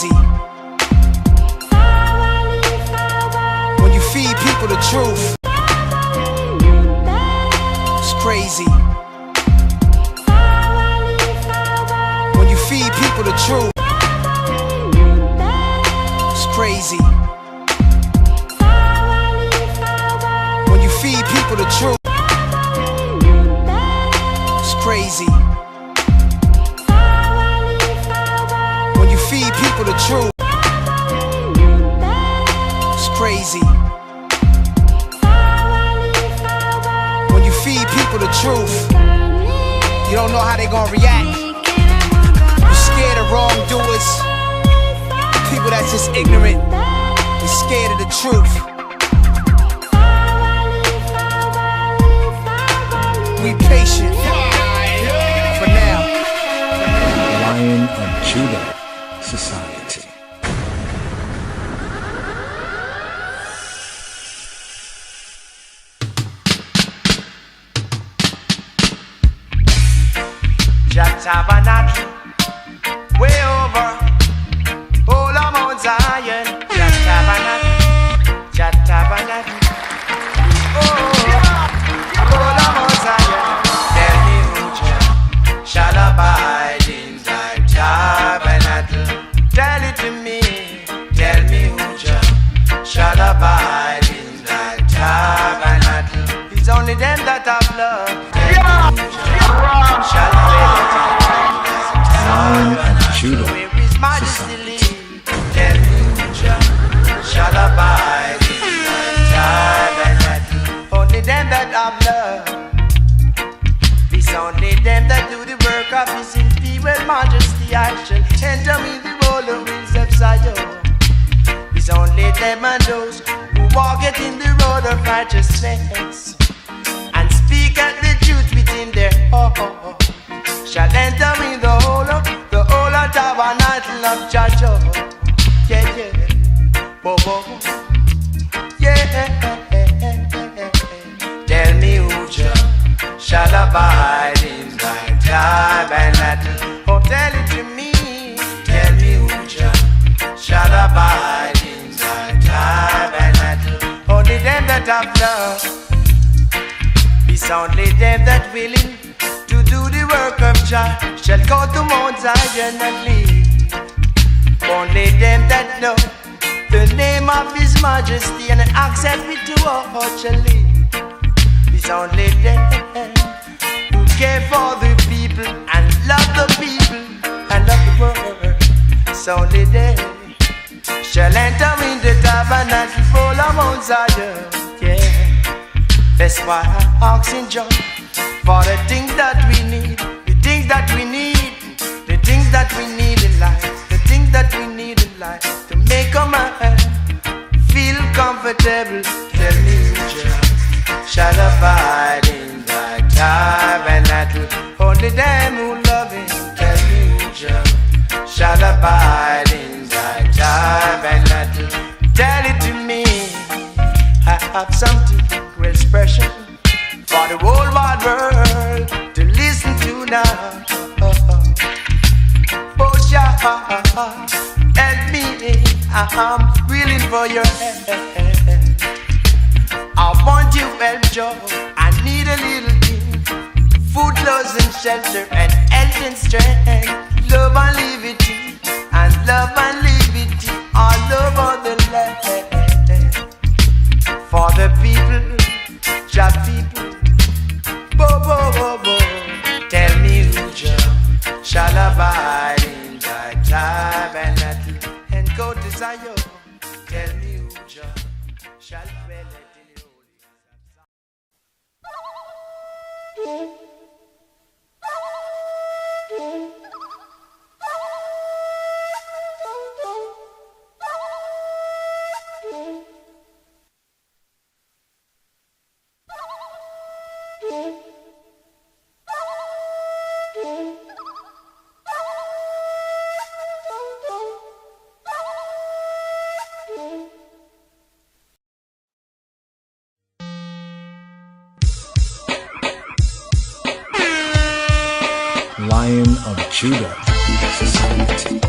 crazy. When you feed people the truth, it's crazy. When you feed people the truth, it's crazy. When you feed people the truth, it's crazy. When you feed people the truth, it's crazy. When you feed people the truth, you don't know how they gonna react. You're scared of wrongdoers, people that's just ignorant. You're scared of the truth. We patient for now. Lion of Judah Society. Jah Tabernacle, way over, all of Mount Zion. Jah Tabernacle, Jah Tabernacle, all of Mount Zion. Tell me who Jah shall abide in thy tabernacle. Tell it to me, tell me who Jah shall abide in thy tabernacle. It's only them that have love. Shall Lion of Judah where his majesty live? Tell me who shall abide in thy tabernacle. Only them that have love. It's only them that do the work of his imperial majesty. I shall enter in the rolling winds of Zion. It's only them and those who walk it in the road of righteousness and speak at the truth within their heart shall enter in the whole tabernacle of Jah. Yeah, yeah, bo bo, yeah. Tell me who Jah shall abide in thy tabernacle. Oh, tell it to me. Tell me who Jah shall abide in thy tabernacle. Only them that have love. It's only them that willing to do the work of Jah shall go to Mount Zion and live. Only them that know the name of his majesty and accept it to our heart shall live. It's only them who care for the people and love the people and love the world. It's only them shall enter in the tabernacle full of Mount Zion. Yeah, that's why I ask in John for the things that we need, the things that we need, the things that we need in life, the things that we need in life to make a man feel comfortable. Tell me who Jah shall abide in thy tabernacle. Only them who love him. Tell me who Jah shall abide in thy tabernacle. Tell it to me. I have something to expression for the whole wide world to listen to now. Oh, Jah, help me, I'm willing for your help. I want you help, Joe. I need a little thing, food, clothes and shelter and health and strength, love and liberty, and love and liberty all over the land. For the people, Jah people, bo bo bo bo. Tell me who Jah shall abide in thy tabernacle and go to Zion. Tell me who Jah shall dwell in the holy. Lion of Judah Society.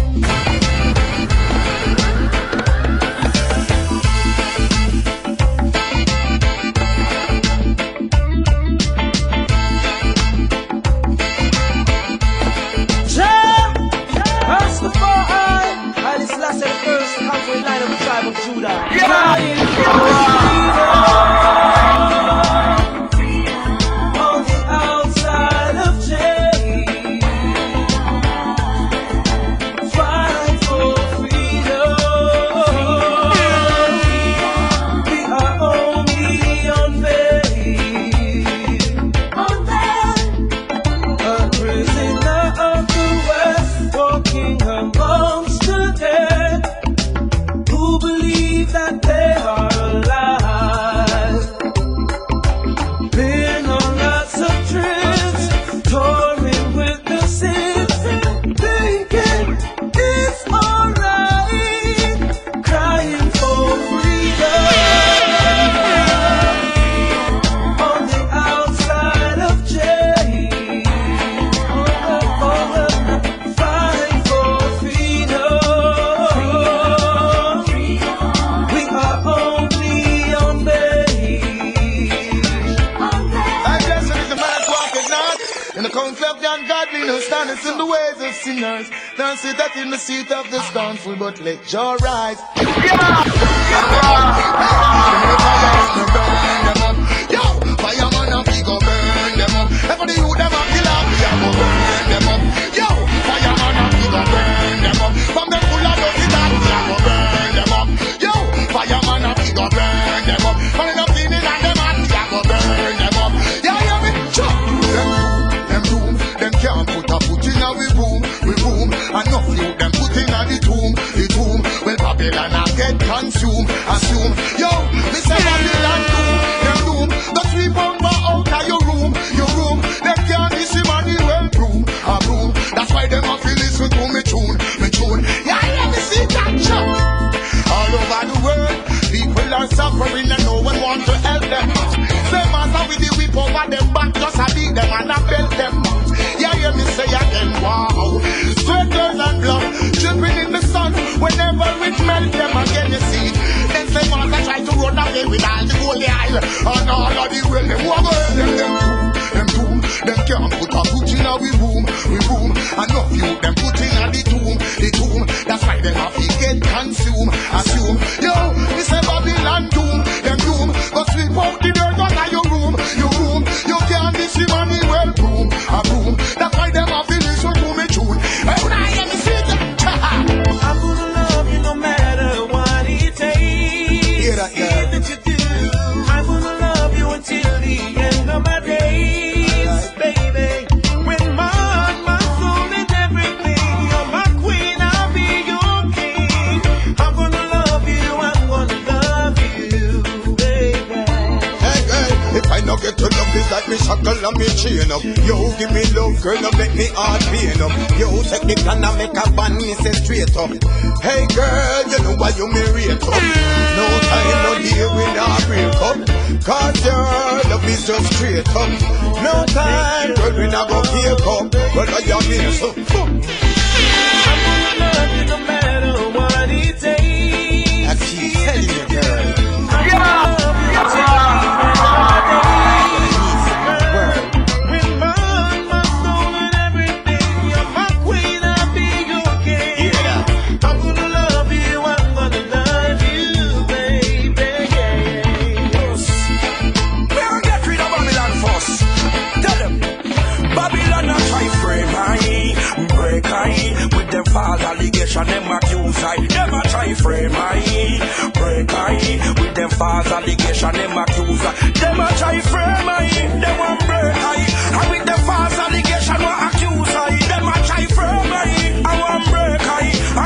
standeth in the ways of sinners, nor sitteth in the seat of the scornful, but let your rise. Yo, fireman and we go burn them up. Every the youth them a kill off, we a go burn them up. Yo, fireman and we go burn them up. From them full of dirty thoughts, we a go burn them up. Yo, fireman and we go burn them up. From them cleaning and them hands, we a go burn them up. Yeah, hear me? Chop. Them doom, them can't put a foot in a we room. Enough you them put in a the tomb. Well, Babylon a get consumed. Assume, yo, this a Babylon doom. Them doom, the sweep over out of your room. Them can't miss him on the well broom. A broom, that's why them a feel listen to me tune. Yeah, let me see that chop. All over the world, people are suffering and no one wants to help them. Same master with the whip over them back, just a beat them and a belt them. Yeah, hear me say again, wow. Sweat, girls and blood, dripping in the sun. Whenever it melt them again, you see. Then say master try to run away with all the holy oil. And all of the well, them walk away, them doom. Them can't put a foot in a we room. Enough you, them put in a the tomb. That's why them have to get consumed. Assume, yo, this a Babylon doom. Them doom, go sweep out the dirt out of your room. You can't miss him on the well broom. A broom, that's why them have to listen to me tune. Hey, when I hear me sing, I'm gonna love you no matter what it takes. Hear that, girl? That you do. I'm gonna love you until the end of my days, baby. When my heart, my soul, and everything, you're my queen, I'll be your king. I'm gonna love you, baby. Hey, if I no get to love, it's like me shackle and me chain up. Yo, give me love, girl, no make me heart pain up. Yo, take the plan and make a band, me say straight up. Hey girl, you know why you me rate up. No time, no day, we not break up. Cause your love is just straight up. No time, girl, we not go pick up. But I am here, so I'm gonna love you no matter what it takes. I keep telling you, girl. I'm gonna love you until the end of my days. With my heart, my soul, and everything, you're my queen, I'll be your king. I'm gonna love you, baby. We are get rid of Babylon first. Tell them, Babylon a try frame I, break I, with them false allegation, them accuse I. Them a try frame I, break I, with them false allegation, them accuse I. Them a try frame I, them want break I, with them false allegation, want accuse I. Them a try frame I want break I,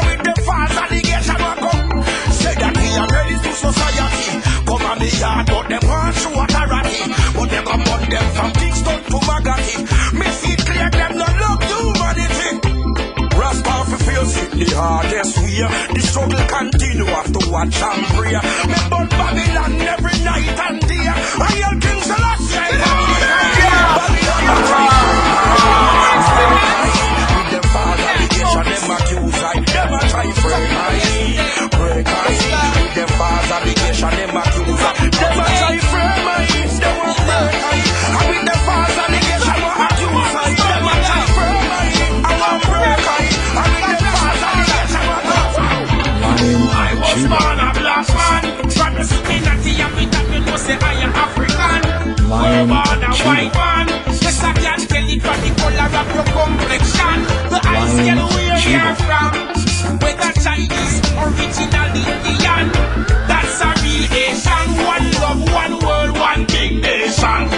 with them false allegation, want come. Say that we are ready to society. Come on the yard, but them want show authority. But them a burn them from Kingston to Magatti. Me see clear them no love humanity. Rastafari feels it the hardest way. The struggle continue, have to watch and pray. Me burn Babylon every night and day. I hear King Selassie. Babylon a try with them false allegation, them accuse I. Them a try frame I, break I. With them false allegation, them accuse I. Them a try frame I, them want break I. With them false allegation, them accuse I. Them a try frame I want break I. With them false allegation, them I was born a black man. From the community and me that me know say I am African. We're born a white man. Yes, I can tell it from the color of your complexion. The eyes tell where you are from. Whether Chinese, originally Indian. That's a real Asian. One love, one world, one big nation.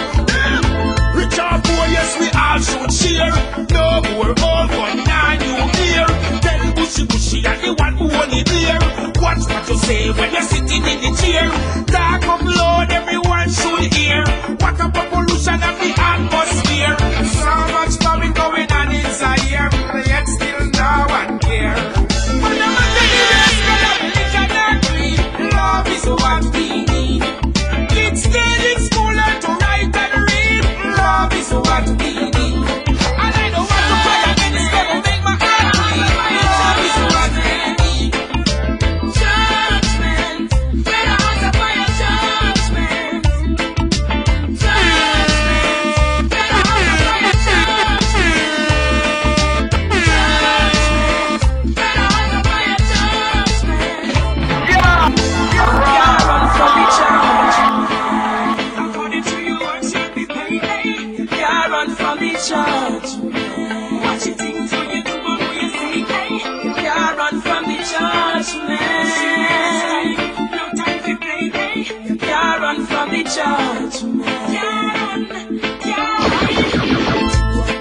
Rich or poor, yes, we all should share. No more old one, now you hear. Tell Bushy and the one who won it here. Watch what you say when you're sitting in the chair. Talk of Lord, everyone should hear. What a pollution of the atmosphere. So much going on inside here. Yet still no one care. But no matter the rest, religion and creed, love is what we need. Kids stay in school and to write and read. Love is what we need. And I don't want to cry again, it's gonna make my heart bleed. Love is what we need. Judgment, where the hearts of fire the judgment.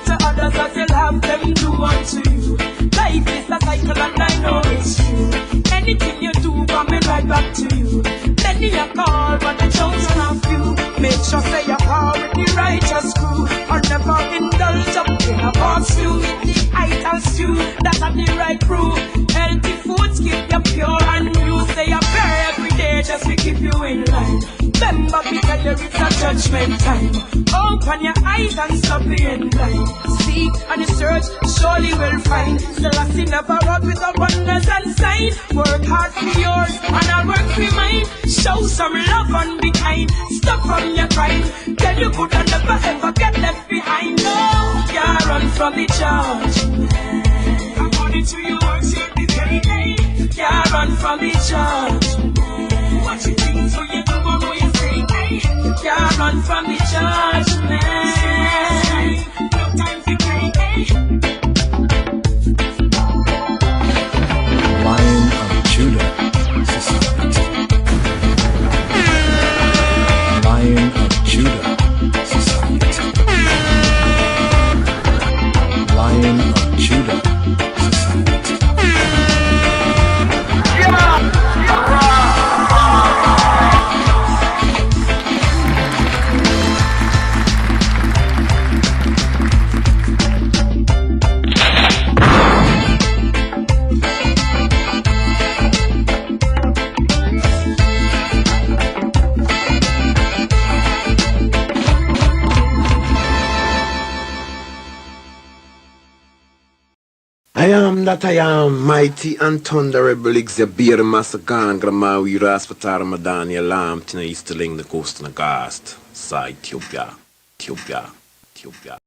To others as you love them, do unto you. Life is a cycle and I know it's true. Anything you do, coming right back to you. Many are called, but the chosen of few. Make sure say you're part with the righteous crew. Or never indulge up in a false view. With the idol stew, that's not the right crew. Healthy foods keep you pure and new. Say a prayer every day just to keep you in line. Remember because there is a judgment time. Open your eyes and stop being blind. Seek and search, surely will find. Selassie never wrote with the wonders and sign. Work hard for yours and I'll work for mine. Show some love and be kind. Stop from your crime. Tell you good and never ever get left behind. No, can't run from the judgment. According to your works, you'll be paid. Can't run from the judgment. What you think, so you do what you say. You can't run from the judgment. No time to play. Lion of Judah Society. Lion of Judah Society. Lion of Judah Society. I am that I am, mighty and thunderable Xabir Masakan, Gramawi Raspatar Madan Yalam, Tina Easterling, the coast and the Gast, Sa Ethiopia, Ethiopia, Ethiopia.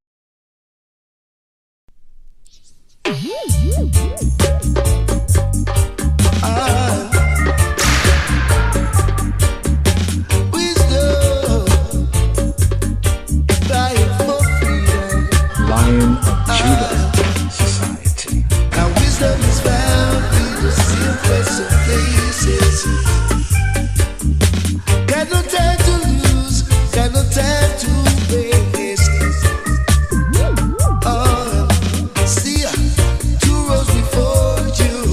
Lion of Judah Society. Now wisdom is found in the simplest of places. Got no time to lose, got no time to waste. Oh, see ya, 2 rows before you.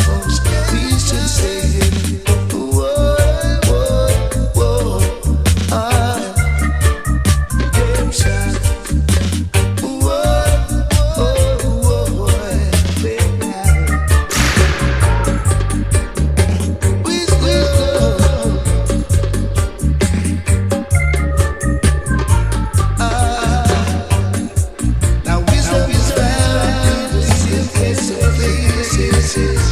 songs. We should say, whoa, whoa, whoa, redemption. Whoa, whoa, whoa, now wisdom is found in the simplest of places.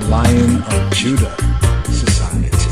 Lion of Judah Society.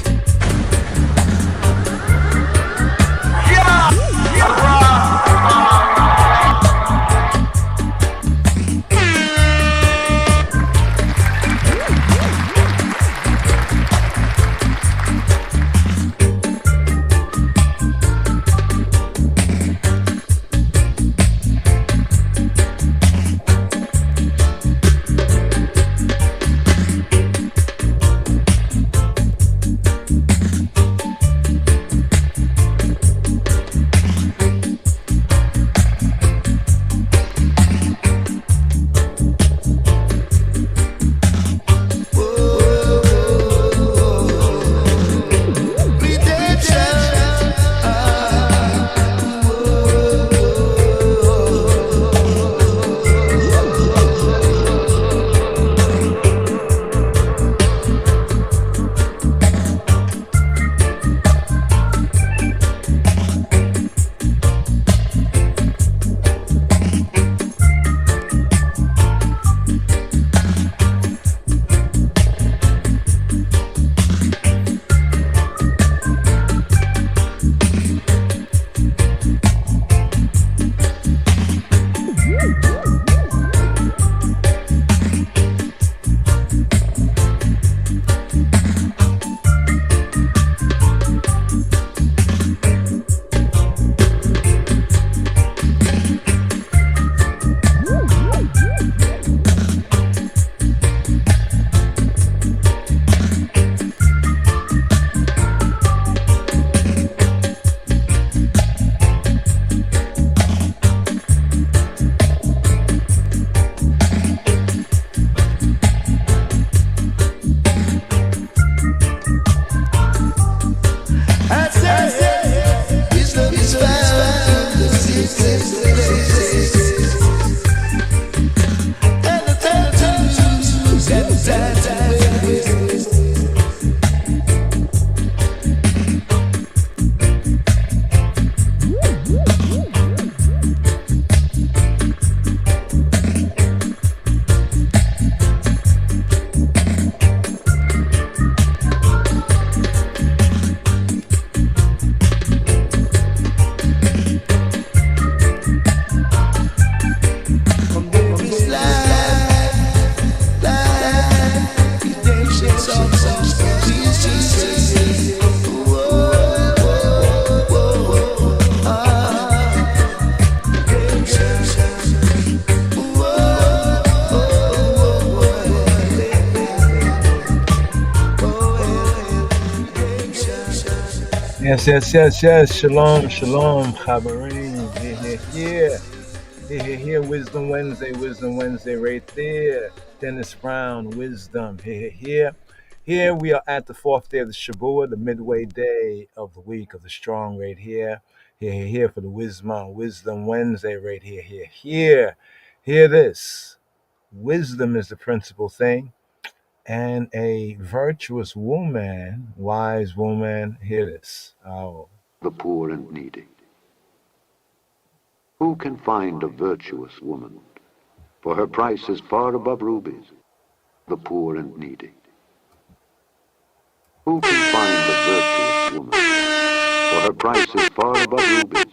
Yes. Shalom, Chabarim. Here. Wisdom Wednesday right there. Dennis Brown, Wisdom. Here. Here we are at the fourth day of the Shabbat, the midway day of the week of the strong right here. Here for the Wisdom Wednesday right here. Hear this. Wisdom is the principal thing. And a virtuous woman, wise woman, hear this. Oh. The poor and needy. Who can find a virtuous woman? For her price is far above rubies, the poor and needy. Who can find a virtuous woman? For her price is far above rubies.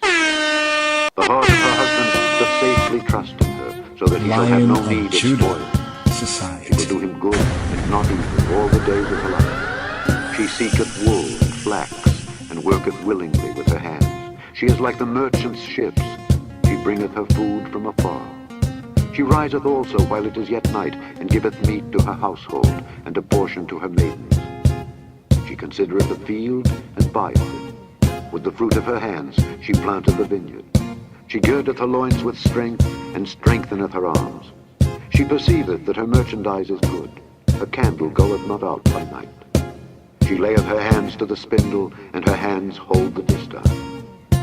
The heart of her husband doth safely trust in her, so that he shall have no need of spoil. Society. She will do him good and not evil all the days of her life. She seeketh wool and flax, and worketh willingly with her hands. She is like the merchant's ships. She bringeth her food from afar. She riseth also while it is yet night, and giveth meat to her household, and a portion to her maidens. She considereth the field, and buyeth it. With the fruit of her hands she planteth the vineyard. She girdeth her loins with strength, and strengtheneth her arms. She perceiveth that her merchandise is good. Her candle goeth not out by night. She layeth her hands to the spindle, and her hands hold the distaff.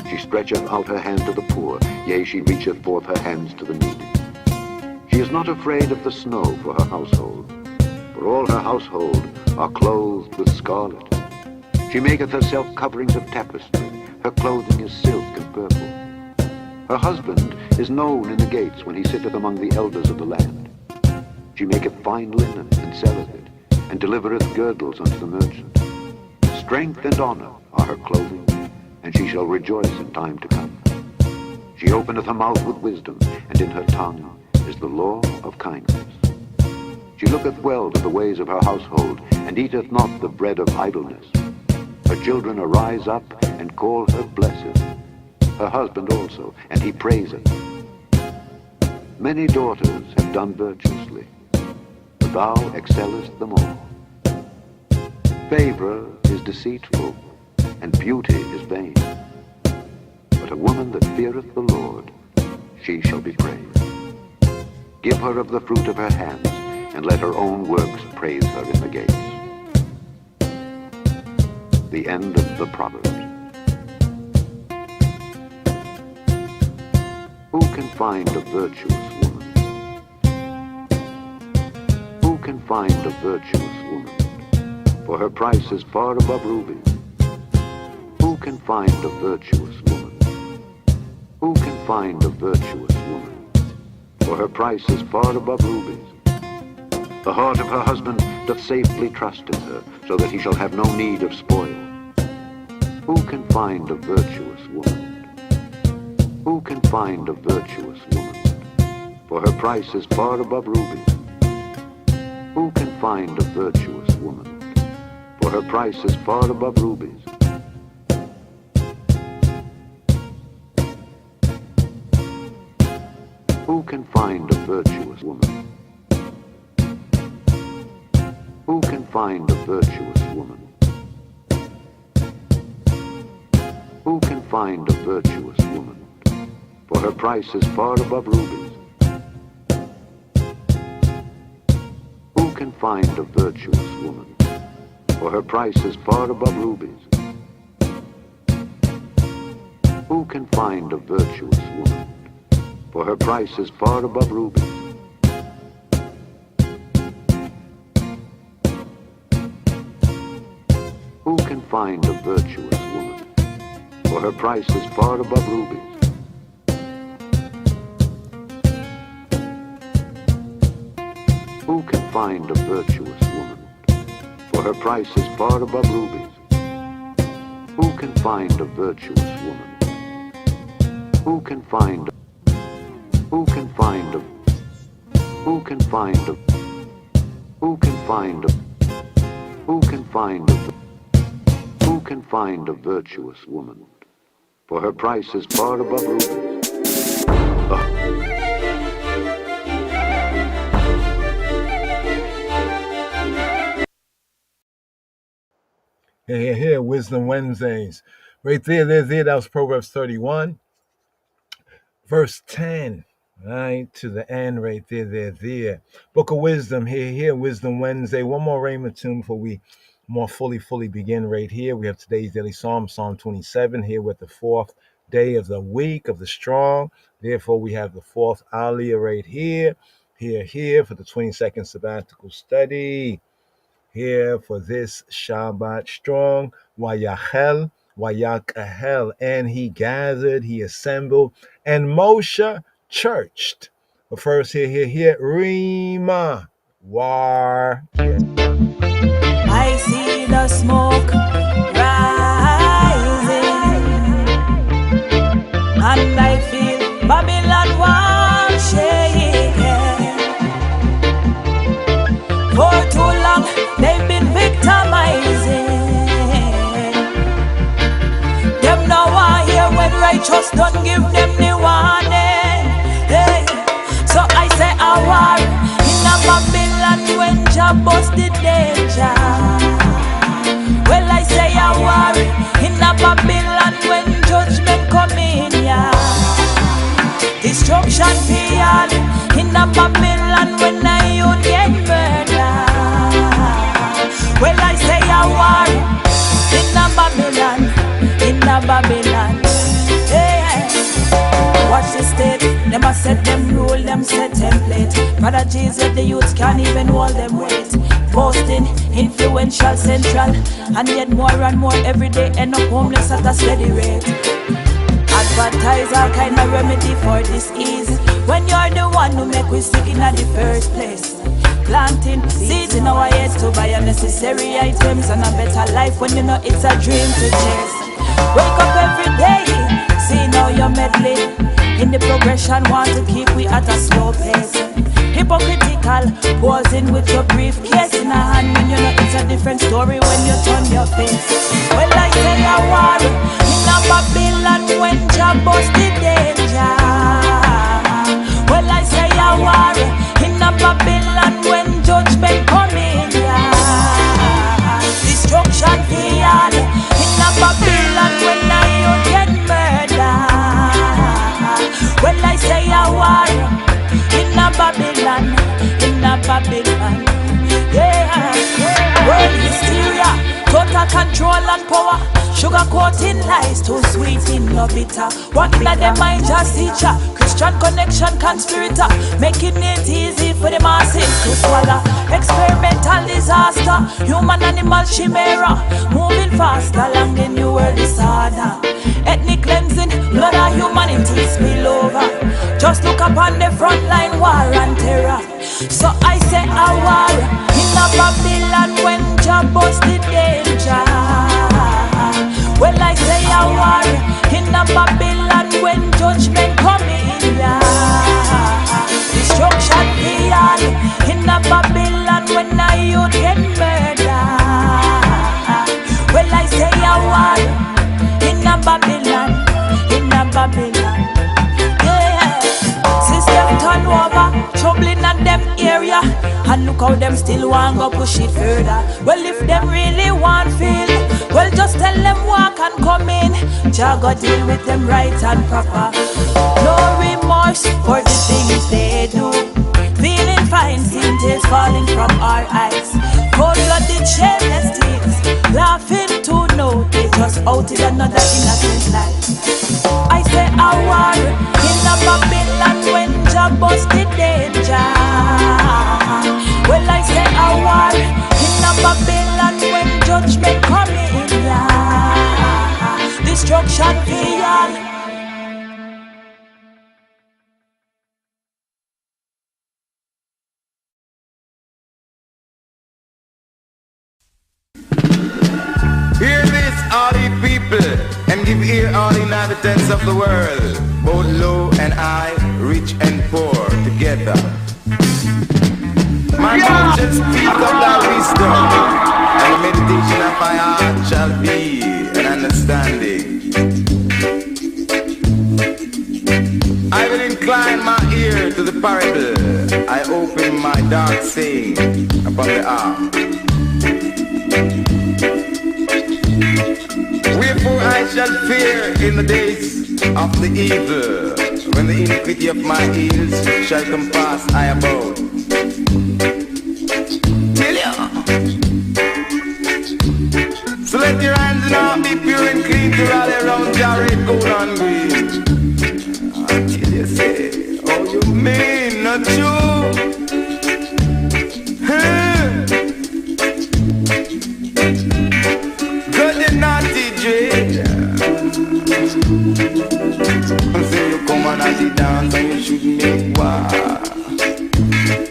She stretcheth out her hand to the poor, yea, she reacheth forth her hands to the needy. She is not afraid of the snow for her household, for all her household are clothed with scarlet. She maketh herself coverings of tapestry, her clothing is silk and purple. Her husband is known in the gates when he sitteth among the elders of the land. She maketh fine linen, and selleth it, and delivereth girdles unto the merchant. Strength and honor are her clothing, and she shall rejoice in time to come. She openeth her mouth with wisdom, and in her tongue is the law of kindness. She looketh well to the ways of her household, and eateth not the bread of idleness. Her children arise up, and call her blessed. Her husband also, and he praiseth. Many daughters have done virtuously, but thou excellest them all. Favor is deceitful, and beauty is vain. But a woman that feareth the Lord, she shall be praised. Give her of the fruit of her hands, and let her own works praise her in the gates. The end of the Proverbs. Who can find a virtuous woman? Who can find a virtuous woman? For her price is far above rubies. Who can find a virtuous woman? Who can find a virtuous woman? For her price is far above rubies. The heart of her husband doth safely trust in her, so that he shall have no need of spoil. Who can find a virtuous woman? Who can find a virtuous woman? For her price is far above rubies. Who can find a virtuous woman? For her price is far above rubies. Who can find a virtuous woman? Who can find a virtuous woman? Who can find a virtuous woman? For her price is far above rubies. Who can find a virtuous woman? For her price is far above rubies. Who can find a virtuous woman? For her price is far above rubies. Who can find a virtuous woman? For her price is far above rubies. Who can find a virtuous woman? For her price is far above rubies. Who can find a virtuous woman? Who can find a Who can find a Who can find a Who can find a Who can find a Who can find a virtuous woman? For her price is far above rubies. Here, Wisdom Wednesdays. Right there, that was Proverbs 31, verse 10, right, to the end right there. Book of Wisdom, here, Wisdom Wednesday. One more Rhema tune before we more fully begin right here. We have today's daily Psalm 27, here with the fourth day of the week of the strong. Therefore, we have the fourth Aliyah right here for the 22nd sabbatical study. Here for this Shabbat strong, Wayachel, and he gathered, he assembled, and Moshe churched. But first, here, Rima, war. I see the smoke rising, and I feel Babylon wall shaking. For too long they've been victimizing. Them now are here when righteous don't give them the warning. Hey, so I say a war in a Babylon when Jah bust the danger. Well, I say a war in a Babylon In a Babylon when I youth get murdered. Well, I say a war in a Babylon, in a Babylon. Yeah. Watch the state, them a set them rule, them set template. Father Jesus, the youths can't even hold them weight. Boasting, influential, central, and yet more and more every day end up homeless at a steady rate. Advertise all kind of remedy for disease when you're the one who make we sick in the first place. Planting seeds in our heads to buy unnecessary items and a better life when you know it's a dream to chase. Wake up every day, see now you're meddling in the progression, want to keep we at a slow pace. Hypocritical, posing with your briefcase in a hand when you know it's a different story when you turn your face. Well, I say a war in a Babylon when Jah bust the danger. Well, I say a war in a Babylon when judgment coming. Destruction beyond in a Babylon when I you get murdered. Well, I say a war in a Babylon, in a Babylon. Yeah, world hysteria, total control and power. Sugar coating lies, too sweet in no bitter. What in them mind just teacher, Christian connection conspirator, making it easy for the masses to swallow. Experimental disaster, human animal chimera, moving fast along the new world disorder. Ethnic cleansing, blood of humanity spill over. Just look up on the front line, war and terror. So I say a war in a Babylon when Jah bust the danger. Well, I say a war in a Babylon when judgment coming. Destruction beyond in a Babylon when I youth get murdered. Well, I say a war in a Babylon, in a Babylon. Yeah, system turn over, troubling at them area, and look how them still want go push it further. Well, if them really want feel, well, just tell them walk and come in. Jah go deal with them right and proper. No remorse for the things they do. Feeling fine, seeing tears falling from our eyes. Cold-blooded, shameless tears, laughing to know they just outed another innocent life. I say a war in a Babylon when Jah bust the danger. Well, I say a war in a Babylon when judgment coming. Destruction beyond. Hear this, all ye people, and give ear all inhabitants of the world, both low and high, rich and poor, together. My mouth shall speak of thy wisdom, and the meditation of my heart shall be an understanding. I will incline my ear to the parable, I open my dark saying upon the arm. Wherefore I shall fear in the days of the evil, when the iniquity of my heels shall compass I abode. Tell ya. So let your hands now be pure and clean to rally around Jared, gold and green. Until you say, oh you mean not true? Say you come and I sit down and you should make war.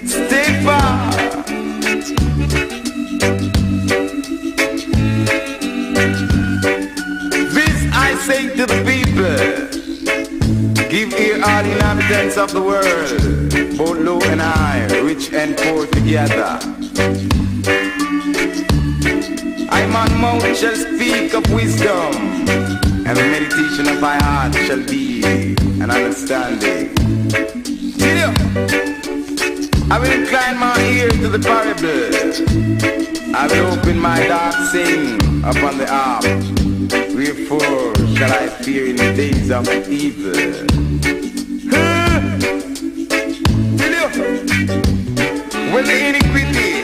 Stay far. This I say to the people, give ear all inhabitants of the world, both low and high, rich and poor together. I man mouth shall speak of wisdom, and the meditation of my heart shall be an understanding. I will incline my ear to the parable, I will open my dark saying upon the arm. Wherefore shall I fear in the days of evil?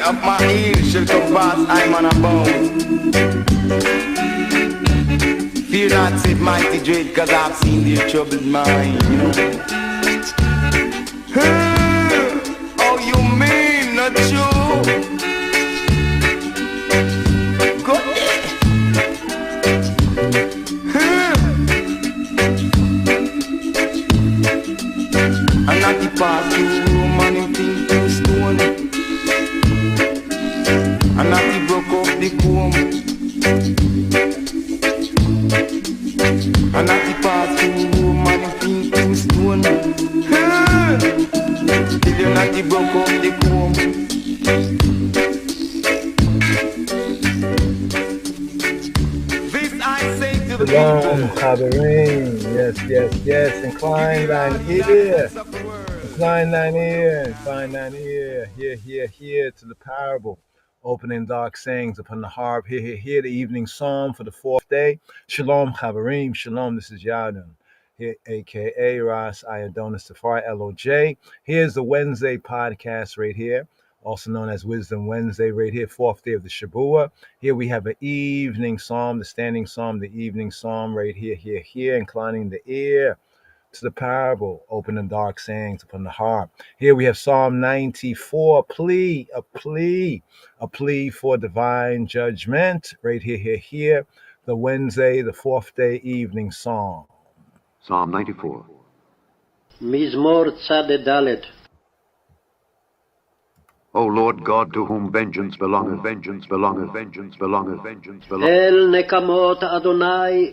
of my heel shall come past, I'm on a bound. Fear not, said mighty dread, cause I've seen their troubled mind, you know. Oh, you mean not true? Go there. And not the path to room and him think to stone. And not he broke up the comb. And not the path to room and him think to stone. Till you not he broke up the comb. This I say to the Shalom, Chaverim. Yes. Incline thine ear. Incline thine ear. Incline thine ear. Hear to the parable. Opening dark sayings upon the harp. Hear the evening psalm for the fourth day. Shalom, Chaverim. Shalom, this is Yadon. Here, a.k.a. Ras Ayadonis Safari, LOJ. Here's the Wednesday podcast right here, also known as Wisdom Wednesday right here, fourth day of the Shabua. Here we have an evening psalm, the standing psalm, the evening psalm right here, inclining the ear to the parable, opening dark sayings upon the harp. Here we have Psalm 94, a plea for divine judgment right here, the Wednesday, the fourth day evening psalm. Psalm 94. מזמור צד. O Lord God, to whom vengeance belongeth. אל נקמות אדוני.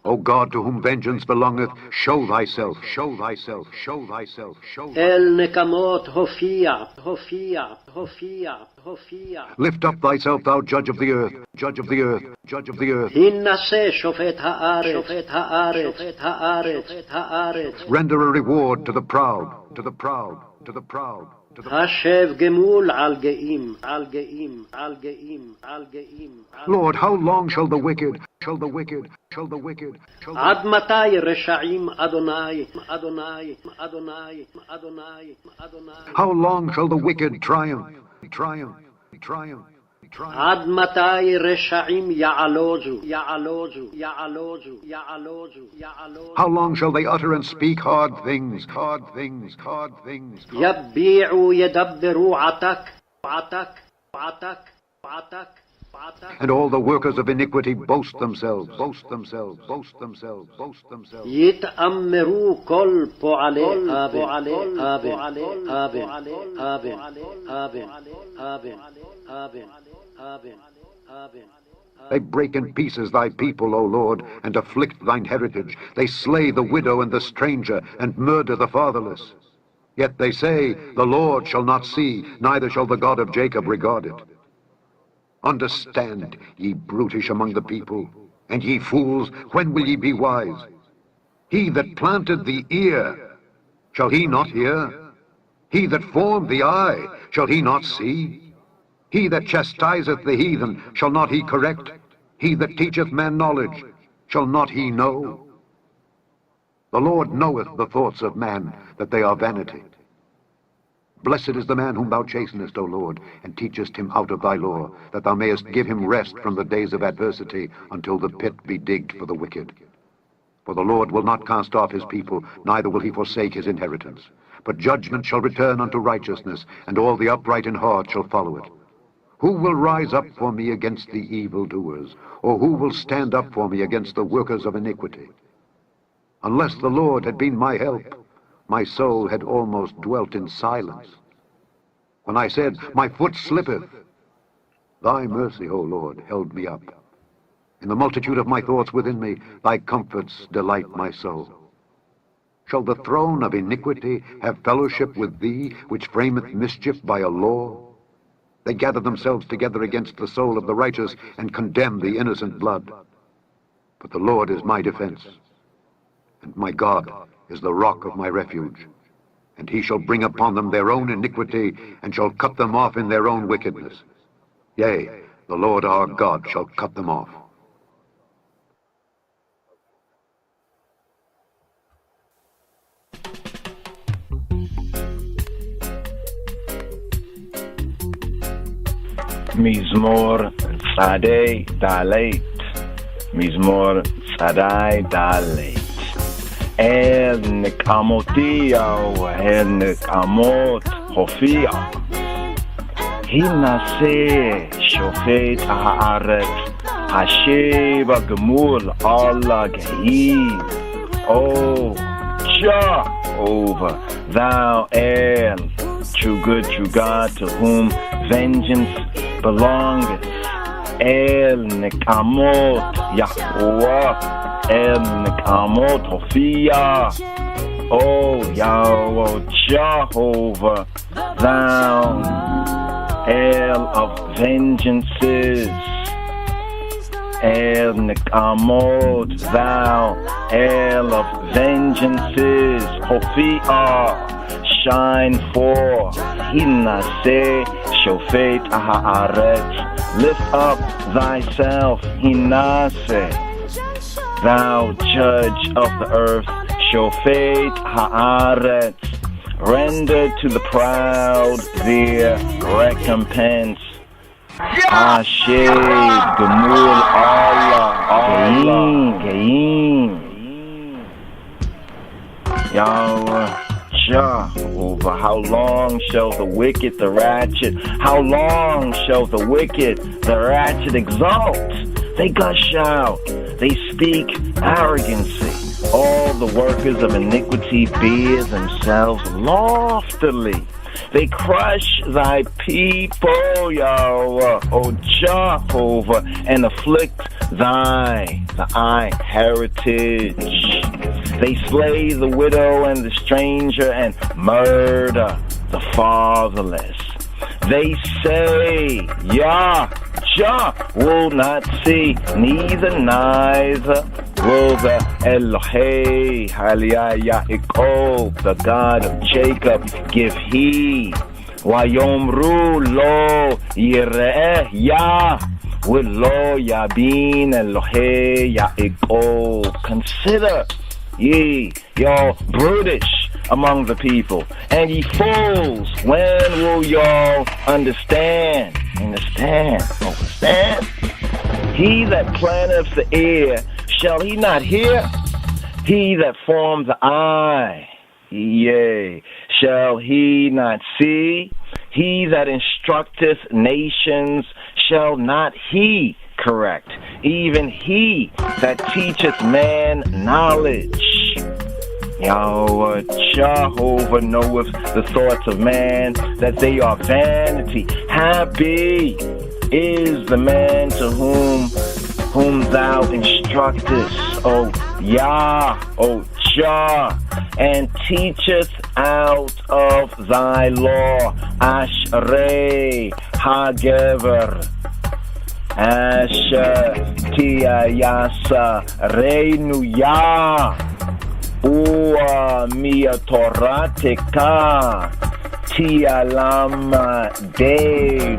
O God, to whom vengeance belongeth, show thyself. אל נקמות הופיע. Lift up thyself, thou judge of the earth. הינשא שופט הארץ. Render a reward to the proud. השב גמול על גאים. Lord, how long shall the wicked, עד מתי רשעים אדוני. how long shall the wicked triumph? עד מתי רשעים יעלוזו. How long shall they utter and speak hard things? יביעו ידברו עתק. And all the workers of iniquity boast themselves. יתאמרו כל פועלי They break in pieces thy people, O Lord, and afflict thine heritage. They slay the widow and the stranger, and murder the fatherless. Yet they say, the Lord shall not see, neither shall the God of Jacob regard it. Understand, ye brutish among the people, and ye fools, when will ye be wise? He that planted the ear, shall he not hear? He that formed the eye, shall he not see? He that chastiseth the heathen, shall not he correct? He that teacheth man knowledge, shall not he know? The Lord knoweth the thoughts of man, that they are vanity. Blessed is the man whom thou chastenest, O Lord, and teachest him out of thy law, that thou mayest give him rest from the days of adversity, until the pit be digged for the wicked. For the Lord will not cast off his people, neither will he forsake his inheritance. But judgment shall return unto righteousness, and all the upright in heart shall follow it. Who will rise up for me against the evildoers? Or who will stand up for me against the workers of iniquity? Unless the Lord had been my help, my soul had almost dwelt in silence. When I said, my foot slippeth, thy mercy, O Lord, held me up. In the multitude of my thoughts within me, thy comforts delight my soul. Shall the throne of iniquity have fellowship with thee, which frameth mischief by a law? They gather themselves together against the soul of the righteous, and condemn the innocent blood. But the Lord is my defense, and my God is the rock of my refuge. And he shall bring upon them their own iniquity, and shall cut them off in their own wickedness. Yea, the Lord our God shall cut them off. Mizmor Tzadei Dalet. Mizmor Tzadei Dalet. El Nekamoti El Nekamot Hofia. Hinase Shofet Haaretz Hasheba Gemul Allah Gehi. Oh Jehovah, thou El, true good, true God, to whom vengeance belongeth. El Nekamot Yahuwah, El Nekamot Hofia. Oh Yahweh, Jehovah, thou El of vengeances. El Nekamot, thou El of vengeances. Hofia, shine forth. Hinase Shofet Haaretz, lift up thyself. Hinase, thou judge of the earth. Shofet Haaretz, render to the proud their recompense. Hashem Gemul Allah Geim. Yahweh Jehovah, how long shall the wicked, the ratchet, how long shall the wicked, the ratchet exalt? They gush out, they speak arrogancy. All the workers of iniquity bear themselves loftily. They crush thy people, Yahweh, O Jehovah, and afflict thy heritage. They slay the widow and the stranger and murder the fatherless. They say, Jah will not see, neither will the Elohei Yaakov, the God of Jacob, give heed. Vayomru lo yireh Yah, will lo yabin Elohei Yaakov. Consider ye, y'all brutish among the people, and ye fools, when will y'all understand? Understand? He that planteth the ear, shall he not hear? He that formed the eye, yea, shall he not see? He that instructeth nations, shall not he correct? Even he that teacheth man knowledge. Yahweh Jehovah knoweth the thoughts of man, that they are vanity. Happy is the man to whom thou instructest, O Yah, O Jah, and teacheth out of thy law. Ashrei Hagever, Asher Tiyasa Reinu Yah, Ua Mia Torateka Tialama Dein,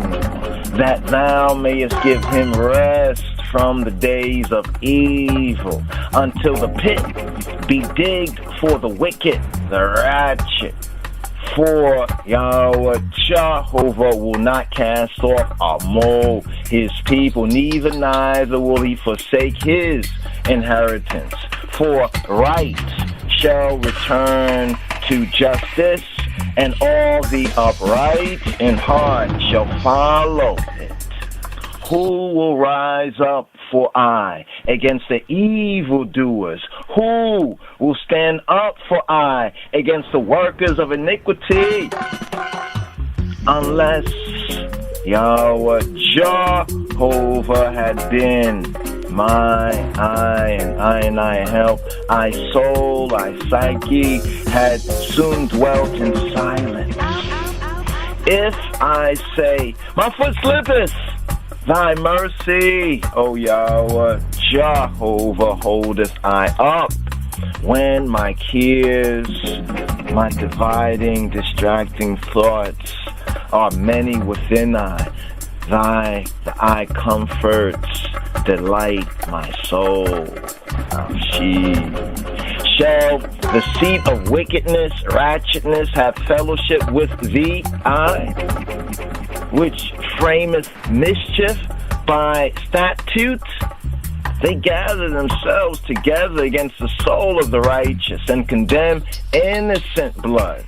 that thou mayest give him rest from the days of evil, until the pit be digged for the wicked, the ratchet. For Yahweh Jehovah will not cast off Amo, his people, neither will he forsake his inheritance. For right shall return to justice, and all the upright in heart shall follow it. Who will rise up for I against the evildoers? Who will stand up for I against the workers of iniquity? Unless Yahweh Jehovah had been my eye, and I help, I soul, I psyche, had soon dwelt in silence. If I say, my foot slippeth, thy mercy, O Yahweh Jehovah, holdeth I up. When my cares, my dividing, distracting thoughts are many within I, thy comforts delight my soul. Shall the seat of wickedness, ratchetness have fellowship with thee, I, which frameth mischief by statutes. They gather themselves together against the soul of the righteous and condemn innocent blood.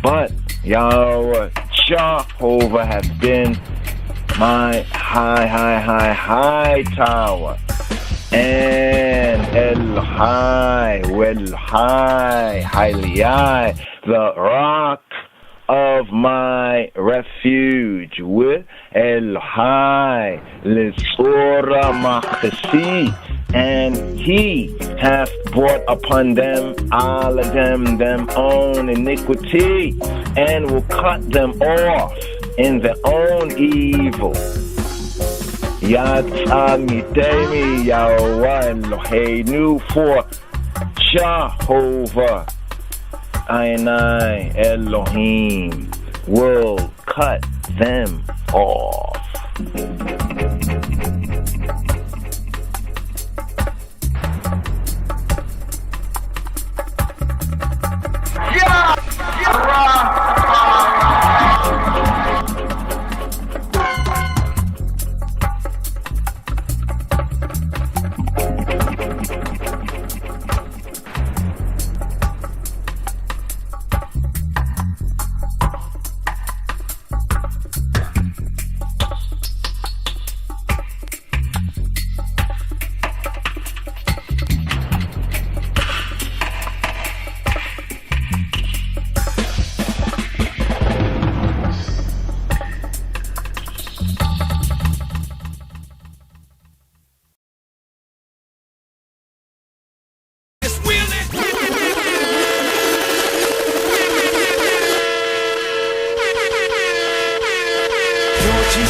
But Yahweh Jehovah hath been my high tower, and Highly, the rock of my refuge, with Elohai Lisura Machasi, and he hath brought upon them all of them own iniquity, and will cut them off in their own evil. Yatzamidemi Yahweh Eloheinu, for Jehovah Ainai Elohim will cut them off.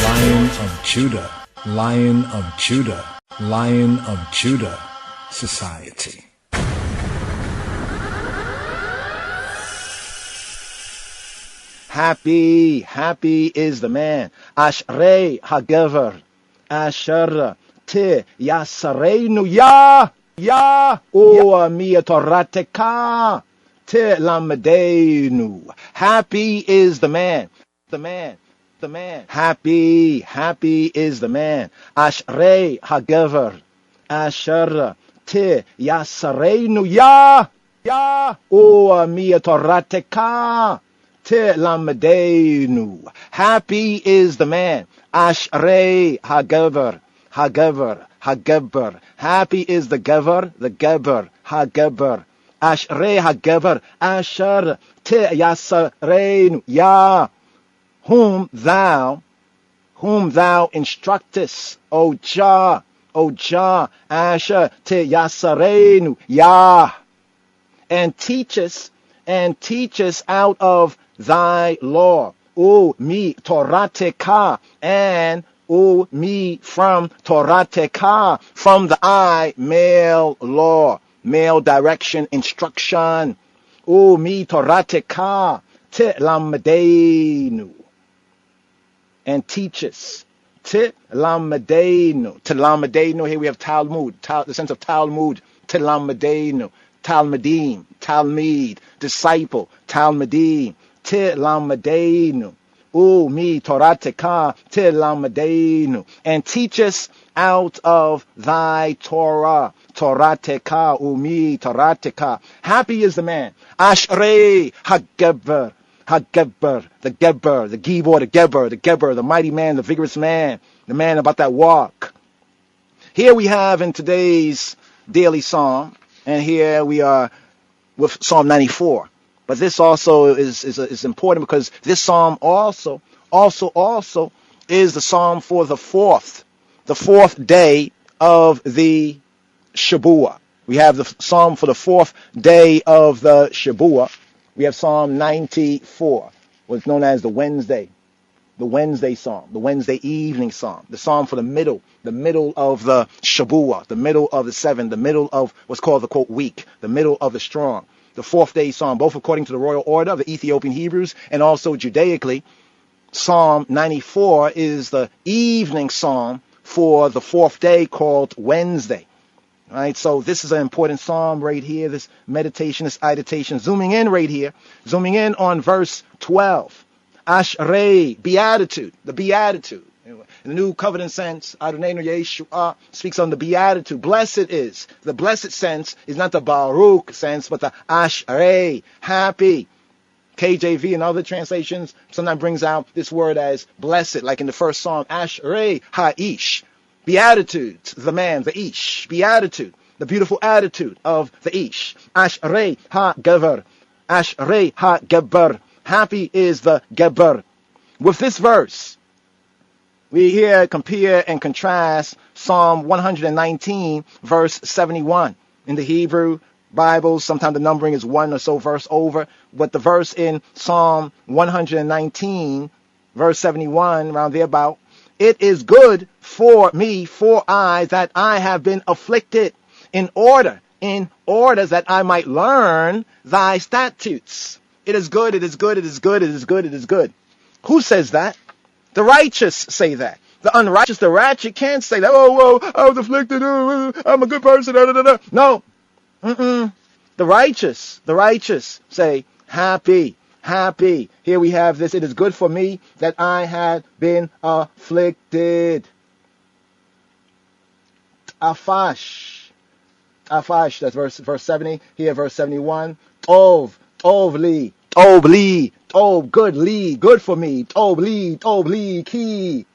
Lion of Judah, Lion of Judah, Lion of Judah Society. Happy is the man. Ashrei hagever, asher te yasareinu ya mi torateka te lamdeinu. Happy is the man. Happy is the man. Ashrei hagever, asher te yasareinu ya mi torateka te lamdeinu. Happy is the man. Ashrei hagever. Happy is the gever, hagever. Ashrei hagever, asher te yasareinu ya, whom thou instructest, O Jah, asher te yasareinu ya, and teachest out of thy law. O mi torateka, and O me from torateka, from the I, male law, male direction, instruction. O mi torateka te lamdeinu, and teaches. Te lamdeinu. Here we have Talmud, the sense of Talmud. Te lamdeinu. Talmudim, Talmud, disciple, Talmudim, te lamdeinu. O mi torateka te lamdeinu, and teach us out of thy Torah. Torateka, o mi torateka. Happy is the man. Ashrei hageber, the Geber, the mighty man, the vigorous man, the man about that walk. Here we have in today's daily psalm, and here we are with Psalm 94. But this also is important because this psalm also is the psalm for the fourth day of the Shabuah. We have the psalm for the fourth day of the Shabuah. We have Psalm 94, what's known as the Wednesday psalm, the Wednesday evening psalm, the psalm for the middle of the Shabuah, the middle of the seven, the middle of what's called the quote week, the middle of the strong. The fourth day psalm, both according to the royal order of the Ethiopian Hebrews and also Judaically. Psalm 94 is the evening psalm for the fourth day called Wednesday. All right, so this is an important psalm right here, this meditation, this meditation. Zooming in on verse 12. Ashrei, beatitude, the beatitude. In the New Covenant sense, Adonai Yeshua speaks on the beatitude. Blessed is. The blessed sense is not the Baruch sense, but the Ashrei, happy. KJV and other translations sometimes brings out this word as blessed, like in the first Psalm, Ashrei Ha'ish. Beatitude, the man, the Ish. Beatitude, the beautiful attitude of the Ish. Ashrei Ha-Geber. Ashrei Ha-Geber. Happy is the Geber. With this verse, we here compare and contrast Psalm 119, verse 71. In the Hebrew Bibles, sometimes the numbering is one or so verse over, but the verse in Psalm 119, verse 71, around there about, it is good for me, for I, that I have been afflicted in order that I might learn thy statutes. It is good, it is good, it is good, it is good, it is good. Who says that? The righteous say that. The unrighteous, the ratchet can't say that. Oh, I was afflicted. I'm a good person. No. The righteous say, happy, happy. Here we have this. It is good for me that I had been afflicted. Afash, that's verse 70. Here, verse 71. Tov li, good for me. Tov li, ki.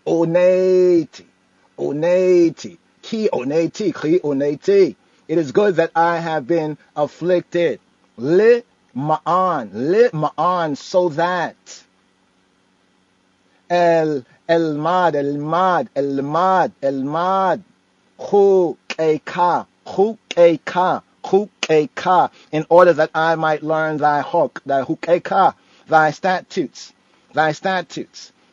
Oneti, ki oneti. It is good that I have been afflicted. Li ma'an, so that. Elmad, chukeka, in order that I might learn thy hukeka, thy statutes.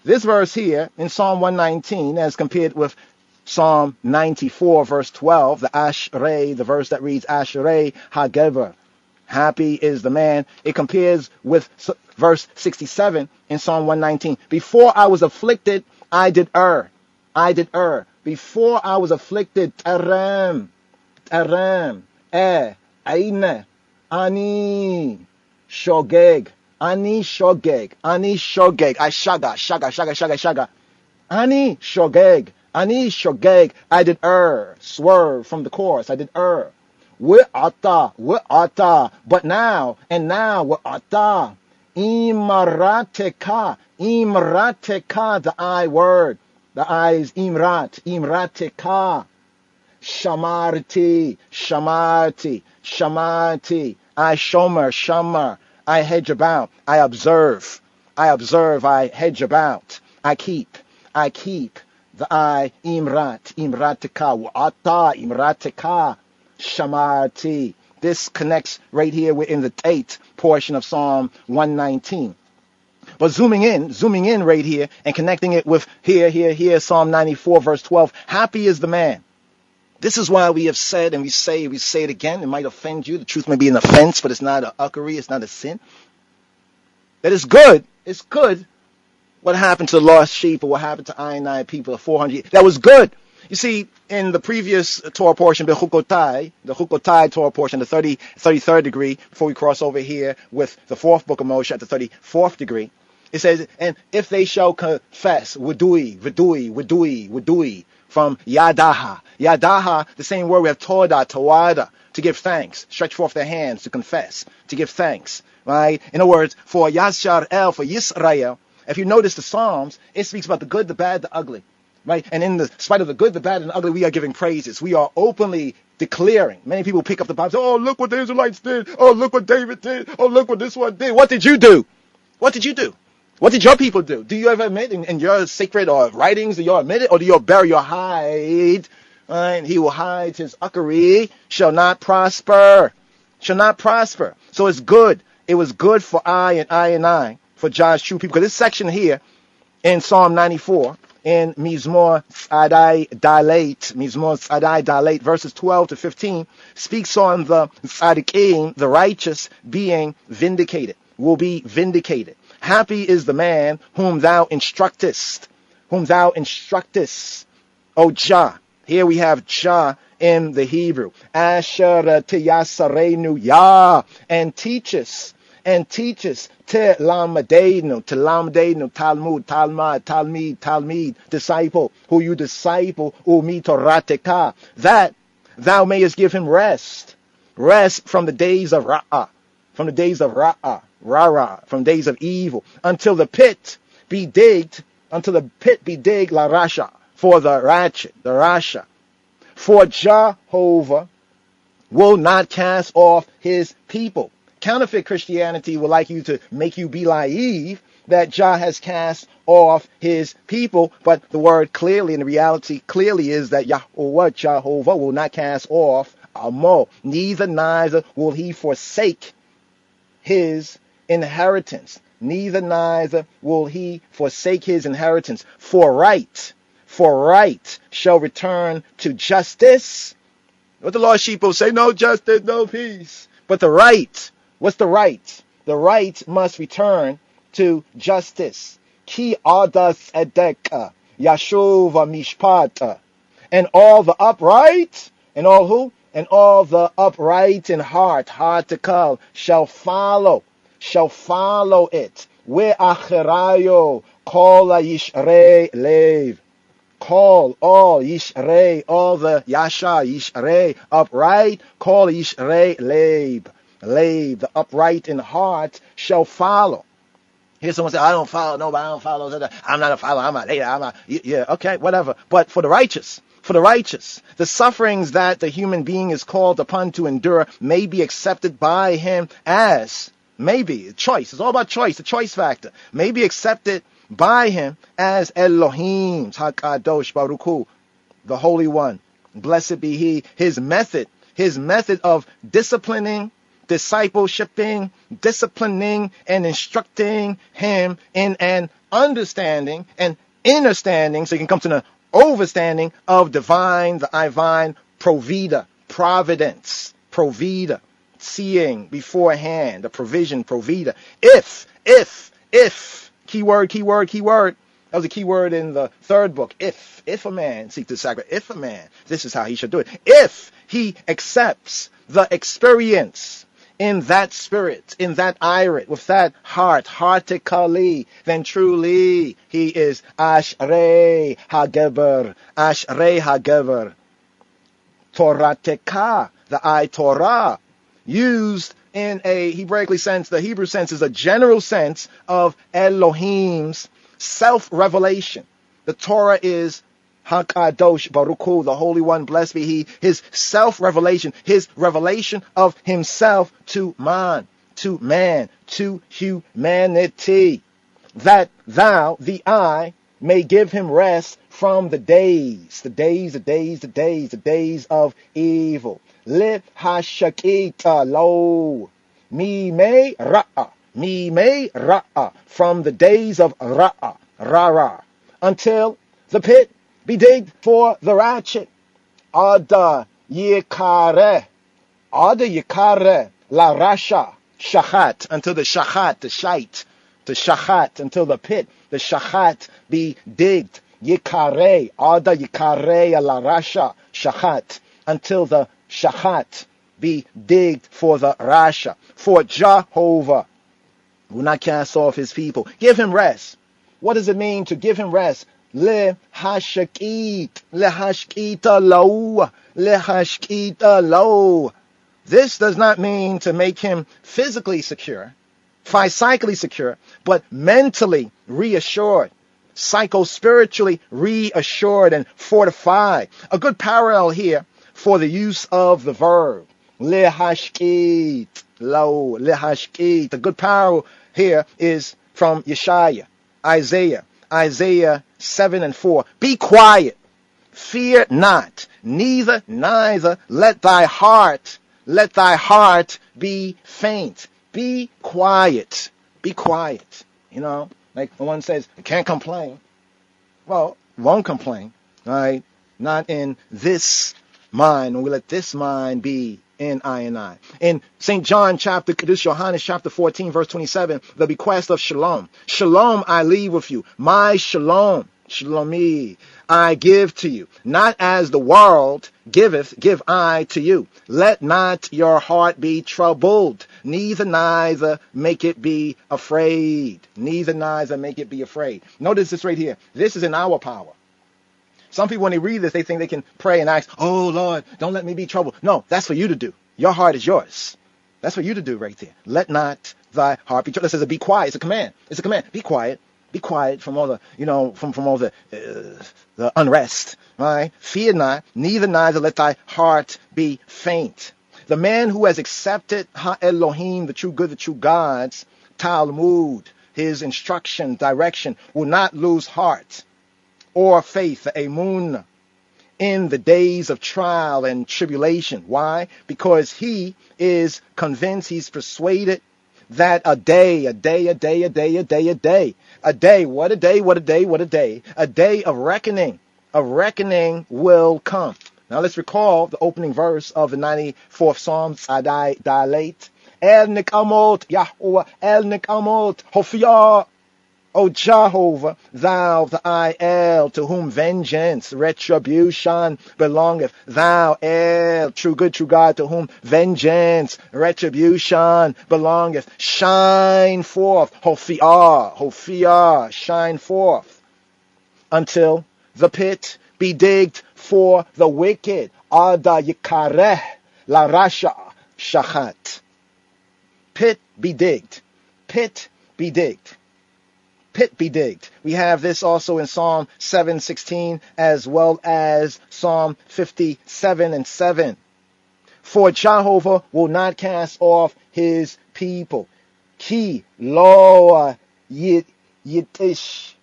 This verse here in Psalm 119, as compared with Psalm 94, verse 12, the Ashrei, the verse that reads Ashrei Hageber, happy is the man. It compares with verse 67 in Psalm 119. Before I was afflicted, I did err. Before I was afflicted, taram, aine, ani, shogeg. Ani shogeg. I shaga. Ani shogeg. I did err. Swerve from the course. I did err. We'ata. But now, we'ata. Imrateka, the I word. The I is imrateka. Shamarti. I shomer. I hedge about. I observe. I hedge about. I keep. The I, imrateka, wa'ata, imrateka, shamarti. This connects right here within the 8th portion of Psalm 119. But zooming in right here and connecting it with here, Psalm 94, verse 12, happy is the man. This is why we have said, and we say it again, it might offend you. The truth may be an offense, but it's not a uckery, it's not a sin. That it's good what happened to the lost sheep, or what happened to I people of 400 years. That was good. You see, in the previous Torah portion, the Chukotai Torah portion, the 33rd degree, before we cross over here with the 4th book of Moshe at the 34th degree, it says, and if they shall confess, Wudui, from Yadaha. Yadaha, the same word we have Tawada, to give thanks, stretch forth their hands to confess, to give thanks, right? In other words, for Yashar El, for Yisrael, if you notice the Psalms, it speaks about the good, the bad, the ugly, right? And in the spite of the good, the bad, and the ugly, we are giving praises. We are openly declaring. Many people pick up the Bible and say, oh, look what the Israelites did. Oh, look what David did. Oh, look what this one did. What did you do? What did your people do? Do you ever admit in your sacred or writings, do you admit it, or do you bury your hide? Right? He who hides his uckery shall not prosper. So it's good. It was good for I, for God's true people. Because this section here in Psalm 94, in Mizmor Tzadai Dalet, verses 12 to 15, speaks on the Tzadikim, the righteous, being vindicated, will be vindicated. Happy is the man whom thou instructest. O Jah. Here we have Jah in the Hebrew. Asher teyasarenu Yah, and teachest and teachest Talamadenu, Talmud, Talmid, disciple, who you disciple, Umi Torateka, that thou mayest give him rest from the days of Ra'ah, from the days of Rara, from days of evil, until the pit be digged, La Rasha, for the ratchet, the Rasha. For Jehovah will not cast off his people. Counterfeit Christianity would like you to make you believe that Jah has cast off his people, but the word clearly, and the reality clearly is that Jehovah will not cast off Amo. Neither will he forsake his inheritance. Neither will he forsake his inheritance. For right shall return to justice. What the Lord Sheeple say? No justice, no peace. But the right, what's the right? The right must return to justice. Ki adas edeka, yashuva mishpata. And all the upright, and all who? And all the upright in heart to call, shall follow it. We acherayo, call yishrei lev. Call all Yishrei, all the Yasha, Yishrei, upright, call Yishrei lev. The upright in heart shall follow. Here's someone say, I don't follow nobody, I don't follow, I'm not a follower, I'm not, yeah, okay, whatever. But for the righteous, the sufferings that the human being is called upon to endure may be accepted by him as, maybe, choice. It's all about choice, the choice factor. May be accepted by him as Elohim, Hakadosh Baruch Hu, the Holy One. Blessed be he. His method of disciplining, discipleshiping, disciplining, and instructing him in an understanding and understanding, so you can come to the overstanding of divine, the divine providence, seeing beforehand, the provision, provida. If, keyword. That was a key word in the third book. If a man seeks to sacrifice, if a man, this is how he should do it. If he accepts the experience in that spirit, in that irit, with that heartically, then truly he is Ashrei HaGeber, Torateka, the Torah, used in a Hebraic sense. The Hebrew sense is a general sense of Elohim's self-revelation. The Torah is Hakadosh Baruch Hu, the Holy One, blessed be he, his self-revelation, his revelation of himself to man, to humanity, that thou, the I, may give him rest from the days of evil. Live hashakita lo, me may ra'a, from the days of rara, until the pit be digged for the ratchet. Ada yikare, la rasha, shachat, until the shachat, the shachat, until the pit, the shachat be digged. Yikare, ada yikare la rasha, shachat, until the shachat be digged for the rasha. For Jehovah will not cast off his people. Give him rest. What does it mean to give him rest? Lehashkita lo. This does not mean to make him physically secure, psychically secure, but mentally reassured, psycho-spiritually reassured and fortified. A good parallel here for the use of the verb. Lehashkit lo, lehashkit. A good parallel here is from Yeshaya, Isaiah 7 and 4. Be quiet, fear not, neither let thy heart be faint. Be quiet. You know, like when one says, I can't complain. Well, won't complain, right? Not in this mind, when we let this mind be in I and I. In St. John chapter, this Johannes chapter 14, verse 27, the bequest of shalom. Shalom I leave with you. My shalom, shalomi, I give to you. Not as the world giveth, give I to you. Let not your heart be troubled, neither make it be afraid. Neither make it be afraid. Notice this right here. This is in our power. Some people, when they read this, they think they can pray and ask, oh, Lord, don't let me be troubled. No, that's for you to do. Your heart is yours. That's for you to do right there. Let not thy heart be troubled. It says, be quiet. It's a command. It's a command. Be quiet. Be quiet from all the, from all the unrest. All right? Fear not, neither let thy heart be faint. The man who has accepted Ha-Elohim, the true good, the true God's Talmud, his instruction, direction, will not lose heart or faith, emun, in the days of trial and tribulation. Why? Because he is convinced, he's persuaded that a day of reckoning will come. Now let's recall the opening verse of the 94th Psalm, Tzadai Daleit. El Nikamot, Yahweh, El Nikamot, Hophiyah. O Jehovah, thou the El, to whom vengeance, retribution belongeth. Thou El, true good, true God, to whom vengeance, retribution belongeth. Shine forth, Hophiyah, shine forth, until the pit be digged for the wicked. Ada yikareh la rasha shachat. Pit be digged. Pit be digged. Pit be digged. We have this also in Psalm 7:16 as well as Psalm 57:7. For Jehovah will not cast off his people. Ki lo yitish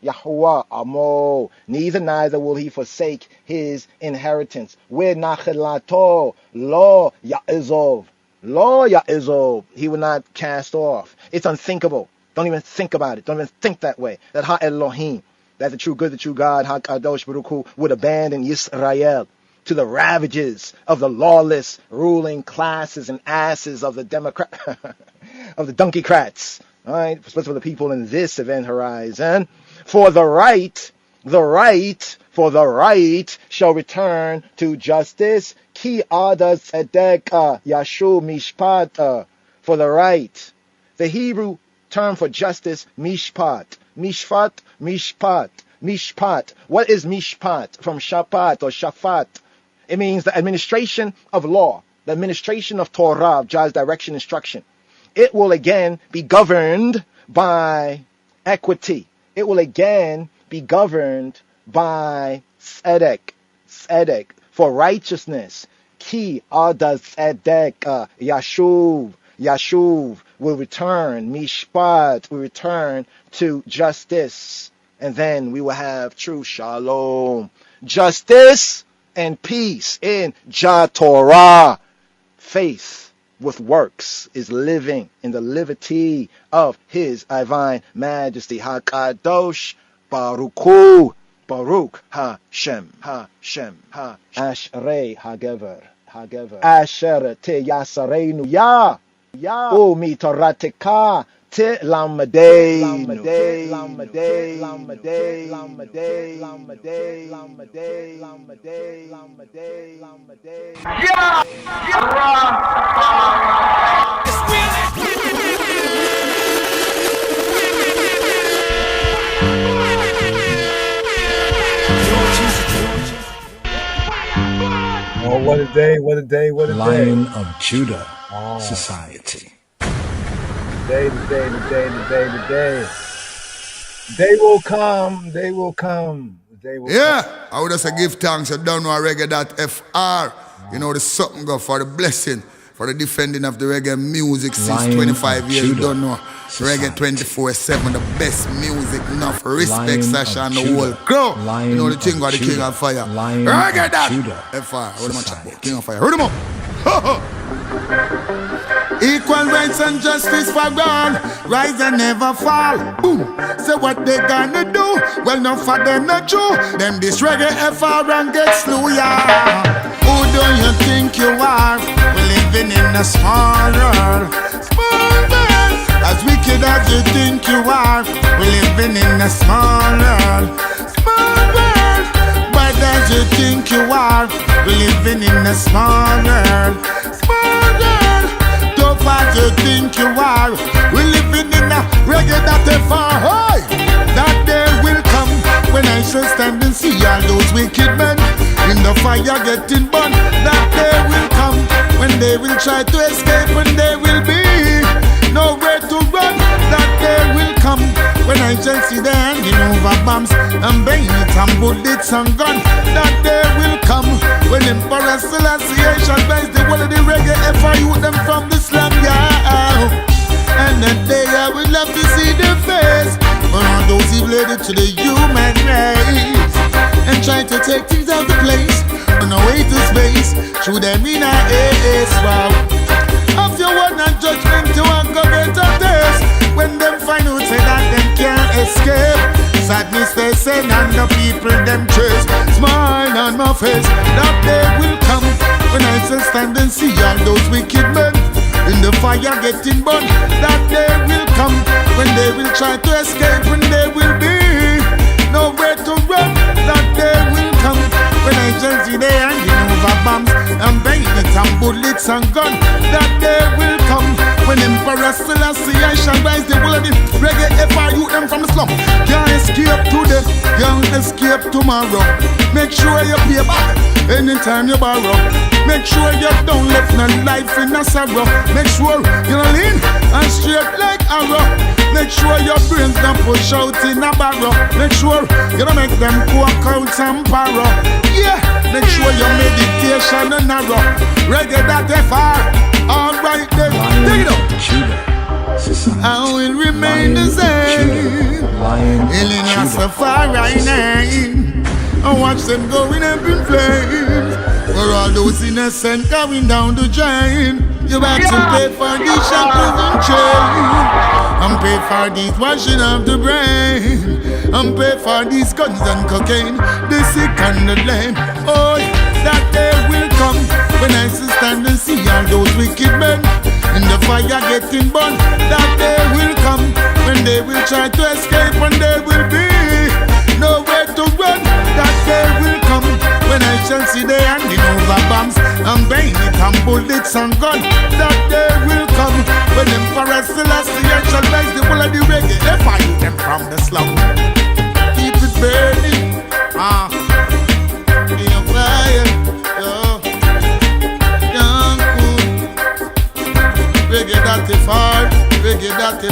Yahuwah amo. Neither will he forsake his inheritance. We nachelato lo ya'izov. Lo Ya'izov, he will not cast off. It's unthinkable. Don't even think about it. Don't even think that way. That Ha-Elohim, that the true good, the true God, Ha-Kadosh Baruch Hu, would abandon Yisrael to the ravages of the lawless ruling classes and asses of the of the donkeycrats. All right, especially for the people in this event horizon. For the right shall return to justice. Ki ada tzedek yashu mishpat. For the right. The Hebrew term for justice, mishpat. Mishpat. What is mishpat? From shapat or shafat. It means the administration of law, the administration of Torah, of God's direction, instruction. It will again be governed by equity. It will again be governed by tzedek, for righteousness. Ki ada tzedek yashuv will return, mishpat will return to justice, and then we will have true shalom, justice and peace in Jah Torah. Faith with works is living in the liberty of His divine majesty. HaKadosh Baruch Hu, Baruch Hashem, Ashrei Hagever, Asher Te Yasareinu Ya, Umi Torateka Te Lamedeinu. Oh, what a day, what a day, what a day. Lion of Judah Society. The day. They will come. Yeah, I would just say give thanks. You don't know reggae.fr. You know the something go for the blessing, for the defending of the reggae music since Lion 25 years. You Judah don't know reggae 24/7, the best music, enough respect, Sasha and the whole crew. You know the thing got the King of Fire. Reggae.fr. What am I talking about? King of Fire. Heard him up. Equal rights and justice for God, rise and never fall. Boom. Say what they gonna do? Well, no for them not true. Them this reggae FR and get slew, yeah. Who do you think you are? We're living in a small world. Small world. As wicked as you think you are, we're living in a small world. Small world. But there's as you think you are. Living in a small world. Small world. Tough as you think you are. We're living in a reggae that far. Hey! That day will come when I shall stand and see all those wicked men in the fire getting burned. That day will come when they will try to escape and they will be nowhere to run. That day will come when I shall see them handing over bombs and bayonets and bullets and guns. That day will come when Emperor Selassie shall rise the whole of the reggae FIU them from the slum, yeah. And that day I would love to see their face for all those who related to the human race and try to take things out of place on the way to space through them in a ace. Wow. Of your one and judgment to go get a taste when them find out say that them can't escape. Sadness they send and the people them chase. Smile on my face. That day will come when I shall stand and see all those wicked men in the fire getting burned. That day will come when they will try to escape and they will be nowhere to run. That day will come when I shall see they handing over bombs and bayonets and bullets and guns. That day will come when Emperor Selassie shall rise the whole of the reggae FIU them from the slum. Can't escape today, can't escape tomorrow. Make sure you pay back anytime you borrow. Make sure you don't left no life in a sorrow. Make sure you're lean and straight like arrow. Make sure your brains don't push out in a barrow. Make sure you don't make them walk out and parrow. Yeah, make sure your meditation and narrow. Reggae that they far. Alright then, take it up. I will remain the same. In Rastafari name. I watch them going up in flames. For all those innocent going down the drain. You have to pay for these shampoos and chains, and pay for these washing of the brain, and pay for these guns and cocaine, the sick and the lame. Oh, that day will come when I stand and see all those wicked men in the fire getting burned. That day will come when they will try to escape and they will be nowhere to run. That day will come when I shall see they handing over bombs and bayonets and bullets and guns. That day will come when Emperor Selassie shall rise the whole of the reggae FIU them from the slum. Keep it burning, in a fire, young cool. Reggae that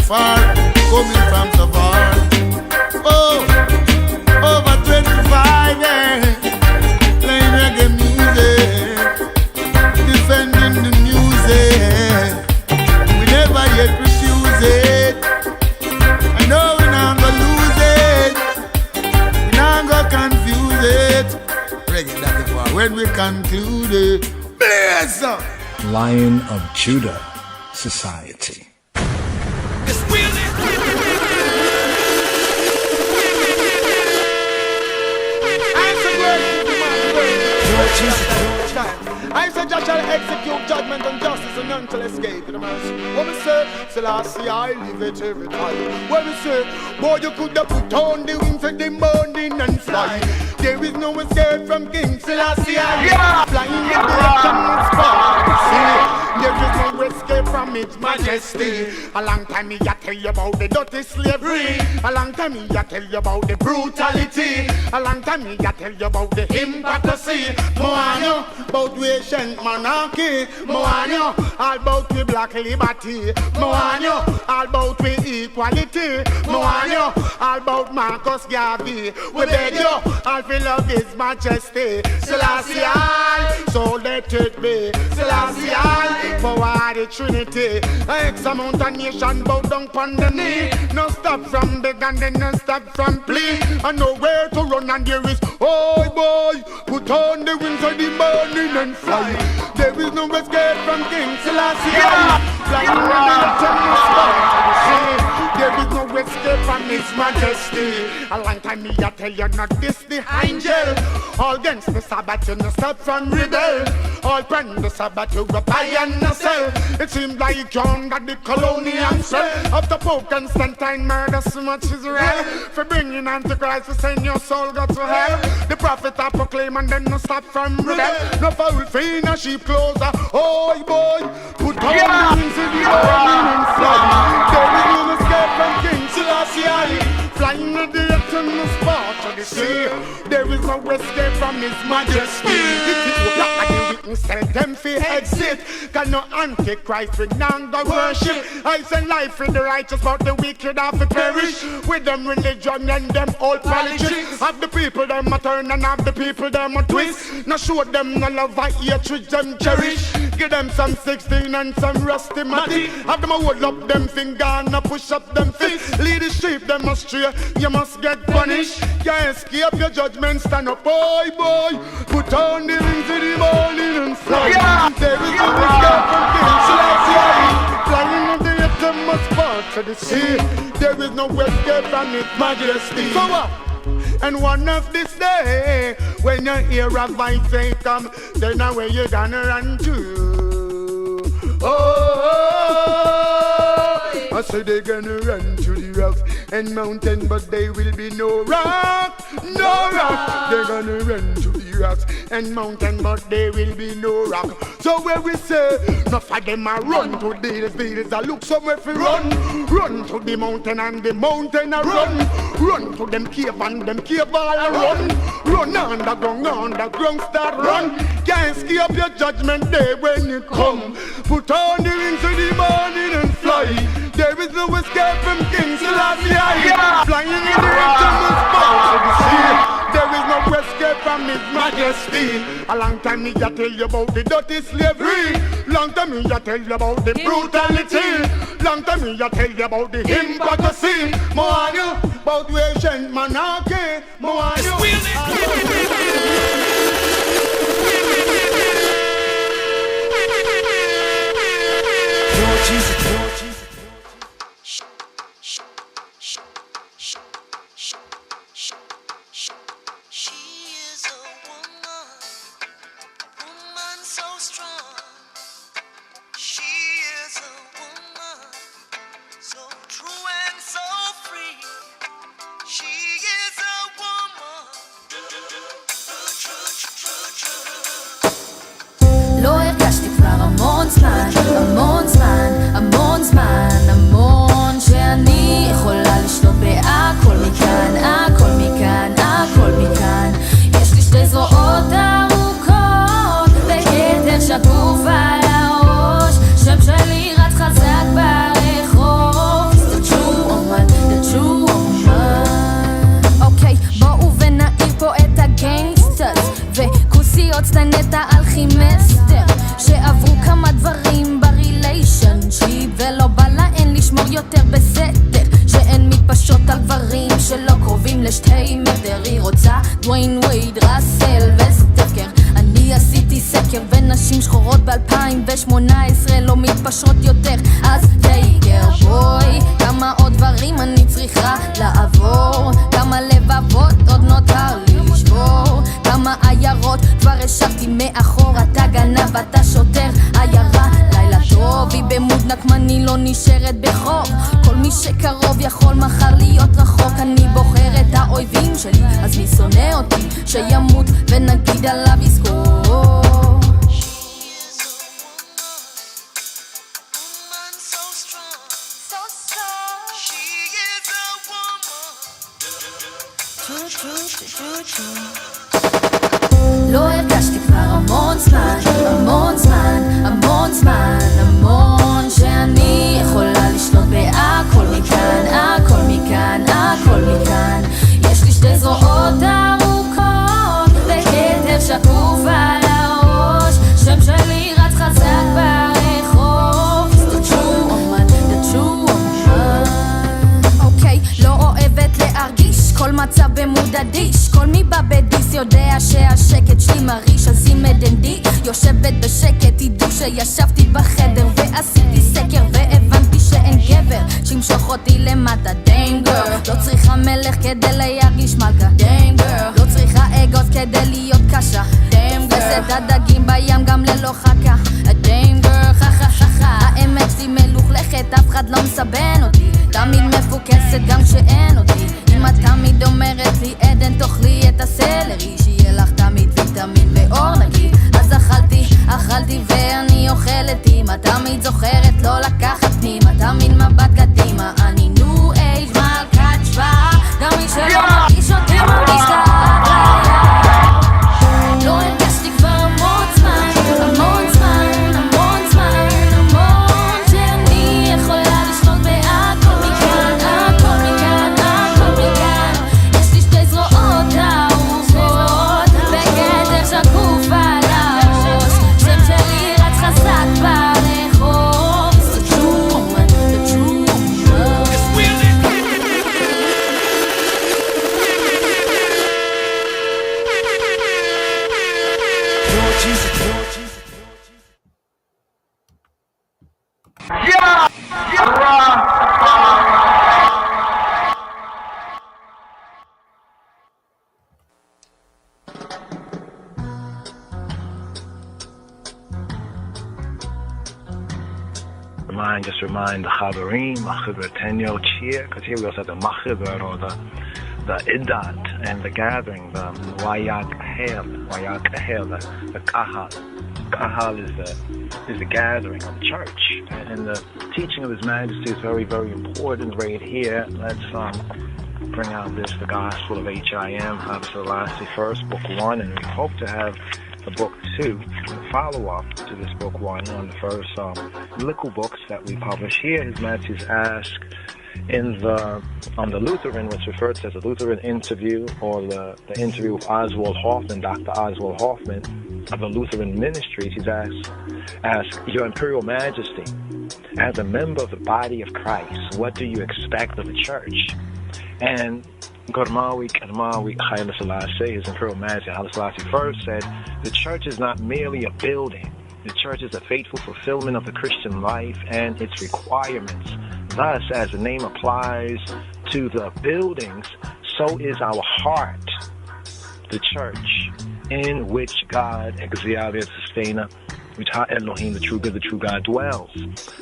far, coming from so far. Oh, over 25 years, playing reggae music, defending the music. We never yet refuse it. I know we not gonna lose it. We not gonna confuse it. Reggae that far when we conclude it. Bless up. Lion of Judah Society. I said Jah shall execute judgment and justice and none shall escape the mercy. What we say, Selassie I live it every time. What we say, boy you could have put on the wings of the morning and fly. There is no escape from King Selassie I flying in the direction of sky. There is no escape from His Majesty. A long time me a tell you about the dirty slavery. A long time me a tell you about the brutality. A long time me a tell you about the hypocrisy. Moano about we ancient monarchy. Moano all about we black liberty. Moano all about we equality. Moano all about Marcus Garvey. We beg you all feel of His Majesty. Selassie I, so let it be. Selassie I, for the Trinity. X amount of nation bow down on the knee. No stop from big and then no stop from plea. And nowhere to run and there is, oh boy, put on the wings of the morning and fly. There is no escape from King Selassie. Flying in the sea. There is no escape from His Majesty. A long time me I tell you not this the angel. All against the Sabbath you no stop from rebel. All friend the Sabbath you go buy and no sell. It seems like John that the colonial cell. After Pope Constantine murder so much Israel. For bringing Antichrist to send your soul go to hell. The prophet I proclaim and then no stop from rebel. No foul fiend no sheep closer. Oh boy, put on the wings of the morning and fly. There is no escape from King Selassie. Flying at the uttermost part of the sea. There is no escape from His Majesty. The people that the witness tell them fi exit. Can no Antichrist renown the worship. I send life for the righteous but the wicked have to perish. With them religion and them old politics. Have the people them a turn and have the people them a twist. No show them no love I hatred them cherish. Give them some 16 and some rusty matic. Have them a hold up them finger and a push up them fist. Lead the sheep them astray. You must get punished. Can't escape your judgment. Stand up, boy, boy. Put on the wings of the morning and fly. There is no escape from King Selassie. Flying on the uttermost parts of the sea. There is no escape from His Majesty. So what? And one of this day, when you hear a voice say come, then now where you gonna run to? Oh, I say they gonna run to the rocks and mountain, but they will be no rock, no rock. They're gonna run to the rocks and mountain, but they will be no rock. So where we say, enough of them a run to these a look somewhere for run. Run to the mountain and the mountain a run. Run to them cave and them cave all a run. Run underground start run. Can't escape your judgment day when you come. Put on the wings of the morning and fly. There is no escape from King Selassie. Flying in the uttermost parts of the sea. There is no escape from His Majesty. A long time me I tell you about the dirty slavery. Long time me I tell you about the brutality. Long time me I tell you about the hypocrisy. More on you about Asian monarchy. More on you. לא הרגשתי כבר המון זמן, המון שאני יכולה לשלוט בהכל מכאן, הכל מכאן. יש לי שתי זרועות ארוכות וכתר שקוף על הראש. שם שלי רץ חזק ברחוב. The true woman. אוקיי, בואו ונעיר פה את הגנגסטרס וכוסיות סטנטה על חימסטר שעברו כמה דברים בריליישנשיפ ולא בא להן לשמור יותר בסתר, שאין מתפשות על דברים שלא קרובים לשתי מטר. היא רוצה דוויין וייד, ראסל וסטפקר. אני עשיתי סקר ונשים שחורות ב-2018 לא מתפשרות יותר. אז טייקר בוי, כמה עוד דברים אני צריכה לעבור, כמה לבבות עוד נותר לי לשבור, כמה עיירות כבר השבתי מאחור. אתה גנב, אתה שוטר עיירה, לילה טוב. היא במוד נקמני לא נשארת בחור. כל מי שקרוב יכול מחר להיות רחוק. אני בוחר את האויבים שלי, אז מי שונא אותי שימות ונגיד עליו יזכור. לא הרגשתי כבר המון זמן שאני יכולה לשלוט בהכל מכאן. יש לי שתי זרועות ארוכות וכתר שקוף על הראש. שם שלי רץ חזק ברחוב. The true woman. אוקיי, לא אוהבת להרגיש כל מצב במוד אדיש. כל מי בא בדיס יודע שהשקט שלי מריש. אז אם מדנדי יושבת בשקט, תדעו שישבתי בחדר ועשיתי סקר והבנתי שאין גבר שימשוך אותי למטה. דיינגר, לא את הדגים בים גם ללא חכה. הדיים גרל חכה חכה, האמת שלי מלוכלכת, אף אחד לא מסבן אותי, תמיד מפוקסת גם כשאין אותי. אמא תמיד אומרת לי עדן תאכלי את הסלרי, שיהיה לך תמיד ויטמין ואור נקי. אז אכלתי ואני אוכלת. אמא תמיד זוכרת לא לקחת פנימה, תמיד מבט קדימה. אני ניו אייג' מלכת שבא, גם מי שלא מרגיש אותי מרגיש ככה. לא הרגשתי כבר המון זמן, המון זמן, המון זמן, המון שאני יכולה לשלוט בהכל מכאן, הכל מכאן, הכל מכאן. יש לי שתי זרועות אהובות, בגדר שקוף על הראש, שם שלי רץ חזק ברחוב. It's the true woman, the true woman. Remind the Chaverim, Machiver cheer, because here we also have the Machiver, or the Idat, and the gathering, the Wayakahel, the Kahal. Kahal is the gathering of the church, and the teaching of His Majesty is very, very important right here. Let's bring out the Gospel of H.I.M. Haile Selassie first, Book 1, and we hope to have the Book 2, the follow-up to this Book 1 on the first little books that we publish here. His Majesty is asked on the Lutheran, what's referred to as the Lutheran interview, or the interview with Oswald Hoffman, Dr. Oswald Hoffman of the Lutheran Ministries. He's asked, Your Imperial Majesty, as a member of the body of Christ, what do you expect of the church? And Gormawi Haile Selassie, His Imperial Majesty Haile Selassie first said, the church is not merely a building. The church is a faithful fulfillment of the Christian life and its requirements. Thus, as the name applies to the buildings, so is our heart, the church, in which God, Exealia Sustainer, which Elohim, the true good, the true God, dwells.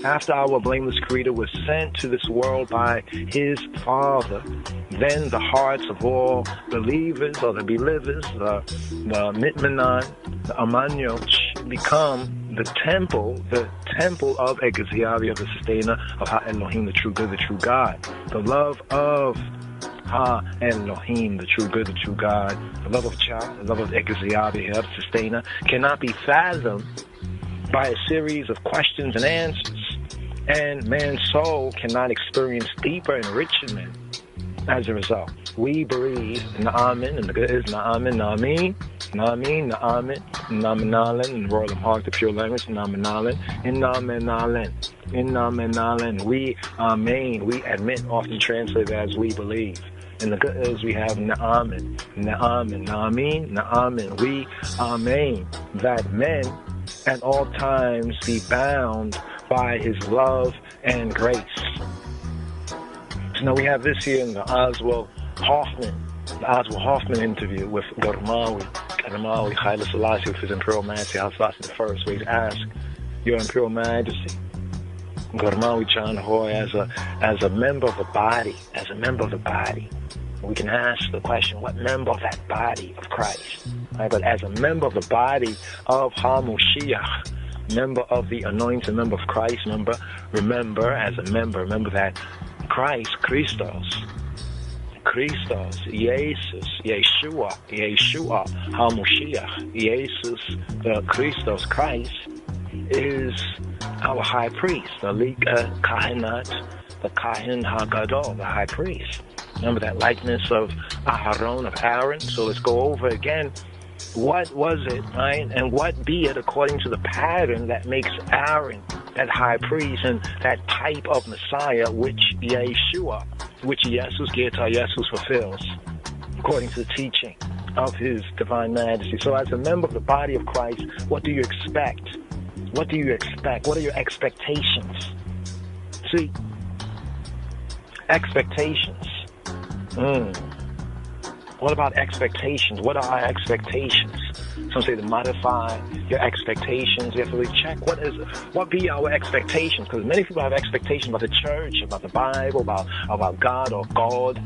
After our blameless Creator was sent to this world by His Father, then the hearts of all believers, or the believers, the Mitmanan, the Amanyoch, become the temple of Exealia, the Sustainer, of Ha-Elohim, the true good, the true God. The love of Ha-Elohim, the true good, the true God, the love of Cha, the love of Exealia, the Sustainer, cannot be fathomed by a series of questions and answers, and man's soul cannot experience deeper enrichment as a result. We believe in the Amen, and the good is Na'amen, Na'amin, Na'amin, Na'amen, Na'amenalen, in the world of heart, the pure language, Na'amenalen, in Na'amenalen, in Na'amenalen. We Amen, we admit, often translated as we believe. In the good is we have Na'amen, Na'amen, Na'amin, Na'amen. We Amen, that men at all times be bound by His love and grace. So now we have this here in the Oswald Hoffman interview with Gormawi Haile Selassie, with His Imperial Majesty Haile Selassie I, where he's asked, Your Imperial Majesty, Gormawi Chan Hoy, as a member of the body, we can ask the question, what member of that body of Christ? Right? But as a member of the body of HaMoshiach, member of the anointed, member of Christ, remember that Christ, Christos, Jesus, Yeshua, HaMoshiach, Jesus, the Christos, Christ, is our high priest, the Kahinat, the Kahin HaGadol, the high priest. Remember that likeness of Aharon, of Aaron? So let's go over again. What was it, right? And what be it according to the pattern that makes Aaron that high priest and that type of Messiah, which Yeshua, which Jesus fulfills, according to the teaching of His Divine Majesty. So as a member of the body of Christ, what do you expect? What do you expect? What are your expectations? See, expectations. What about expectations? What are our expectations? some say to modify your expectations. You have to really check what be our expectations, because many people have expectations about the church, about the Bible, about God or God,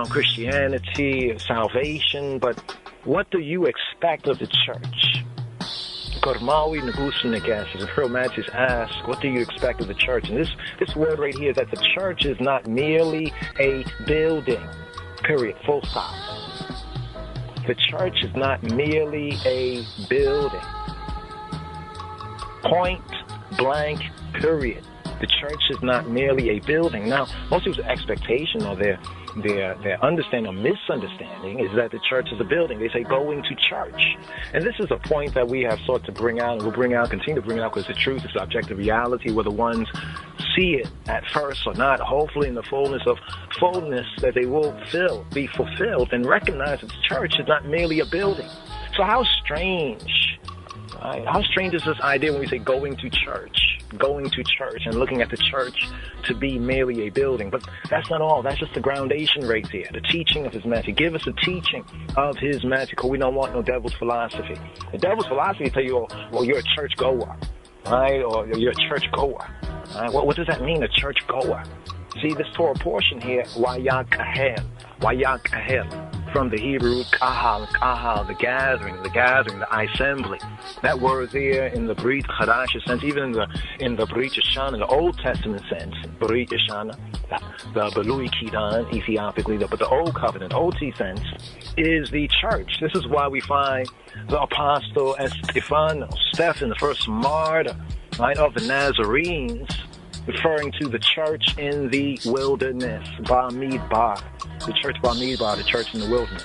Christianity, salvation, but what do you expect of the church? Kormawi Nagusunagas, as Pearl Matches asks, what do you expect of the church? And this word right here is that the church is not merely a building, period, full stop. The church is not merely a building. Point blank, period. The church is not merely a building. Now, most people's expectation or their understanding or misunderstanding is that the church is a building. They say going to church. And this is a point that we have sought to bring out, and we'll continue to bring out, because the truth is objective reality, whether ones see it at first or not, hopefully in the fullness that they will be fulfilled and recognize that the church is not merely a building. So how strange, right? How strange is this idea when we say going to church and looking at the church to be merely a building? But that's not all. That's just the groundation right there, the teaching of his message. Give us a teaching of his message, because we don't want no devil's philosophy. The devil's philosophy tell you, well, you're a church goer, right? Or you're a church goer. Right? What does that mean, a church goer? See, this Torah portion here, wayakahel, from the Hebrew kahal, the gathering, the assembly. That word there in the Brit Chadash sense, even in the Brit Yashana, the Old Testament sense, Brit Yashana, the Belui Kidan, Ethiopically, but the Old Covenant, OT sense, is the church. This is why we find the Apostle Stephen, the first martyr, right, of the Nazarenes, referring to the church in the wilderness, Bamidbar, the church Bamidbar, the church in the wilderness.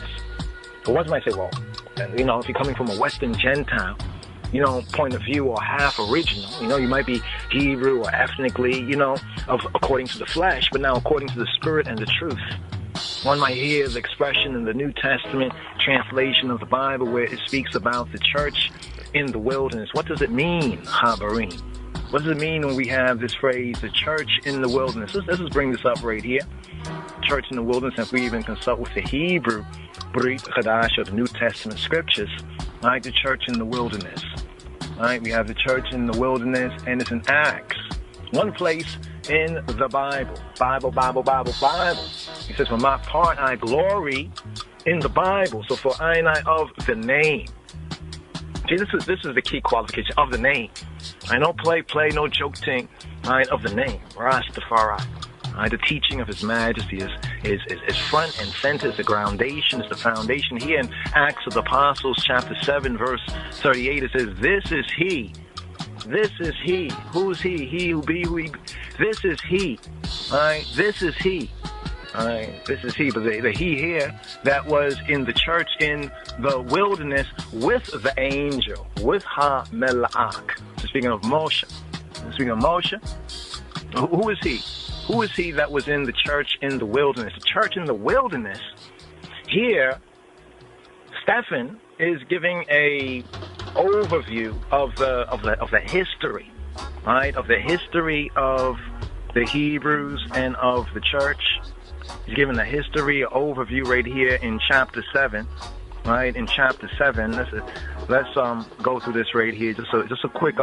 But one might say, well, if you're coming from a Western Gentile, point of view, or half original, you might be Hebrew or ethnically, according to the flesh, but now according to the spirit and the truth. One might hear the expression in the New Testament translation of the Bible where it speaks about the church in the wilderness. What does it mean, Habarim? What does it mean when we have this phrase, the church in the wilderness? Let's just bring this up right here. Church in the wilderness, if we even consult with the Hebrew, Brit Chadash, of the New Testament scriptures, right? The church in the wilderness. Right? We have the church in the wilderness, and it's in Acts. One place in the Bible. He says, for my part, I glory in the Bible. So for I of the name. See, this is the key qualification of the name. I don't play, no joke thing, right, of the name, Rastafari. Right, the teaching of his majesty is front and center, is the groundation, is the foundation. Here in Acts of the Apostles, chapter 7, verse 38, it says, this is he. Who's he? He who be who he be. This is he. Right, this is he. This is he, but the he here that was in the church in the wilderness with the angel, with Ha-Mela'ak. So speaking of Moshe, who is he? Who is he that was in the church in the wilderness? The church in the wilderness, here, Stephen is giving a overview of the history, right? Of the history of the Hebrews and of the church. He's given a history, an overview right here in chapter 7, right? In chapter 7, let's go through this right here. Just a quick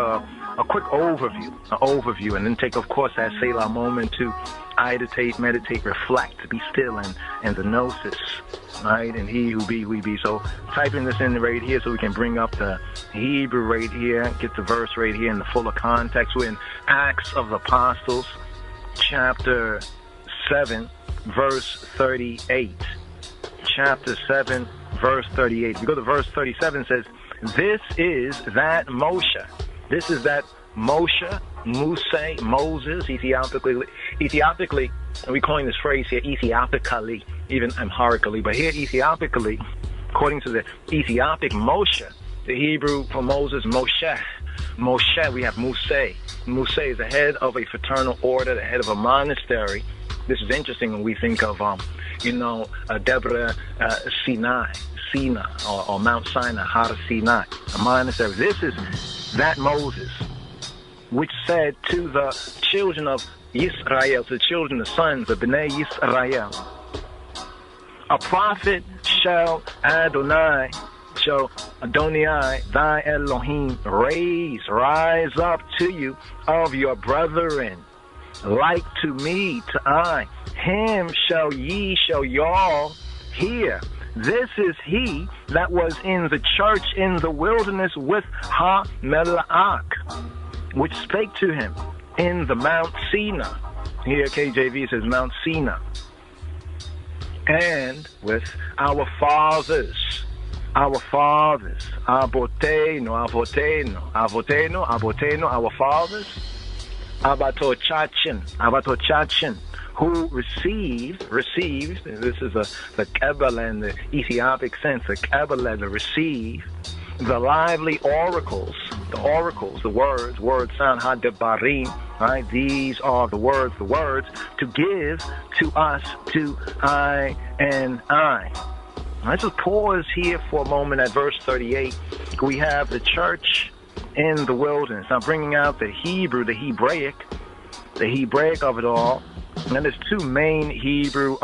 overview, and then take, of course, that Selah moment to meditate, reflect, to be still, and the gnosis, right? And he who be, we be. So typing this in right here so we can bring up the Hebrew right here, get the verse right here in the fuller context. We're in Acts of the Apostles, chapter 7, verse 38. Chapter 7, verse 38. If we go to verse 37, it says, this is that Moshe. This is that Moshe, Moses, Ethiopically, and we calling this phrase here Ethiopically, even Amharically, but here Ethiopically, according to the Ethiopic Moshe, the Hebrew for Moses, Moshe, we have Muse. Muse is the head of a fraternal order, the head of a monastery. This is interesting when we think of, Deborah Sinai, or Mount Sinai, Har Sinai, a monastery. This is that Moses, which said to the children of Israel, to the children, the sons of Bnei Israel, a prophet shall Adonai, thy Elohim, rise up to you of your brethren, like to me, to I. Him shall y'all hear. This is he that was in the church in the wilderness with Ha-Melech, which spake to him in the Mount Sinai. Here KJV says Mount Sinai. And with our fathers, our fathers, Abotenu, our fathers, Abatochachin, who received, this is the Kabbalah in the Ethiopic sense, the Kabbalah, the receive, the lively oracles, the words sound Hadebarim, right? These are the words to give to us, to I and I. Let's just pause here for a moment at verse 38. We have the church in the wilderness. Now bringing out the Hebrew, the Hebraic of it all. And there's two main Hebrew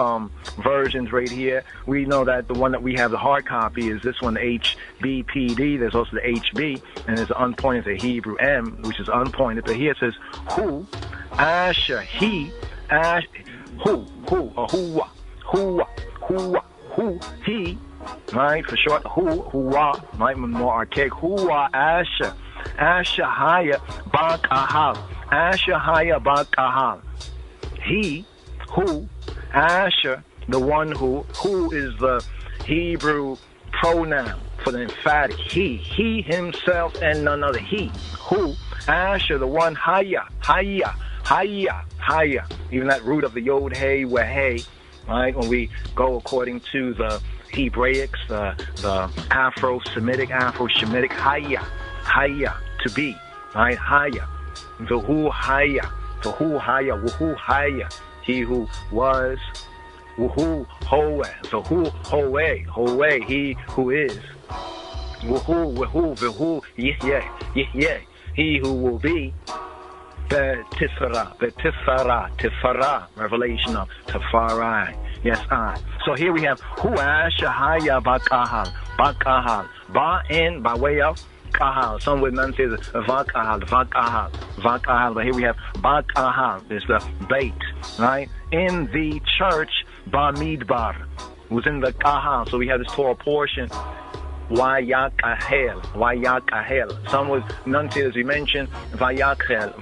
versions right here. We know that the one that we have, the hard copy, is this one, the HBPD. There's also the HB, and there's unpointed, the Hebrew M, which is unpointed. But here it says, who, Asher, he, who, he, right, for short, whoa, right, more archaic, Asher, Haya, Bakahal, Asher, Haya, Bakahal. He, who, Asher, the one who is the Hebrew pronoun for the emphatic, he himself and none other, he, who, Asher, the one, Haya, even that root of the Yod, Hey, where Hey, right, when we go according to the Hebraics, the Afro-Semitic, Haya, to be, right, Haya, the who, Haya, wuhu haya, he who was, wuhu hoe, the who hoe, he who is, wuhu, yeh, he who will be, tifara, revelation of Tafari, yes, I. So here we have hu ashahaya bakahal, ba in, by way of Kahal. Some would not say Vakahal, but here we have Bakahal. It's the bait, right? In the church, Bamidbar was in the Kahal. So we have this Torah portion, Wayakahel. Some would enunciate, as we mentioned, Vayachel.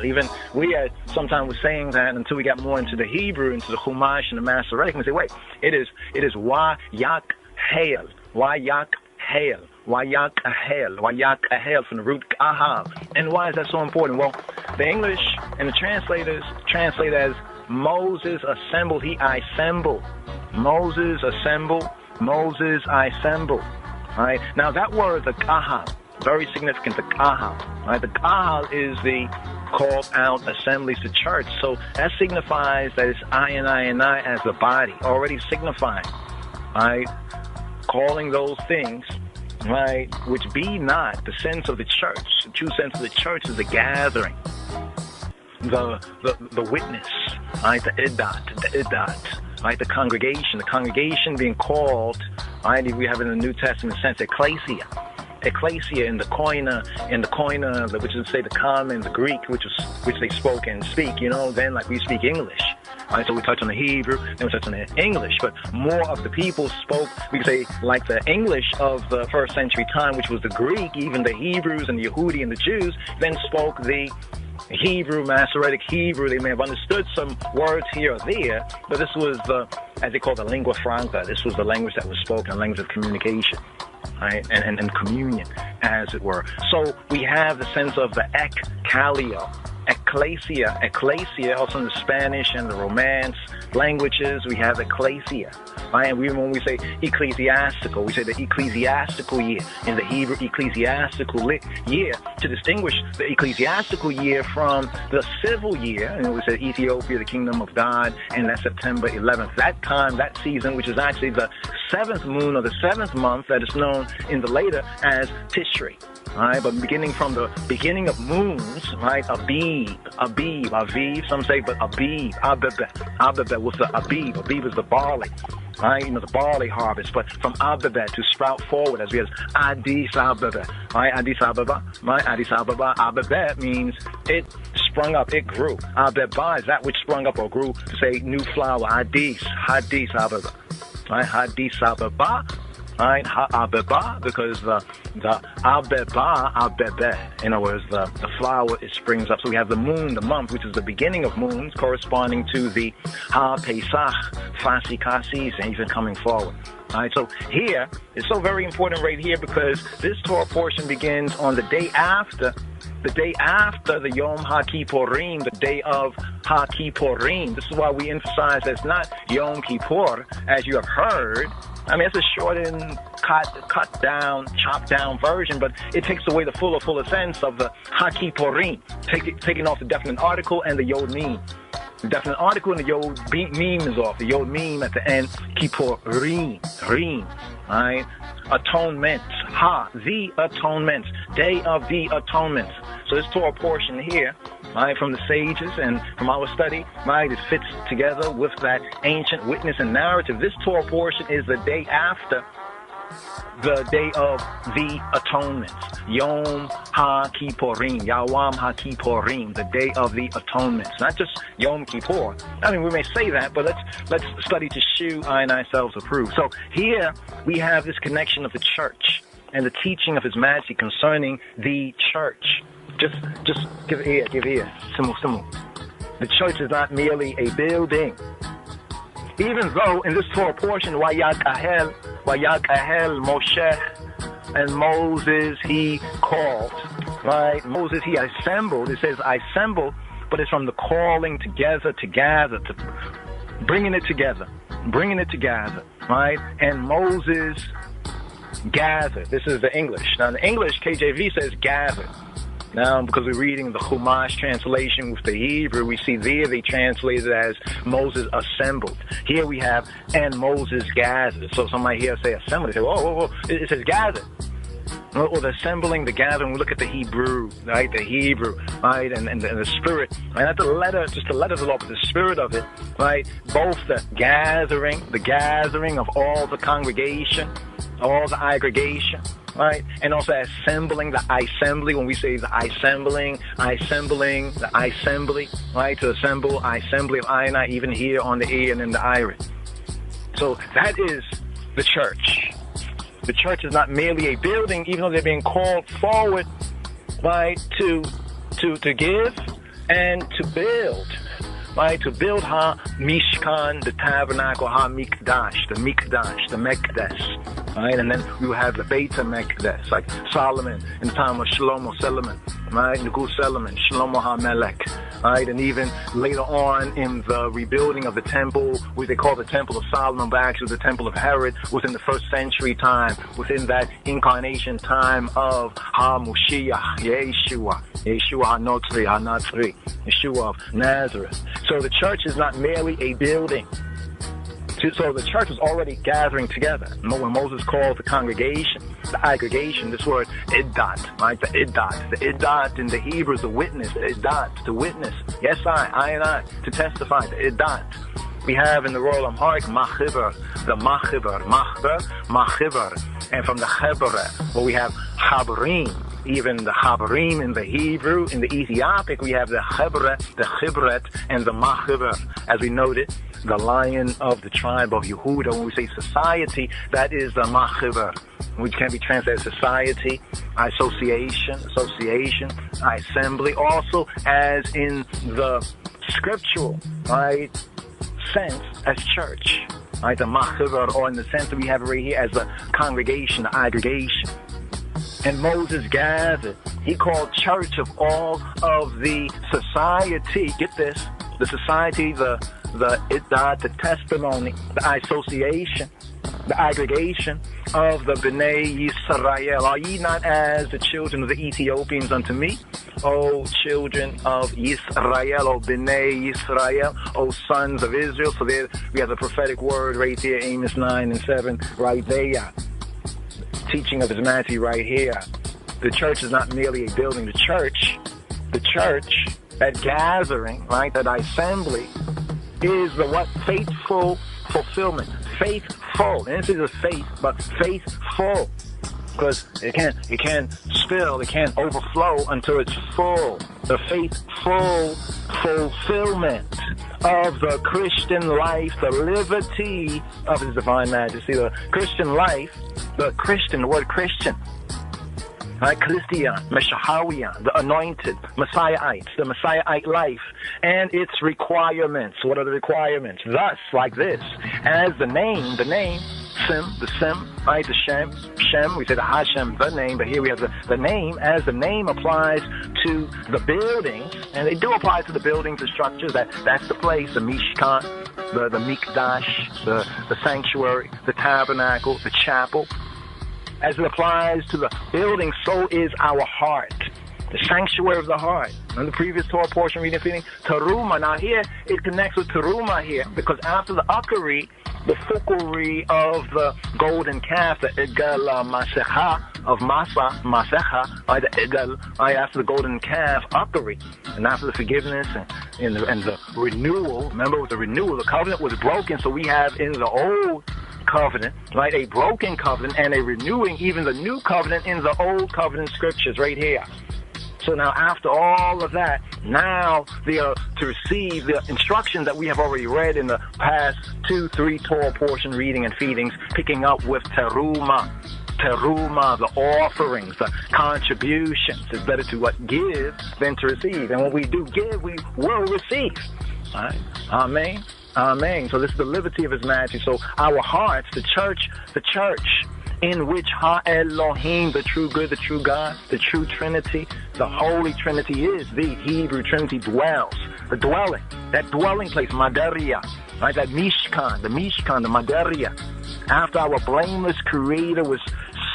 Even we sometimes were saying that until we got more into the Hebrew, into the Chumash and the Masoretic, and we say, wait, it is Wayakhel. Wayakahel from the root kahal. And why is that so important? Well, the English and the translators translate as Moses assembled, he assembled. Moses assembled. All right. Now that word, the kahal, very significant, the kahal. Right? The kahal is the called out assemblies to church. So that signifies that it's I and I as the body, already signifying, right? Calling those things, right, which be not the sense of the church. The true sense of the church is the gathering, the witness, right, the idat, right, the congregation being called, right, we have in the New Testament sense, ecclesia in the koina, which is, say, the common, the Greek, which they spoke and speak, then like we speak English. Right, so we touch on the Hebrew, then we touch on the English, but more of the people spoke, we could say, like the English of the first century time, which was the Greek. Even the Hebrews and the Yehudi and the Jews then spoke the Hebrew, Masoretic Hebrew. They may have understood some words here or there, but this was as they call the lingua franca. This was the language that was spoken, a language of communication, right, and communion, as it were. So we have the sense of the ekkalio, ecclesia, also in the Spanish and the Romance languages, we have ecclesia, right? And when we say ecclesiastical, we say the ecclesiastical year. In the Hebrew, ecclesiastical year, to distinguish the ecclesiastical year from the civil year. And we say Ethiopia, the kingdom of God, and that's September 11th. That time, that season, which is actually the 7th moon or the 7th month, that is known in the later as Tishrei. Right, but beginning from the beginning of moons, right? Aviv, some say, but Abib, was the Abib. Abib is the barley. right? The barley harvest. But from Ababa to sprout forward, as we have Addis Ababa, right? Addis Ababa, right? Addis Ababa. Ababa means it sprung up, it grew. Ababa is that which sprung up or grew to say new flower. Addis Ababa, right? Addis Ababa. Right, Ababa, because the Ababa, in other words, the flower, it springs up. So we have the moon, the month, which is the beginning of moons, corresponding to the Ha Pesach, Fasika season, even coming forward. All right, so here, it's so very important right here because this Torah portion begins on the day after the Yom HaKippurim, the day of HaKippurim. This is why we emphasize that it's not Yom Kippur, as you have heard. I mean, it's a short and cut down, chopped down version, but it takes away the fuller sense of the HaKippurim, taking off the definite article and the Yod Meme. The definite article and the Yod Meme is off. The Yod Meme at the end, Kippurim, right? Atonement, the atonement, day of the atonement. So this Torah portion here, right, from the sages and from our study, right, it fits together with that ancient witness and narrative. This Torah portion is the day after the day of the atonement, Yom HaKippurim, Yawam HaKippurim, the day of the atonement. It's not just Yom Kippur. I mean, we may say that, but let's study to shew I and ourselves approve. So here we have this connection of the church and the teaching of His Majesty concerning the church. Just give ear. Simu. The church is not merely a building. Even though in this Torah portion, Wayakahel, Moshe, and Moses he called, right? Moses he assembled. It says assembled, but it's from the calling together, to gather, to bringing it together, right? And Moses gathered. This is the English. Now in the English, KJV says gathered. Now, because we're reading the Chumash translation with the Hebrew, we see there they translate it as Moses assembled. Here we have, and Moses gathered. So somebody here say assembled. They say, whoa. It says gathered. Or the assembling, the gathering. We look at the Hebrew, right? The Hebrew, right? And the spirit, right? Not the letter, just the letter of the law, but the spirit of it, right? Both the gathering of all the congregation, all the aggregation, right? And also assembling, the assembly, when we say the assembling, the assembly, right? To assemble, assembly of I and I, even here on the ear and in the iris. So that is the church. The church is not merely a building, even though they're being called forward, right, to give and to build. Right, to build Ha-Mishkan, the tabernacle, Ha-Mikdash, the Mekdesh, right? And then we will have the Beit HaMekdesh, like Solomon, in the time of Shlomo Solomon, right? Nugu Solomon, Shlomo HaMelech, right? And even later on in the rebuilding of the temple, which they call the Temple of Solomon, but actually the Temple of Herod, within the first century time, within that incarnation time of Ha-Moshiach, Yeshua HaNatzri, Yeshua of Nazareth. So the church is not merely a building. So the church is already gathering together. When Moses called the congregation, the aggregation, this word iddat, right? The iddat in the Hebrew is the witness, the iddat, the witness. Yes, I and I, to testify, the iddat. We have in the Royal Amharic, machiver, the machiver. And from the chebere, where we have chabrim, even the chabrim in the Hebrew, in the Ethiopic, we have the chebere, the chibret, and the machiver. As we noted, the lion of the tribe of Yehuda, when we say society, that is the machiver, which can be translated society, association, assembly, also as in the scriptural, right, sense as church, right, the machiver, or in the sense that we have it right here as the congregation, the aggregation. And Moses gathered. He called church of all of the society. Get this, the society, the iddat, the testimony, the association, the aggregation of the B'nai Yisrael. Are ye not as the children of the Ethiopians unto me? O children of Yisrael, O B'nai Yisrael, O sons of Israel. So there we have the prophetic word right there, Amos 9 and 7, right there. Teaching of His Majesty right here. The church is not merely a building. The church, that gathering, right, that assembly, is the what? Faithful fulfillment. faithful. And this is a faith, but faithful. Because it can't spill, it can't overflow until it's full. The faithful fulfillment of the Christian life, the liberty of His Divine Majesty, the Christian life, the word Christian, right? Christian, Meshahawian, the anointed, Messiahite, the Messiahite life, and its requirements. What are the requirements? Thus, like this, as the name, Sim, right, the Shem, we say the Hashem, the name, but here we have the name, as the name applies to the buildings, and they do apply to the buildings, the structures, that's the place, the Mishkan, the Mikdash, the sanctuary, the tabernacle, the chapel. As it applies to the building, so is our heart, the sanctuary of the heart. In the previous Torah portion, reading and feeding, Teruma. Now here, it connects with Teruma here, because after the Akari, the fuckery of the golden calf, the Egal Masecha of Masecha, the Egal, after the golden calf, Akari, and after the forgiveness and the renewal, remember with the renewal, the covenant was broken, so we have in the old covenant, right, a broken covenant and a renewing, even the new covenant in the old covenant scriptures right here. So now after all of that, now they are to receive the instruction that we have already read in the past 2-3 Torah portion reading and feedings, picking up with teruma, the offerings, the contributions. It's better to give than to receive. And when we do give, we will receive. All right? Amen. Amen. So this is the liberty of His Majesty. So our hearts, the church, in which Ha-Elohim, the true good, the true God, the true Trinity, the Holy Trinity is, the Hebrew Trinity dwells. The dwelling, that dwelling place, Madaria, right? That Mishkan, the Madaria. After our blameless Creator was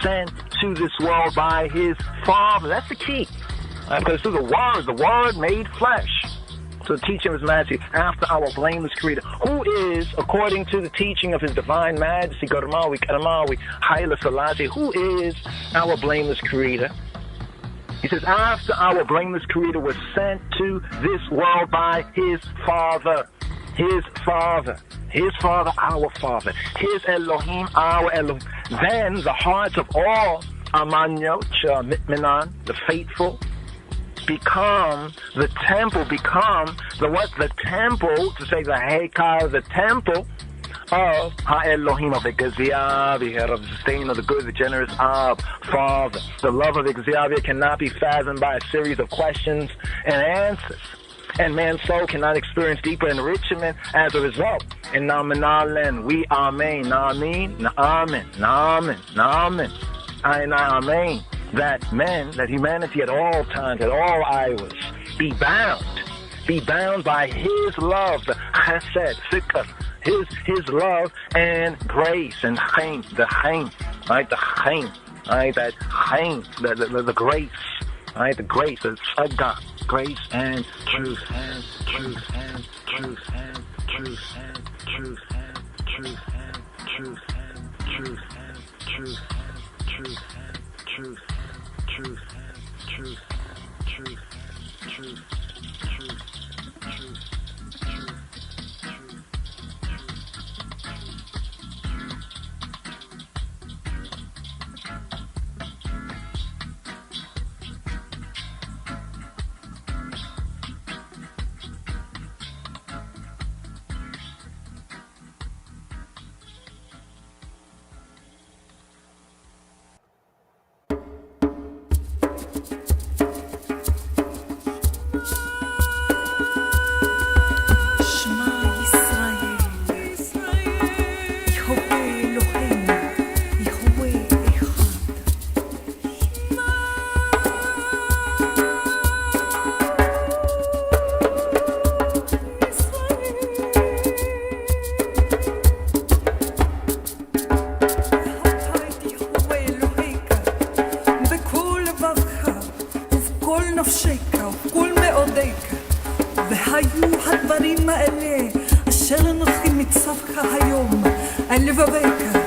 sent to this world by His Father. That's the key. Right? Because through the Word made flesh. So the teaching of His Majesty, after our blameless Creator, who is, according to the teaching of His Divine Majesty, Karamawi, Haile Selassie, who is our blameless Creator? He says, after our blameless Creator was sent to this world by His Father, our Father, His Elohim, our Elohim, then the hearts of all Amanyot, Mitminan, the faithful, become the temple, the temple, to say the Heikal, the temple of Ha-Elohim, of Exavia, of the sustain of the good, the generous of Father. The love of Exavia cannot be fathomed by a series of questions and answers. And man's soul cannot experience deeper enrichment as a result. And Naminalen, we Amen, Namin, Naamen, Naamen, Naamen, Amen. That humanity at all times, at all hours, be bound by His love, the chesed, sikr, His love and grace, and chaim, the chaim, right, the chaim, right, that chaim, the grace, right, the grace, the tzedakah, grace and truth, and truth, and truth, and truth, and truth, and truth, and truth, and truth, and truth, and truth, and truth. Truth, truth, truth, truth, truth, truth, truth, truth. נפשך וכל מאודך והיו הדברים האלה אשר אנוכי מצווך היום על לבביך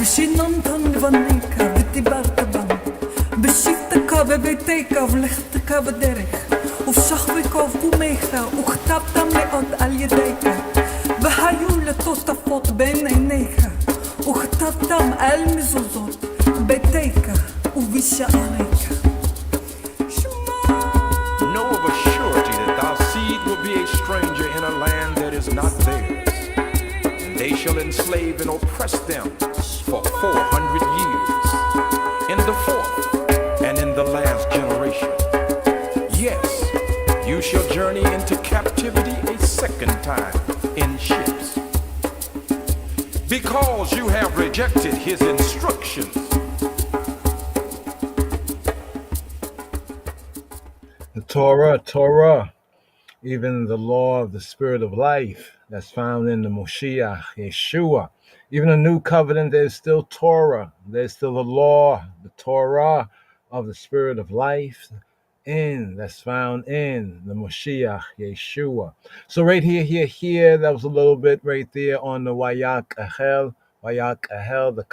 ושיננת לבניך ודיברת בם בשבתך בביתך ולכתך בדרך ובשכבך ובקומך וכתבת מאוד על ידיך והיו לטוטפות בין עיניך shall enslave and oppress them for 400 years. In the fourth and in the last generation, yes, you shall journey into captivity a second time in ships, because you have rejected his instructions. The Torah, even the law of the spirit of life that's found in the Moshiach, Yeshua. Even the new covenant, there's still Torah. There's still the law, the Torah of the spirit of life that's found in the Moshiach, Yeshua. So right here, that was a little bit right there on the Wayakahel, the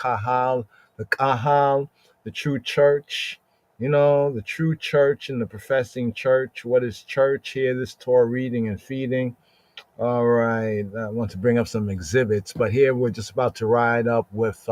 Kahal, the true church. You know, the true church and the professing church. What is church here? This Torah reading and feeding. All right. I want to bring up some exhibits, but here we're just about to ride up with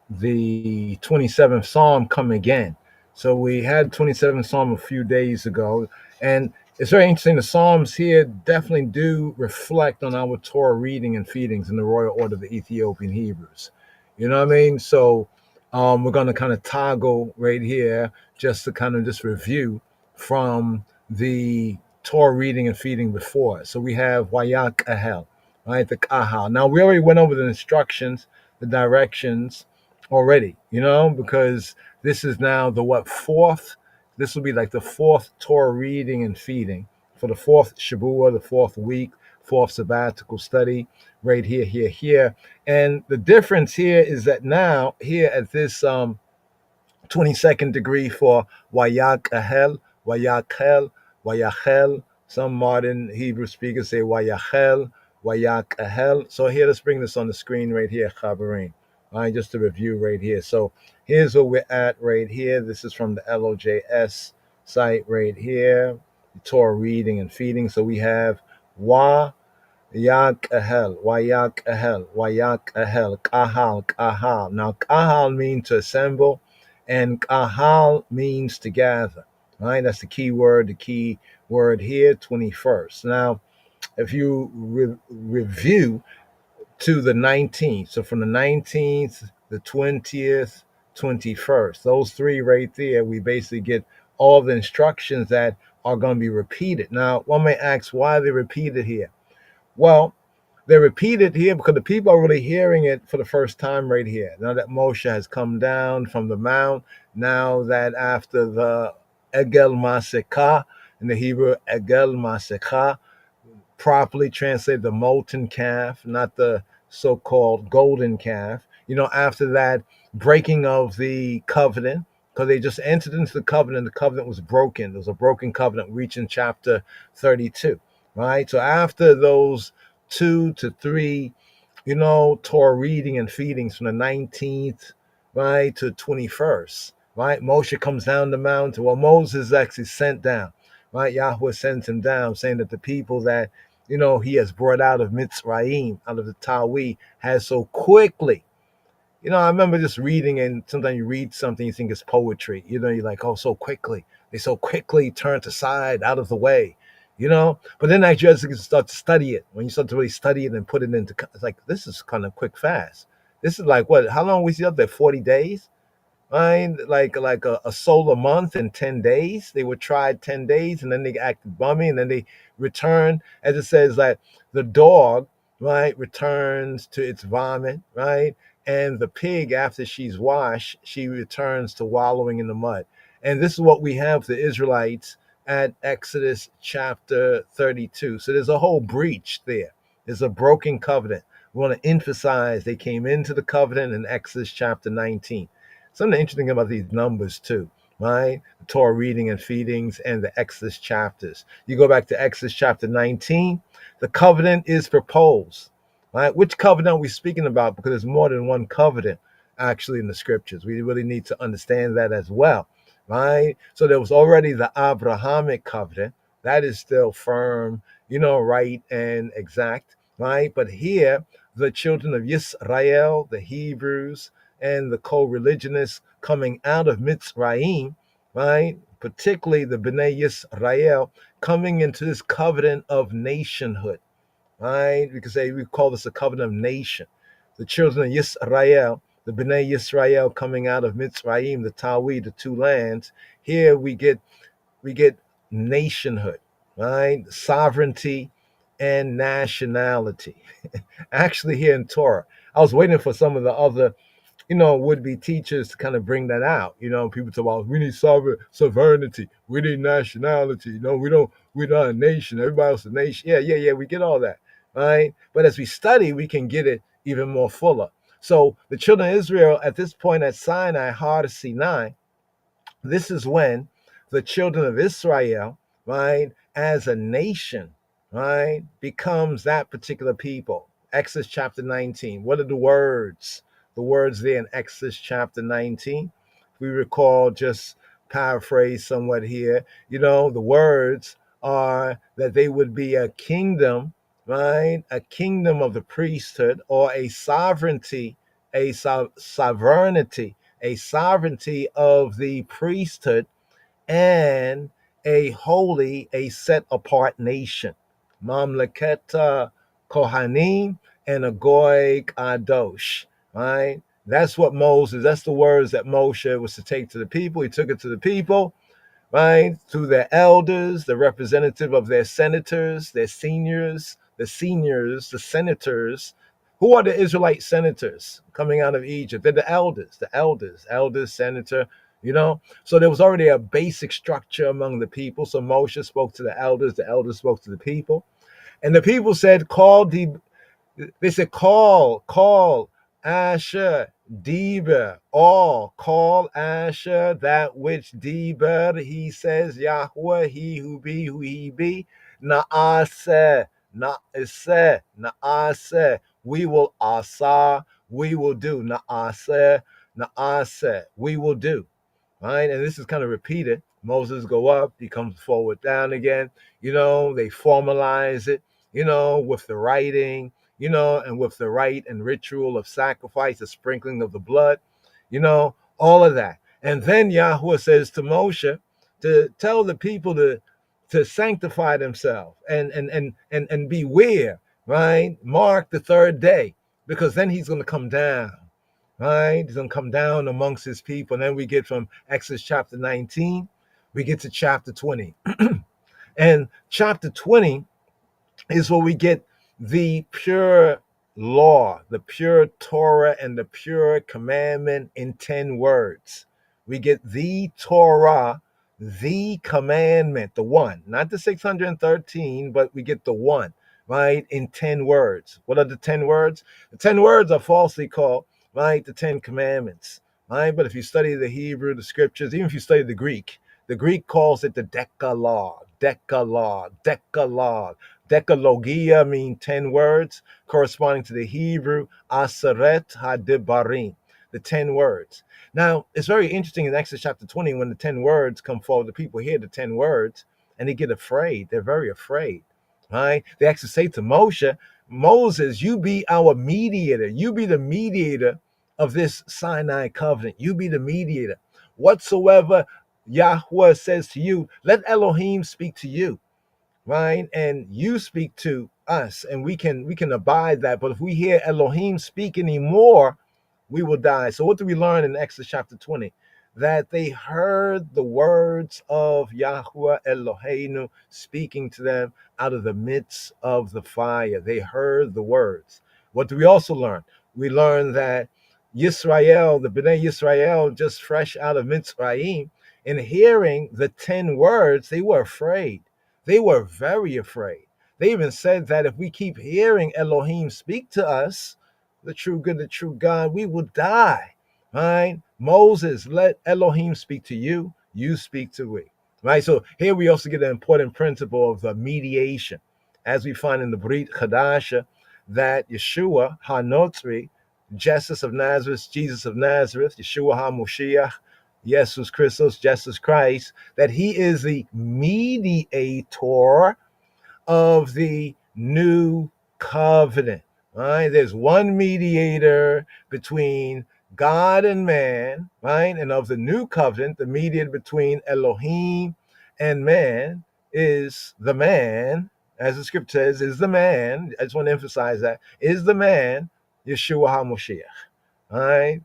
the 27th Psalm come again. So we had 27th Psalm a few days ago, and it's very interesting. The Psalms here definitely do reflect on our Torah reading and feedings in the Royal Order of the Ethiopian Hebrews. You know what I mean? So we're going to kind of toggle right here just to kind of just review from the Torah reading and feeding before. So we have Wayak Ahel, right? The Kahal. Now we already went over the instructions, the directions already, you know, because this is now the fourth. This will be like the fourth Torah reading and feeding for the fourth Shavua, the fourth week, fourth sabbatical study, right here. And the difference here is that now here at this 22nd degree for Wayachel, Wayachel. Some modern Hebrew speakers say Wayachel, Wayachel. So here, let's bring this on the screen right here, Chabarim. All right, just to review right here. So here's where we're at right here. This is from the LOJS site right here, the Torah reading and feeding. So we have Wayachel, Kahal. Now, Kahal means to assemble, and Kahal means to gather. Right? That's the key word here, 21st. Now, if you review to the 19th, so from the 19th, the 20th, 21st, those three right there, we basically get all the instructions that are going to be repeated. Now, one may ask why they repeated here. Well, they repeat it here because the people are really hearing it for the first time right here. Now that Moshe has come down from the mount, now that after the Egel Masekah, in the Hebrew, Egel Masekah, properly translated the molten calf, not the so-called golden calf. You know, after that breaking of the covenant, because they just entered into the covenant was broken. There was a broken covenant reaching chapter 32, right? So after those 2 to 3, you know, Torah reading and feedings from the 19th, right, to 21st, right? Moshe comes down the mountain. Well, Moses is actually sent down, right? Yahweh sends him down, saying that the people that, you know, he has brought out of Mitzrayim, out of the Tawi, has so quickly. You know, I remember just reading, and sometimes you read something, you think it's poetry. You know, you're like, oh, so quickly. They so quickly turned aside, out of the way, you know? But then as you start to study it, when you start to really study it and put it into, it's like, this is kind of quick, fast. This is like, what, how long was he up there, 40 days? Right? Like a solar month in 10 days. They were tried 10 days, and then they acted bummy, and then they return, as it says, like the dog, right, returns to its vomit, right? And the pig, after she's washed, she returns to wallowing in the mud. And this is what we have for the Israelites at Exodus chapter 32. So there's a whole breach there. There's a broken covenant. We want to emphasize they came into the covenant in Exodus chapter 19. Something interesting about these numbers too, right? The Torah reading and feedings and the Exodus chapters. You go back to Exodus chapter 19, the covenant is proposed, right? Which covenant are we speaking about? Because there's more than one covenant actually in the scriptures. We really need to understand that as well, right? So there was already the Abrahamic covenant. That is still firm, you know, right and exact, right? But here, the children of Yisrael, the Hebrews, and the co-religionists coming out of Mitzrayim, right? Particularly the Bnei Yisrael coming into this covenant of nationhood, right? Because we call this a covenant of nation. The children of Yisrael, the Bnei Yisrael coming out of Mitzrayim, the Tawi, the two lands. Here we get nationhood, right? Sovereignty and nationality. Actually, here in Torah, I was waiting for some of the other, would-be teachers to kind of bring that out. People talk about we need sovereignty, we need nationality. We're not a nation. Everybody else is a nation. Yeah. We get all that, right? But as we study, we can get it even more fuller. So the children of Israel at this point at Sinai, Har Sinai, this is when the children of Israel, right, as a nation, right, becomes that particular people. Exodus chapter 19. What are the words? The words there in Exodus chapter 19. We recall, just paraphrase somewhat here, the words are that they would be a kingdom, right? A kingdom of the priesthood, or a sovereignty, sovereignty of the priesthood, and a set apart nation. Mamleketa Kohanim and a Goy Kadosh, right? That's the words that Moshe was to take to the people. He took it to the people, right? Through their elders, the representative of their senators, their seniors, the senators. Who are the Israelite senators coming out of Egypt? They're the elders, senator, So there was already a basic structure among the people. So Moshe spoke to the elders spoke to the people. And the people said, they said, call Asher, Deber, all call Asher, that which Deber, he says, Yahweh, he who he be, Naaseh, we will asa, we will do, Naaseh, we will do. Right? And this is kind of repeated. Moses go up, he comes forward down again. They formalize it, with the writing, and with the rite and ritual of sacrifice, the sprinkling of the blood, all of that. And then Yahweh says to Moshe to tell the people to sanctify themselves and beware, right? Mark the third day, because then he's going to come down. Right? He's going to come down amongst his people. And then we get from Exodus chapter 19, we get to chapter 20. And chapter 20 is where we get the pure law, the pure Torah, and the pure commandment in 10 words. We get the Torah, the commandment, the one, not the 613, but we get the one, right, in 10 words. What are the 10 words? The 10 words are falsely called, right, the 10 commandments, right? But if you study the Hebrew, the scriptures, even if you study the Greek calls it the Decalogue. Decalogia mean 10 words, corresponding to the Hebrew Aseret HaDebarim, the 10 words. Now, it's very interesting in Exodus chapter 20, when the 10 words come forward, the people hear the 10 words and they get afraid. They're very afraid, right? They actually say to Moses, you be our mediator. You be the mediator of this Sinai covenant. You be the mediator. Whatsoever Yahweh says to you, let Elohim speak to you, right? And you speak to us, and we can abide that. But if we hear Elohim speak anymore, we will die. So what do we learn in Exodus chapter 20? That they heard the words of Yahweh Eloheinu speaking to them out of the midst of the fire. They heard the words. What do we also learn? We learn that Yisrael, the Bnei Yisrael, just fresh out of Mitzrayim, in hearing the 10 words, they were afraid. They were very afraid. They even said that if we keep hearing Elohim speak to us, the true good, the true God, we will die. Right? Moses, let Elohim speak to you, you speak to we. Right? So here we also get an important principle of the mediation, as we find in the Brit Chadasha, that Yeshua HaNotri, Jesus of Nazareth, Yeshua HaMoshiach, Jesus Christos, Jesus Christ, that he is the mediator of the new covenant. Right? There's one mediator between God and man, right? And of the new covenant, the mediator between Elohim and man is the man, as the scripture says, is the man. I just want to emphasize that is the man Yeshua HaMoshiach. All right,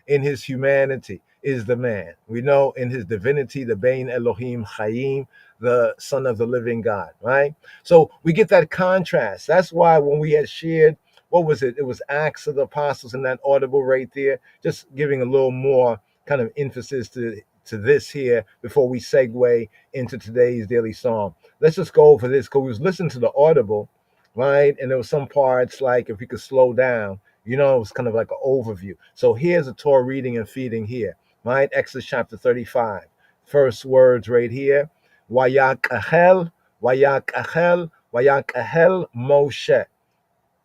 in his humanity is the man. We know in his divinity, the Bein Elohim Chaim, the Son of the Living God. Right. So we get that contrast. That's why when we had shared, what was it? It was Acts of the Apostles in that audible right there. Just giving a little more kind of emphasis to this here before we segue into today's daily psalm. Let's just go over this because we was listening to the audible, right? And there was some parts like if we could slow down, it was kind of like an overview. So here's a Torah reading and feeding here, right? Exodus chapter 35. First words right here. Wayakahel, Wayakahel, Wayakahel Moshe.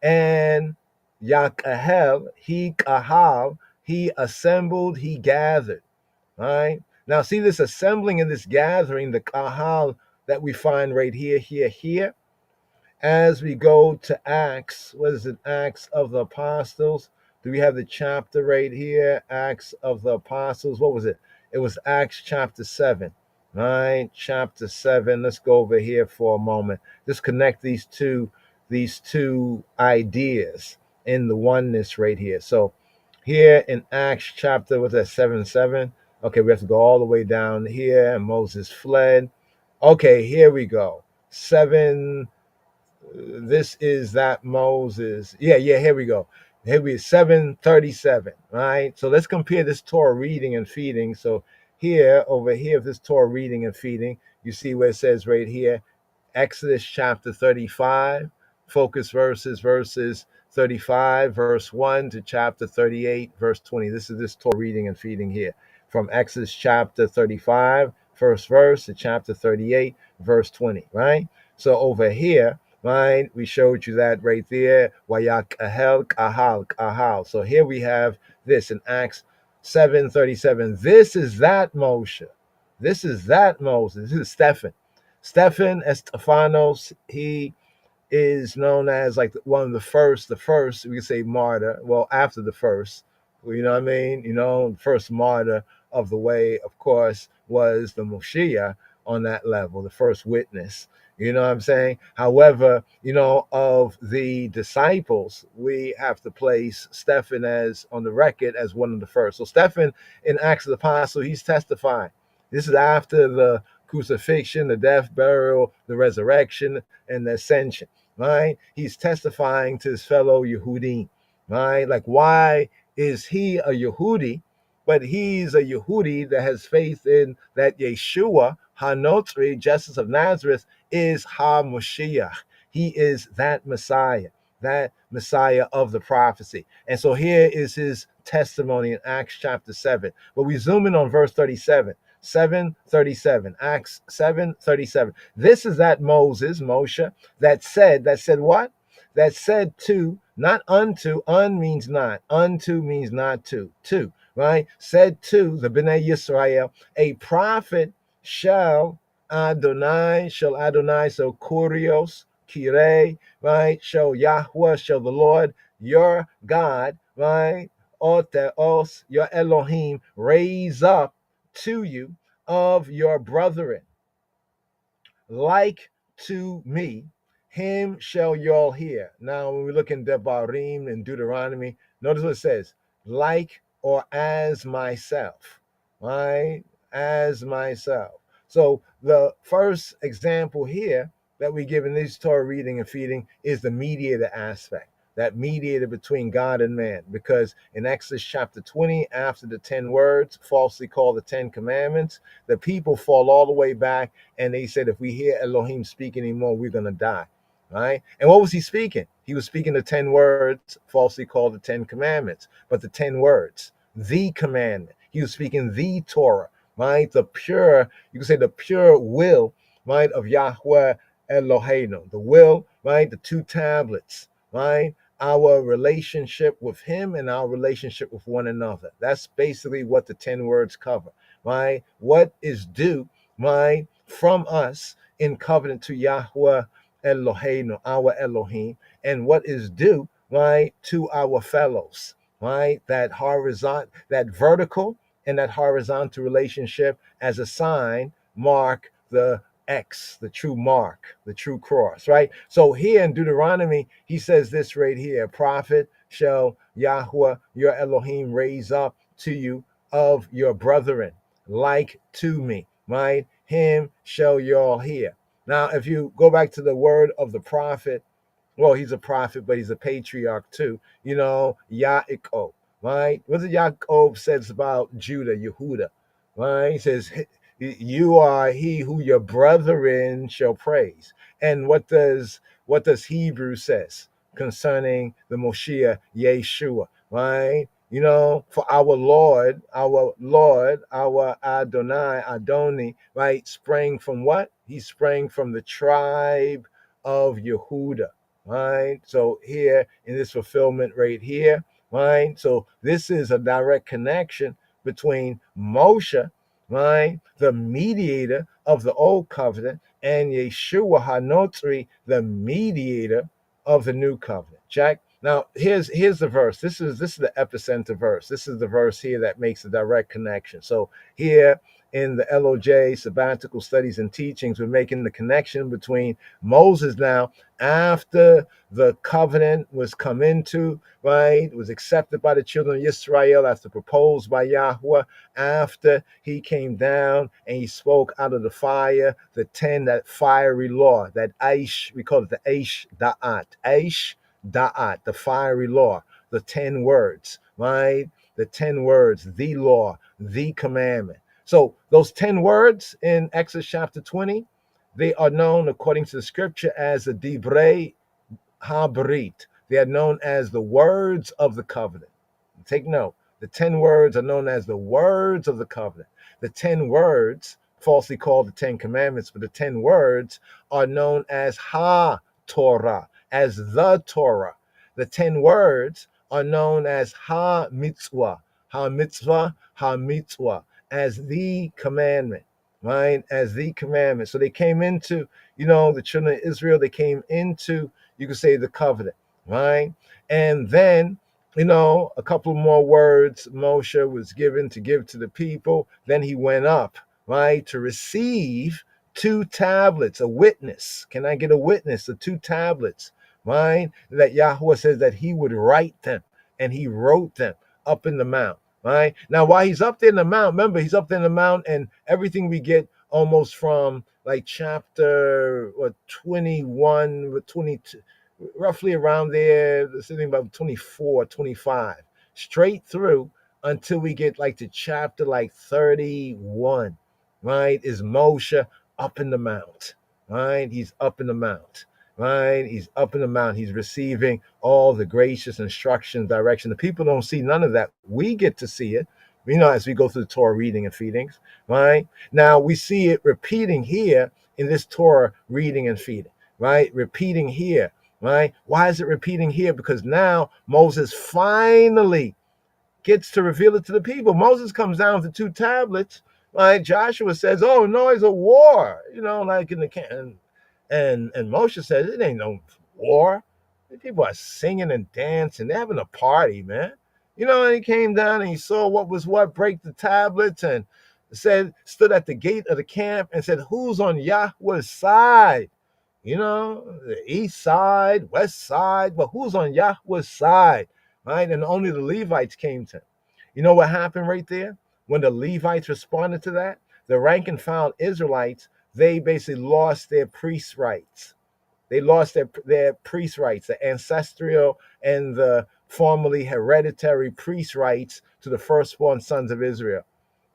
And Yakahel, he kahal, he assembled, he gathered. All right. Now see this assembling and this gathering, the kahal that we find right here. As we go to Acts, what is it? Acts of the Apostles. Do we have the chapter right here? Acts of the Apostles. What was it? It was Acts chapter 7. Right? Chapter 7. Let's go over here for a moment. Just connect these two ideas in the oneness right here. So here in Acts chapter, what's that, 7:7? Okay, we have to go all the way down here. And Moses fled. Okay, here we go. 7. This is that Moses. Yeah, here we go. Here we 7:37. Right. So let's compare this Torah reading and feeding. So here, over here, this Torah reading and feeding, you see where it says right here, Exodus chapter 35, focus verses 35, verse 1 to chapter 38, verse 20. This is this Torah reading and feeding here. From Exodus chapter 35, first verse to chapter 38, verse 20, right? So over here, right, we showed you that right there. Wayakahel, kahal. So here we have this in Acts 7:37. This is that Moshe. This is that Moses. This is Stephen. Stephen Estefanos, he is known as like one of the first, we could say martyr. Well, after the first, you know what I mean? The first martyr of the way, of course, was the Moshiach on that level, the first witness. You know what I'm saying? However, of the disciples, we have to place Stephen as on the record as one of the first. So Stephen in Acts of the Apostle, he's testifying. This is after the crucifixion, the death, burial, the resurrection, and the ascension, right? He's testifying to his fellow Yehudi, right? Like, why is he a Yehudi? But he's a Yehudi that has faith in that Yeshua, HaNotri, Justice of Nazareth, is HaMoshiach. He is that Messiah of the prophecy. And so here is his testimony in Acts chapter 7. But we zoom in on verse 37. 7:37, Acts 7:37. This is that Moshe, that said what? That said to, not unto, means not, unto means not to, right? Said to the Bnei Yisrael, a prophet shall Adonai, so Kurios, Kireh, right? Shall Yahweh, shall the Lord, your God, right? Oteos, your Elohim, raise up to you of your brethren, like to me, him shall y'all hear. Now, when we look in Devarim and Deuteronomy, notice what it says, like or as myself, right? As myself. So the first example here that we give in this Torah reading and feeding is the mediator aspect, that mediator between God and man. Because in Exodus chapter 20, after the 10 words, falsely called the 10 commandments, the people fall all the way back and they said, if we hear Elohim speak anymore, we're going to die. Right? And what was he speaking? He was speaking the 10 words, falsely called the 10 commandments, but the 10 words, the commandment. He was speaking the Torah, right? The pure, you can say the pure will, right, of Yahweh Eloheinu, the will, right? The 2 tablets, right? Our relationship with him and our relationship with one another. That's basically what the 10 words cover, right? What is due, right, from us in covenant to Yahweh Eloheinu, our Elohim, and what is due, right, to our fellows, right? That horizontal, that vertical and that horizontal relationship as a sign mark the X, the true mark, the true cross, right? So here in Deuteronomy, he says this right here: prophet shall Yahweh your Elohim raise up to you of your brethren, like to me, right? Him shall y'all hear. Now, if you go back to the word of the prophet, well, he's a prophet, but he's a patriarch too. You know, Yaakov, right? What does Yaakov says about Judah, Yehuda, right? He says, "You are he who your brethren shall praise." And what does Hebrew says concerning the Moshiach Yeshua, right? You know, for our Lord, our Adonai, right, sprang from what? He sprang from the tribe of Yehuda, right? So here in this fulfillment right here, right? So this is a direct connection between Moshe, right, the mediator of the old covenant, and Yeshua HaNotri, the mediator of the new covenant. Check. Now here's the verse. This is the epicenter verse. This is the verse here that makes a direct connection. So here in the LOJ sabbatical studies and teachings, we're making the connection between Moses now after the covenant was come into, right, was accepted by the children of Israel after proposed by Yahweh, after he came down and he spoke out of the fire, that fiery law, that Aish, we call it the Aish Da'at, the fiery law, the 10 words, right? The 10 words, the law, the commandment. So those 10 words in Exodus chapter 20, they are known according to the scripture as the Divrei Habrit. They are known as the words of the covenant. Take note. The 10 words are known as the words of the covenant. The 10 words, falsely called the 10 commandments, but the 10 words are known as Ha-Torah, as the Torah. The 10 words are known as Ha-Mitzvah, Ha-Mitzvah, Ha-Mitzvah, as the commandment, right? As the commandment. So they came into, the children of Israel, they came into, you could say, the covenant, right? And then, a couple more words Moshe was given to give to the people. Then he went up, right, to receive 2 tablets, a witness. Can I get a witness? The 2 tablets, right? That Yahweh says that he would write them, and he wrote them up in the mount, right? Now, while he's up there in the mount, remember, he's up there in the mount, and everything we get almost from like chapter 21, 22, roughly around there, something about 24, 25, straight through until we get like to chapter like 31, right? Is Moshe up in the mount, right? He's up in the mount, right? He's up in the mount. He's receiving all the gracious instruction, direction. The people don't see none of that. We get to see it, as we go through the Torah reading and feedings, right? Now we see it repeating here in this Torah reading and feeding, right? Repeating here. Right? Why is it repeating here? Because now Moses finally gets to reveal it to the people. Moses comes down with the 2 tablets. Right? Joshua says, "Oh, noise of war," like in the camp. And Moshe says, "It ain't no war. The people are singing and dancing. They're having a party, man." And he came down and he saw what was what, break the tablets, and stood at the gate of the camp and said, "Who's on Yahweh's side?" The east side, west side, but who's on Yahweh's side, right? And only the Levites came to him. You know what happened right there? When the Levites responded to that, the rank and file Israelites, they basically lost their priest rights. They lost their priest rights, the ancestral and the formerly hereditary priest rights to the firstborn sons of Israel.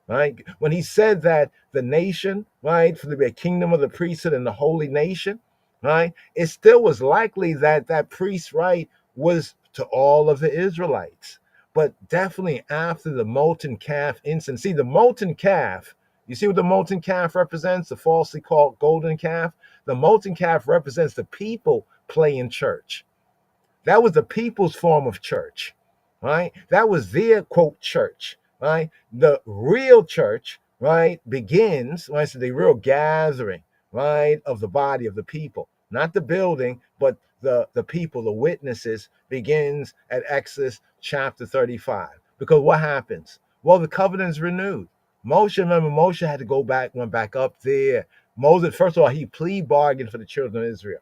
Right? When he said that the nation, right, for the kingdom of the priesthood and the holy nation, right, it still was likely that that priest right was to all of the Israelites. But definitely after the molten calf incident. See, the molten calf, you see what the molten calf represents, the falsely called golden calf? The molten calf represents the people playing church. That was the people's form of church, right? That was their, quote, church, right? The real church, right, begins, right, so the real gathering, right, of the body of the people, not the building, but the people, the witnesses, begins at Exodus chapter 35. Because what happens? Well, the covenant is renewed. Moshe had to went back up there, Moses, first of all, he plea bargained for the children of Israel.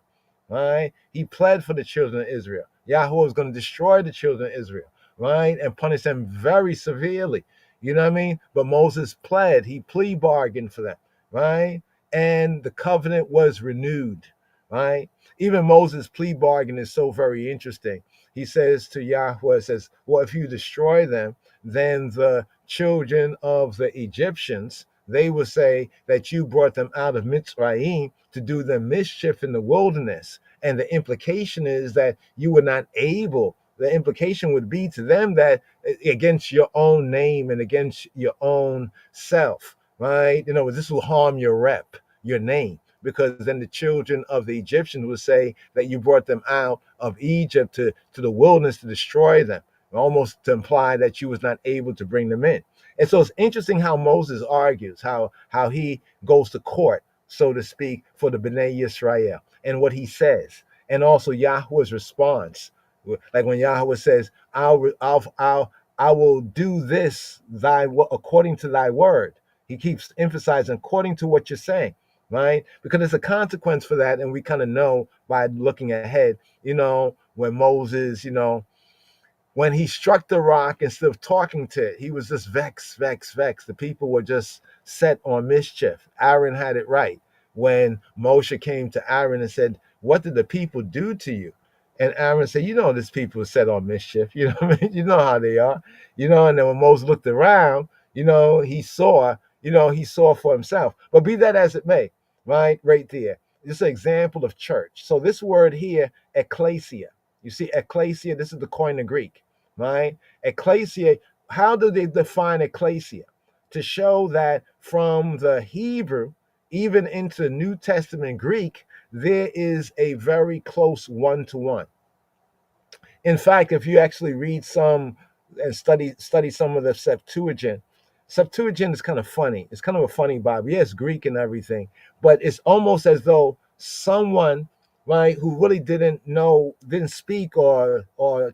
Right? He pled for the children of Israel. Yahweh was going to destroy the children of Israel, right? And punish them very severely. You know what I mean? But Moses pled, he plea bargained for that, right? And the covenant was renewed, right? Even Moses' plea bargain is so very interesting. He says to Yahweh, says, well, if you destroy them, then the children of the Egyptians, they will say that you brought them out of Mitzrayim to do them mischief in the wilderness. And the implication is that you were not able, the implication would be to them that against your own name and against your own self, right? You know, this will harm your rep, your name, because then the children of the Egyptians would say that you brought them out of Egypt to the wilderness to destroy them, almost to imply that you was not able to bring them in. And so it's interesting how Moses argues, how he goes to court, so to speak, for the Bnei Yisrael, and what he says, and also Yahweh's response, like when Yahweh says, I will do this according to thy word. He keeps emphasizing according to what you're saying, right? Because there's a consequence for that, and we kind of know by looking ahead, you know, when Moses, you know, when he struck the rock, instead of talking to it, he was just vexed. The people were just set on mischief. Aaron had it right when Moshe came to Aaron and said, what did the people do to you? And Aaron said, you know, this people are set on mischief. You know what I mean? You know how they are. You know, and then when Moses looked around, you know, he saw for himself. But be that as it may, right there. This is an example of church. So this word here, ecclesia, you see, ecclesia, this is the Koine Greek, right? Ecclesia, how do they define ecclesia? To show that from the Hebrew, even into the New Testament Greek, there is a very close one-to-one. In fact, if you actually read some and study some of the Septuagint is kind of funny. It's kind of a funny Bible. Yeah, it's Greek and everything, but it's almost as though someone, right, who really didn't speak or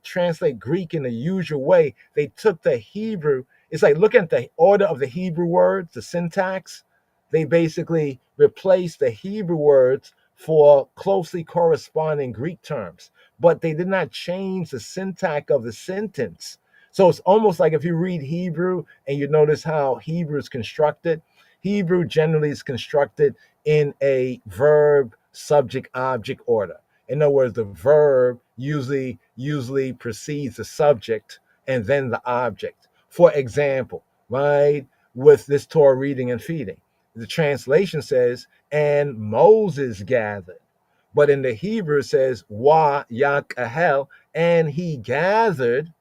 translate Greek in the usual way, they took the Hebrew. It's like looking at the order of the Hebrew words, the syntax. They basically replaced the Hebrew words for closely corresponding Greek terms, but they did not change the syntax of the sentence. So it's almost like if you read Hebrew and you notice how Hebrew is constructed, Hebrew generally is constructed in a verb, subject, object order. In other words, the verb usually precedes the subject and then the object. For example, right, with this Torah reading and feeding, the translation says, and Moses gathered. But in the Hebrew it says, wa yakahel, and he gathered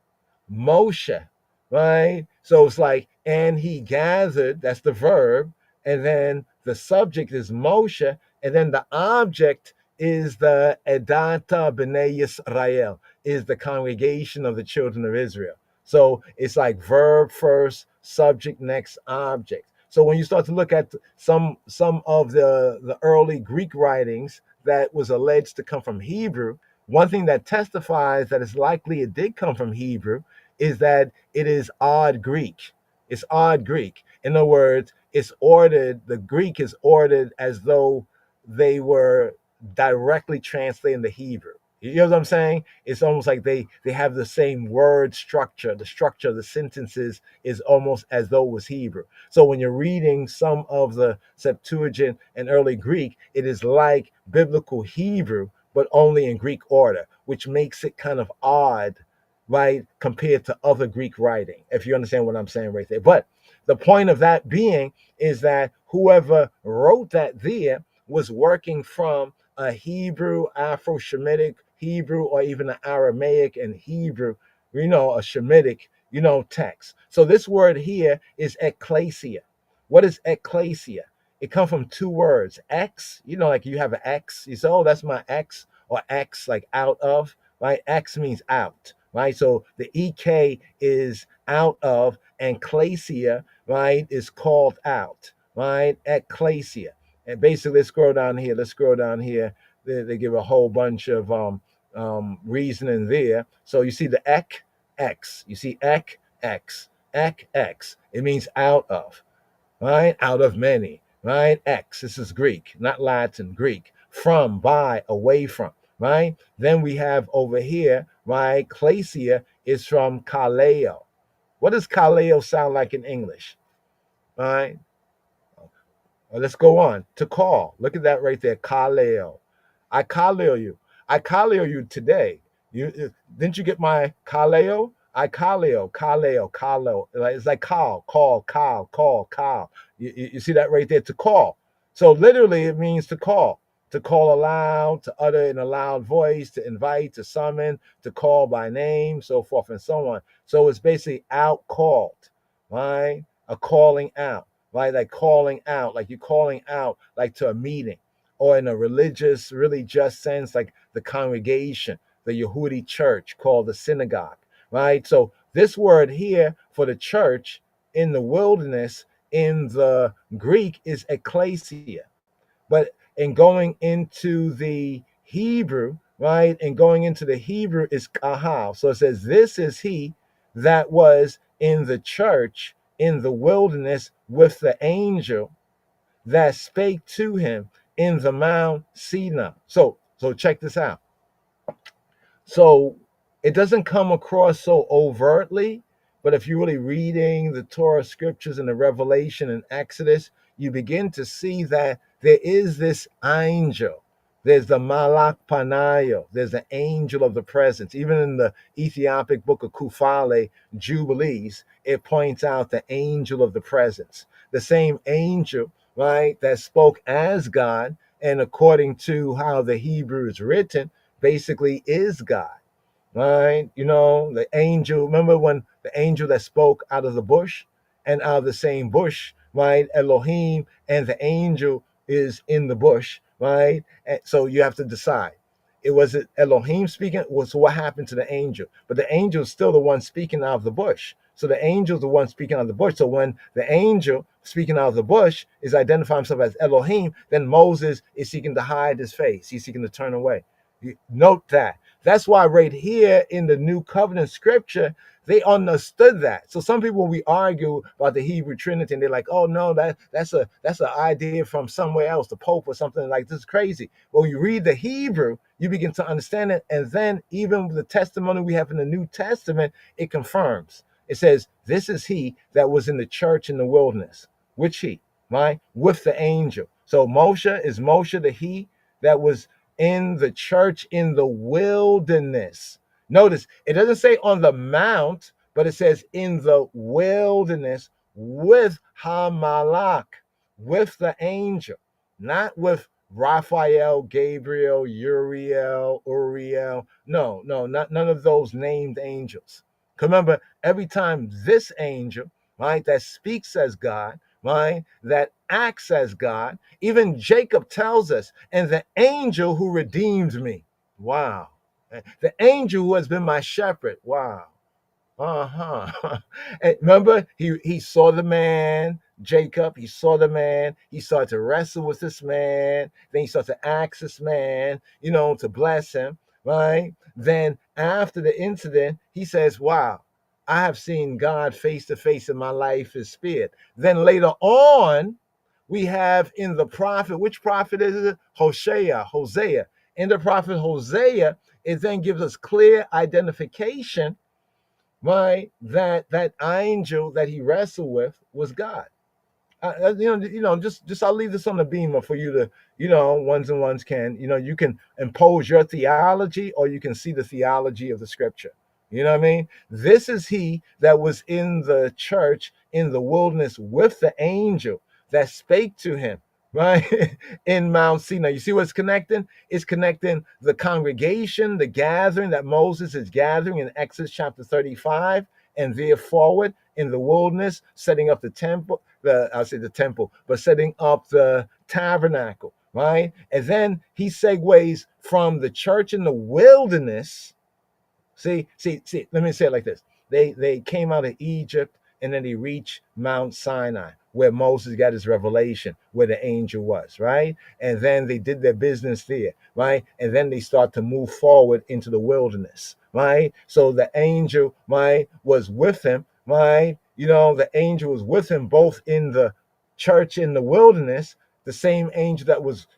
Moshe, right? So it's like, and he gathered, that's the verb, and then the subject is Moshe, and then the object is the Edata B'nai Yisrael, is the congregation of the children of Israel. So it's like verb first, subject next, object. So when you start to look at some of the early Greek writings that was alleged to come from Hebrew, one thing that testifies that it's likely it did come from Hebrew is that it is odd Greek. It's odd Greek. In other words, it's ordered, the Greek is ordered as though they were directly translating the Hebrew. You know what I'm saying? It's almost like they have the same word structure. The structure of the sentences is almost as though it was Hebrew. So when you're reading some of the Septuagint and early Greek, it is like biblical Hebrew, but only in Greek order, which makes it kind of odd, right, compared to other Greek writing, if you understand what I'm saying right there. But the point of that being is that whoever wrote that there was working from a Hebrew, Afro-Shemitic Hebrew, or even an Aramaic and Hebrew, you know, a Shemitic, you know, text. So this word here is ecclesia. What is ecclesia? It comes from two words. X, you know, like you have an X. You say, oh, that's my X, or X, like out of, right? X means out, right? So the EK is out of, and klesia, right, is called out, right? Ecclesia. And basically, let's scroll down here. They give a whole bunch of reasoning there. So you see the ek, X. You see ek, X. Ek, X. It means out of, right? Out of many, right? Ex, this is Greek, not Latin, Greek. From, by, away from, right? Then we have over here, right? Glacia is from kaleo. What does kaleo sound like in English? All right. Let's go on to call. Look at that right there. Kaleo. I kaleo you. I kaleo you today. Didn't you get my kaleo? I kaleo. It's like call. You see that right there? To call. So literally, it means to call aloud, to utter in a loud voice, to invite, to summon, to call by name, so forth and so on. So it's basically out called, right? A calling out, right? Like calling out, like you're calling out, like to a meeting, or in a religious, really just sense, like the congregation, the Yehudi church called the synagogue, right? So this word here for the church in the wilderness in the Greek is ecclesia. But in going into the Hebrew, right, and going into the Hebrew is kahal. So it says, this is he that was in the church in the wilderness with the angel that spake to him in the Mount Sinai. So check this out. So it doesn't come across so overtly, but if you're really reading the Torah scriptures and the Revelation and Exodus, you begin to see that there is this angel. There's the Malak Panayo. There's the angel of the presence. Even in the Ethiopic book of Kufale, Jubilees, it points out the angel of the presence. The same angel, right, that spoke as God, and according to how the Hebrew is written, basically is God, right? You know, the angel, remember when the angel that spoke out of the bush, and out of the same bush, right? Elohim and the angel is in the bush, right? And so you have to decide. It was it Elohim speaking? Was what happened to the angel? But the angel is still the one speaking out of the bush. So the angel is the one speaking out of the bush. So when the angel speaking out of the bush is identifying himself as Elohim, then Moses is seeking to hide his face. He's seeking to turn away. Note that. That's why right here in the New Covenant scripture, they understood that. So some people, when we argue about the Hebrew Trinity, and they're like, "Oh no, that's an idea from somewhere else, the Pope or something like this." Is crazy. When you read the Hebrew, you begin to understand it, and then even the testimony we have in the New Testament, it confirms. It says, "This is he that was in the church in the wilderness." Which he, right? With the angel. So Moshe is Moshe the he that was in the church in the wilderness. Notice it doesn't say on the mount, but it says in the wilderness with Hamalak, with the angel, not with Raphael, Gabriel, Uriel. No, none of those named angels. Remember, every time this angel, right, that speaks as God, right, that acts as God, even Jacob tells us, and the angel who redeemed me. Wow. The angel who has been my shepherd. Wow. And remember, he saw the man, Jacob, he saw the man, he started to wrestle with this man, then he started to ask this man, to bless him, right? Then after the incident, he says, wow, I have seen God face to face and my life is spared. Then later on, we have in the prophet, which prophet is it? Hosea. In the prophet Hosea, it then gives us clear identification, right? That angel that he wrestled with was God. Just I'll leave this on the beamer for you to, ones and ones can, you can impose your theology or you can see the theology of the scripture. You know what I mean? This is he that was in the church in the wilderness with the angel that spake to him, right? In Mount Sinai. You see what's connecting? It's connecting the congregation, the gathering that Moses is gathering in Exodus chapter 35, and there forward in the wilderness, setting up the temple, but setting up the tabernacle, right? And then he segues from the church in the wilderness. See, let me say it like this. They came out of Egypt and then they reached Mount Sinai, where Moses got his revelation, where the angel was, right? And then they did their business there, right? And then they start to move forward into the wilderness, right? So the angel, right, was with him, right? The angel was with him both in the church in the wilderness, the same angel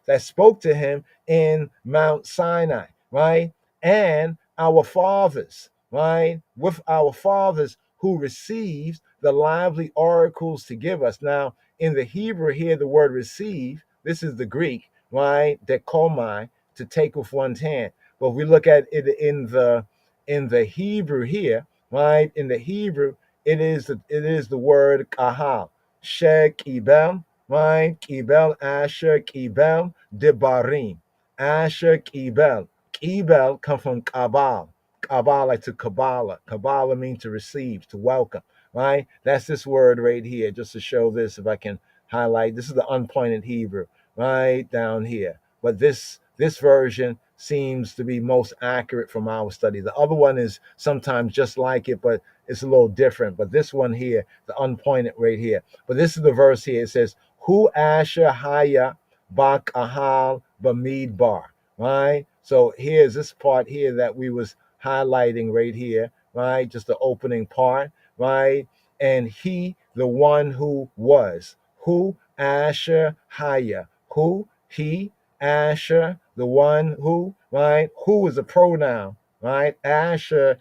that spoke to him in Mount Sinai, right? And our fathers, right? With our fathers who received the lively oracles to give us. Now, in the Hebrew here, the word receive, this is the Greek, right? Dekomai, to take with one's hand. But if we look at it in the Hebrew here, right? In the Hebrew, it is the word kahal, shekibel, right? Kibel, asher, kibel, debarim, asher, kibel. Kibel come from kabal. Kabbalah, like to Kabbalah. Kabbalah means to receive, to welcome, right? That's this word right here, just to show this, if I can highlight. This is the unpointed Hebrew, right down here. But this version seems to be most accurate from our study. The other one is sometimes just like it, but it's a little different. But this one here, the unpointed right here. But this is the verse here. It says, Hu Asher Haya Bak Ahal Bamidbar, right? So here's this part here that we was highlighting right here, right? Just the opening part, right? And he, the one who was, who Asher Haya, who he Asher, the one who, right? Who is a pronoun, right? Asher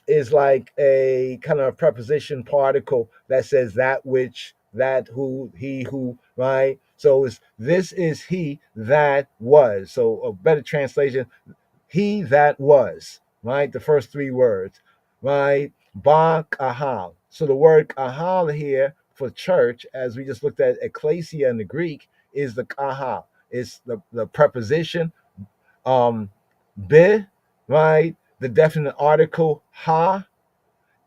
is like a kind of a preposition particle that says that which, that who, he who, right? So this is he that was. So a better translation, he that was, right? The first three words, right? Ba kahal. So the word kahal here for church, as we just looked at ecclesia in the Greek, is the kahal. It's the preposition be, right? The definite article ha,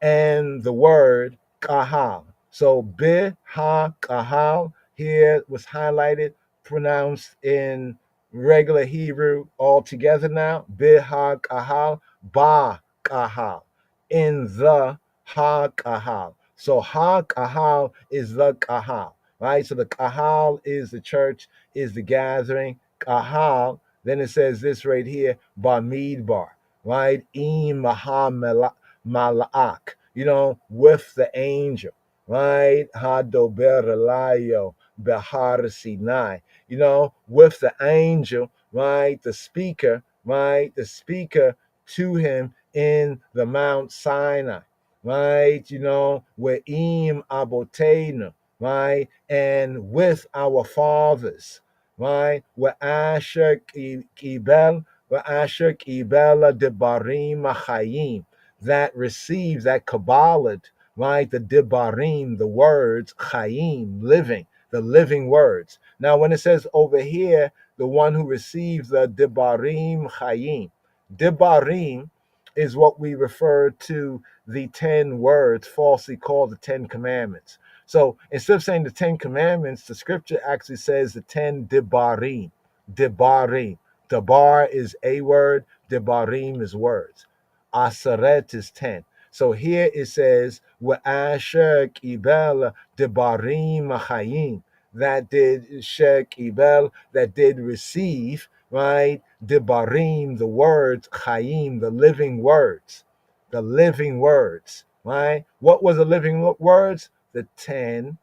and the word kahal. So be ha kahal here was highlighted, pronounced in regular Hebrew all together now. Be ha kahal, ba kahal, in the ha kahal. So ha kahal is the kahal, right? So the kahal is the church, is the gathering. Kahal, then it says this right here, Bamidbar, right? Im maha malak, with the angel, right? Hadober Elayo Behar Sinai, with the angel, right? The speaker, right? The speaker to him in the Mount Sinai, right? We'im Abotenu, right? And with our fathers, right? We'asher Kibel, We'asher Kibela Debarim Machayim, that receives, that Kabbalah, right? The Dibarim, the words, Chaim, living, the living words. Now, when it says over here, the one who receives the Dibarim Chaim, Dibarim is what we refer to the 10 words falsely called the 10 commandments. So instead of saying the 10 commandments, the scripture actually says the 10 Dibarim. Dibarim. Dabar is a word, Dibarim is words. Aseret is 10. So here it says, Wa'asher Kibel Debarim Chayim, that did Shek Ibel, that did receive, right? Debarim, the words, Chayim, the living words. The living words, right? What was the living words? The 10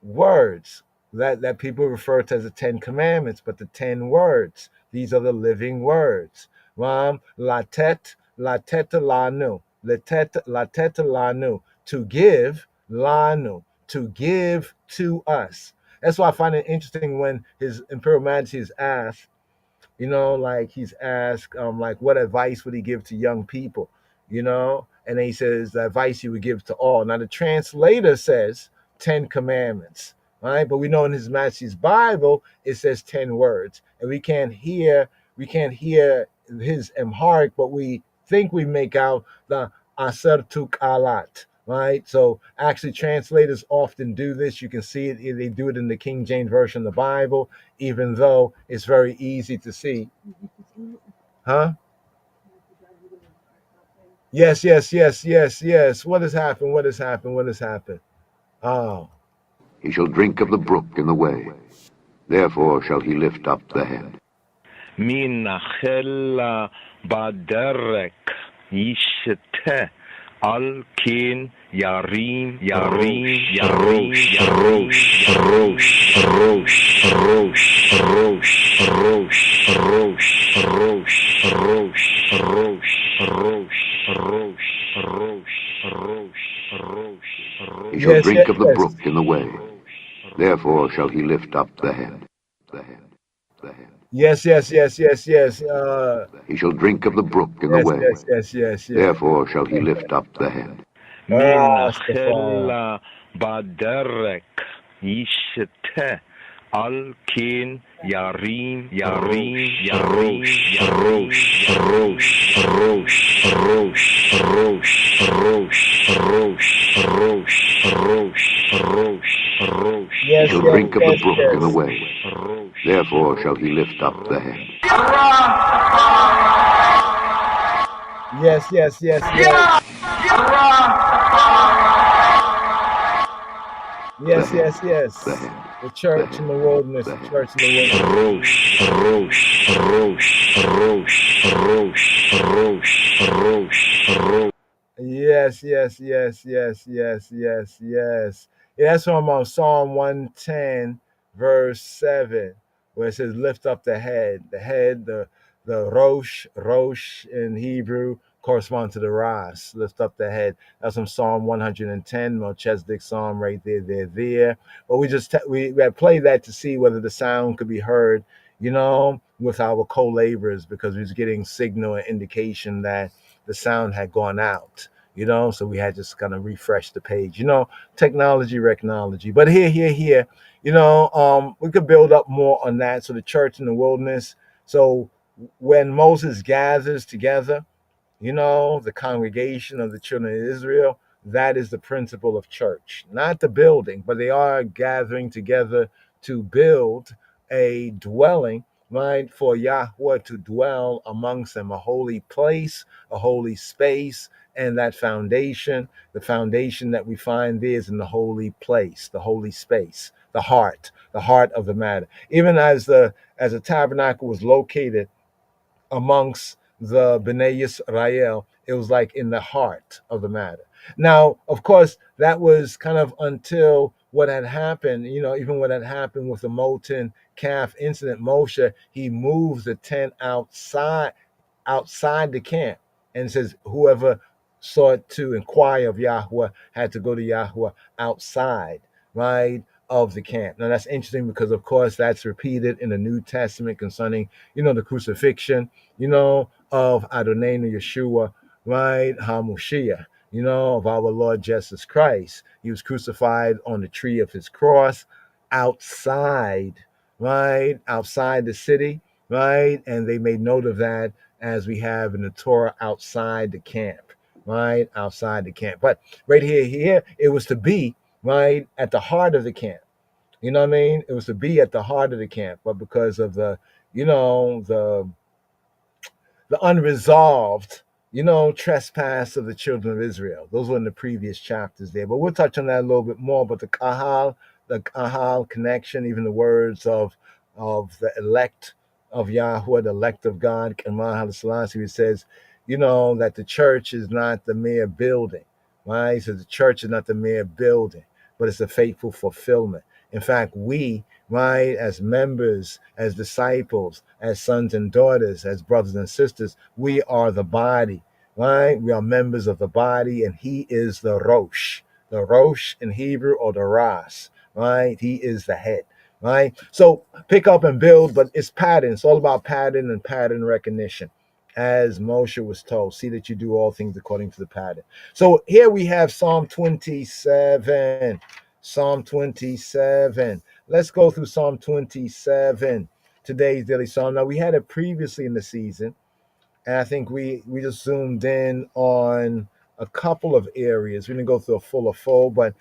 words that people refer to as the 10 commandments, but the 10 words, these are the living words. Latet lanu, latet lanu, to give lanu, to give to us. That's why I find it interesting when His Imperial Majesty is asked, like he's asked, like what advice would he give to young people, and then he says the advice he would give to all. Now the translator says 10 commandments, right? But we know in His Majesty's Bible it says 10 words, and we can't hear his Amharic, but we think we make out the Aser Tuk Alat, right? So actually translators often do this. You can see it, they do it in the King James Version of the Bible, even though it's very easy to see. Huh? Yes. What has happened? Oh. He shall drink of the brook in the way. Therefore shall he lift up the head. Min nachel baderek yishte al kin Yarim, Yarim, Yarim, Yarosh, Rosh, Rosh, Rosh, Rosh, Rosh, Rosh, Rosh, Rosh, Rosh, Rosh, Rosh. He shall drink of the brook in the way. Therefore shall he lift up the head. Yes. He shall drink of the brook in the way. Yes. Therefore shall he lift up the head. Min khilla baderek yishte alkin yarim yarim yarosh yarosh yarosh yarosh yarosh yarosh yarosh yarosh yarosh yarosh yarosh yarosh. He shall drink of the brook in the way. Therefore shall he lift up the head. Yes. Yes. The church in the wilderness. The church in the wilderness. Yes. Yeah, that's from Psalm 110, verse 7, where it says, "Lift up the head." The head, the Rosh in Hebrew corresponds to the Ras. Lift up the head. That's from Psalm 110, Melchizedek Psalm right there. But we had played that to see whether the sound could be heard, with our co-laborers, because we was getting signal and indication that the sound had gone out. So we had just kind of refresh the page. Technology, technology. But here, we could build up more on that. So the church in the wilderness. So when Moses gathers together, the congregation of the children of Israel, that is the principle of church, not the building, but they are gathering together to build a dwelling, right, for Yahweh to dwell amongst them, a holy place, a holy space. And that foundation, the foundation that we find there is in the holy place, the holy space, the heart of the matter. Even as the tabernacle was located amongst the Bnei Yisrael, it was like in the heart of the matter. Now, of course, that was kind of until what had happened, even what had happened with the molten calf incident. Moshe, he moves the tent outside the camp, and says whoever sought to inquire of Yahweh had to go to Yahweh outside, right, of the camp. Now that's interesting because, of course, that's repeated in the New Testament concerning, the crucifixion, of Adonai Yeshua, right, HaMoshiach, of our Lord Jesus Christ. He was crucified on the tree of his cross outside, right, outside the city, right, and they made note of that as we have in the Torah outside the camp, right, outside the camp. But right here, it was to be, right, at the heart of the camp. You know what I mean? It was to be at the heart of the camp, but because of the unresolved, trespass of the children of Israel. Those were in the previous chapters there, but we'll touch on that a little bit more. But the kahal connection, even the words of the elect of Yahweh, the elect of God, Kamah Selassie, it says, that the church is not the mere building, right? He says the church is not the mere building, but it's a faithful fulfillment. In fact, we, right, as members, as disciples, as sons and daughters, as brothers and sisters, we are the body, right? We are members of the body, and he is the Rosh in Hebrew, or the Ras, right? He is the head, right? So pick up and build, but it's pattern. It's all about pattern and pattern recognition. As Moshe was told, see that you do all things according to the pattern. So here we have Psalm 27. Psalm 27. Let's go through Psalm 27, today's daily psalm. Now, we had it previously in the season, and I think we just zoomed in on a couple of areas. We didn't go through a full, but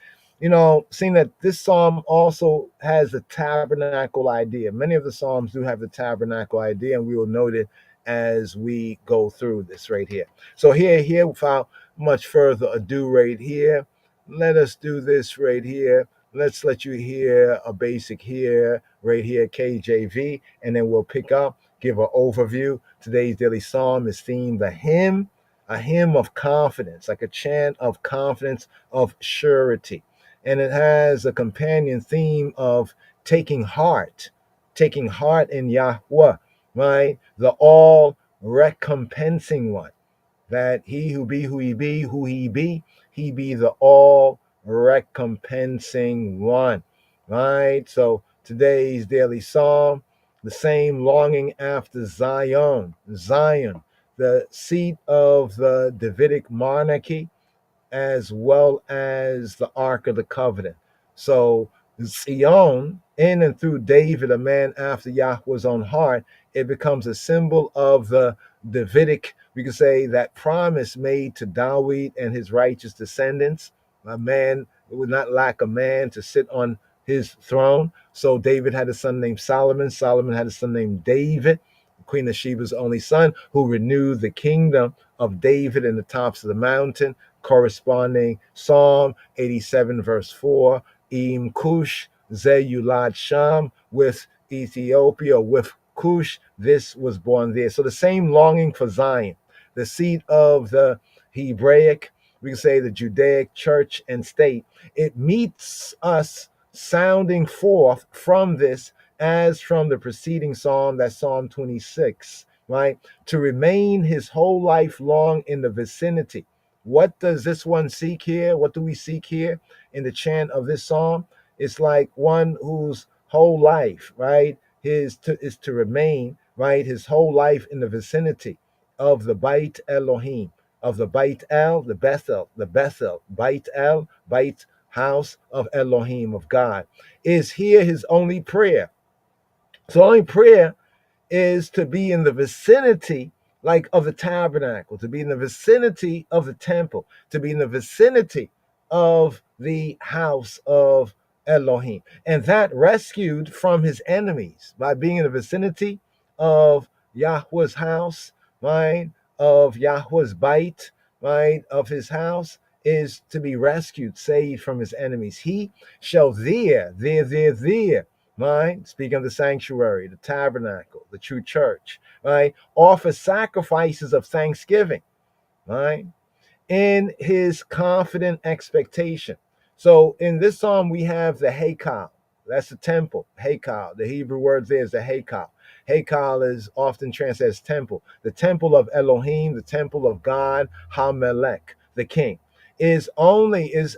seeing that this psalm also has the tabernacle idea. Many of the psalms do have the tabernacle idea, and we will note it as we go through this right here. So here, without much further ado, right here, let us do this right here. Let's let you hear a basic here, right here, KJV, and then we'll pick up, give an overview. Today's daily psalm is themed the hymn a hymn of confidence, like a chant of confidence, of surety. And it has a companion theme of taking heart in Yahweh, right? The all recompensing one, that he who be who he be the all recompensing one, right? So today's daily psalm, the same longing after Zion, the seat of the Davidic monarchy, as well as the Ark of the Covenant. So Zion, in and through David, a man after Yahweh's own heart, it becomes a symbol of the Davidic, we could say, that promise made to David and his righteous descendants. A man would not lack a man to sit on his throne. So David had a son named Solomon. Solomon had a son named David, Queen of Sheba's only son, who renewed the kingdom of David in the tops of the mountain. Corresponding Psalm 87, verse 4, Im Kush Zeyulad Sham, with Ethiopia, with Cush, this was born there. So the same longing for Zion, the seat of the Hebraic, we can say the Judaic church and state, it meets us sounding forth from this as from the preceding psalm, that's Psalm 26, right? To remain his whole life long in the vicinity. What does this one seek here? What do we seek here in the chant of this psalm? It's like one whose whole life, right, is to remain, right, his whole life in the vicinity of the Beit Elohim, of the Beit El, the Bethel, Beit El, Beit, house of Elohim, of God. Is here his only prayer? So only prayer is to be in the vicinity, like, of the tabernacle, to be in the vicinity of the temple, to be in the vicinity of the house of Elohim. And that rescued from his enemies by being in the vicinity of Yahweh's house, right? Of Yahweh's bite, right? Of his house, is to be rescued, saved from his enemies. He shall there, right? Speaking of the sanctuary, the tabernacle, the true church, right? Offer sacrifices of thanksgiving, right? In his confident expectation. So in this psalm, we have the Heikal. That's the temple. Heikal. The Hebrew word there is the Heikal. Heikal is often translated as temple. The temple of Elohim, the temple of God, Hamelech, the king, is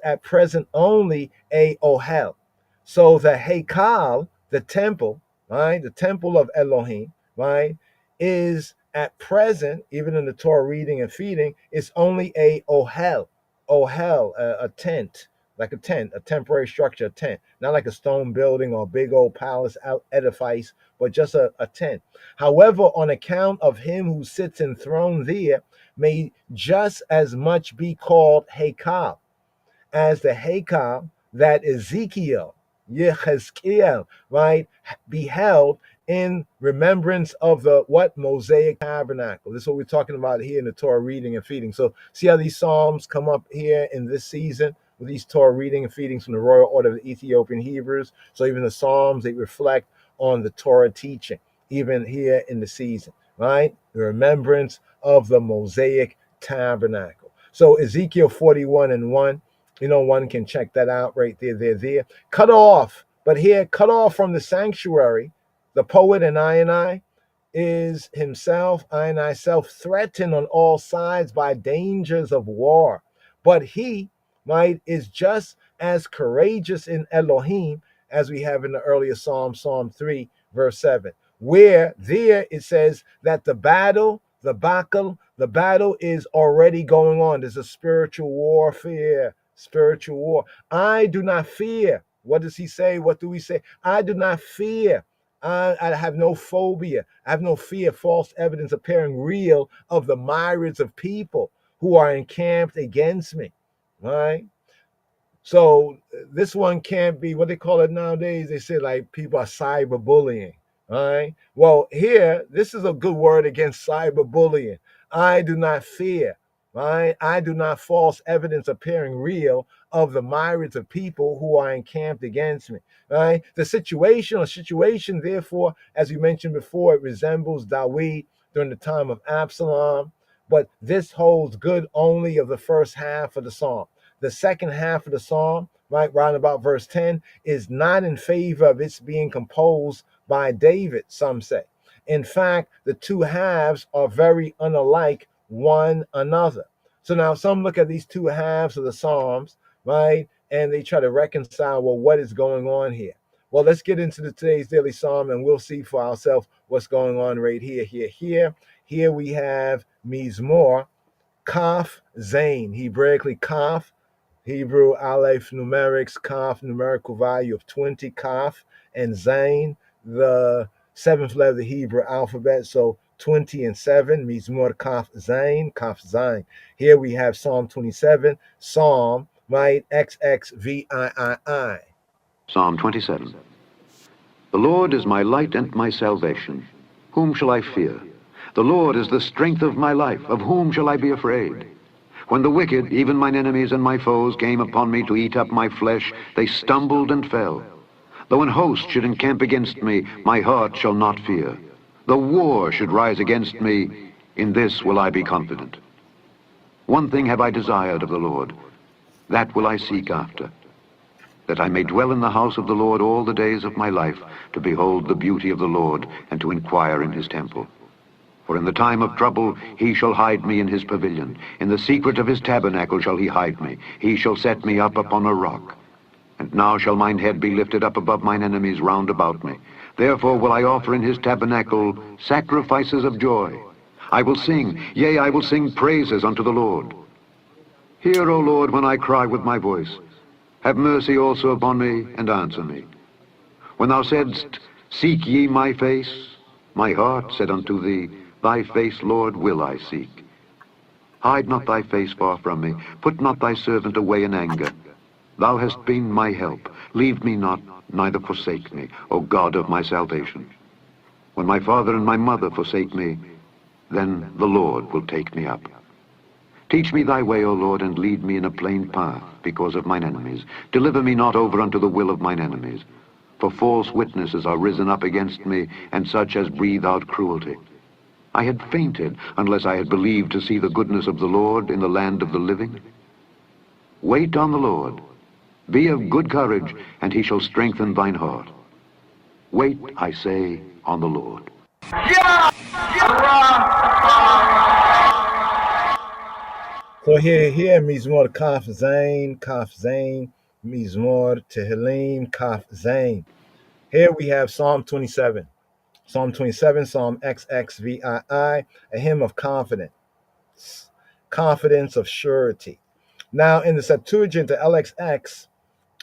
at present only a Ohel. So the Heikal, the temple, right, the temple of Elohim, right, is at present, even in the Torah reading and feeding, it's only a ohel, a tent, like a tent, a temporary structure, a tent, not like a stone building or a big old palace edifice, but just a tent. However, on account of him who sits enthroned there, may just as much be called Heikal as the Heikal that Ezekiel, Yechezkiel, right, beheld in remembrance of the Mosaic tabernacle. This is what we're talking about here in the Torah reading and feeding. So see how these psalms come up here in this season with these Torah reading and feedings from the royal order of the Ethiopian Hebrews. So even the psalms, they reflect on the Torah teaching, even here in the season, right? The remembrance of the Mosaic tabernacle. So Ezekiel 41:1, one can check that out right there. Cut off, but here, cut off from the sanctuary, the poet and I is himself, I self, threatened on all sides by dangers of war. But he, right, is just as courageous in Elohim as we have in the earlier Psalm 3, verse 7, where there it says that the battle is already going on. There's a spiritual warfare, spiritual war. I do not fear. What does he say? What do we say? I do not fear. I have no phobia. I have no fear. False evidence appearing real of the myriads of people who are encamped against me. Right? So this one can't be what they call it nowadays. They say like people are cyberbullying. All right. Well, here, this is a good word against cyberbullying. I do not fear. Right? I do not false evidence appearing real of the myriads of people who are encamped against me. Right? The situation, therefore, as we mentioned before, it resembles David during the time of Absalom, But this holds good only of the first half of the psalm. The second half of the psalm, right, round about verse 10, is not in favor of its being composed by David, some say. In fact, the two halves are very unlike one another. So now some look at these two halves of the Psalms, right, and they try to reconcile, well, what is going on here? Well, let's get into today's daily psalm and we'll see for ourselves what's going on right here, here. Here we have Mizmor, Kaf, Zain, Hebraically Kaf, Hebrew Aleph numerics, Kaf, numerical value of 20, Kaf, and Zain, the seventh letter of the Hebrew alphabet. So 20 and 7, Mizmor Kaf Zain, Kaf Zain. Here we have Psalm 27, Psalm, right, XXVIII. Psalm 27. The Lord is my light and my salvation. Whom shall I fear? The Lord is the strength of my life. Of whom shall I be afraid? When the wicked, even mine enemies and my foes, came upon me to eat up my flesh, they stumbled and fell. Though an host should encamp against me, my heart shall not fear. Though war should rise against me, in this will I be confident. One thing have I desired of the Lord, that will I seek after, that I may dwell in the house of the Lord all the days of my life, to behold the beauty of the Lord, and to inquire in his temple. For in the time of trouble he shall hide me in his pavilion. In the secret of his tabernacle shall he hide me. He shall set me up upon a rock. And now shall mine head be lifted up above mine enemies round about me. Therefore will I offer in his tabernacle sacrifices of joy. I will sing, yea, I will sing praises unto the Lord. Hear, O Lord, when I cry with my voice. Have mercy also upon me, and answer me. When thou saidst, seek ye my face, my heart said unto thee, thy face, Lord, will I seek. Hide not thy face far from me, put not thy servant away in anger. Thou hast been my help, leave me not, neither forsake me, O God of my salvation. When my father and my mother forsake me, then the Lord will take me up. Teach me thy way, O Lord, and lead me in a plain path, because of mine enemies. Deliver me not over unto the will of mine enemies. For false witnesses are risen up against me, and such as breathe out cruelty. I had fainted, unless I had believed to see the goodness of the Lord in the land of the living. Wait on the Lord. Be of good courage, and he shall strengthen thine heart. Wait, I say, on the Lord. So here, Mizmor Kaf Zain, Mizmor Tehillim, Kaf Zain. Here we have Psalm 27. Psalm 27, Psalm XXVII, a hymn of confidence, of surety. Now, in the Septuagint, the LXX,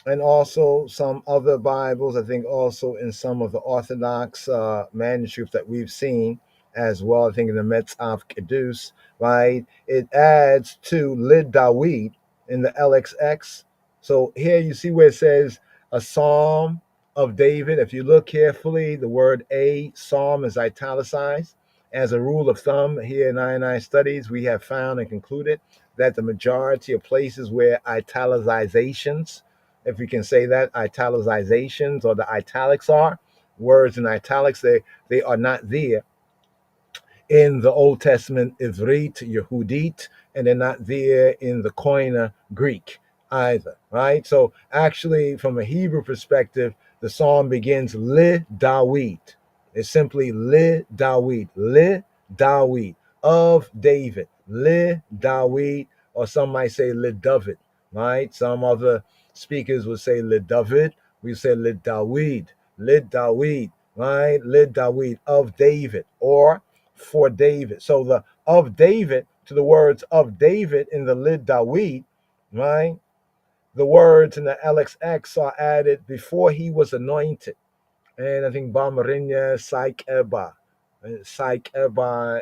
and also some other Bibles, I think also in some of the Orthodox manuscripts that we've seen as well, I think in the Metzav Kedus, right? It adds to Lid Dawid in the LXX. So here you see where it says a psalm of David. If you look carefully, the word a psalm is italicized. As a rule of thumb, here in I studies, we have found and concluded that the majority of places where italicizations, if we can say that, italicizations or the italics are, words in italics, they are not there in the Old Testament Ivrit, Yehudit, and they're not there in the Koine Greek either, right? So actually, from a Hebrew perspective, the psalm begins Le Dawid. It's simply Le Dawid, of David, Le Dawid, or some might say Le David, right? Some other speakers would say Le David. We say Le Dawid, right? Le Dawid, of David, or for David. So the of David to the words of David in the Lid Dawid, right? The words in the LXX are added before he was anointed. And I think Bamarinya Psych Eba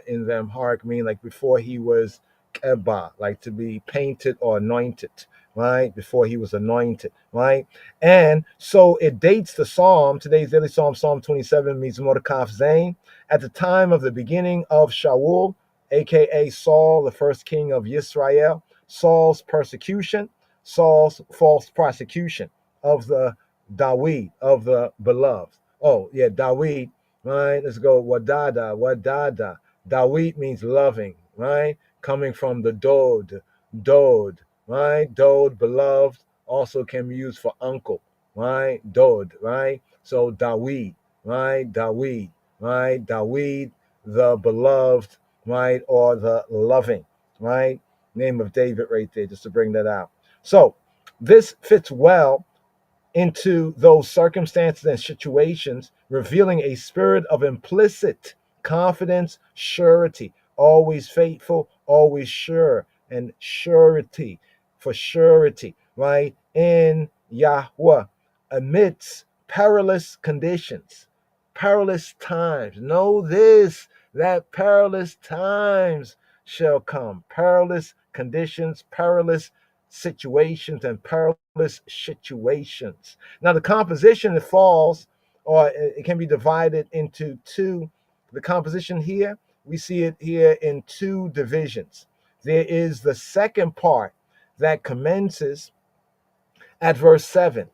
in them Amharic mean like before he was Eba, like to be painted or anointed, right? Before he was anointed, right? And so it dates the psalm, today's daily psalm, Psalm 27, Mizmor Kaf Zain, at the time of the beginning of Shaul, aka Saul, the first king of Israel, Saul's persecution, Saul's false prosecution of the Dawid, of the beloved. Oh, yeah, Dawid, right? Let's go. Wadada. Dawid means loving, right? coming from the Dod, right? Dod, beloved, also can be used for uncle, right? Dod, right? So Dawid, right? Dawid, right? Dawid, the beloved, right? Or the loving, right? Name of David right there, just to bring that out. So this fits well into those circumstances and situations, revealing a spirit of implicit confidence, surety, always faithful, always sure, and surety for surety, right? In Yahweh, amidst perilous conditions, perilous times. Know this, that perilous times shall come, perilous conditions, perilous situations, and perilous situations. Now, the composition, it falls, or it can be divided into two. The composition here, we see it here in two divisions. There is the second part that commences at verse 7.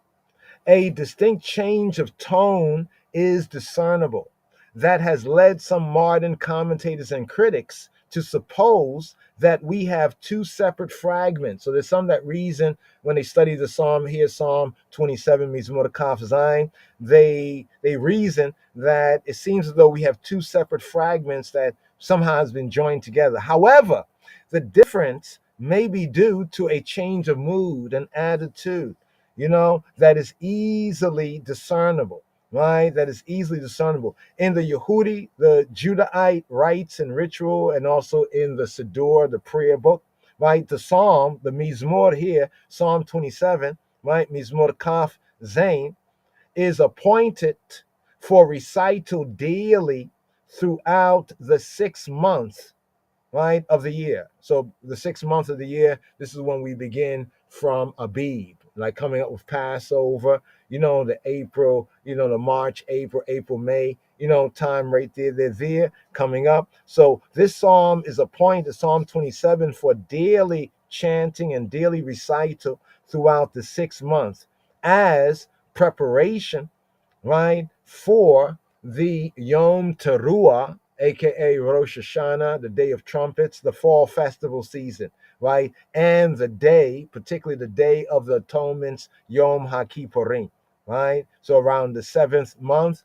A distinct change of tone is discernible that has led some modern commentators and critics to suppose that we have two separate fragments. So there's some that reason when they study the psalm here, Psalm 27, Mizmor Kaf Zayin, they reason that it seems as though we have two separate fragments that somehow has been joined together. However, the difference may be due to a change of mood and attitude, that is easily discernible, right? That is easily discernible. In the Yehudi, the Judahite rites and ritual, and also in the Siddur, the prayer book, right? The Psalm, the Mizmor here, Psalm 27, right? Mizmor Kaf Zain, is appointed for recital daily throughout the 6 months, right, of the year. So the 6 months of the year, this is when we begin from Abib, like coming up with Passover, the April, the March, April, May, time right there, they're there coming up. So this psalm is appointed, Psalm 27, for daily chanting and daily recital throughout the 6 months as preparation, right, for the Yom Teruah, aka Rosh Hashanah, the Day of Trumpets, the fall festival season, right, and the day, particularly the Day of the Atonements, Yom HaKippurim, right. So around the 7th month,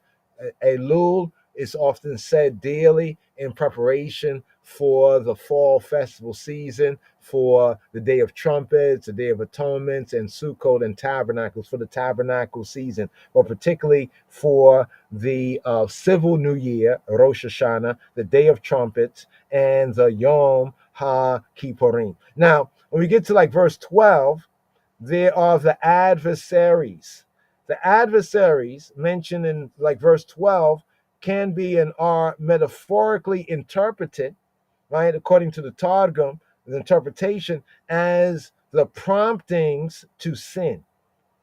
Elul is often said daily in preparation for the fall festival season, for the Day of Trumpets, the Day of Atonements, and Sukkot and Tabernacles for the tabernacle season, but particularly for the civil New Year, Rosh Hashanah, the Day of Trumpets, and the Yom HaKippurim. Now, when we get to like verse 12, there are the adversaries. The adversaries mentioned in like verse 12 can be and are metaphorically interpreted, right, according to the Targum, the interpretation, as the promptings to sin.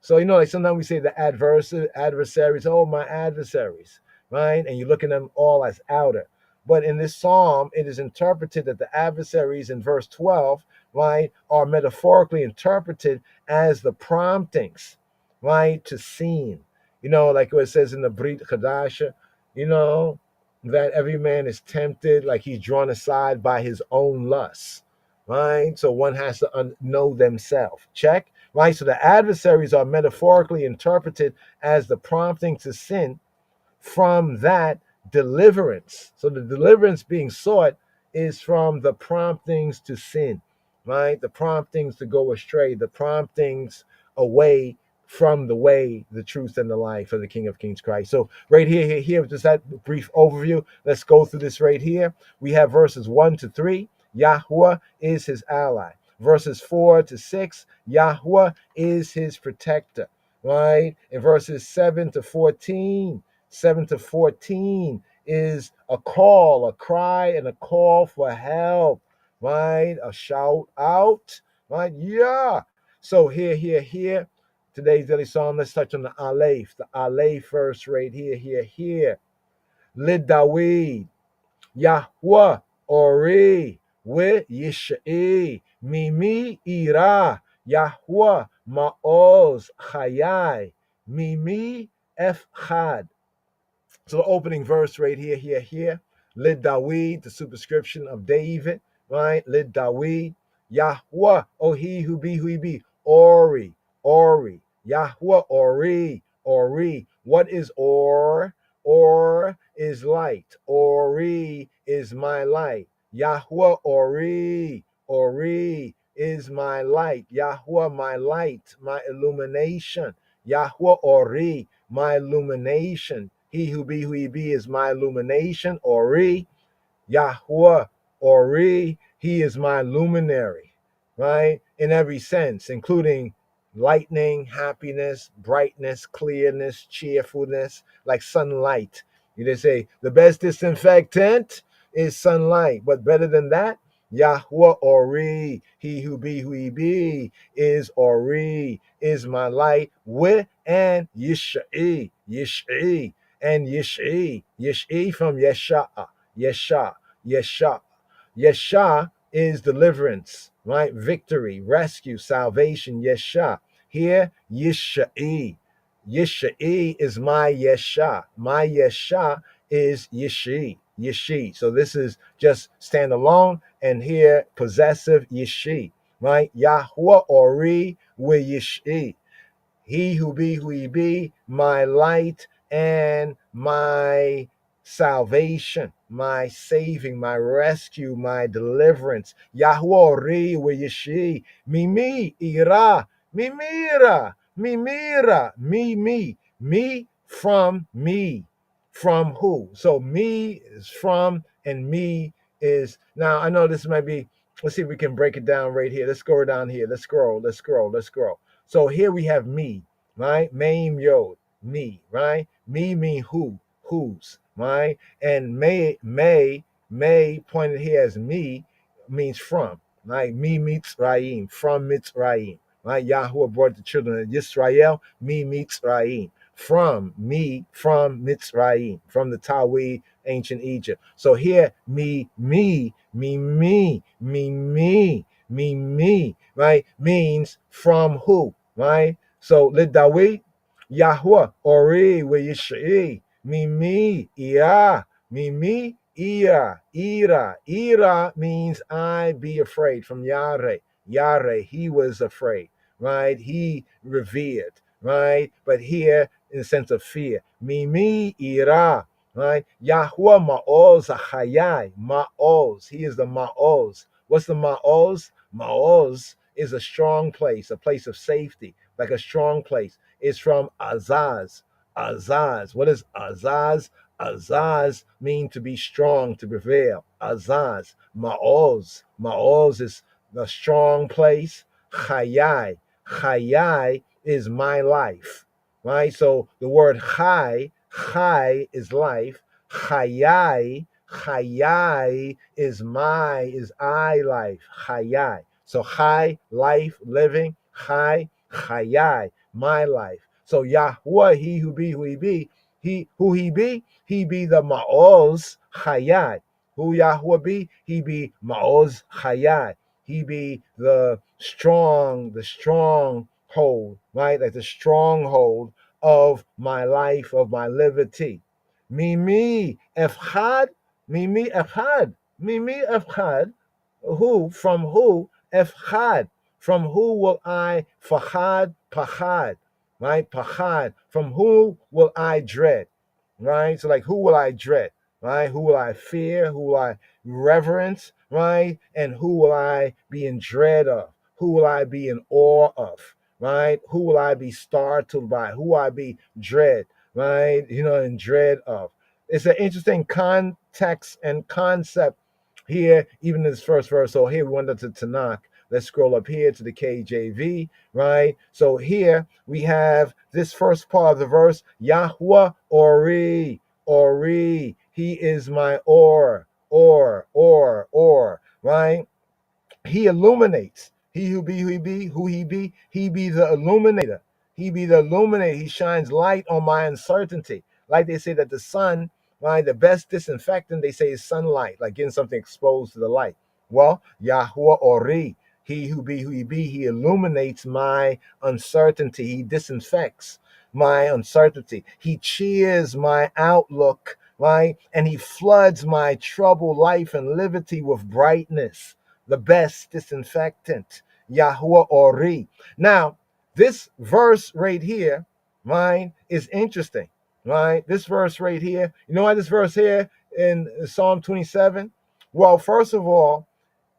So, like sometimes we say the adversaries, oh, my adversaries, right? And you look at them all as outer. But in this psalm, it is interpreted that the adversaries in verse 12, right, are metaphorically interpreted as the promptings, right, to sin. Like what it says in the Brit Chadasha, that every man is tempted, like he's drawn aside by his own lusts, right? So one has to know themselves. Check. Right? So the adversaries are metaphorically interpreted as the prompting to sin from that deliverance. So the deliverance being sought is from the promptings to sin, right? The promptings to go astray, the promptings away from the way, the truth, and the life of the King of Kings Christ. So right here, just that brief overview. Let's go through this right here. We have verses 1 to 3. Yahweh is his ally. Verses 4 to 6, Yahweh is his protector, right? In verses 7 to 14, 7 to 14 is a call, a cry, and a call for help, right? A shout out, right? Yeah. So here. Today's daily psalm, let's touch on the Aleph verse right here. Lid Dawid, Yahweh, Ori, we Yishai, Mimi Ira, Yahweh, Ma'oz, Chayai, Mimi Efchad. So the opening verse right here. Lid Dawid, the superscription of David, right? Lid Dawi, Yahweh, oh he who be, Ori, Yahweh, Ori. What is Or? Or is light. Ori is my light. Yahweh, Ori is my light. Yahweh, my light, my illumination. Yahweh, Ori, my illumination. He who be is my illumination. Ori, Yahweh, Ori, he is my luminary, right? In every sense, including lightning, happiness, brightness, clearness, cheerfulness, like sunlight. They say the best disinfectant is sunlight, but better than that, Yahweh Ori, he who be is Ori, is my light, with and Yish'i, and Yish'i from Yesha'a. Yesha. Yesha is deliverance, right? Victory, rescue, salvation. Yesha. Here, Yisha'i. Yisha'i is my Yesha. My Yesha is Yishi. So this is just stand alone, and here, possessive Yishi, right? Yahweh Ori with Yishi. He who be, my light and my salvation, my saving, my rescue, my deliverance. Yahweh ri Yishi, mimi ira, mimira, me from me. From who? So me is from, and me is, now I know this might be, let's see if we can break it down right here. Let's go down here. Let's scroll. So here we have me, right? Maim yod, me, right? Me mean who, whose, right? And may pointed here as me means from, right? Me Mitzrayim, from Mitzrayim, right? Yahweh brought the children of Yisrael, me Mitzrayim, from me, from Mitzrayim, from the Tawid, ancient Egypt. So here, me, right? Means from who, right? So let David, Yahweh, Ori, we Yishai, Mimi, Ia, Mimi, Ira means I be afraid, from Yare, he was afraid, right? He revered, right? But here, in the sense of fear, Mimi, Ira, right? Yahweh Ma'oz Achayai, Ma'oz, he is the Ma'oz. What's the Ma'oz? Ma'oz is a strong place, a place of safety, like a strong place. It's from Azaz. Azaz. What is Azaz? Azaz mean to be strong, to prevail. Azaz. Ma'oz. Ma'oz is the strong place. Chayai. Chayai is my life. Right? So the word chai is life. Chayai is I life. Chayai. So chai, life, living. Chayai, my life. So Yahweh, he who be, he be the Ma'oz Chayai. Who Yahweh be? He be Ma'oz Chayai. He be the stronghold, right? Like the stronghold of my life, of my liberty. Mimi Efchad, who, from who? Efchad, from who will I pachad, right? Pachad, from who will I dread, right? So like, who will I dread, right? Who will I fear? Who will I reverence, right? And who will I be in dread of? Who will I be in awe of, right? Who will I be startled by? Who will I be dread, right? In dread of. It's an interesting context and concept here, even in this first verse. So here we went up to Tanakh. Let's scroll up here to the KJV, right? So here we have this first part of the verse, Yahweh Ori, he is my or, right? He illuminates. He who be, he be the illuminator. He be the illuminator. He shines light on my uncertainty. Like they say that the sun, right, the best disinfectant, they say, is sunlight, like getting something exposed to the light. Well, Yahweh Ori, he who be, he illuminates my uncertainty. He disinfects my uncertainty. He cheers my outlook, right? And he floods my troubled life and liberty with brightness. the best disinfectant. Yahuwah Ori. Now, this verse right here, right, is interesting, right? This verse right here, you know why this verse here in Psalm 27? Well, first of all,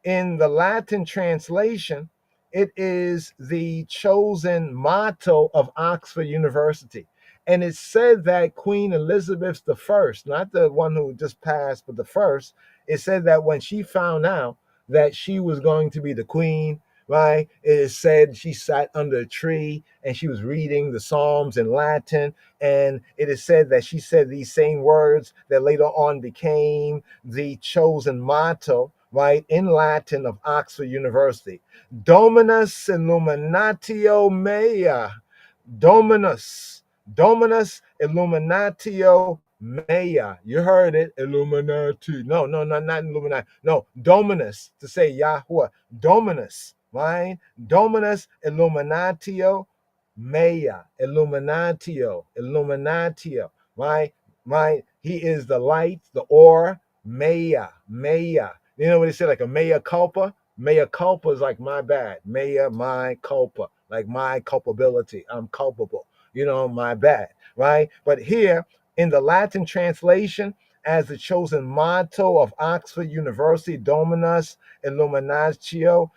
in the Latin translation, it is the chosen motto of Oxford University. And it said that Queen Elizabeth I, not the one who just passed, but the first, it said that when she found out that she was going to be the queen, right? It is said she sat under a tree and she was reading the Psalms in Latin. And it is said that she said these same words that later on became the chosen motto, right, in Latin of Oxford University. Dominus illuminatio mea. Dominus. Dominus illuminatio mea. You heard it. Illuminati. No, not Illuminati. No, Dominus, to say Yahuwah. Dominus, right? Dominus illuminatio mea. Illuminatio. Illuminatio. Right? Right? He is the light, the or, mea. Mea. You know what they say, like a mea culpa? Mea culpa is like my bad. Mea, my culpa. Like my culpability. I'm culpable. You know, my bad. Right? But here in the Latin translation, as the chosen motto of Oxford University, Dominus Illuminatio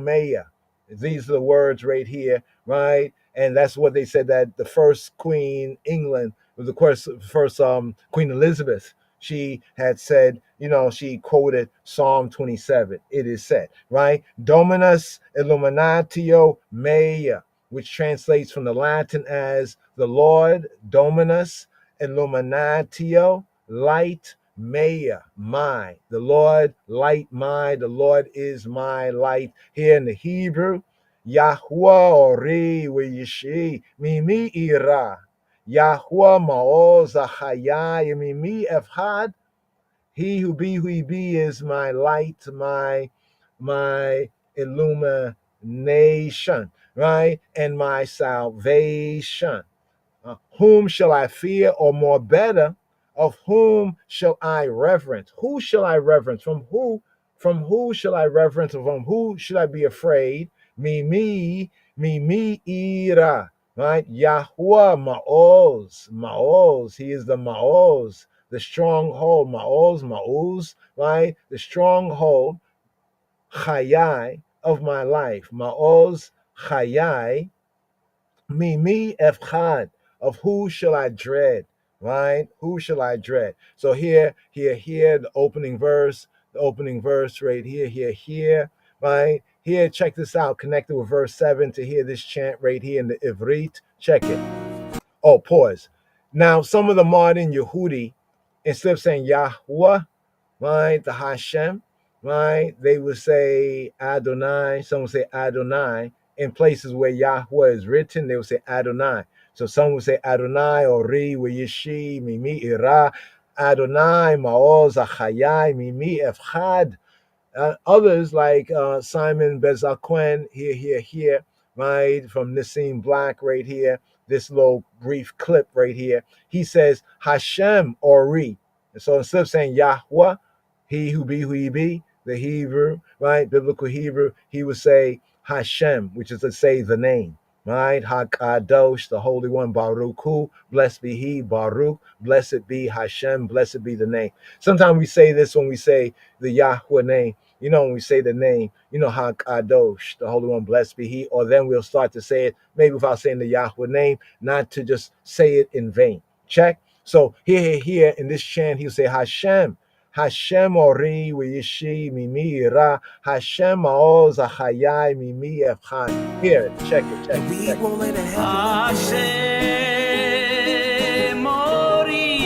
Mea. These are the words right here, right? And that's what they said, that the first Queen England was the first Queen Elizabeth. She had said, you know, she quoted Psalm 27. It is said, right? Dominus Illuminatio Mea, which translates from the Latin as the Lord, Dominus Illuminatio, light, Mea, my. The Lord, light, my. The Lord is my light. Here in the Hebrew, Yahuwah Ori Wiyishi, Mimi Ira. Yahuwah Maoz Achayai, Mimi Efhad. He who he be is my light, my illumination, right? And my salvation. Whom shall I fear, or more better, of whom shall I reverence? Who shall I reverence? From who shall I reverence? From who should I be afraid? Me, ira. Right? Yahuwah Ma'oz. He is the Ma'oz, the stronghold. Ma'oz, right? The stronghold, Chayai, of my life. Ma'oz, Chayai. Me efchad, of who shall I dread, right? Who shall I dread? So here, the opening verse right here, right? Here, check this out, connected with verse 7 to hear this chant right here in the Ivrit. Check it. Oh, pause. Now, some of the modern Yehudi, instead of saying Yahweh, right, the Hashem, right, they would say Adonai. Some would say Adonai. In places where Yahweh is written, they would say Adonai. So some would say Adonai, Ori, Weyishi, Mimi, Ira, Adonai, Maoz, Achayai, Mimi, Efchad. Others like Simon Bezalquen, here, right, from Nissim Black right here, this little brief clip right here. He says Hashem Ori. And so instead of saying Yahweh, he who be, the Hebrew, right, biblical Hebrew, he would say Hashem, which is to say the name, right? Hakadosh, the Holy One, Baruch Hu, blessed be He, Baruch, blessed be Hashem, blessed be the name. Sometimes we say this when we say the Yahweh name. You know, when we say the name, you know, Hakadosh, the Holy One, blessed be He, or then we'll start to say it maybe without saying the Yahweh name, not to just say it in vain. Check. So here in this chant, he'll say Hashem. Hashem Ori Wiyishi Mimi Ira. Hashem Maoz Achayai Mimi Efchan. Here, check it. Hashem Ori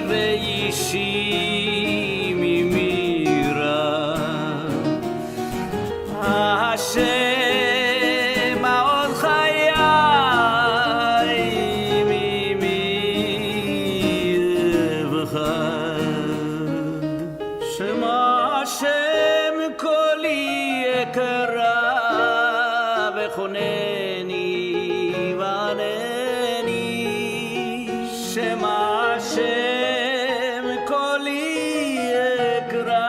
Wiyishi Mimi Ira. Hashem Maoz Achayai Mimi Efchan. Hashem koli ekara v'choneni v'aneni. Shema Hashem koli ekara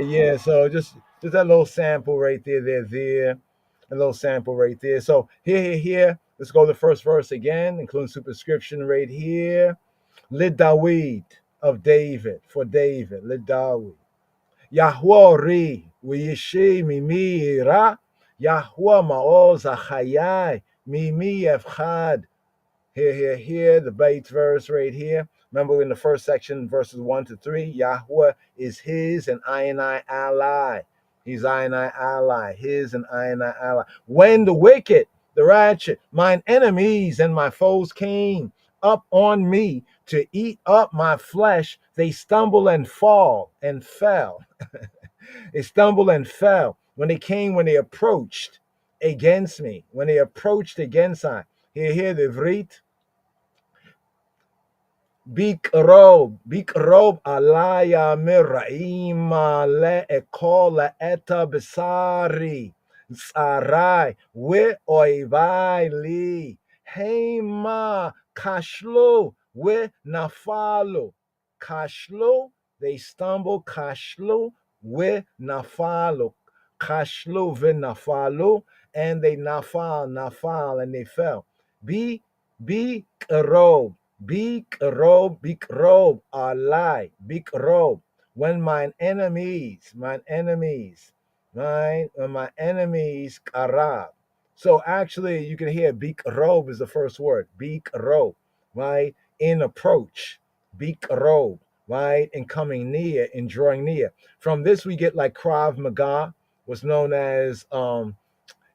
Yeah. So just that little sample right there. A little sample right there. So here. Let's go to the first verse again, including superscription right here. Lid Dawid of David, for David, Lid Dawid. Yahweh ri, wiyishi mimi ra, Yahweh ma'oz achayai, mimi evchad. Here, the bait verse right here. Remember in the first section, verses 1 to 3, Yahweh is his and I ally. He's I ally, his and I ally. When the wicked, the ratchet, mine enemies and my foes came up on me to eat up my flesh, they stumble and fall and fell. They stumbled and fell when they approached against me, when they approached against I. Here the Vrit. Bikrob alaya miraima le ekola eta besari sarai we oivai li hema kashlo we nafalo kashlo, they stumble, kashlo we nafalo kashlo ve nafalo, and they nafal and they fell. Be robe, big robe, alai, big robe. When mine enemies, karab. So actually, you can hear big robe is the first word, big robe, right? In approach, big robe, right? In coming near, in drawing near. From this, we get like Krav Maga, what's known as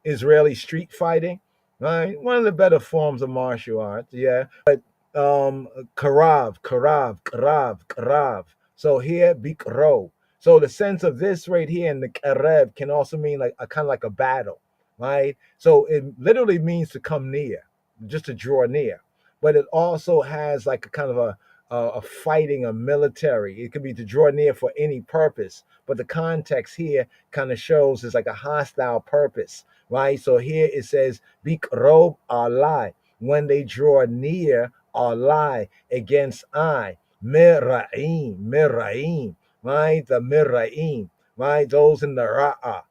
Israeli street fighting, right? One of the better forms of martial arts, yeah. But karav. So here, bikro. So the sense of this right here in the karev can also mean like a kind of like a battle, right? So it literally means to come near, just to draw near. But it also has like a kind of a fighting, a military. It could be to draw near for any purpose. But the context here kind of shows it's like a hostile purpose, right? So here it says, bikrob alai, when they draw near or lie against I. Miraim, right? The Miraim, right? Those in the Ra'ah,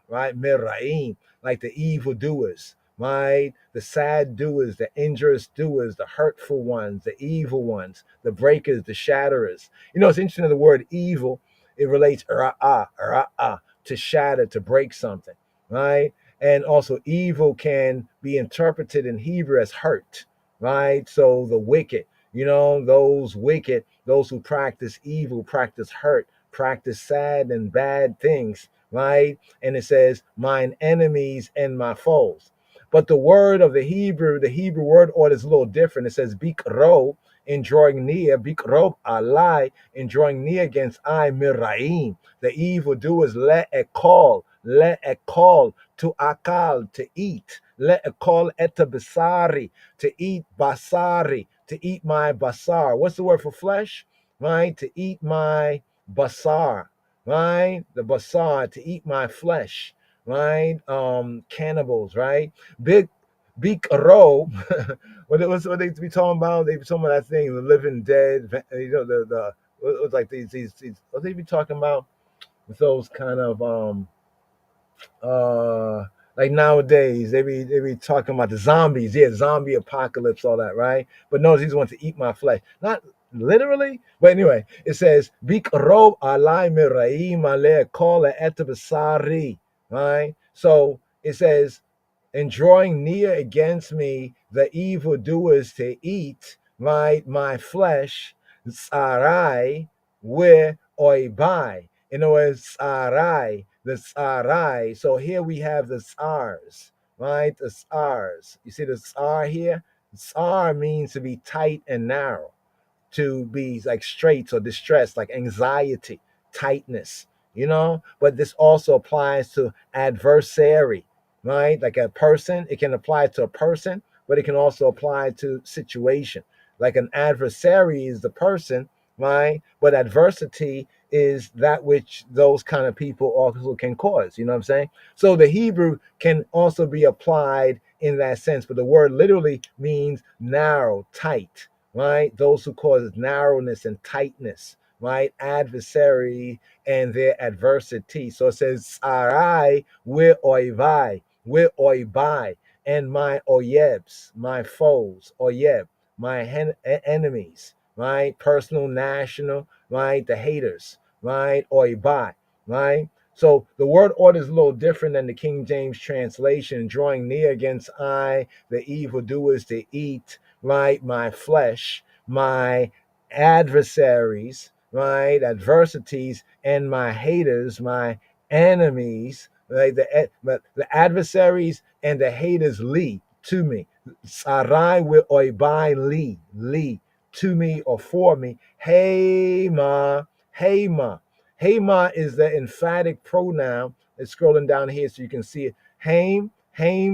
right? Miraim, like the evildoers, right? The sad doers, the injurious doers, the hurtful ones, the evil ones, the breakers, the shatterers. You know, it's interesting, the word evil, it relates Ra'ah, to shatter, to break something, right? And also evil can be interpreted in Hebrew as hurt, right? So the wicked, those wicked, those who practice evil, practice hurt, practice sad and bad things, right? And it says, mine enemies and my foes. But the word of the Hebrew word order is a little different. It says, bikro, in drawing near, bikrob alai, in drawing near against I, miraim, the evil doers, let a call, to akal, to eat, let a call eta basari, to eat basari, to eat my basar. What's the word for flesh? Right? To eat my basar, right? The basar, to eat my flesh, right? Cannibals, right? Big row. what they be talking about? They be talking about that thing, the living dead. The it was like these. What they be talking about? Those kind of like nowadays they be talking about the zombies, zombie apocalypse, all that, right? But notice he's want to eat my flesh, not literally, but anyway, it says bikrob alai miraim ale kol etabasari, right? So it says, and drawing near against me the evildoers to eat, right, my flesh, tsarai, where oibai. In other words, tsarai, the tsarai. So here we have the tsars, right? The tsars. You see the tsar here? Tsar means to be tight and narrow, to be like straits or distress, like anxiety, tightness, But this also applies to adversary, right? Like a person, it can apply to a person, but it can also apply to situation. Like an adversary is the person, right? But adversity is that which those kind of people also can cause. You know what I'm saying? So the Hebrew can also be applied in that sense, but the word literally means narrow, tight, right? Those who cause narrowness and tightness, right? Adversary and their adversity. So it says, Sarai we oibai, and my oyebs, my foes, oyeb, my enemies, right? Personal, national, right? The haters, right? Oibai, right? So the word order is a little different than the King James translation, drawing near against I, the evildoers to eat, right? My flesh, my adversaries, right? Adversities, and my haters, my enemies, right? The adversaries and the haters lead to me. Sarai will oibai lead to me or for me. Hey ma, hey ma. Hema is the emphatic pronoun. It's scrolling down here so you can see it. Haim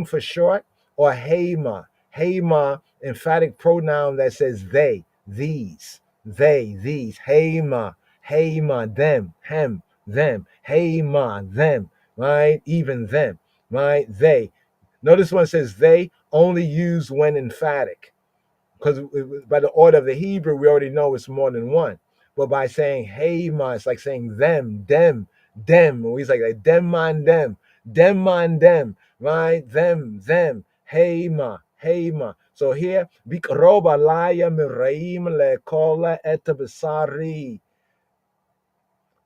for short, or Hema. Hema, emphatic pronoun that says they, these, these. Hema, Hema, them, hem, them. Hema, them, right? Even them, right? They. Notice when it says they, only used when emphatic, because by the order of the Hebrew, we already know it's more than one. But by saying hey ma, it's like saying them. He's like them man them, right? Them, hey ma. So here, bikroba laya miraim le kola etabasari.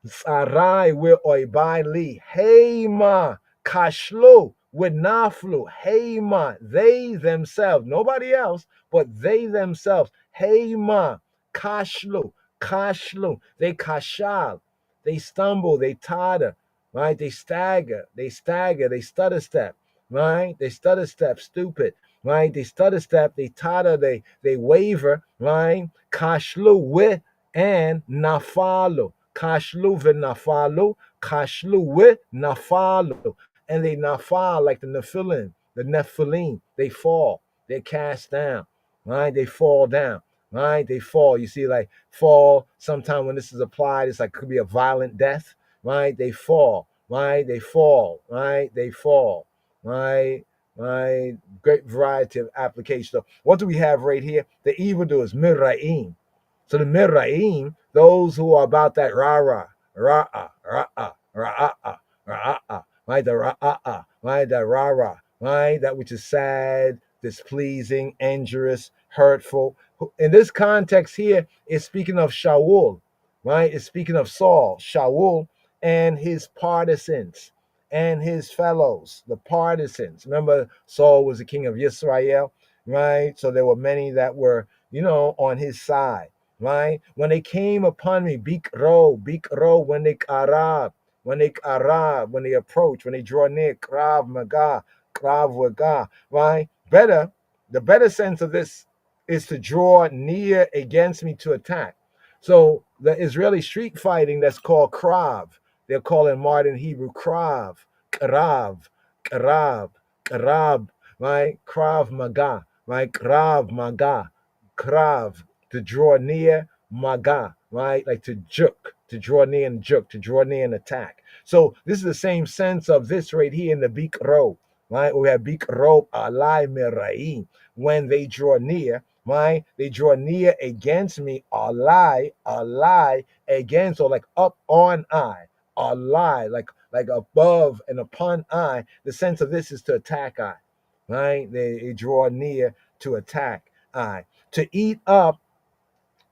Sarai will oibai li. Hema kashlo with naflu. Hema, they themselves, nobody else, but they themselves. Hema kashlo. They kashal. They stumble, they totter, right? They stagger, they stutter step, right? They stutter step, stupid, right? They stutter step, they totter, they waver, right? Kashlu with and nafalu. Kashlu v'nafalu, kashlu with nafalu. And they nafal like the Nephilim. They fall, they cast down, right? They fall down, right? They fall. You see, like fall, sometime when this is applied, it's like could be a violent death, right? They fall, right? They fall, right? They fall, right? Right? Great variety of applications. So what do we have right here? The evildoers, Miraim. So the Miraim, those who are about that rah-rah, right? The rah-ah, right? The rah-rah, right? That which is sad, displeasing, injurious, hurtful. In this context here, it's speaking of Shaul, right? It's speaking of Saul, Shaul, and his partisans and his fellows, the partisans. Remember, Saul was the king of Israel, right? So there were many that were, on his side, right? When they came upon me, bikro, when they karab, when they approach, when they draw near, krav maga, right? The better sense of this is to draw near against me to attack. So the Israeli street fighting that's called krav, they're calling modern Hebrew krav, karab, right? Krav maga, right? Krav, to draw near, maga, right? Like to juk, to draw near and juk, to draw near and attack. So this is the same sense of this right here in the bikro, right? We have bikro alai miraim. When they draw near, right? They draw near against me, alai against, or like up on I, alai, like above and upon I. The sense of this is to attack I, right? They draw near to attack I. To eat up,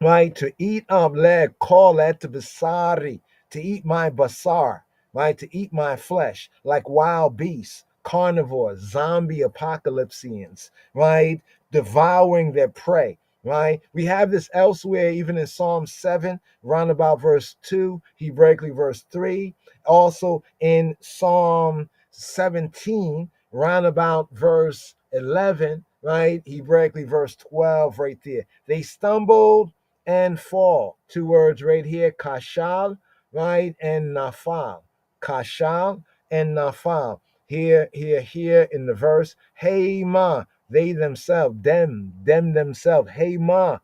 right? To eat up, leg, call that to basari, to eat my basar, right? To eat my flesh, like wild beasts, carnivores, zombie apocalypseans, right? Devouring their prey, right? We have this elsewhere, even in Psalm 7, roundabout verse 2, Hebraically verse 3, also in Psalm 17, roundabout verse 11, right? Hebraically verse 12, right there. They stumbled and fall. Two words right here, kashal, right, and nafal. Kashal and nafal. Here in the verse, hey ma, they themselves, them themselves, hey ma,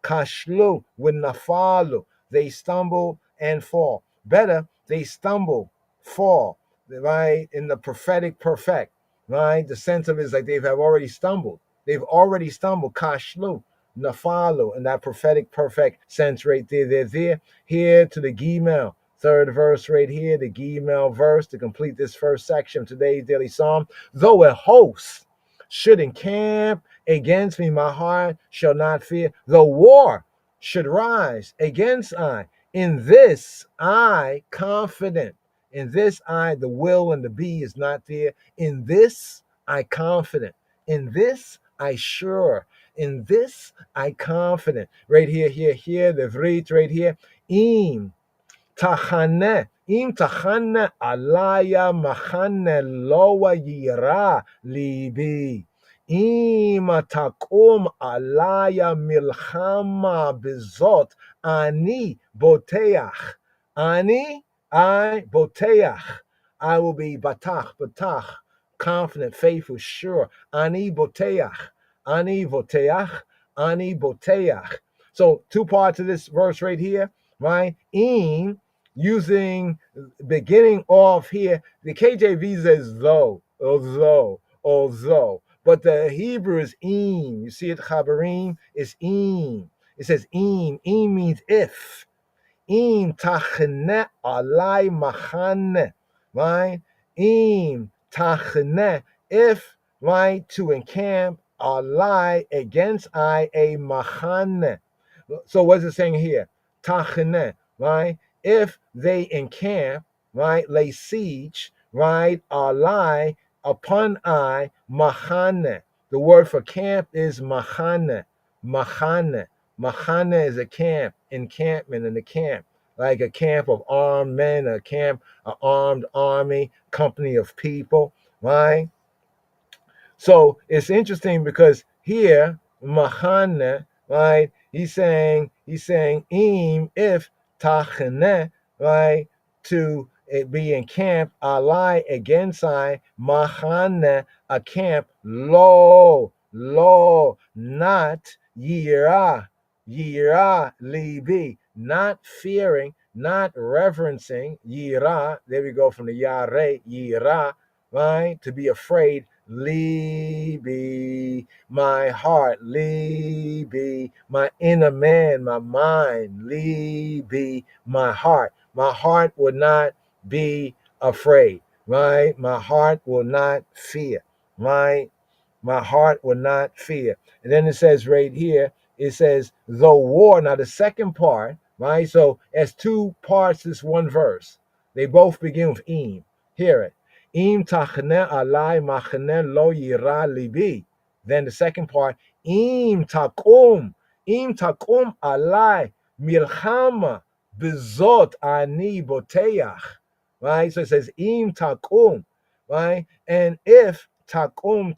kashlu with nafalu. They stumble and fall. Better, they stumble, fall, right, in the prophetic perfect, right? The sense of it is like they have already stumbled. They've already stumbled, kashlu, nafalu, in that prophetic perfect sense right there. Here to the Gimel, third verse right here, the Gimel verse to complete this first section of today's daily psalm. Though a host should encamp against me, my heart shall not fear. Though war should rise against I, in this I confident. In this I, the will and the be is not there. In this I confident. In this I sure. In this I confident. Right here, the vrit right here. Im tachane alaya machane loa yira libi. Im takum alaya milchama bezot ani boteach. I boteach. I will be batach, confident, faithful, sure. Ani boteach. Ani boteach. Ani boteach. So two parts of this verse right here, right? In using beginning off here, the KJV says though. But the Hebrew is im. You see it, chabarim is im. It says im. Im means if. Im tachne alai machane, right? Im tachne, if, right, to encamp alai against I a machane. So what's it saying here? Tachne, right? If they encamp, right, lay siege, right, alai upon I machane. The word for camp is machane. Machane is a camp, encampment in the camp, like a camp of armed men, a camp, an armed army, company of people, right? So it's interesting because here, Mahane, right? He's saying im if tachane, right? To it be encamped, alai against I, Mahane, a camp, lo, not yira libi, not fearing, not reverencing, yira, there we go from the yare, yira, right? To be afraid, libi, my heart, libi, my inner man, my mind, libi, my heart. My heart will not be afraid, right? My heart will not fear, right? My heart will not fear. And then it says right here, it says, though war. Now the second part, right? So as two parts, this one verse. They both begin with im. Hear it. Im tachne alai machne lo yira libi. Then the second part, im takum alai milchama bezot ani boteach. Right? So it says im takum, right? And if takum,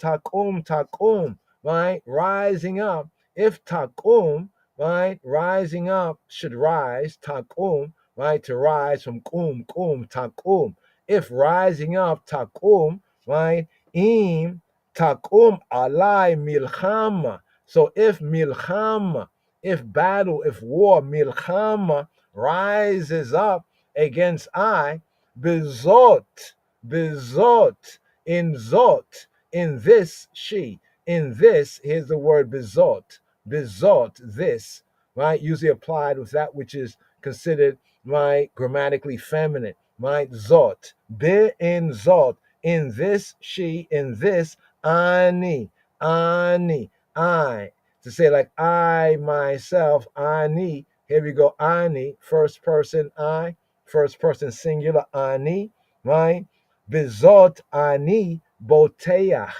right? Rising up. If takum, right? Rising up should rise, takum, right? To rise from kum, takum. If rising up, takum, right? Im takum alai milchama. So if milchama, if battle, if war, milchama rises up against I, bezot, in zot, in this she, in this, here's the word bezot, this, right? Usually applied with that which is considered, right, grammatically feminine, right? Zot, in zot, in this she, in this ani, I. To say like I myself, ani, here we go, ani, first person I, first person singular, ani, right? Bizot ani boteach,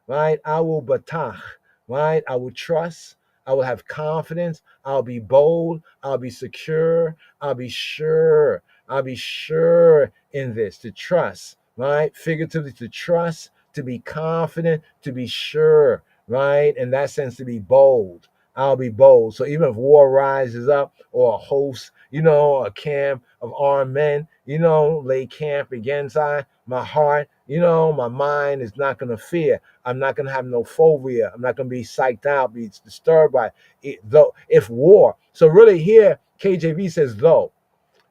right? I will batach, right? I will trust. I will have confidence. I'll be bold. I'll be secure. I'll be sure. I'll be sure in this, to trust, right? Figuratively, to trust, to be confident, to be sure, right? In that sense, to be bold. I'll be bold. So even if war rises up or a host, a camp of armed men, lay camp against my heart, my mind is not going to fear. I'm not going to have no phobia. I'm not going to be psyched out, be disturbed by it, though, if war. So really here, KJV says though.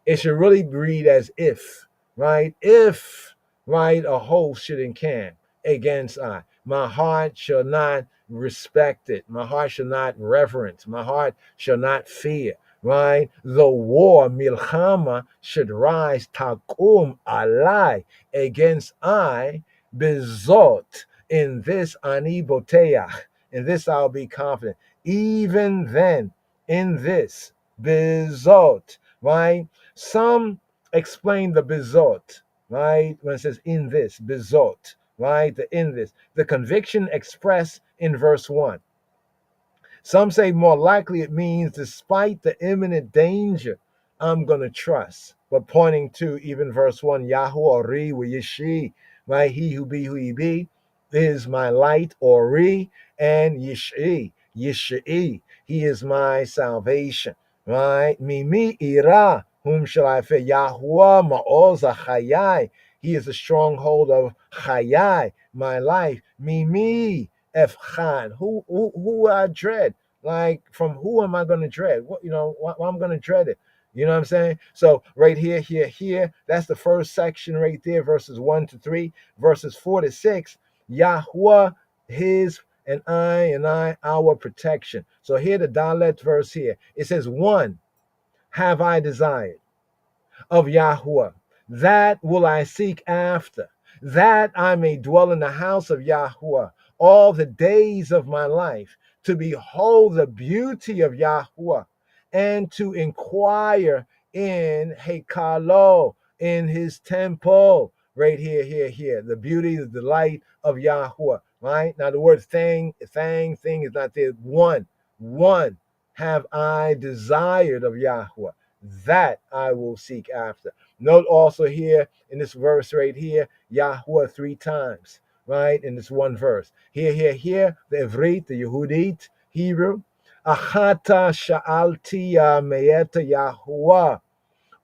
It should really read as if, right? If, right, a host should encamp against I. My heart shall not respect it. My heart shall not reverence. My heart shall not fear. Right? The war, milchama, should rise, takum alai, against I, bezot. In this ani boteach. In this I'll be confident. Even then, in this, bezot. Right? Some explain the bezot, right? When it says in this, bezot, right? The in this. The conviction expressed in verse 1. Some say more likely it means despite the imminent danger, I'm going to trust. But pointing to even verse 1, Yahu Ori Yishi, right? He who be who he be is my light, Ori, and Yishi, Yishi. He is my salvation, right? Mimi Ira, whom shall I fear? Yahuwah Ma'oza Chayai. He is the stronghold of Chayai, my life. Mimi Efchan. Who I dread? Like, from who am I going to dread? What, why I'm going to dread it? You know what I'm saying? So right here, that's the first section right there, verses 1-3, verses 4-6. Yahweh, his and I, our protection. So here the Dalet verse here. It says, one have I desired of Yahweh, that will I seek after, that I may dwell in the house of Yahweh all the days of my life, to behold the beauty of Yahweh, and to inquire in Hekalo, in his temple. Right here. The beauty, the delight of Yahweh. Right? Now the word thing is not there. One have I desired of Yahweh, that I will seek after. Note also here in this verse right here, Yahweh 3 times, right? In this one verse. Here, the Ivrit, the Yehudit, Hebrew. Achata sha'alti ya me'eta Yahweh.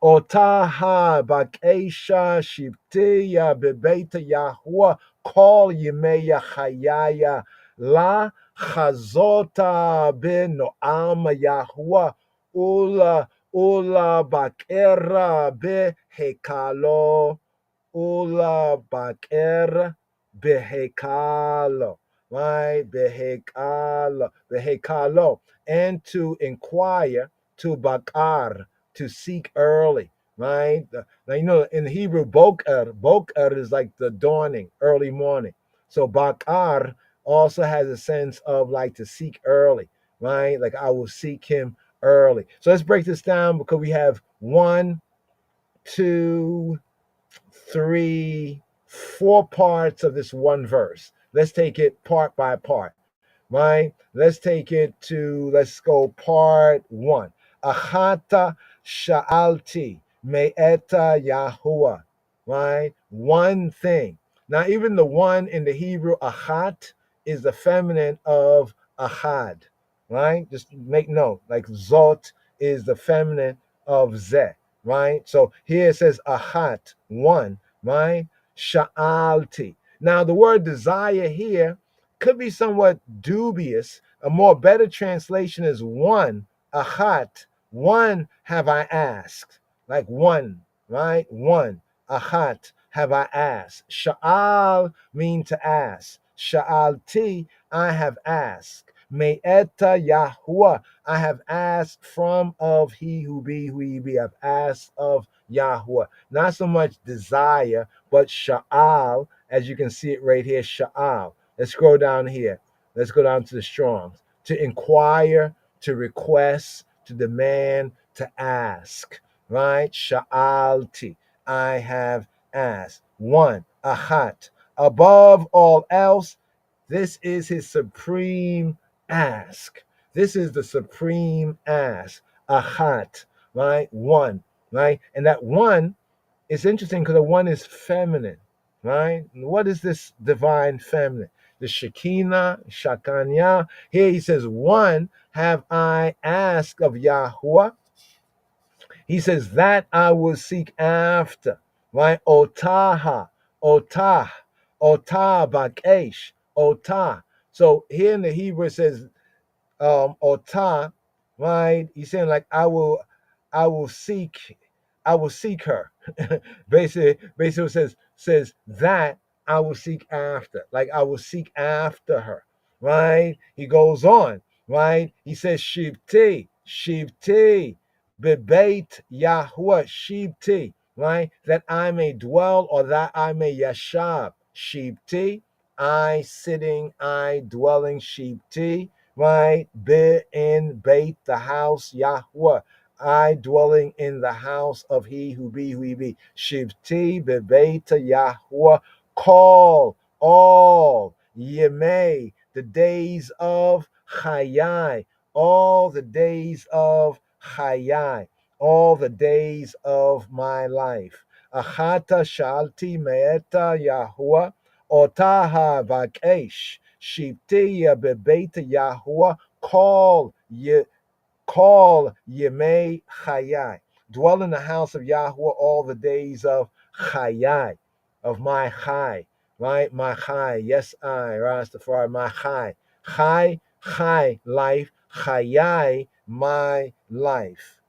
Otaha bakesha shibtiya bebeita Yahweh kol yemeya chayaya la chazota ben noam Yahweh ula bakera behekalo ula baker behekalo, right? Behekalo, and to inquire, to bakar, to seek early, right? Now, in Hebrew, boker is like the dawning, early morning. So bakar also has a sense of like to seek early, right? Like I will seek him early. So let's break this down, because we have 1, 2, 3, 4 parts of this one verse. Let's take it part by part, right? Let's go part 1. Achata sha'alti me'eta Yahuwah, right? One thing. Now, even the one in the Hebrew, achat, is the feminine of achad, right? Just make note, like zot is the feminine of zeh, right? So here it says achat, one, right? Sha'alti. Now, the word desire here could be somewhat dubious. A more better translation is one, achat, one have I asked. Like one, right? One, achat, have I asked. Sha'al mean to ask. Sha'alti, I have asked. Me'eta Yahuwah, I have asked from of he who be, who he be. I've asked of Yahuwah. Not so much desire, but sha'al, as you can see it right here, sha'al. Let's scroll down here. Let's go down to the Strongs. To inquire, to request, to demand, to ask. Right? Sha'alti. I have asked. One, achat. Above all else, this is his supreme ask. This is the supreme ask. Achat. Right? One. Right? And that one, it's interesting because the one is feminine. Right? What is this divine feminine? The Shekinah, Shakanya. Here he says, one have I asked of Yahuwah. He says, that I will seek after. Right? Otah, otah bakesh, otah. So here in the Hebrew it says, otah, right? He's saying like, I will seek her. Basically it says that I will seek after. Like I will seek after her, right? He goes on, right? He says, Shivti, Shivti, Bebeit Yahweh, Shivti, right? That I may dwell or that I may yashab. Shivti, I sitting, I dwelling, Shivti, right? Be in Beit, the house, Yahweh. I dwelling in the house of he who be who he be. Shivti bebeita Yahweh. Call all Yemei, the days of Chayai, all the days of Chayai, all the days of my life. Achata shalti meeta Yahweh, otaha vakesh, shiptiya bebeita Yahweh, call Yemei Chayai. Dwell in the house of Yahweh all the days of Chayai, of my Chai, right? My Chai, yes, I, Rastafari, my Chai. Chai, life, Chayai, my life.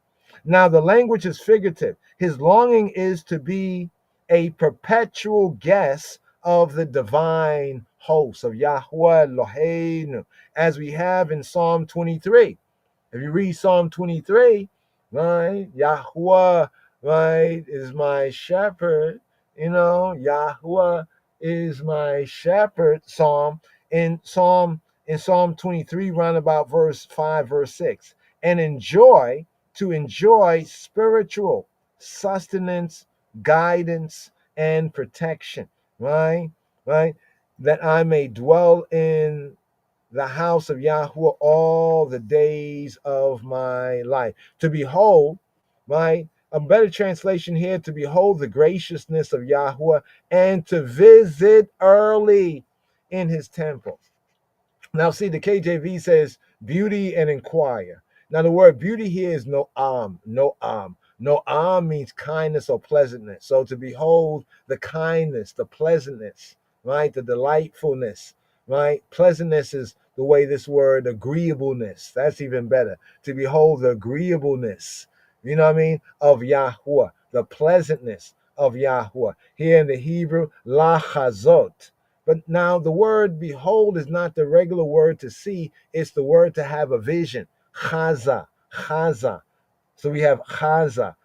Now, the language is figurative. His longing is to be a perpetual guest of the divine host of Yahweh Eloheinu, as we have in Psalm 23. If you read Psalm 23, right, Yahweh, right, is my shepherd. Yahweh is my shepherd. In Psalm 23, round about verse 5, verse 6. And to enjoy spiritual sustenance, guidance, and protection. Right? Right? That I may dwell in the house of Yahweh all the days of my life. To behold, right? A better translation here, to behold the graciousness of Yahweh and to visit early in his temple. Now, see, the KJV says beauty and inquire. Now, the word beauty here is noam, noam. Noam means kindness or pleasantness. So to behold the kindness, the pleasantness, right? The delightfulness, right? Pleasantness is the way this word agreeableness, that's even better. To behold the agreeableness, you know what I mean, of Yahweh, the pleasantness of Yahweh. Here in the Hebrew, la chazot. But now the word behold is not the regular word to see, it's the word to have a vision. Chaza, chaza. So we have chaza,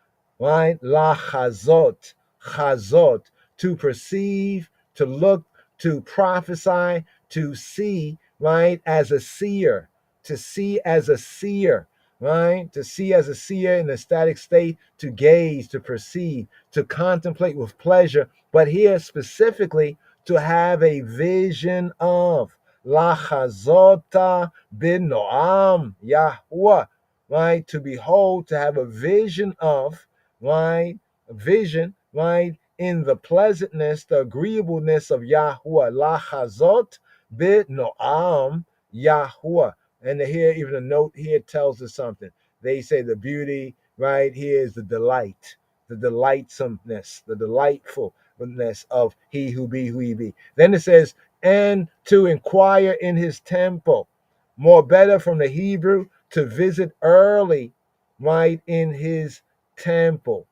right? La chazot, chazot, to perceive, to look, to prophesy, to see, right? As a seer, to see as a seer, right? To see as a seer in a static state, to gaze, to perceive, to contemplate with pleasure. But here specifically, to have a vision of La Chazota bin Noam Yahweh, right? To behold, to have a vision of, right? A vision, right? In the pleasantness, the agreeableness of Yahweh. La Chazot bin Noam Yahweh. And here, even a note here tells us something. They say the beauty, right? Here is the delight, the delightsomeness, the delightfulness of he who be who he be. Then it says, and to inquire in his temple. More better from the Hebrew, to visit early, right, in his temple.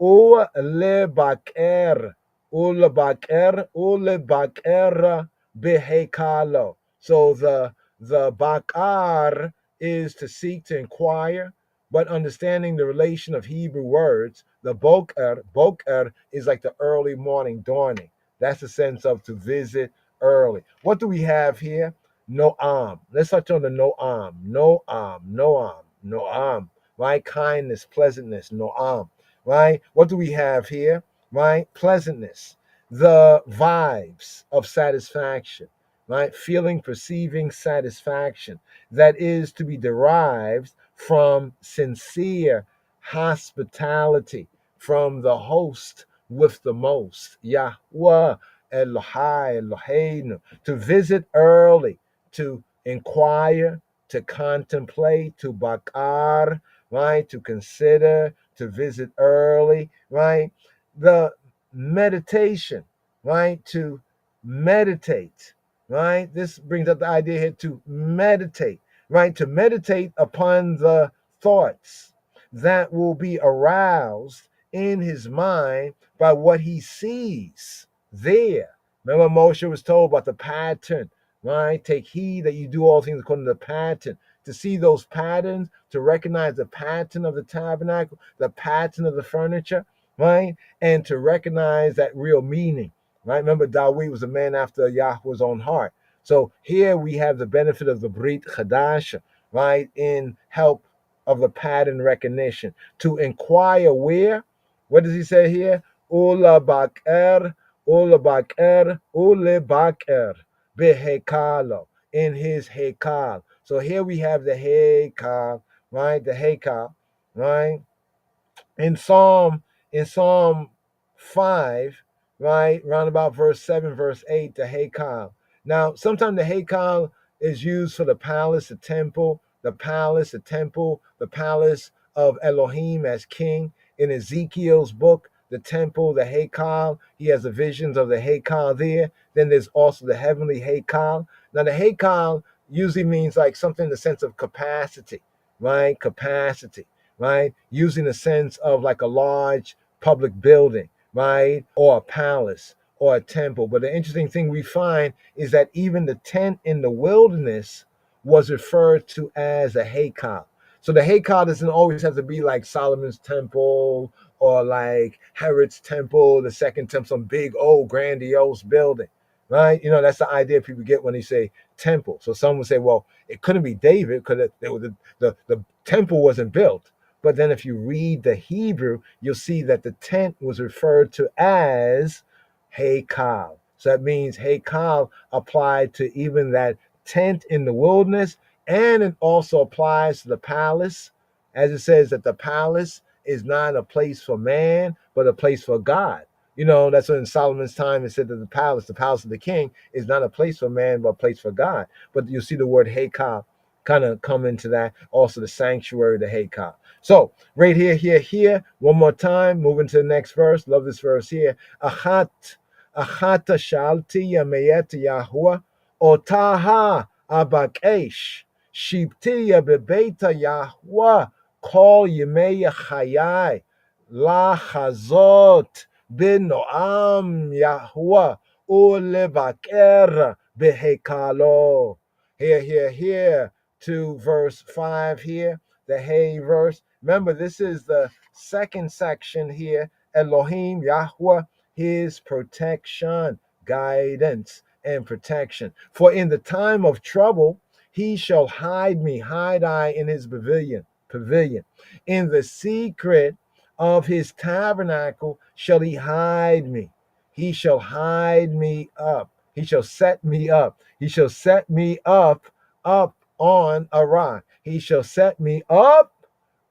Ulebaker, ulebaker behekalo. So the bakar is to seek, to inquire, but understanding the relation of Hebrew words, the boker is like the early morning dawning. That's the sense of to visit early. What do we have here? Noam. Let's touch on the noam. Noam. Right? Kindness, pleasantness, noam. Right? What do we have here? Right? Pleasantness, the vibes of satisfaction, right? Feeling, perceiving satisfaction that is to be derived from sincere hospitality from the host with the most, Yahweh Elohai Eloheinu, to visit early, to inquire, to contemplate, to bakar, right? To consider, to visit early, right? The meditation, right? To meditate, right? This brings up the idea here to meditate, right? To meditate upon the thoughts that will be aroused in his mind by what he sees there Remember Moshe was told about the pattern, right? Take heed that you do all things according to the pattern. To see those patterns, to recognize the pattern of the tabernacle, the pattern of the furniture, right? And to recognize that real meaning, right? Remember, Dawid was a man after Yahweh's own heart. So here we have the benefit of the Brit Chadash, right? In help of the pattern recognition. To inquire where, what does he say here? Ula Bakr, Ula Bakr, Ule Bakr, Behekalo, in his Hekal. So here we have the Hekal, right? The Hekal, right? in Psalm 5, right, round about verse 7, verse 8, the Haykal. Now, sometimes the Haykal is used for the palace, the temple, the palace, the temple, the palace of Elohim as king. In Ezekiel's book, the temple, the Haykal, he has the visions of the Haykal there. Then there's also the heavenly Haykal. Now, the Haykal usually means like something in the sense of capacity, right? Capacity, right? Using the sense of like a large public building, right? Or a palace or a temple. But the interesting thing we find is that even the tent in the wilderness was referred to as a Haykal. So the Haykal doesn't always have to be like Solomon's temple or like Herod's temple, the second temple, some big old grandiose building, right? You know, that's the idea people get when they say temple. So some would say, well, it couldn't be David because the temple wasn't built. But then if you read the Hebrew, you'll see that the tent was referred to as Haykal. So that means Haykal applied to even that tent in the wilderness, and it also applies to the palace, as it says that the palace is not a place for man, but a place for God. You know, that's what in Solomon's time it said that the palace of the king, is not a place for man, but a place for God. But you see the word Haykal kind of come into that. Also the sanctuary, the Haykal. So right here, one more time, moving to the next verse. Love this verse here. Achat shalti yamayet Yahuwah, otaha abakesh, shibtiya bebeta Yahuwah, kol yemei chayai, la chazot bin noam Yahuwah, ulevaker behekalo. Here, to verse 5 here, the Hay verse. Remember, this is the second section here. Elohim, Yahweh, his protection, guidance, and protection. For in the time of trouble, he shall hide me, hide I in his pavilion. In the secret of his tabernacle shall he hide me. He shall hide me up. He shall set me up. He shall set me up on a rock. He shall set me up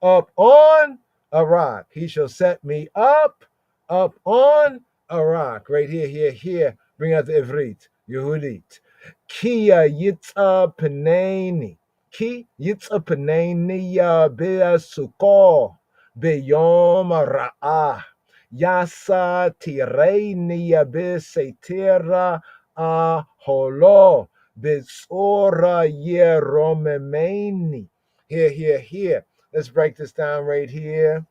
on a rock. He shall set me up on a rock. Right here. Bring out the Ivrit, Yehudit. Ki yitza peneni. Ki yitza peneni ya be'asuko beyom ra'ah. Yasa tireni ya be'setera aholo. Bitsora yeromemeni. Here. Let's break this down right here.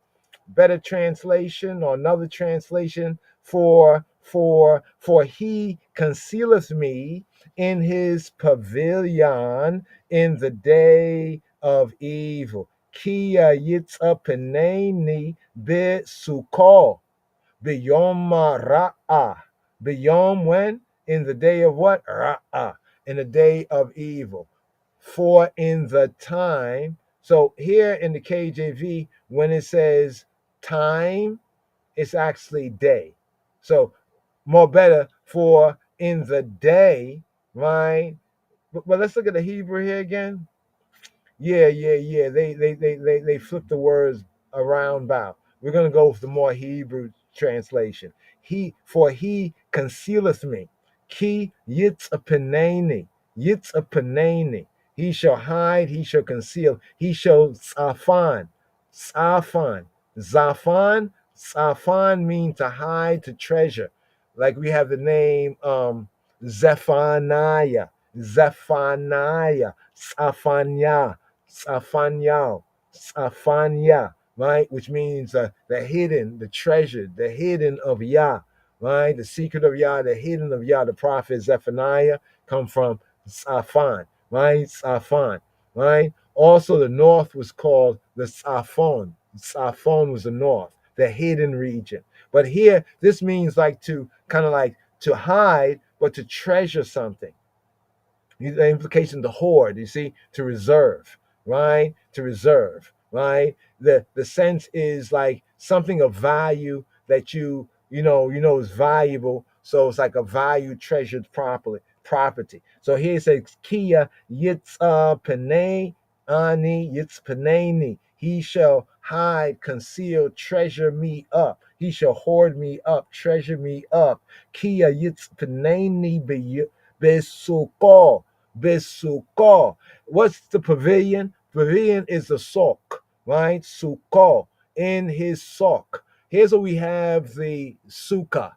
Better translation or another translation for he concealeth me in his pavilion in the day of evil. Kia yitzapineni bitsukol. Biyom ra'ah. Biyom when? In the day of what? Ra'ah. In the day of evil. For in the time. So here in the KJV, when it says time, it's actually day. So more better for in the day, right? But let's look at the Hebrew here again. Yeah. They flip the words around about. We're gonna go with the more Hebrew translation. He concealeth me. Ki yitzapineni. Yitzapineni. He shall hide, he shall conceal, he shall tzafan. Tzafan. Zafan means to hide, to treasure. Like we have the name Zephaniah, Zephaniah, Safanya, right? Which means the hidden, the treasure, the hidden of Yah, right? The secret of Yah, the hidden of Yah, the prophet Zephaniah come from Safan, right? Safan, right? Also, the north was called the Safon. Safon was the north, the hidden region. But here, this means like to kind of like to hide, but to treasure something. The implication to hoard, you see, to reserve, right? To reserve, right? The sense is like something of value that you know is valuable. So it's like a value treasured property. So here it says Kia Yitza Panay Ani Yitz Panani. He shall hide, conceal, treasure me up. He shall hoard me up, treasure me up. Kia Yitz Panani Besuko. Besuko. What's the pavilion? Pavilion is the sock, right? Suko, in his sock. Here's what we have the sukkah.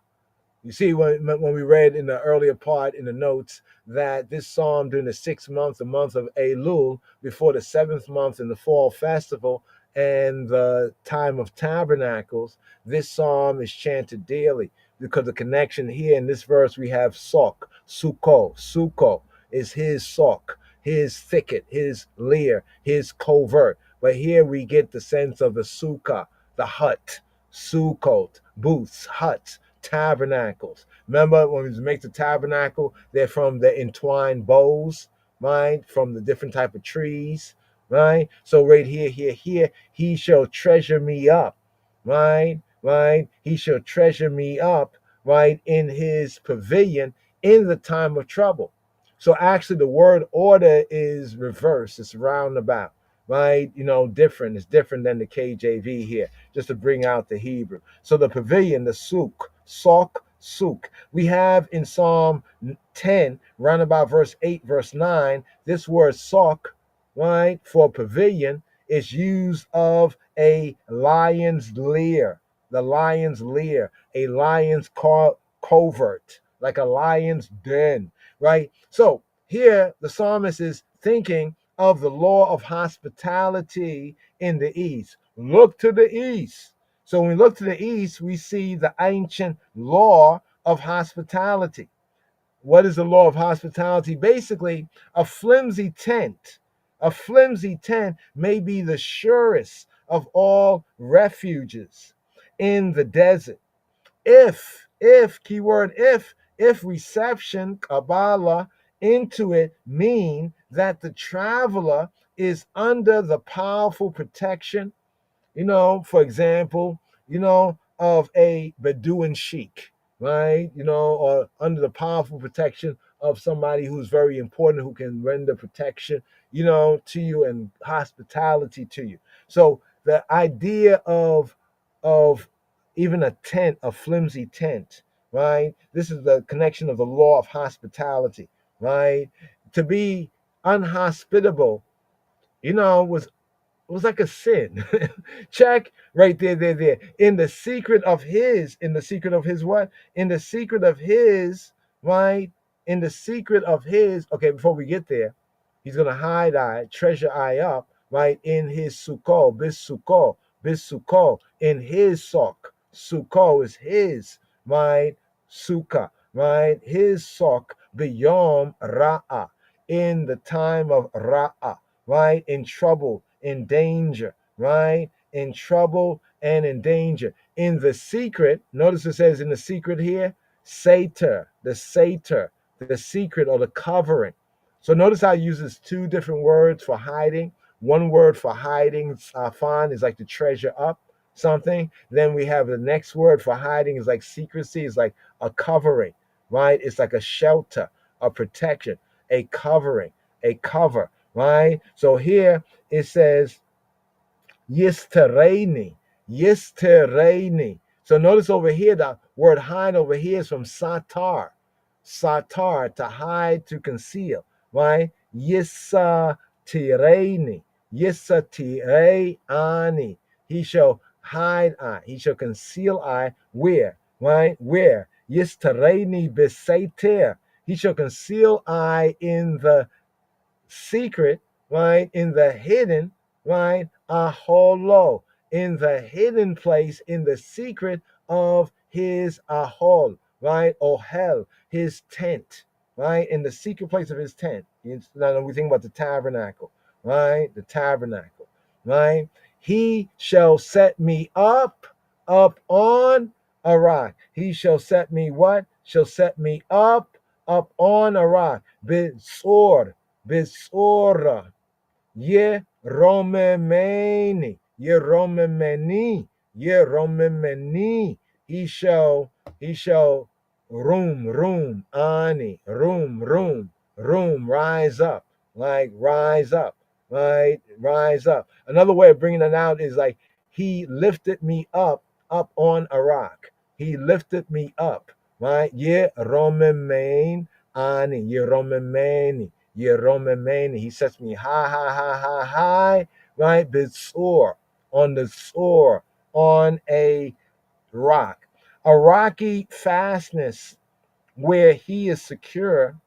You see, when we read in the earlier part in the notes that this psalm during the 6th month, the month of Elul, before the 7th month in the fall festival and the time of tabernacles, this psalm is chanted daily because the connection here in this verse we have sok, suko is his sok, his thicket, his lair, his covert. But here we get the sense of the sukkah, the hut, sukkot, booths, huts, tabernacles. Remember when we make the tabernacle, they're from the entwined boughs, right? From the different type of trees, right? So right here, he shall treasure me up, right? He shall treasure me up, right, in his pavilion in the time of trouble. So actually the word order is reverse, it's roundabout, right? Different. It's different than the KJV here, just to bring out the Hebrew. So the pavilion, the sok, we have in Psalm 10, round about verse 8, verse 9, this word sok, right, for pavilion is used of a lion's lair, the lion's lair, a lion's covert, like a lion's den, right? So here the psalmist is thinking of the law of hospitality in the east. Look to the east. So when we look to the east, we see the ancient law of hospitality. What is the law of hospitality? Basically, a flimsy tent. A flimsy tent may be the surest of all refuges in the desert. Keyword if reception, Kabbalah, into it mean that the traveler is under the powerful protection, for example, of a Bedouin sheik, right? Or under the powerful protection of somebody who's very important, who can render protection, to you and hospitality to you. So the idea of even a tent, a flimsy tent, right? This is the connection of the law of hospitality, right? To be unhospitable, was like a sin. Check right there. In the secret of his what? In the secret of his, right? In the secret of his, okay, before we get there, he's gonna hide treasure up, right? In his sukkah, bis sukkah, in his sock. Sukkah is his, right? Sukkah, right? His sock, biyom ra'ah, in the time of ra'ah, right? In trouble, in danger, right? In trouble and in danger. In the secret, notice it says in the secret here, Sater, the secret or the covering. So notice how it uses two different words for hiding. One word for hiding, safan, is like to treasure up something. Then we have the next word for hiding is like secrecy, is like a covering, right? It's like a shelter, a protection, a covering, a cover, right? So here it says yistereni, yistereni. So notice over here, the word hide over here is from satar, to hide, to conceal, right? Yisatireni, yisatireni. He shall hide he shall conceal where, right? Where? Yistereni beseter. He shall conceal in the secret, right? In the hidden, right? Aholo, in the hidden place, in the secret of his ahol, right? Ohel, his tent, right? In the secret place of his tent. Now we think about the tabernacle, right? The tabernacle, right? He shall set me up on a rock. He shall set me what? Shall set me up on a rock. Bisor, bisora. Yeromemeni, Yeromemeni, Yeromemeni. He shall room, ani, room, rise up, like rise up, right, rise up. Another way of bringing it out is like he lifted me up on a rock. He lifted me up, right? Yeromemeni, ani, Yeromemeni. Yeromemeni. He sets me high, right? Bitsor, on the sore, on a rock. A rocky fastness where he is secure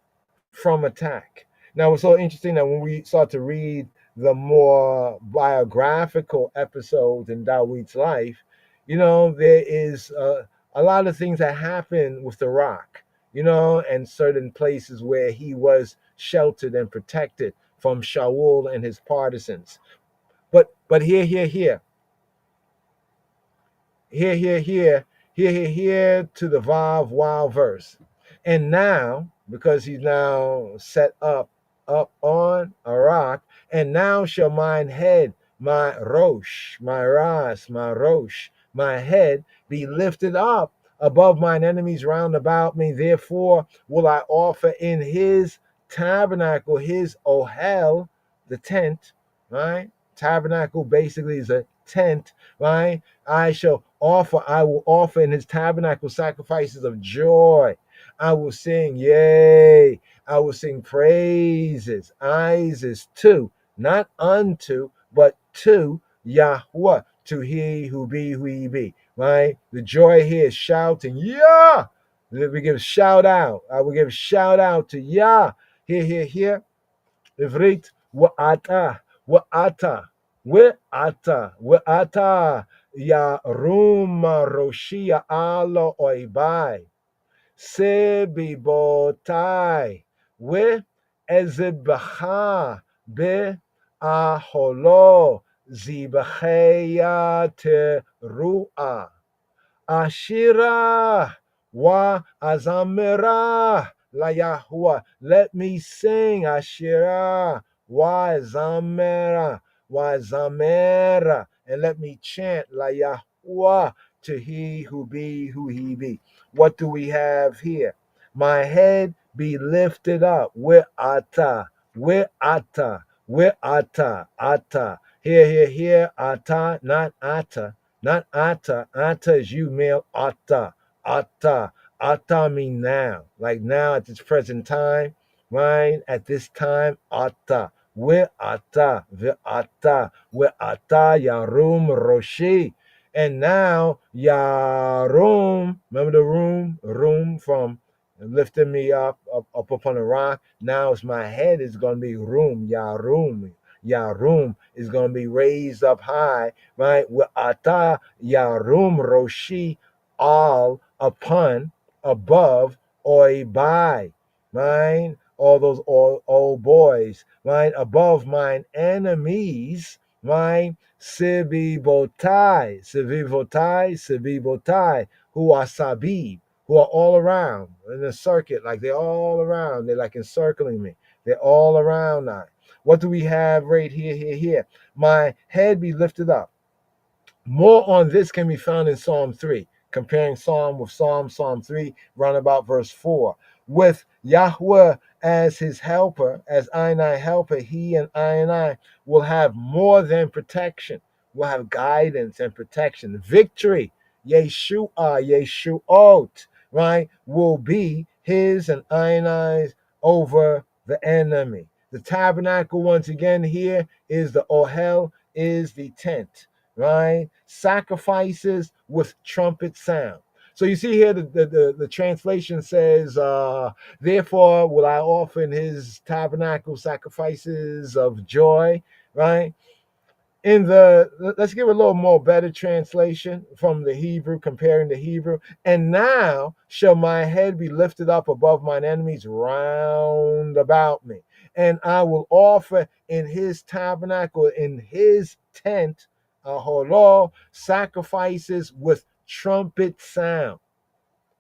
from attack. Now, it's so interesting that when we start to read the more biographical episodes in Dawid's life, there is a lot of things that happen with the rock, and certain places where he was sheltered and protected from Shaul and his partisans. But here to the Vav Wow verse. And now, because he's now set up on a rock, and now shall mine head, my rosh, my ras, my rosh, my head be lifted up above mine enemies round about me. Therefore will I offer in his tabernacle, his ohel, the tent, right? Tabernacle basically is a tent, right? I will offer in his tabernacle sacrifices of joy. I will sing, yea, I will sing praises. Eyes is to, not unto, but to Yahweh, to he who be, right? The joy here is shouting, yeah. We give shout out. I will give shout out to Yah. Here. Ivrit, wa'ata, ya ruma roshia alo oibai, sebi botai, we ezebaha be aholo zibacheya teruah. Ashira wa azamera la Yahweh. Let me sing Ashira wa zamera, and let me chant la Yahweh to he who be. What do we have here? My head be lifted up. Where ata, ata. Here, ata, not ata. Not ata. Ata is you, male. Ata. Ata mean now. Like now at this present time, right? At this time, ata. Where ata. Where ata yarum roshi. And now yarum. Remember the room from lifting me up upon a rock. Now it's my head is gonna be room. Yarum is going to be raised up high, right? Ata yarum roshi, all upon, above, oibai, right? All those old boys, right? Above mine enemies, right? Sibibotai, who are sabib, who are all around in a circuit, like they're all around. They're like encircling me. They're all around now. What do we have right here? My head be lifted up. More on this can be found in Psalm 3, comparing Psalm with Psalm 3, round about verse 4. With Yahweh as his helper, as I helper, he and I will have more than protection. We'll have guidance and protection. Victory, Yeshuot, right, will be his and I's over the enemy. The tabernacle, once again, here is the ohel, is the tent, right? Sacrifices with trumpet sound. So you see here the translation says, therefore will I offer in his tabernacle sacrifices of joy, right? Let's give a little more better translation from the Hebrew, comparing the Hebrew. And now shall my head be lifted up above mine enemies round about me. And I will offer in his tabernacle, in his tent, holo, sacrifices with trumpet sound.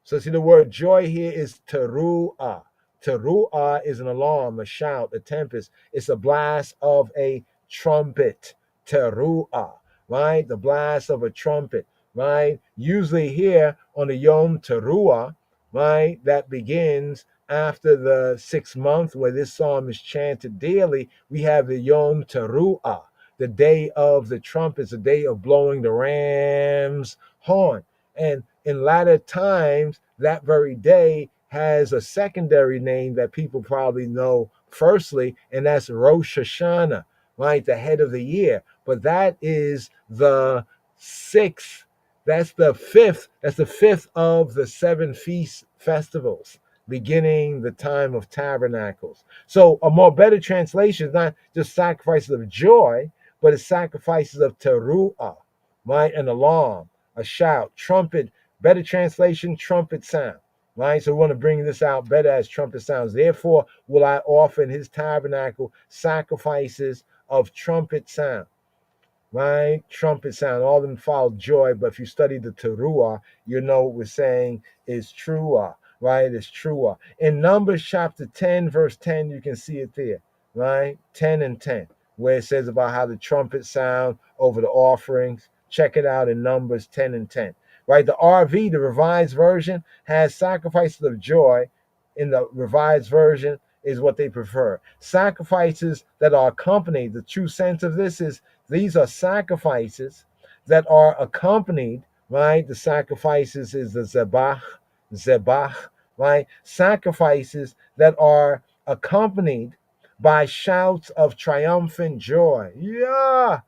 So see, the word joy here is teruah. Teruah is an alarm, a shout, a tempest. It's a blast of a trumpet. Teruah, right? The blast of a trumpet, right? Usually here on the Yom Teruah, right? That begins after the 6th month where this psalm is chanted daily. We have the Yom Teruah, the day of the trumpets, the day of blowing the ram's horn. And in latter times, that very day has a secondary name that people probably know firstly, and that's Rosh Hashanah, right? The head of the year. But that is the 6th, that's the 5th of the 7 feast festivals, beginning the time of tabernacles. So a more better translation is not just sacrifices of joy, but it's sacrifices of teruah, right? An alarm, a shout, trumpet, better translation, trumpet sound, right? So we want to bring this out better as trumpet sounds. Therefore, will I offer in his tabernacle sacrifices of trumpet sound, right? Trumpet sound. All of them follow joy, but if you study the teruah, you know what we're saying is truah, right? It's truah. In Numbers chapter 10, verse 10, you can see it there, right? 10 and 10, where it says about how the trumpet sound over the offerings. Check it out in Numbers 10 and 10, right? The RV, the Revised Version, has sacrifices of joy. In the Revised Version is what they prefer. Sacrifices that are accompanied. The true sense of this is these are sacrifices that are accompanied, right? The sacrifices is the zebach, right? Sacrifices that are accompanied by shouts of triumphant joy. Yeah,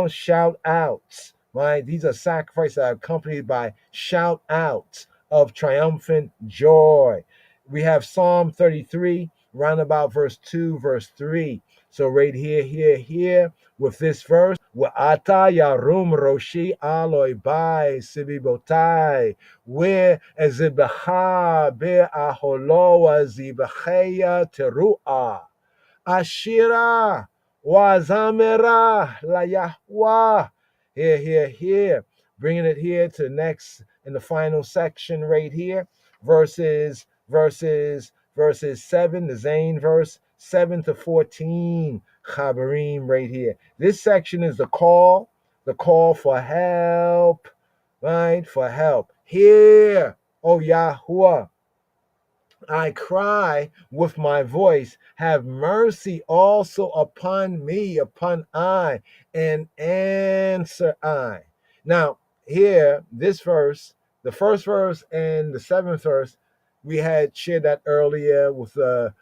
shout outs, right? These are sacrifices that are accompanied by shout outs of triumphant joy. We have Psalm 33, roundabout verse 2, verse 3. So right here, with this verse, Wa'ata yarum roshi aloi bai sibibotai, where ezibaha be aholo zibacheya teruah. Ashira Wazamera La Yahweh. Here. Bringing it here to next in the final section right here. Verses 7, the Zayn verse 7 to 14. Chabarim right here. This section is the call for help, right? For help. Here, oh Yahuwah, I cry with my voice, have mercy also upon me, upon I, and answer I. Now, here, this verse, the first verse and the 7th verse, we had shared that earlier with the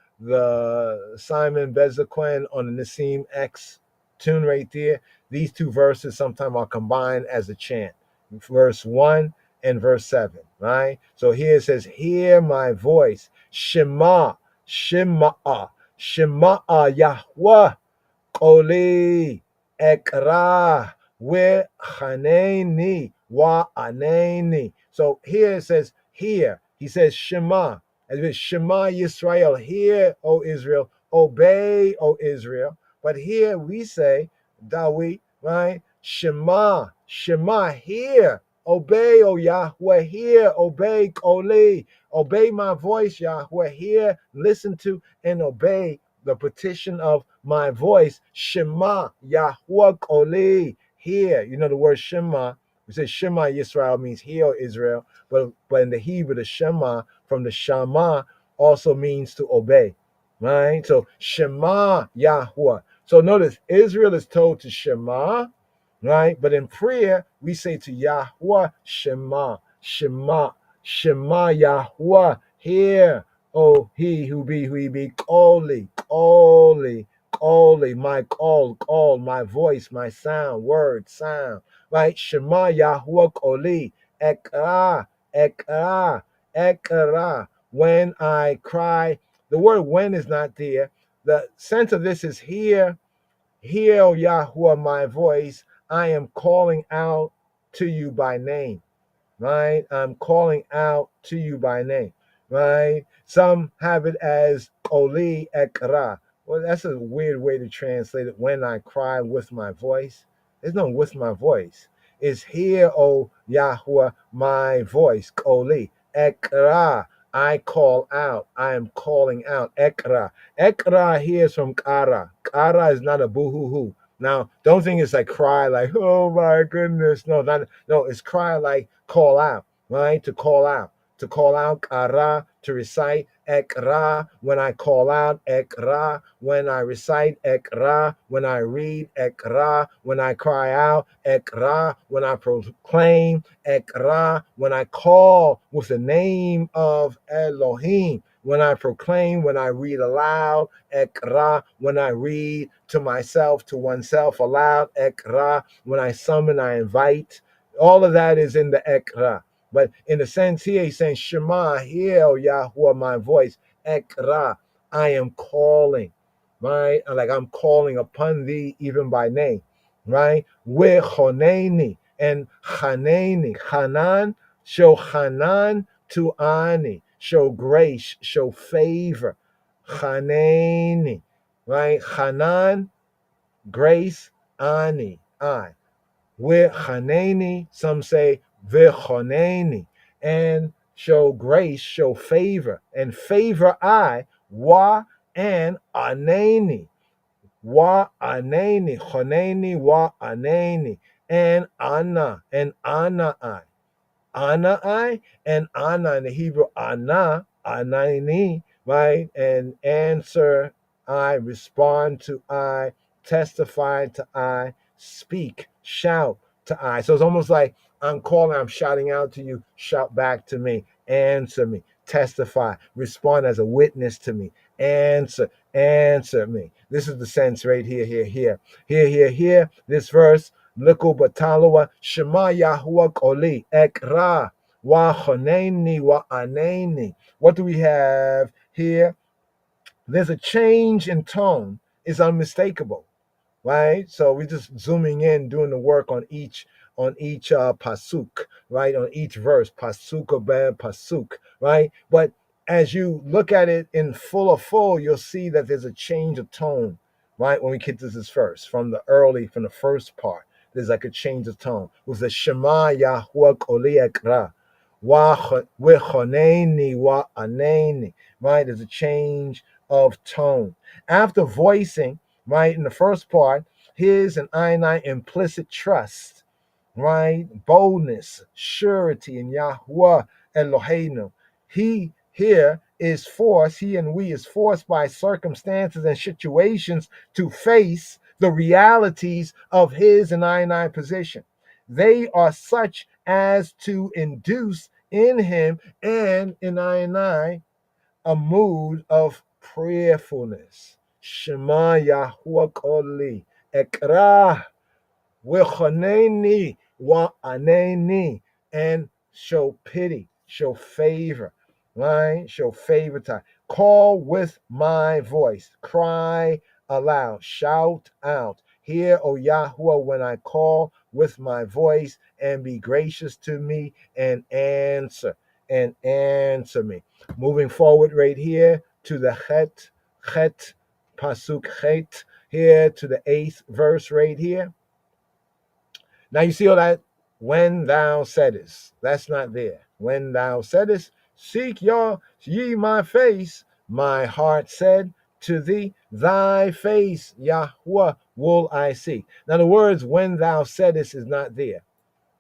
Simon Bezequen on the Nassim X tune right there. These two verses sometimes are combined as a chant. Verse 1 and verse 7, right? So here it says, hear my voice. Shema, Yahweh, Qoli, Ekra, we Chaneni, wa Aneni. So here it says, hear. He says, Shema. As if Shema Yisrael, hear, O Israel, obey, O Israel. But here we say, Dawi, right? Shema, hear. Obey, O Yahweh, hear, obey, Qoli, obey my voice, Yahweh, hear, listen to, and obey the petition of my voice. Shema, Yahweh, Qoli, hear. You know the word Shema, we say Shema Yisrael means hear, Israel, but in the Hebrew, the Shema from the Shama also means to obey, right? So Shema, Yahweh. So notice, Israel is told to Shema, right? But in prayer, we say to Yahweh, Shema, Yahweh, hear, oh, he who be, Qoli, my call, my voice, my sound, word, sound, right? Shema, Yahweh, Qoli, Ekra, when I cry. The word when is not there. The sense of this is here, Hear, O Yahuwah, my voice. I am calling out to you by name. Right? I'm calling out to you by name. Right? Some have it as Oli Ekra. Well, that's a weird way to translate it. When I cry with my voice. There's no with my voice. It's hear, O Yahuwah, my voice. Oli Ekra. I call out. I am calling out. Ekra. Ekra here is from Kara. Kara is not a boo-hoo-hoo. Now, don't think it's like cry, like, oh my goodness. No, it's cry like call out, right? To call out. To call out, kara, to recite, ekra, when I call out, ekra, when I recite, ekra, when I read, ekra, when I cry out, ekra, when I proclaim, ekra, when I call with the name of Elohim, when I proclaim, when I read aloud, ekra, when I read to myself, to oneself aloud, ekra, when I summon, I invite. All of that is in the ekra. But in a sense here, he's saying, Shema, hear, O Yahuwah, my voice. Ekra, I am calling, right? Like I'm calling upon thee even by name, right? Wechoneni and Haneni. Hanan, show Hanan to Ani. Show grace, show favor. Haneni, right? Hanan, grace, Ani, I. Haneni, some say V'choneni, and show grace, show favor, and favor I, wa and aneni, wa aneni, choneni, wa aneni, and ana I. Ana I and Ana in the Hebrew Ana, Anani, right? And answer I, respond to I, testify to I, speak, shout to I. So it's almost like I'm calling, I'm shouting out to you, shout back to me, answer me, testify, respond as a witness to me, answer me. This is the sense right here. This verse. Liku batalawa Shema Yahuwah Koli Ekra Wa Choneni Wa Aneni. What do we have here? There's a change in tone. It's unmistakable, right? So we're just zooming in, doing the work on each pasuk, right? On each verse, pasuk above pasuk, right? But as you look at it in full, you'll see that there's a change of tone, right? When we get to this verse, from the first part, there's like a change of tone. With the Shema Yahuwah Koli Ekra, Wechoneni Wa Aneni, right? There's a change of tone. After voicing, right, in the first part, his and I implicit trust, right? Boldness, surety in Yahuwah Eloheinu. He here is forced, he and we is forced by circumstances and situations to face the realities of his and I position. They are such as to induce in him and in I a mood of prayerfulness. Shema Yahuwah Koli Ekra Wechoneni Wa Aneni, and show pity, show favor, right? Show favor time. Call with my voice, cry aloud, shout out. Hear, O Yahuwah, when I call with my voice, and be gracious to me and answer me. Moving forward right here to the chet, pasuk chet, here to the 8th verse right here. Now you see all that? When thou saidest, that's not there. When thou saidest, seek ye my face, my heart said to thee, thy face, Yahuwah, will I seek. Now the words when thou saidest is not there,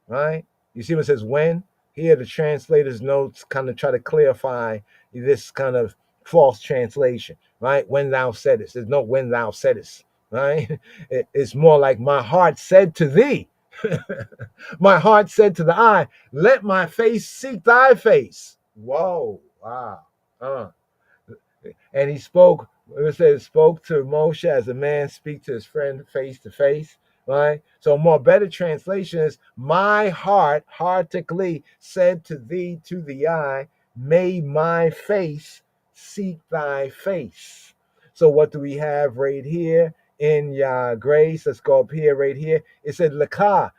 right? You see when it says when? Here the translator's notes kind of try to clarify this kind of false translation, right? When thou saidest. There's no when thou saidest, right? It's more like my heart said to thee. My heart said to the eye, let my face seek thy face. Whoa, wow. And he spoke, it says, spoke to Moshe as a man speak to his friend face to face, right? So a more better translation is, my heart, heartically said to thee, to the eye, may my face seek thy face. So what do we have right here in your grace. Let's go up here, right here. It said, Leka,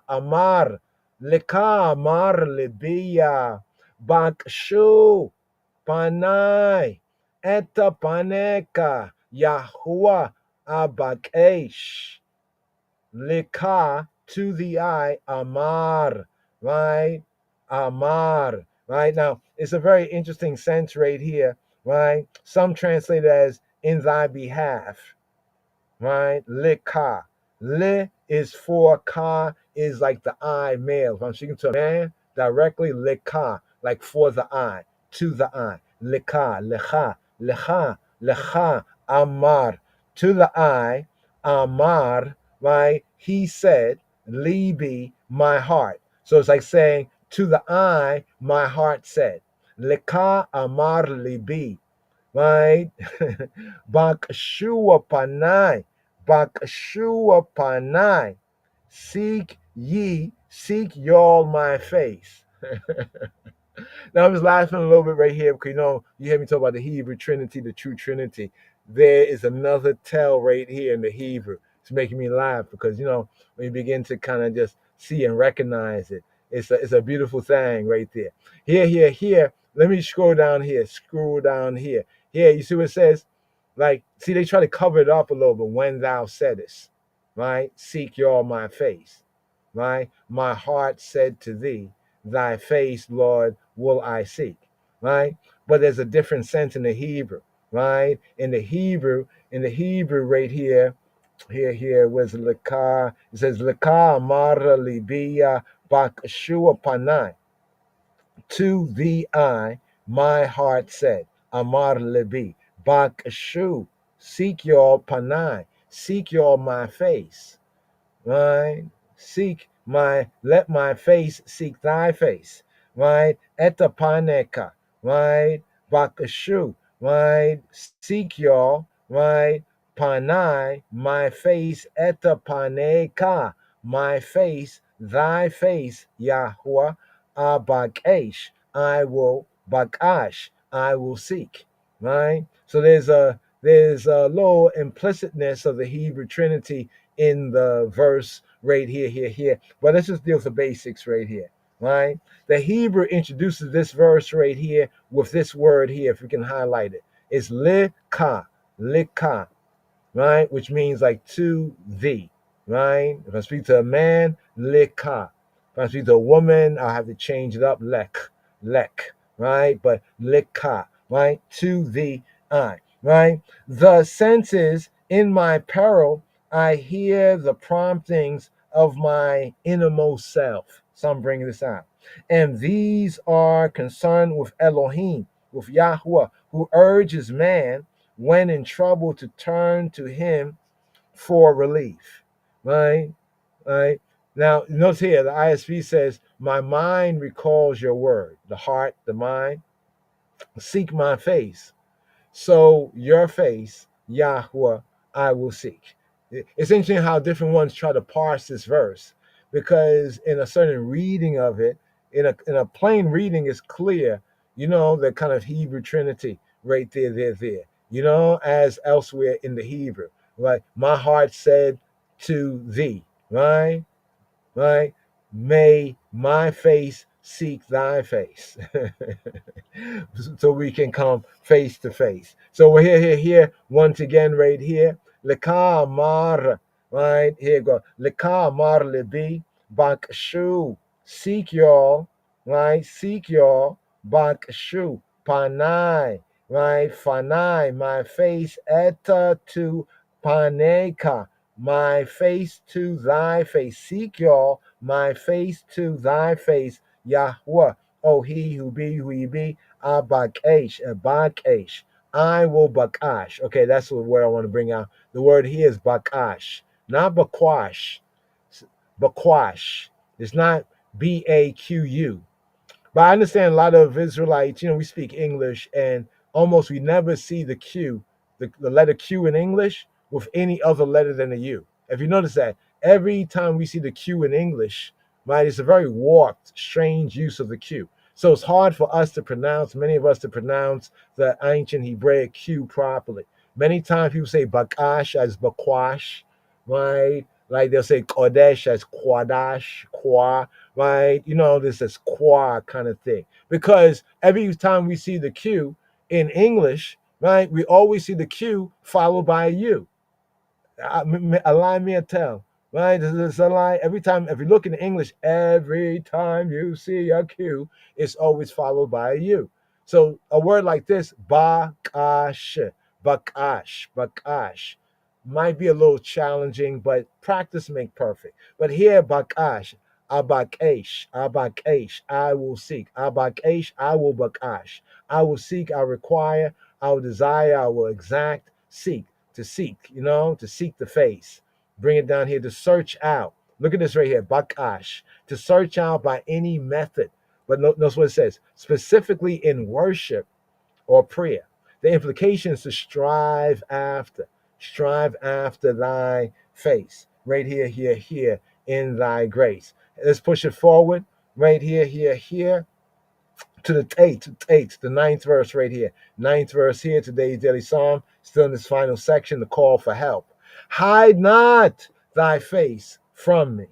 Amar, Leka, Amar, Libiya, Bakshu, Panai, Eta Paneka, Yahuwah, Abakesh, Leka, to the eye, Amar, right? Amar, right? Now, it's a very interesting sense right here, right? Some translate it as in thy behalf, right? Leka. Le is for, ka is like the eye, male. If I'm speaking to a man directly, leka, like for the eye, to the eye. Leka, lecha, lecha, lecha, amar, to the eye, amar, right? He said, libi, my heart. So it's like saying, to the eye, my heart said. Leka, amar, libi, right? Bakshua panai, Bakshua panai, seek y'all my face. Now I'm just laughing a little bit right here because you hear me talk about the Hebrew Trinity, the true Trinity. There is another tell right here in the Hebrew. It's making me laugh because when you begin to kind of just see and recognize it, it's a beautiful thing right there. Here. Let me scroll down here. Here, you see what it says? Like, see, they try to cover it up a little bit. When thou saidest, right? Seek y'all my face, right? My heart said to thee, thy face, Lord, will I seek, right? But there's a different sense in the Hebrew, right? In the Hebrew right here, where's Lekah? It says, Lekah amara libiya bakshua panai. To thee I, my heart said, Amar libi, bakshu, seek your panai, seek your my face, right? Let my face seek thy face, right? Etapaneka, right? Bakashu, right? Seek y'all, right? Panai, my face, etapaneka, my face, thy face, Yahuwah, abakesh, I will, bakash, I will seek, right? So there's a little implicitness of the Hebrew Trinity in the verse right here. But let's just deal with the basics right here, right? The Hebrew introduces this verse right here with this word here, if we can highlight it. It's lika, right? Which means like to thee, right? If I speak to a man, lika. If I speak to a woman, I'll have to change it up, lek, right? But lika, right? To thee, I, right? The sense is, in my peril, I hear the promptings of my innermost self. So I'm bringing this out. And these are concerned with Elohim, with Yahweh, who urges man when in trouble to turn to him for relief. Right? Right? Now, notice here, the ISV says, my mind recalls your word. The heart, the mind, seek my face. So your face, Yahweh, I will seek. It's interesting how different ones try to parse this verse, because in a certain reading of it, in a plain reading, it's clear, the kind of Hebrew Trinity right there, as elsewhere in the Hebrew. Right? My heart said to thee, right? Right? May my face seek thy face. So we can come face to face. So we're here once again right here. Leka mar, right? Here go. Leka mar libi, bakshu. Seek y'all, right? Seek y'all, bakshu. Panai, right? Fanai, my face, eta to paneka, my face to thy face. Seek y'all, my face to thy face, Yahweh. Oh, he who be, who he be, Abakesh, Abakesh. I will bakash. Okay, that's the word I want to bring out. The word here is bakash, not bakwash. Bakwash. It's not BAQU. But I understand a lot of Israelites, we speak English, and almost we never see the Q, the letter Q in English with any other letter than a U. If you notice that, every time we see the Q in English, right, it's a very warped, strange use of the Q. So it's hard for us to pronounce, many of us to pronounce the ancient Hebraic Q properly. Many times people say bakash as bakwash, right? Like they'll say kodesh as kwadash, kwa, right? You know, this is qua kind of thing. Because every time we see the Q in English, right, we always see the Q followed by a U. A lie me a tell, right? It's a lie. Every time, if you look in English, every time you see a Q, it's always followed by a U. So a word like this, bakash, bakash, might be a little challenging, but practice make perfect. But here, bakash, abakesh, I will seek. Abakesh, I will bakash. I will seek, I require, I will desire, I will exact, seek to seek, to seek the face. Bring it down here to search out. Look at this right here, bakash, to search out by any method. But notice what it says, specifically in worship or prayer. The implication is to strive after thy face. Right here, in thy grace. Let's push it forward. Right here, to the eighth, the ninth verse right here. Ninth verse here, today's daily psalm, still in this final section, the call for help. Hide not thy face from me.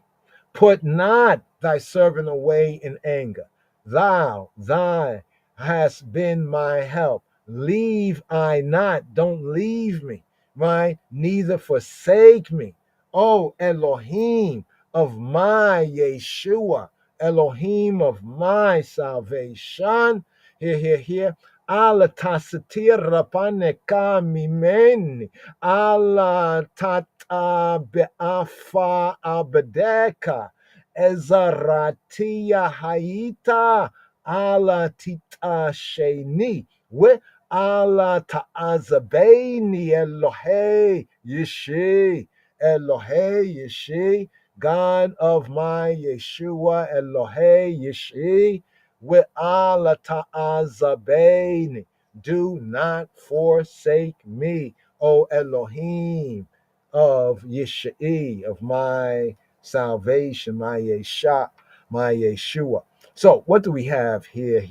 Put not thy servant away in anger. Thy hast been my help. Leave I not, don't leave me, right? Neither forsake me. O Elohim of my Yeshua, Elohim of my salvation. Here. Ala tasatir rapaneka mimeni. Ala tata beafa abedeka. Ezaratia haita. Ala tita sheni. We ala ta'azabeini Elohe Yeshi. Elohe Yeshi. God of my Yeshua, Elohe Yeshi, we'ala ta'azabeini. Do not forsake me, O Elohim of Yeshua, of my salvation, my Yeshua, my Yeshua. So what do we have here?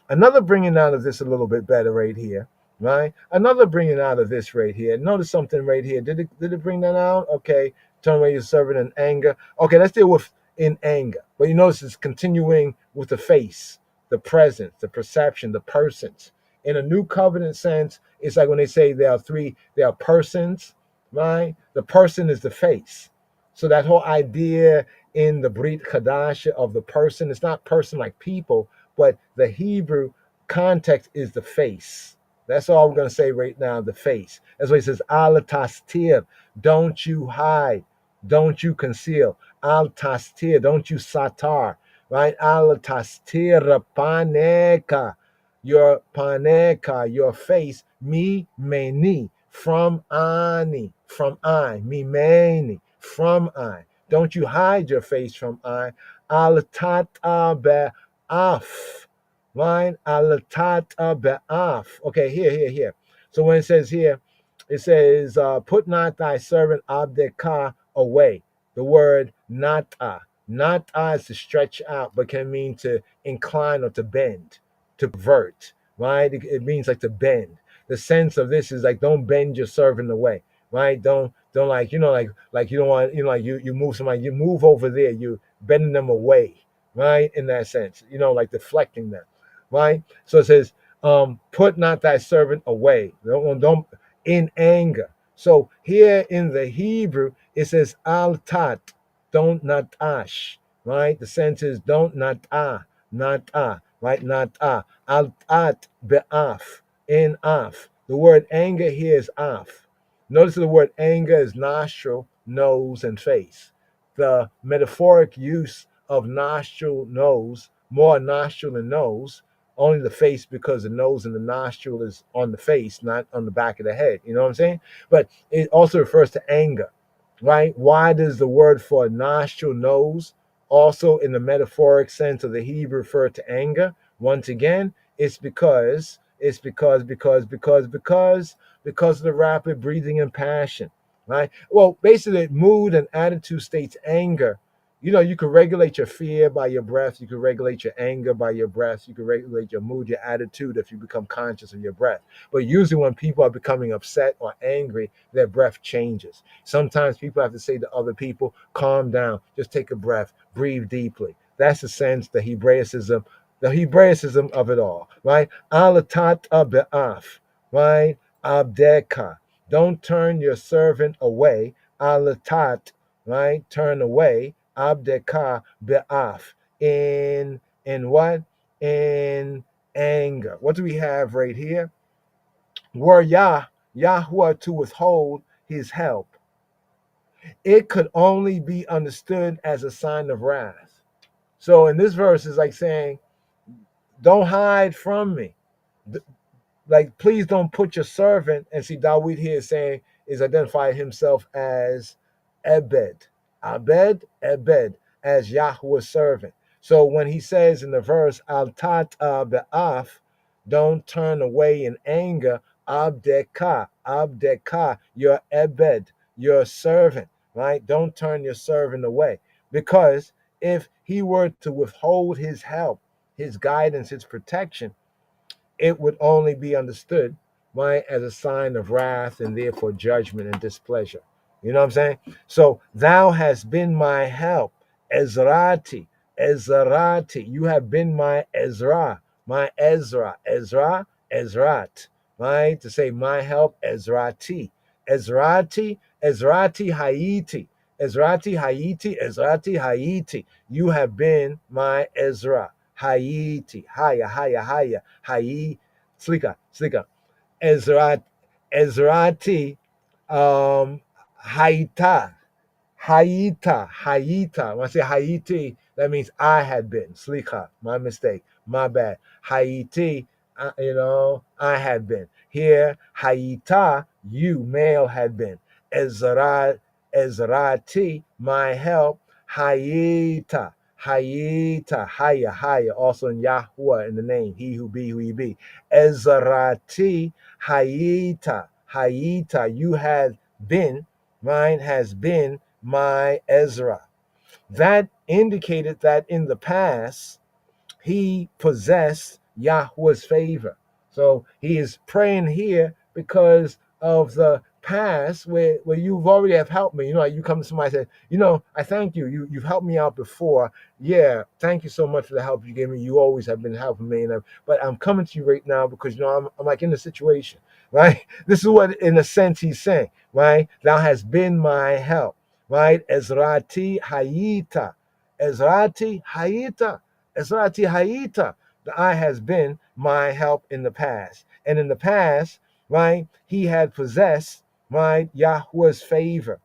Another bringing out of this a little bit better right here, right? Another bringing out of this right here. Notice something right here. Did it bring that out? Okay. Turn away your servant in anger. Okay, let's deal with in anger. But you notice it's continuing with the face, the presence, the perception, the persons. In a new covenant sense, it's like when they say there are persons, right? The person is the face. So that whole idea in the Brit Chadasha of the person, it's not person like people, but the Hebrew context is the face. That's all we're going to say right now, the face. That's why he says, Al tastir, don't you hide, don't you conceal. Al tastir, don't you satar, right? Al tastir paneka, your face, mi meni, from ani, from I, mi meni, from I. Don't you hide your face from I. Al tata be'af, right? Al tata be'af. Okay, here. So when it says here, it says, put not thy servant abdeka away. The word nata. Nata is to stretch out, but can mean to incline or to bend, to pervert, right? It means like to bend. The sense of this is like, don't bend your servant away, right? Don't like, like you don't want, like you move somebody, you move over there, you bending them away, right? In that sense, like deflecting them, right? So it says, put not thy servant away. Don't in anger. So here in the Hebrew, it says al tat, don't not ash, right? The sense is don't not right? Not al tat be'af, in af. The word anger here is af. Notice the word anger is nostril, nose, and face. The metaphoric use of nostril, nose, more nostril than nose, only the face because the nose and the nostril is on the face, not on the back of the head. You know what I'm saying? But it also refers to anger, right? Why does the word for nostril, nose, also in the metaphoric sense of the Hebrew refer to anger? Once again, it's because of the rapid breathing and passion, right? Well, basically, mood and attitude states anger, You can regulate your fear by your breath. You can regulate your anger by your breath. You can regulate your mood, your attitude if you become conscious of your breath. But usually when people are becoming upset or angry, their breath changes. Sometimes people have to say to other people, calm down, just take a breath, breathe deeply. That's the sense, the Hebraicism of it all, right? Alatat be'af, right? Abdeka. Don't turn your servant away. Alatat, right? Turn away. Abdeka be'af. In what? In anger. What do we have right here? Were Yahuwah to withhold his help, it could only be understood as a sign of wrath. So in this verse, is like saying, don't hide from me. Like, please don't put your servant, and see Dawid here is saying, is identifying himself as Ebed, Ebed, as Yahweh's servant. So when he says in the verse, Al tata be'af, don't turn away in anger, abdeka, your Ebed, your servant, right? Don't turn your servant away. Because if he were to withhold his help, his guidance, his protection, it would only be understood, right, as a sign of wrath and therefore judgment and displeasure. You know what I'm saying? So thou hast been my help, Ezrati, you have been my Ezra, Ezrat, right? To say my help, Ezrati, Haiti, Ezrati Haiti. You have been my Ezra. Haiti, haya, Hai, slika, Ezrati, Haita, Haita. When I say Haiti, that means I had been. Slika, my mistake, my bad. Haiti, I had been. Here, Haita, you, male, had been. Ezrati, my help. Haita, haya. Also in Yahuwah, in the name, he who be, who he be. Ezrati, Haita, you had been, mine has been my Ezra. That indicated that in the past, he possessed Yahweh's favor. So he is praying here because of the past where you've already have helped me. Like you come to somebody and say, I thank you. You've helped me out before. Yeah, thank you so much for the help you gave me. You always have been helping me. But I'm coming to you right now because, I'm like in a situation, right? This is what, in a sense, he's saying, right? Thou hast been my help, right? Ezrati Hayita. Esrati Haita, the eye has been my help in the past. And in the past, right, he had possessed, right, Yahweh's favor,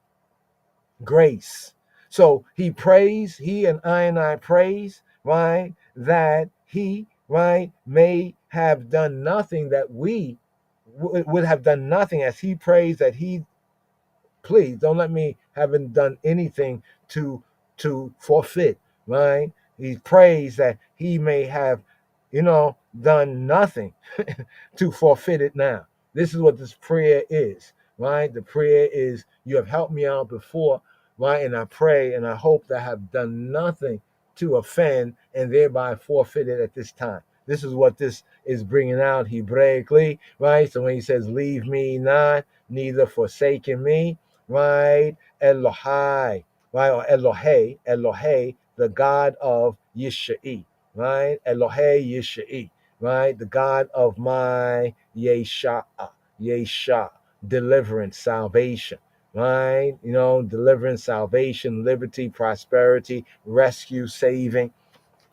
grace. So he prays, he and I praise, right, that he, right, may have done nothing that we would have done nothing, as he prays that he, please don't let me haven't done anything to forfeit, right? He prays that he may have, done nothing to forfeit it now. This is what this prayer is, right? The prayer is, you have helped me out before, right? And I pray and I hope that I have done nothing to offend and thereby forfeit it at this time. This is what this is bringing out Hebraically, right? So when he says, leave me not, neither forsaken me, right? Elohai, right? Or Elohe, the God of Yishai, right? Elohe Yishai, right? The God of my Yesha, deliverance, salvation, right? Deliverance, salvation, liberty, prosperity, rescue, saving.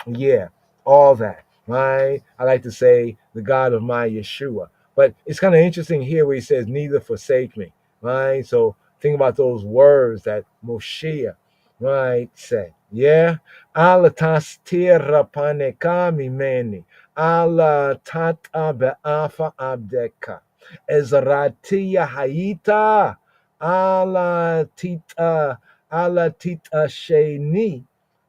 Yeah, all that, right? I like to say the God of my Yeshua. But it's kind of interesting here where he says, neither forsake me, right? So think about those words that Moshe, right, said. Yeah. Ala tastira paneka mimeni. Ala tata be'afa abdeka. Ezratia haita. Ala tita sheni.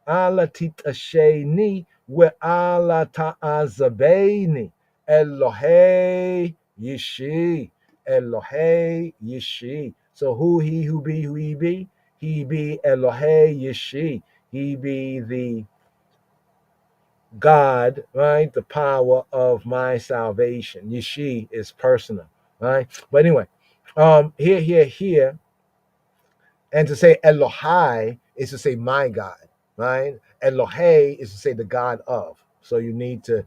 Ala titasheni we ala ta'azabeni Elohe Yishi. Elohe Yishi. So who he be, he be Elohe Yishi. He be the God, right? The power of my salvation. Yeshi is personal, right? But anyway, here, and to say Elohai is to say my God, right? Elohe is to say the God of. So you need to,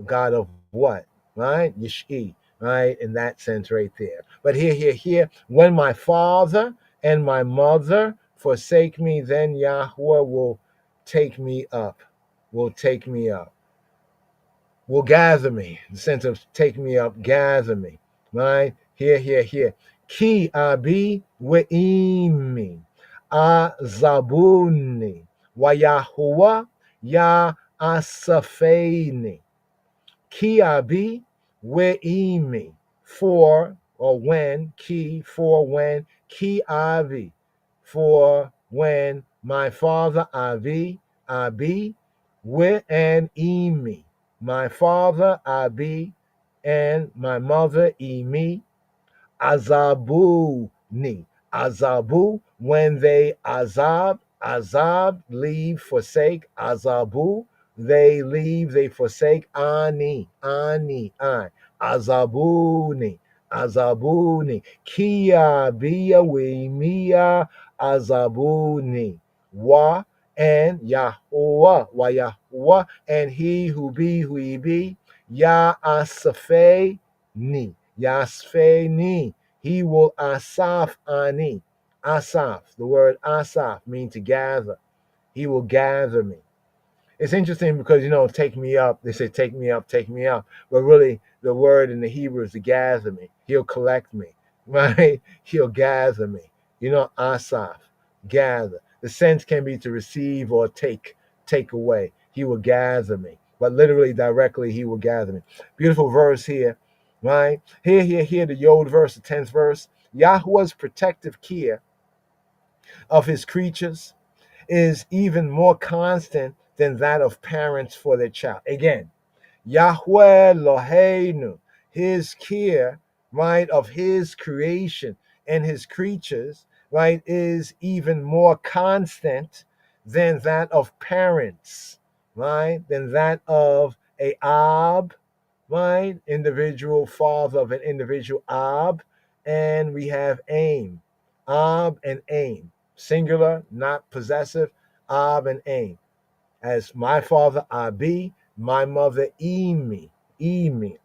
God of what, right? Yeshi, right? In that sense, right there. But here, when my father and my mother forsake me, then Yahweh will take me up, will take me up, will gather me. The sense of take me up, gather me, right? Here. Ki abi we'imi azabuni wa Yahuwah ya asafeni. Ki abi we'imi, for or when, ki avi, for when my father abi we and imi, my father abi and my mother imi, azabu ni, azabu, when they azab, leave, forsake, azabu, they leave, they forsake, I, azabuni, kia bia we mia, azabuni, wa, and Yahuwah, wa Yahuwah, and he who be, who he be, ya asafe ni, Yasfe ni, he will asaf ani. Asaf, the word asaf means to gather. He will gather me. It's interesting because, take me up. They say, take me up, take me up. But really, the word in the Hebrew is to gather me. He'll collect me, right? He'll gather me. Asaf, gather. The sense can be to receive or take away. He will gather me. But literally, directly, he will gather me. Beautiful verse here, right? Here, the Yod verse, the 10th verse. Yahweh's protective care of his creatures is even more constant than that of parents for their child. Again, Yahweh Loheinu, his care, right, of his creation and his creatures, right, is even more constant than that of parents, right, than that of a Ab, right, individual father of an individual Ab, and we have Aim, Ab and Aim, singular, not possessive, Ab and Aim. As my father Abi, my mother Emi,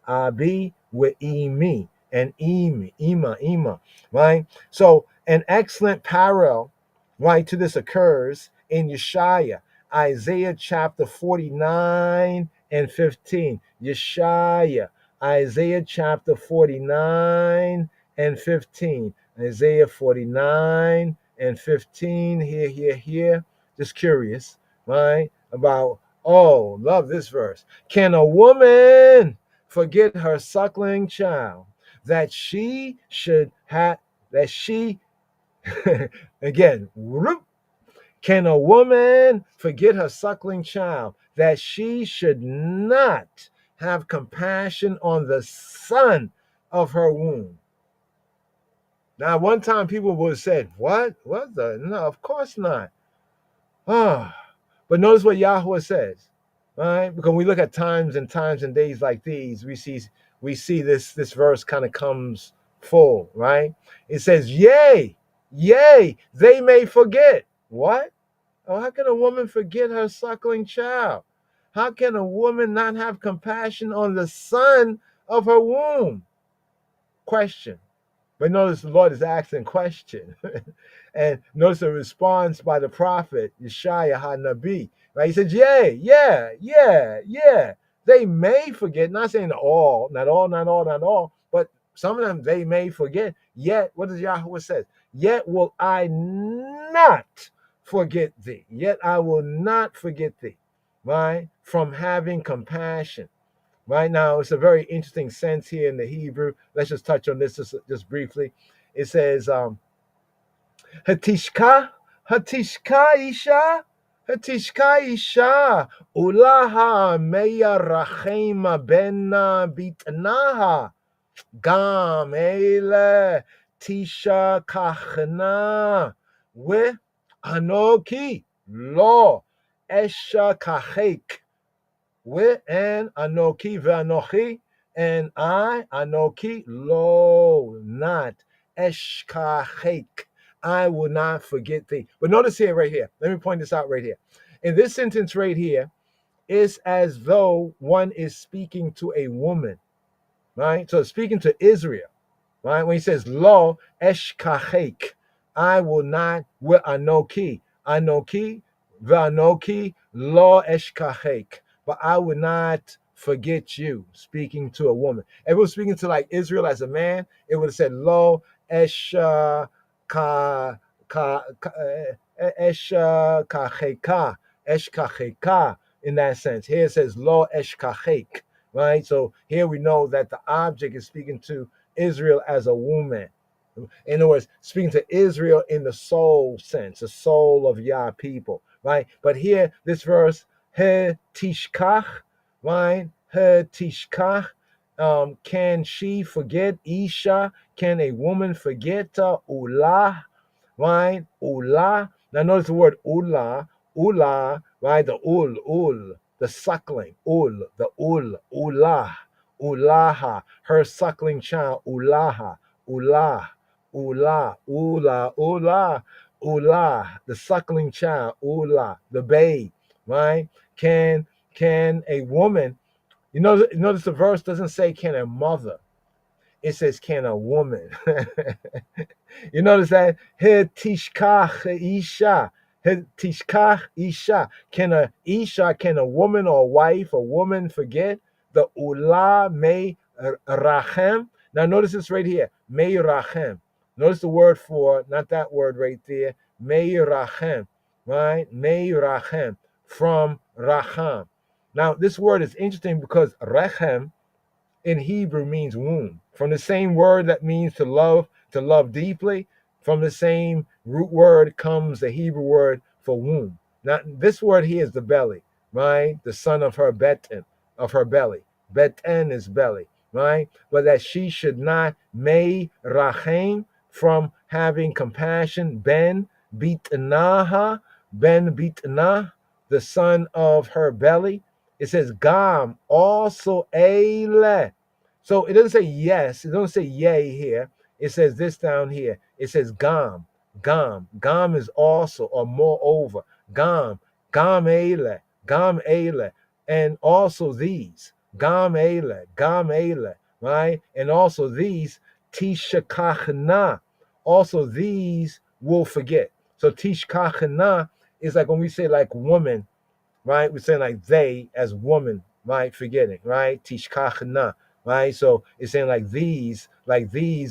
Abi with Emi, and Emi, Ima, right? So an excellent parallel, right, to this occurs in Yeshaya, Isaiah chapter 49 and 15. Yeshaya, Isaiah chapter 49 and 15. Isaiah 49 and 15. Here. Just curious, right? About, love this verse. Can a woman forget her suckling child that she should have, that she, again, can a woman forget her suckling child that she should not have compassion on the son of her womb? Now, one time people would have said, what? What the? No, of course not. But notice what Yahweh says, right? Because we look at times and days like these, we see this verse kind of comes full, right? It says, yea, they may forget. What? Oh, how can a woman forget her suckling child? How can a woman not have compassion on the son of her womb? Question. But notice the Lord is asking question. And notice the response by the prophet, Yeshaya HaNabi. Right? He says, yeah. They may forget, not saying all, not all, but some of them they may forget. Yet, what does Yahweh say? Yet will I not forget thee. Yet I will not forget thee. Right? From having compassion. Right now, it's a very interesting sense here in the Hebrew. Let's just touch on this just briefly. It says, Hatishka isha, ulaha meya rachema bena bitnaha, gam ele tisha kachna, we anoki, Lo eshkachek. And anoki ve'anochi, and I, anoki, lo, not, eshkachek, I will not forget thee. But notice here, right here, let me point this out right here. In this sentence right here, it's as though one is speaking to a woman, right? So speaking to Israel, right? When he says, lo, eshkachek, I will not, ve'anoki, anoki, ve'anoki, lo eshkachek, but I would not forget you, speaking to a woman. If it was speaking to like Israel as a man, it would have said lo esha ka esha kacheka eshkacheka in that sense. Here it says lo eshkachek, right? So here we know that the object is speaking to Israel as a woman. In other words, speaking to Israel in the soul sense, the soul of Yah people, right? But here, this verse, he tishkach, right? He tishkach. Can she forget Isha? Can a woman forget Ulah? Right? Ulah. Now notice the word Ulah. Ulah, right? The ul, the suckling. The Ulah. Ulaha, her suckling child. Ulaha. Ulah. Ulah, Ulah, Ulah, Ulah, the suckling child, Ulah, the babe, right? Can a woman, notice the verse doesn't say can a mother, it says can a woman. You notice that? He tishkach isha. He tishkach isha. Can a woman or wife, a woman forget? The ula may rachem. Now notice this right here. May rachem. Notice the word for, not that word right there. May rachem. Right? May rachem. From racham. Now this word is interesting because rechem in Hebrew means womb. From the same word that means to love deeply, from the same root word comes the Hebrew word for womb. Now, this word here is the belly, right? The son of her beten, of her belly. Beten is belly, right? But that she should not may rachem, from having compassion, ben bitnaha, the son of her belly. It says gam, also ele. So it doesn't say yes, it doesn't say yay here. It says this down here. It says gam, gam. Gam is also or moreover. Gam, gam ele. And also these. Gam ele, right? And also these, tishakachna. Also these will forget. So tishkachna is like when we say like woman, right? We're saying like they as woman, right? Forgetting, right? Tishkachna, right? So it's saying like these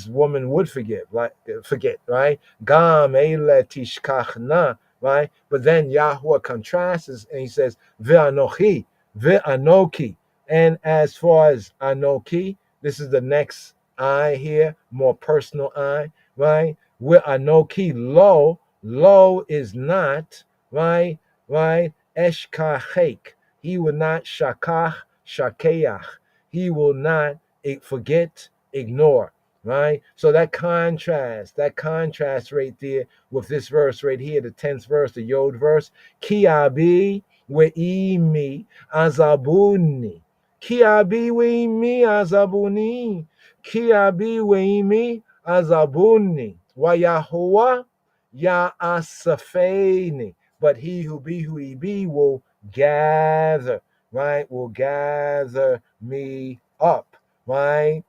women would forget, right? Gam eile tishkachna, right? But then Yahweh contrasts and he says, ve'anochi, ve'anoki. And as far as anoki, this is the next I here, more personal I, right? Ve'anoki, lo is not, right? Eshkachek. He will not shakach, shakeach. He will not forget, ignore. Right? So that contrast right there with this verse right here, the 10th verse, the Yod verse. Ki abi we'imi azabuni. Ki abi we'imi azabuni. Ki abi we'imi azabuni. Wa Yahuwah ya'asafeni. But he who he be will gather, right? Will gather me up, right?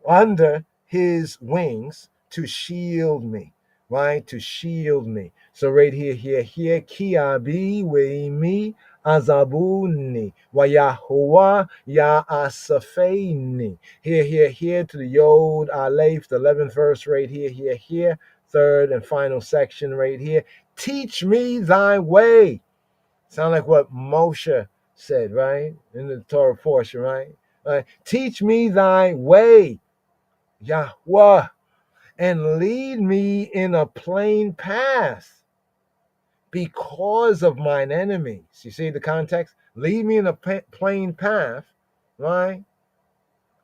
Under his wings to shield me, right? To shield me. So right here, ki abi we'imi azabuni wa Yahuwah ya'asafeni. Here to the Yod Aleph, the 11th verse right here. Third and final section right here. Teach me thy way. Sound like what Moshe said, right? In the Torah portion, right? Teach me thy way, Yahweh, and lead me in a plain path because of mine enemies. You see the context? Lead me in a plain path, right?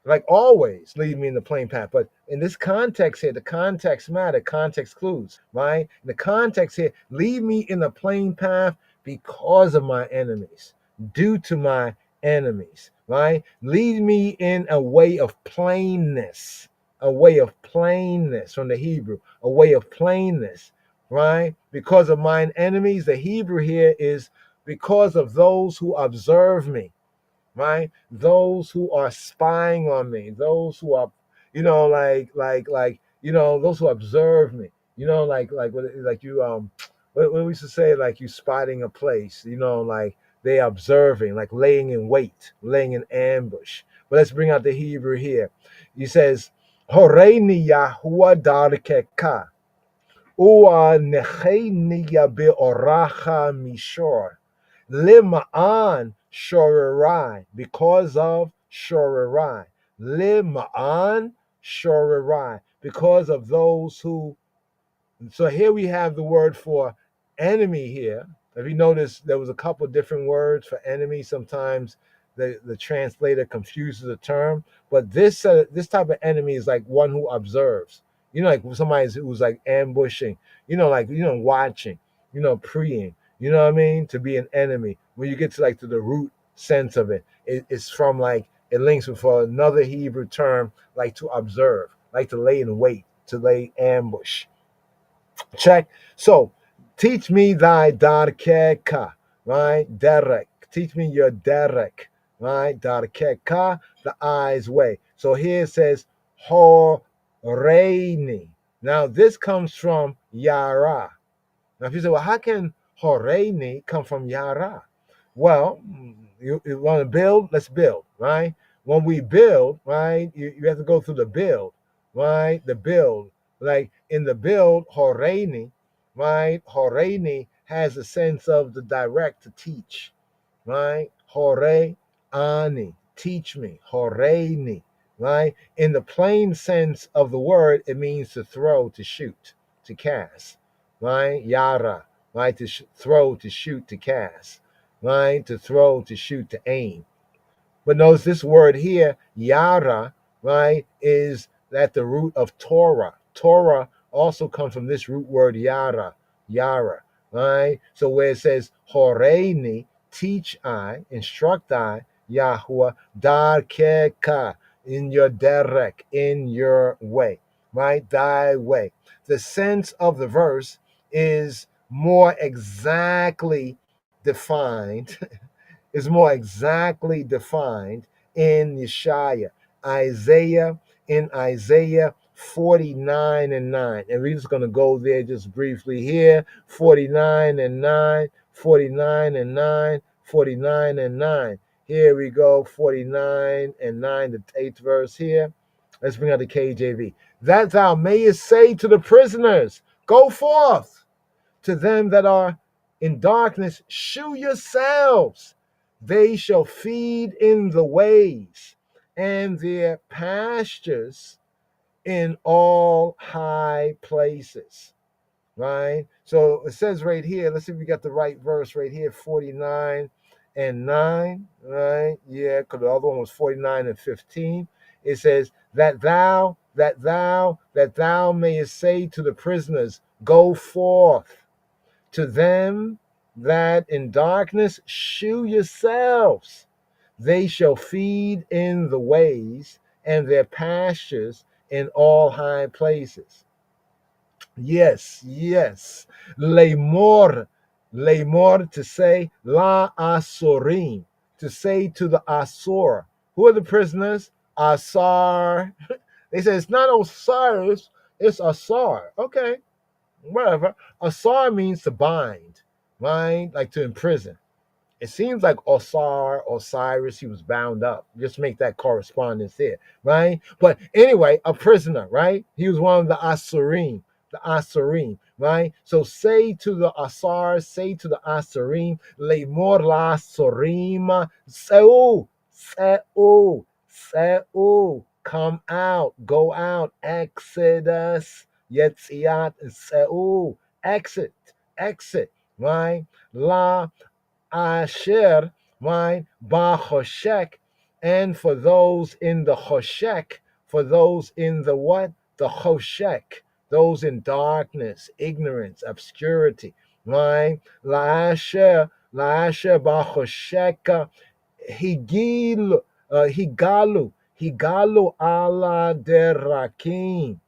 Like always, lead me in the plain path. But in this context here, the context matter, context clues, right? The context here, lead me in the plain path because of my enemies, due to my enemies, right? Lead me in a way of plainness, a way of plainness from the Hebrew, a way of plainness, right? Because of mine enemies, the Hebrew here is because of those who observe me, right? Those who are spying on me, those who are, those who observe me, like you, what we used to say, like you spotting a place, like they observing, like laying in wait, laying in ambush. But let's bring out the Hebrew here. He says, Horeini Yahuwah darkeka, Ua nechenia beoracha mishor. Lima'an shorerai, because of shorerai. Lima'an shorerai, because of those who. So here we have the word for enemy here. If you notice, there was a couple different words for enemy. Sometimes the translator confuses the term, but this type of enemy is like one who observes. Like somebody who's like ambushing. Watching. Preying. You know what I mean? To be an enemy. When you get to the root sense of it's from like it links with another Hebrew term like to observe, like to lay in wait, to lay ambush. Check. So, teach me thy darkeka, right? Derek. Teach me your derek, right? Darkeka, the eye's way. So here it says horeini. Now this comes from yara. Now if you say, well, how can horeini come from yara? Well, you want to build? Let's build, right? When we build, right, you have to go through the build, right? The build. Like in the build, Horeini, right? Horeini has a sense of the direct to teach, right? Hore ani, teach me. Horeini, right? In the plain sense of the word, it means to throw, to shoot, to cast, right? Yara, right? To throw, to shoot, to cast, right? To throw, to shoot, to aim. But notice this word here, yara, right, is at the root of Torah. Torah also comes from this root word yara, right? So where it says horeini, teach I, instruct I, Yahuwah, darkeka, in your derek, in your way, right? Thy way. The sense of the verse is more exactly defined is more exactly defined in Yeshaya, in Isaiah 49 and 9. And we're just going to go there just briefly here. 49 and 9, 49 and 9, 49 and 9. Here we go, 49 and 9, the 8th verse here. Let's bring out the KJV. That thou mayest say to the prisoners, go forth. To them that are in darkness, shew yourselves. They shall feed in the ways, and their pastures in all high places. Right? So it says right here, let's see if we got the right verse right here, 49 and 9. Right? Yeah, because the other one was 49 and 15. It says, that thou mayest say to the prisoners, go forth. To them that in darkness, shew yourselves. They shall feed in the ways, and their pastures in all high places. Yes. Lemor, to say, la asorim, to say to the Asor. Who are the prisoners? Asar. They say it's not Osiris, it's Asar. Okay. Whatever. Asar means to bind, right? Like to imprison. It seems like Osiris, he was bound up. Just make that correspondence there, right? But anyway, a prisoner, right? He was one of the Asurim, right? So say to the Asar, say to the Asurim, Lemor la Sorima, Seu, come out, go out, Exodus, Yetziat, Seu, exit, right? La Asher, right? Bachoshek, and for those in the choshek, for those in the what? The choshek, those in darkness, ignorance, obscurity. Right? La'asher ba'choshek higil, higalu ala derakim,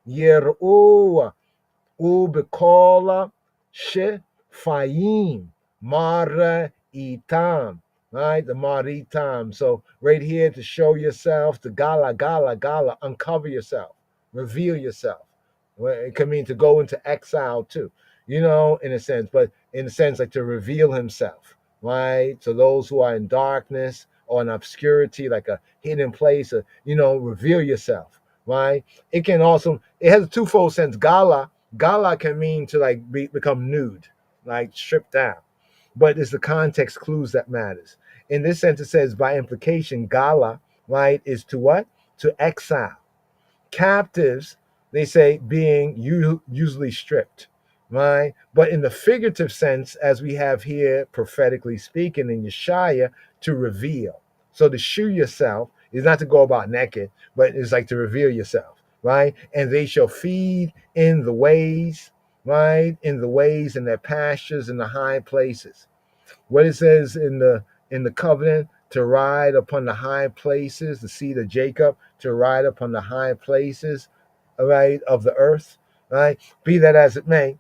yeru Ubikola Shefayim Mara Itam. Right? The Maritam. So right here to show yourself, to gala, uncover yourself, reveal yourself. Well, it can mean to go into exile too, in a sense, but in a sense like to reveal himself, right? To those who are in darkness or in obscurity, like a hidden place, reveal yourself, right? It has a twofold sense. Gala can mean to like become nude, like stripped down. But it's the context clues that matters. In this sense, it says by implication, gala, right, is to what? To exile. Captives, they say, being usually stripped, right? But in the figurative sense, as we have here, prophetically speaking in Yeshaya, to reveal. So to show yourself is not to go about naked, but it's like to reveal yourself, right? And they shall feed in the ways, right? In the ways, in their pastures, in the high places. What it says in the covenant, to ride upon the high places, the seed of Jacob, to ride upon the high places, right, of the earth, right? Be that as it may,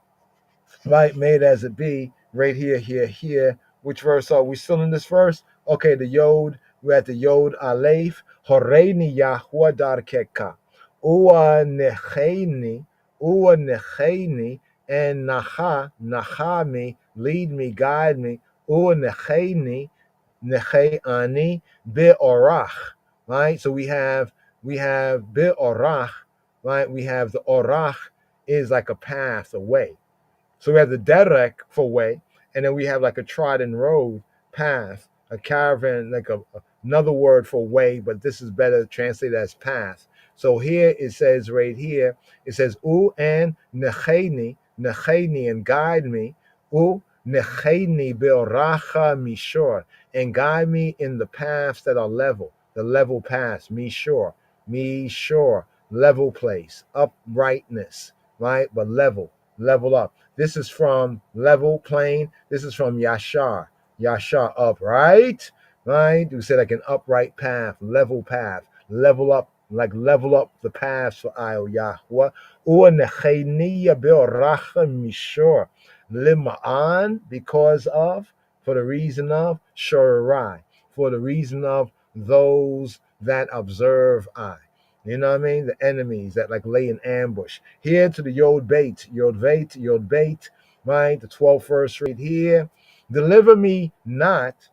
right, made as it be, right here. Which verse are we still in this verse? Okay, the Yod, we're at the Yod Aleph, Horeini Yahweh Darkeka, Ua Necheni, and Nachami, lead me, guide me, Ua Necheni, Necheani, Be'orach, right? So we have Be'orach, right? We have the Orach is like a path, a way. So we have the derek for way, and then we have like a trodden road, path, a caravan, like another word for way, but this is better translated as path. So here it says right here, it says U and necheni, and guide me, U necheni be'oracha mishor, and guide me in the paths that are level, the level paths, mishor, level place, uprightness, right? But level up. This is from level plane. This is from Yashar. Yashar upright, right? We say like an upright path, level up, like level up the paths for Io Yahweh. Or necheniya be'oracha mishor. Lima'an, because of, for the reason of, shorai, for the reason of those that observe I. You know what I mean? The enemies that like lay in ambush. Here to the Yod Bait, right? The 12th verse right here. Deliver me not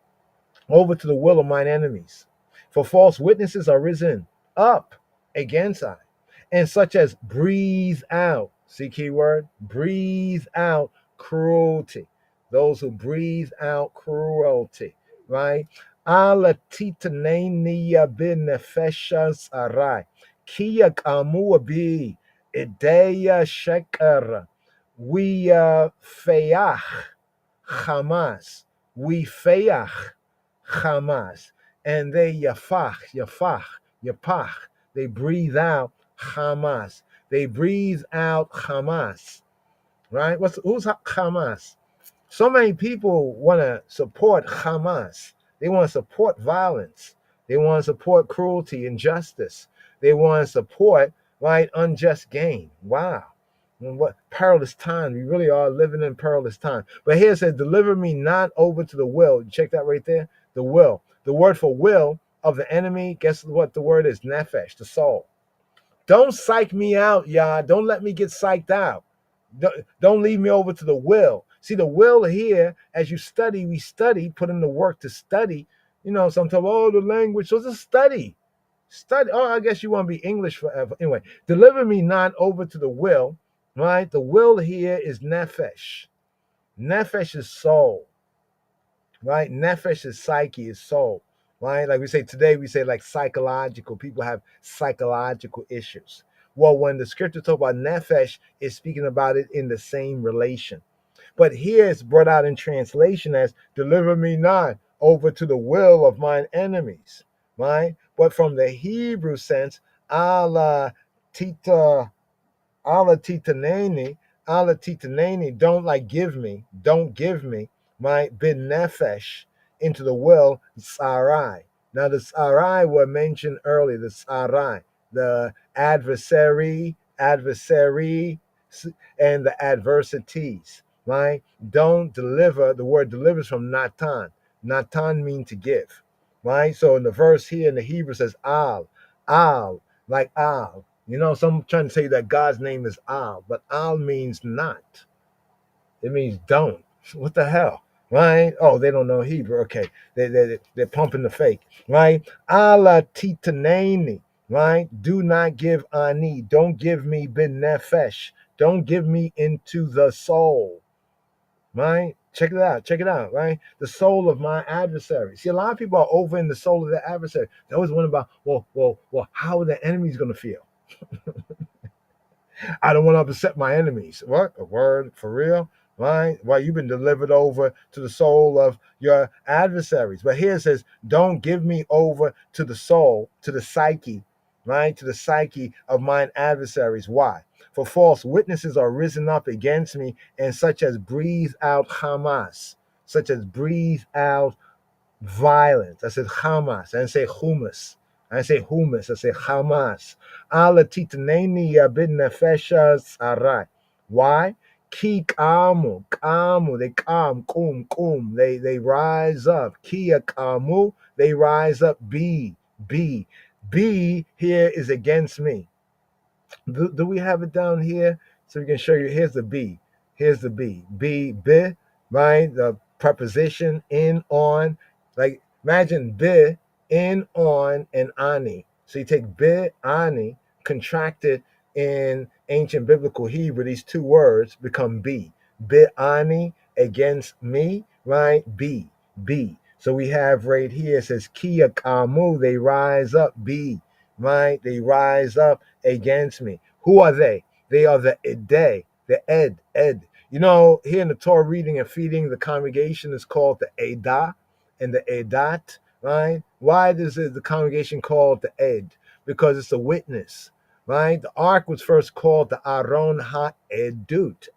over to the will of mine enemies. For false witnesses are risen up against I, and such as breathe out, see keyword, breathe out cruelty. Those who breathe out cruelty, right? Ala titanenia bin nefeshas arai. Kia kamuabi ideya shekar. We feach Hamas. We feach Hamas, and they yapach, they breathe out Hamas. They breathe out Hamas, right? Who's Hamas? So many people want to support Hamas. They want to support violence. They want to support cruelty, injustice. They want to support, right, unjust gain. Wow. What perilous time. We really are living in perilous time. But here it says, deliver me not over to the will. You check that right there? The will. The word for will of the enemy, guess what the word is? Nefesh, the soul. Don't psych me out, y'all. Don't let me get psyched out. Don't leave me over to the will. See, the will here, as you study, we study, put in the work to study. Sometimes, the language. So just study. Study. Oh, I guess you want to be English forever. Anyway, deliver me not over to the will, right? The will here is nefesh. Nefesh is soul, right? Nefesh is psyche, is soul, right? Like we say today, we say like psychological. People have psychological issues. Well, when the scripture talk about nefesh, it's speaking about it in the same relation. But here it's brought out in translation as deliver me not over to the will of mine enemies, right? But from the Hebrew sense, ala tita Allah titaneni, Allah titaneni, don't give me, my bin nefesh, into the will, sarai. Now the sarai were mentioned earlier, the sarai, the adversary, and the adversities, right? Don't deliver, the word delivers from natan. Natan means to give, right? So in the verse here in the Hebrew says al, like al. You know, some trying to say that God's name is Al, but Al means not. It means don't. What the hell? Right? Oh, they don't know Hebrew. Okay. They're pumping the fake. Right? Allah titanani. Right? Do not give ani. Don't give me bin nefesh. Don't give me into the soul. Right? Check it out. Check it out. Right? The soul of my adversary. See, a lot of people are over in the soul of their adversary. They always wonder about, well, how are the enemies going to feel? I don't want to upset my enemies. What? A word for real? Right? Well, you've been delivered over to the soul of your adversaries. But here it says, don't give me over to the soul, to the psyche, right? To the psyche of mine adversaries. Why? For false witnesses are risen up against me, and such as breathe out Hamas, such as breathe out violence. I said Hamas. I didn't say humus. I didn't say humus. I said Hamas. Ala titaneni bin nefeshas arai. Why? Ki kamu. They kum. They rise up. Kia kamu. They rise up. Be here is against me. Do we have it down here so we can show you? Here's the B. Here's the B. B, right? The preposition in, on. Like imagine bi, in, on, and ani. So you take bi, ani, contracted in ancient biblical Hebrew, these two words become B. Bi, ani, against me, right? B. So we have right here, it says Kia Kamu, they rise up, B, right? They rise up against me. Who are they? They are the Ede, the Ed. You know, here in the Torah reading and feeding, the congregation is called the Edah and the Edat, right? Why is the congregation called the Ed? Because it's a witness, right? The ark was first called the Aron HaEdut,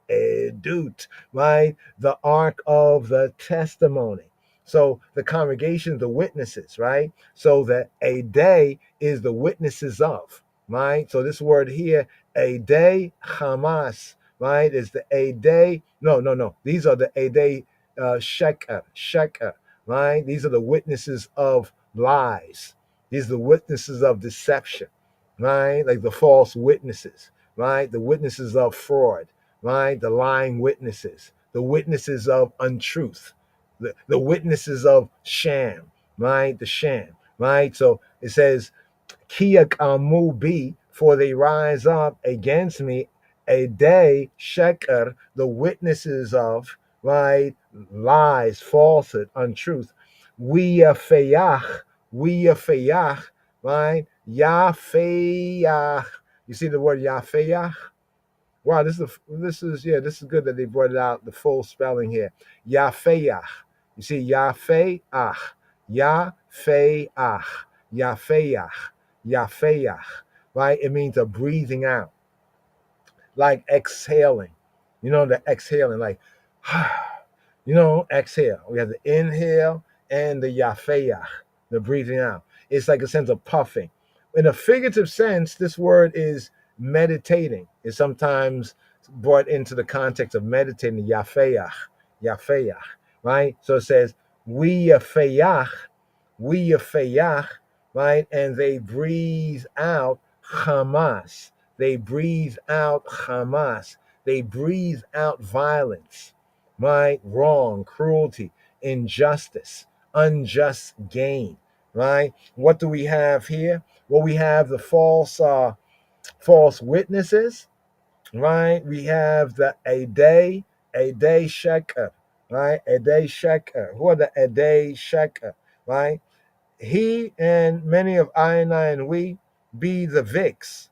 right? The ark of the testimony. So the congregation, the witnesses, right? So the Ede is the witnesses of, right? So this word here, Ede Hamas, right, is the Ede. No. These are the Ede Sheker, right? These are the witnesses of lies. These are the witnesses of deception, right? Like the false witnesses, right? The witnesses of fraud, right? The lying witnesses, the witnesses of untruth, the witnesses of sham, right? The sham, right? So it says, Kia kamu bi, for they rise up against me, a day sheker, the witnesses of, right, lies, falsehood, untruth. We feyach, right? Yafeyach. You see the word yafeyach? Wow, this is good that they brought it out, the full spelling here. Yafeyach. You see, Yafeyach, Yafeyach, Yafeyach, right? It means a breathing out, like exhaling. You know, the exhaling, like, exhale. We have the inhale and the Yafeyach, the breathing out. It's like a sense of puffing. In a figurative sense, this word is meditating. It's sometimes brought into the context of meditating, Yafeyach, right? So it says, we Yafeyach, right? And they breathe out Hamas. They breathe out Hamas. They breathe out violence, right? Wrong, cruelty, injustice, unjust gain, right? What do we have here? Well, we have the false witnesses, right? We have the Ede Sheker, right? Ede Sheker. Who are the Ede Sheker, right? He and many of I and we be the Vicks.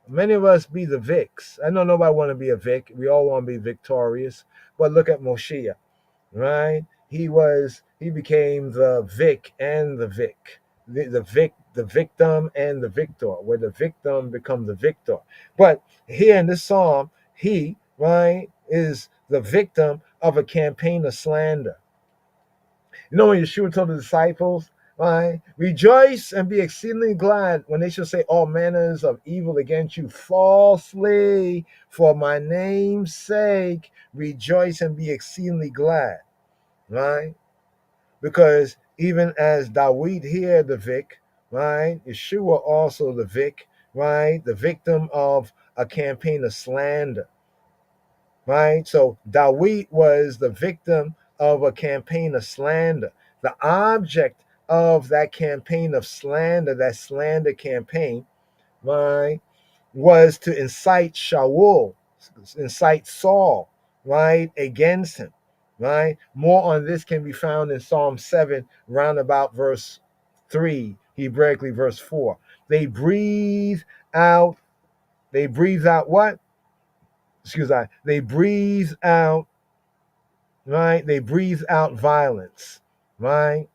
Many of us be the Vicks. I know nobody want to be a Vic. We all want to be victorious. But look at Moshiach, right? He became the Vic and the Vic, the victim and the victor, where the victim becomes the victor. But here in this psalm, he, right, is the victim of a campaign of slander. You know when Yeshua told the disciples, right, rejoice and be exceedingly glad when they shall say all manners of evil against you falsely for my name's sake. Rejoice and be exceedingly glad, right? Because even as Dawid here, the Vic, right? Yeshua also the Vic, right? The victim of a campaign of slander, right? So Dawid was the victim of a campaign of slander. The object of that campaign of slander, that slander campaign, right, was to incite Shaul, incite Saul, right, against him, right? More on this can be found in Psalm 7, round about verse 3, Hebraically verse 4. They breathe out, they breathe out what? Excuse me, they breathe out, right? They breathe out violence, right?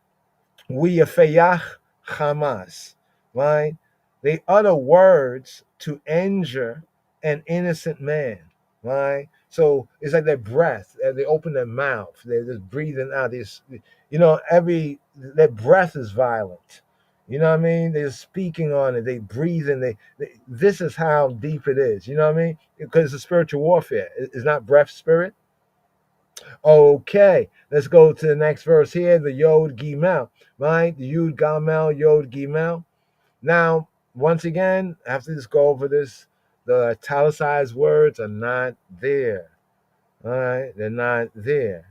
We Fayach Hamas, right? They utter words to injure an innocent man, right? So it's like their breath. They open their mouth. They're just breathing out. This, their breath is violent. You know what I mean? They're speaking on it. They breathe and this is how deep it is. You know what I mean? Because it's a spiritual warfare. It's not breath, spirit. Okay, let's go to the next verse here, the Yod Gimel, right? The Yud Gamel, Yod Gimel. Now, once again, after this go over this, the italicized words are not there. All right, they're not there.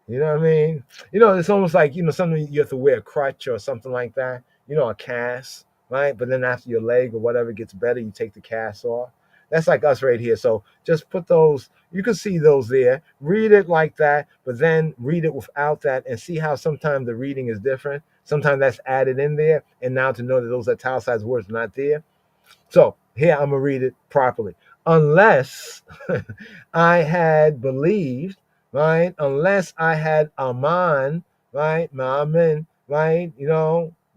You know what I mean? It's almost like, something you have to wear a crutch or something like that, a cast, right? But then after your leg or whatever gets better, you take the cast off. That's like us right here. So just put those, you can see those there. Read it like that, but then read it without that and see how sometimes the reading is different. Sometimes that's added in there. And now to know that those italicized words are not there. So here I'm gonna read it properly. Unless I had believed, right? Unless I had aman, right? Ma'amin, right?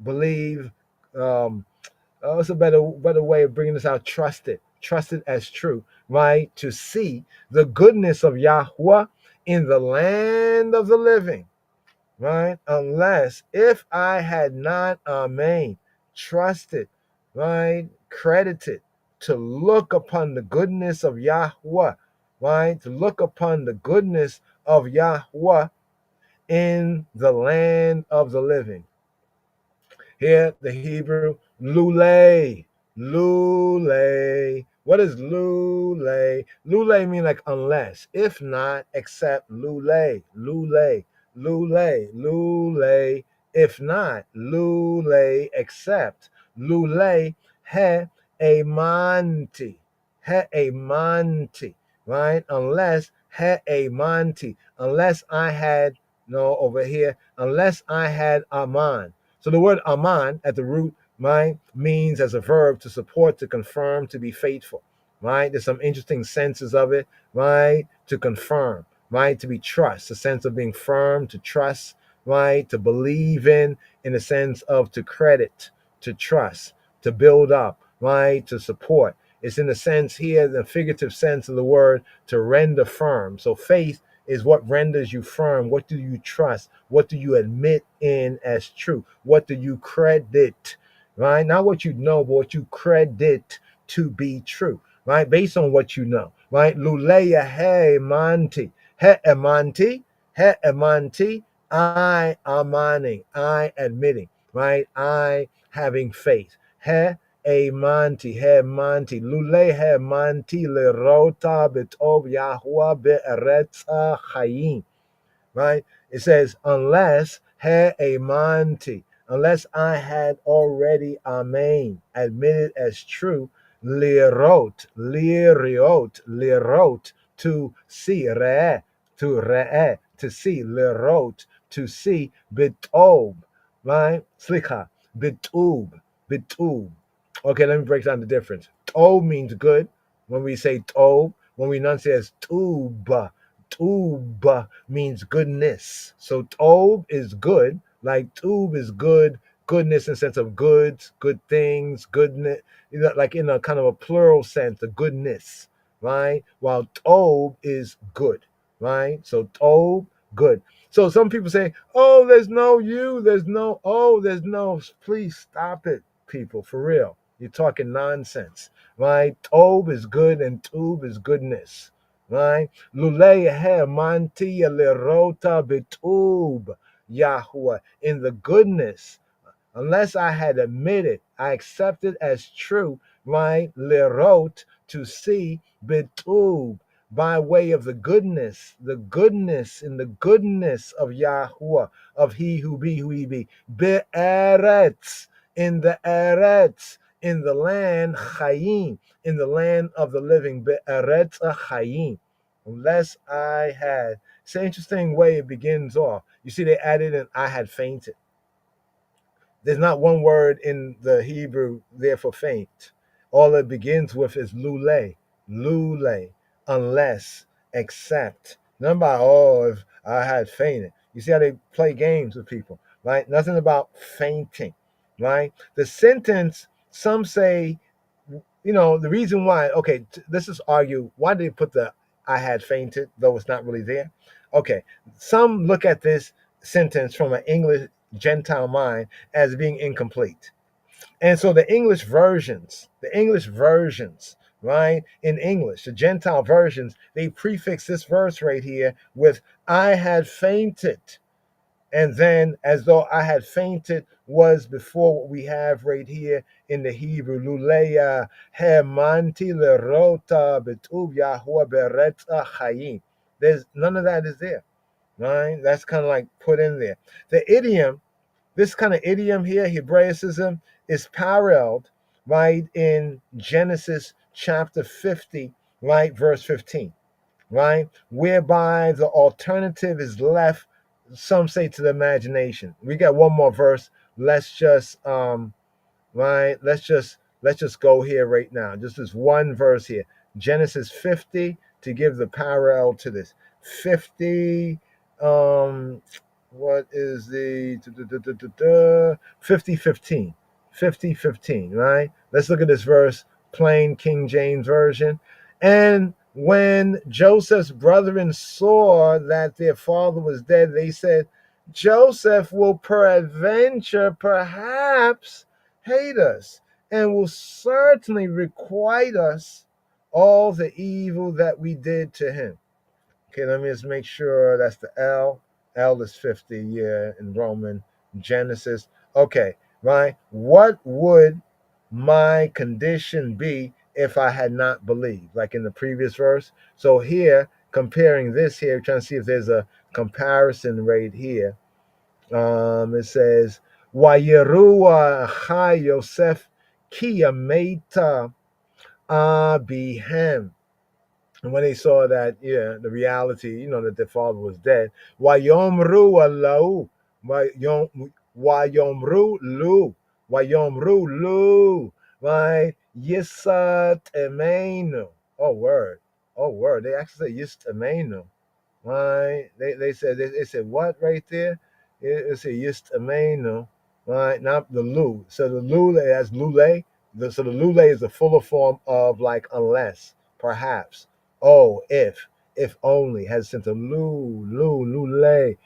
Believe. What's a better way of bringing this out? Trusted as true, right? To see the goodness of Yahweh in the land of the living, right? Unless if I had not, amen, trusted, right, credited to look upon the goodness of Yahweh, right, to look upon the goodness of Yahweh in the land of the living. Here, the Hebrew, lule, lule. What is lule? Lule mean like unless, if not, except lule, lule, lule, lule. If not, lule, except lule, he amanti, he amanti, right? Unless he amanti, unless I had, no, over here, unless I had aman. So the word aman at the root, right, means as a verb to support, to confirm, to be faithful, right? There's some interesting senses of it, right? To confirm, right? To be trust, a sense of being firm, to trust, right? To believe in the sense of to credit, to trust, to build up, right? To support. It's in the sense here, the figurative sense of the word, to render firm. So faith is what renders you firm. What do you trust? What do you admit in as true? What do you credit, right? Not what you know, but what you credit to be true, right? Based on what you know, right? Luleya he manti, he emanti, I amaning, I admitting, right? I having faith. He manti, lule he manti le rota betov Yahweh be'eretza chayim, right? It says, unless he amanti, unless I had already, amen, admitted as true, lirot, to see, to see, lirot, to see, bitob, right? Slicha, bitub. Okay, let me break down the difference. Tob means good. When we say tob, when we enunciate as tuba, Tub means goodness. So tob is good, like tube is good, goodness in the sense of goods, good things, goodness, like in a kind of a plural sense, the goodness, right? While tob is good, right? So tob, good. So some people say, oh, there's no you, there's no, oh, there's no, please stop it, people, for real. You're talking nonsense, right? Tob is good and tube is goodness, right? Lule he mantia lerota betub Yahuwah, in the goodness, unless I had admitted, I accepted as true, right? Lerot, to see, betub, by way of the goodness in the goodness of Yahuwah, of he who be, who he be. Be'eretz, in the eretz, in the land, chayim, in the land of the living. Be'eretz chayim. Unless I had. It's an interesting way it begins off. You see, they added in I had fainted. There's not one word in the Hebrew there for faint. All it begins with is lule, lule, unless, except. Nothing about, oh, if I had fainted. You see how they play games with people, right? Nothing about fainting, right? The sentence, some say, the reason why, okay, let's just argue, why did they put the I had fainted, though it's not really there? Okay, some look at this sentence from an English Gentile mind as being incomplete. And so the English versions, right, in English, the Gentile versions, they prefix this verse right here with I had fainted. And then, as though I had fainted was before what we have right here in the Hebrew, Luleya Hemanti Lerota Betub Yahuwah Beretza Chayim. There's none of that is there, right? That's kind of like put in there. The idiom, this kind of idiom here, Hebraicism, is paralleled, right, in Genesis chapter 50, right, verse 15, right, whereby the alternative is left, some say, to the imagination. We got one more verse. Let's just right, let's just go here right now. Just this one verse here. Genesis 50 to give the parallel to this. 50 what is the 50 15, 50 15, right? Let's look at this verse, plain King James version. And when Joseph's brethren saw that their father was dead, they said, Joseph will peradventure perhaps hate us and will certainly requite us all the evil that we did to him. Okay, let me just make sure that's the L. L is 50, yeah, in Roman, Genesis. Okay, right? What would my condition be if I had not believed? Like in the previous verse. So here, comparing this here, trying to see if there's a comparison right here. It says, Wayerua Achai Yosef Kiyameta Abihem. And when they saw that, the reality, that their father was dead, Wayomru Alau, Wayomru Lu, right? Yisat Emenu. Oh, word. They actually say Yist Emenu. Right? They said what right there? It said Yist Amenu, right? Not the Lu. So the Lule as Lule. So the Lule is the fuller form of like unless, perhaps, oh, if only, has sense of Lule,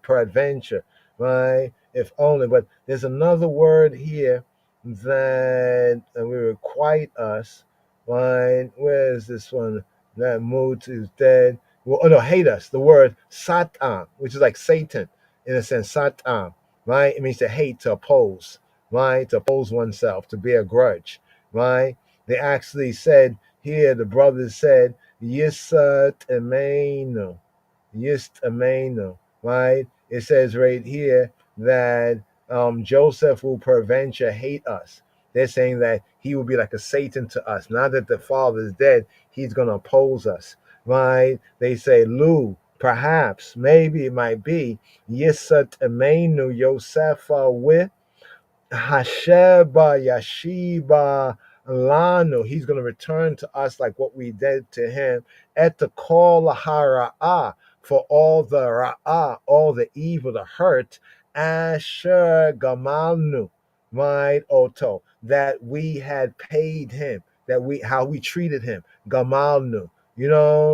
peradventure, right? If only. But there's another word here that will requite us, right? Where is this one? That mood is dead. Well, oh no, hate us. The word Satan, which is like Satan in a sense, Satan, right? It means to hate, to oppose, right? To oppose oneself, to bear a grudge, right? They actually said here, the brothers said, Yisat Amenu, right? It says right here that Joseph will peradventure hate us. They're saying that he will be like a Satan to us. Now that the father is dead, he's going to oppose us, right? They say, Lu, perhaps, maybe it might be, Yisat Amenu Yosef with Hasheba Yashiba Lanu. He's going to return to us like what we did to him at the call Hara'ah, for all the Ra'ah, all the evil, the hurt, Asher Gamalnu, right? Oto, that we had paid him, that we how we treated him. Gamalnu,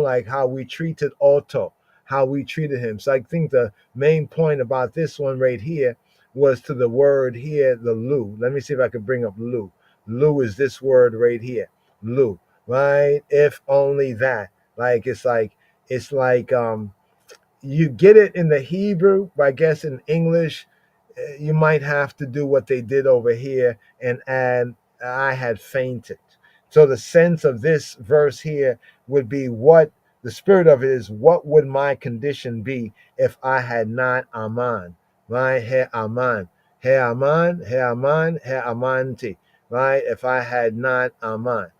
like how we treated Oto, how we treated him. So I think the main point about this one right here was to the word here, the lu. Let me see if I can bring up lu. Lu is this word right here. Lu, right? If only that. It's like you get it in the Hebrew, but I guess in English, you might have to do what they did over here and add, I had fainted. So the sense of this verse here would be what the spirit of it is, what would my condition be if I had not Aman? Right? He Aman. He Aman, He Aman, He Amanti. Right? If I had not Aman.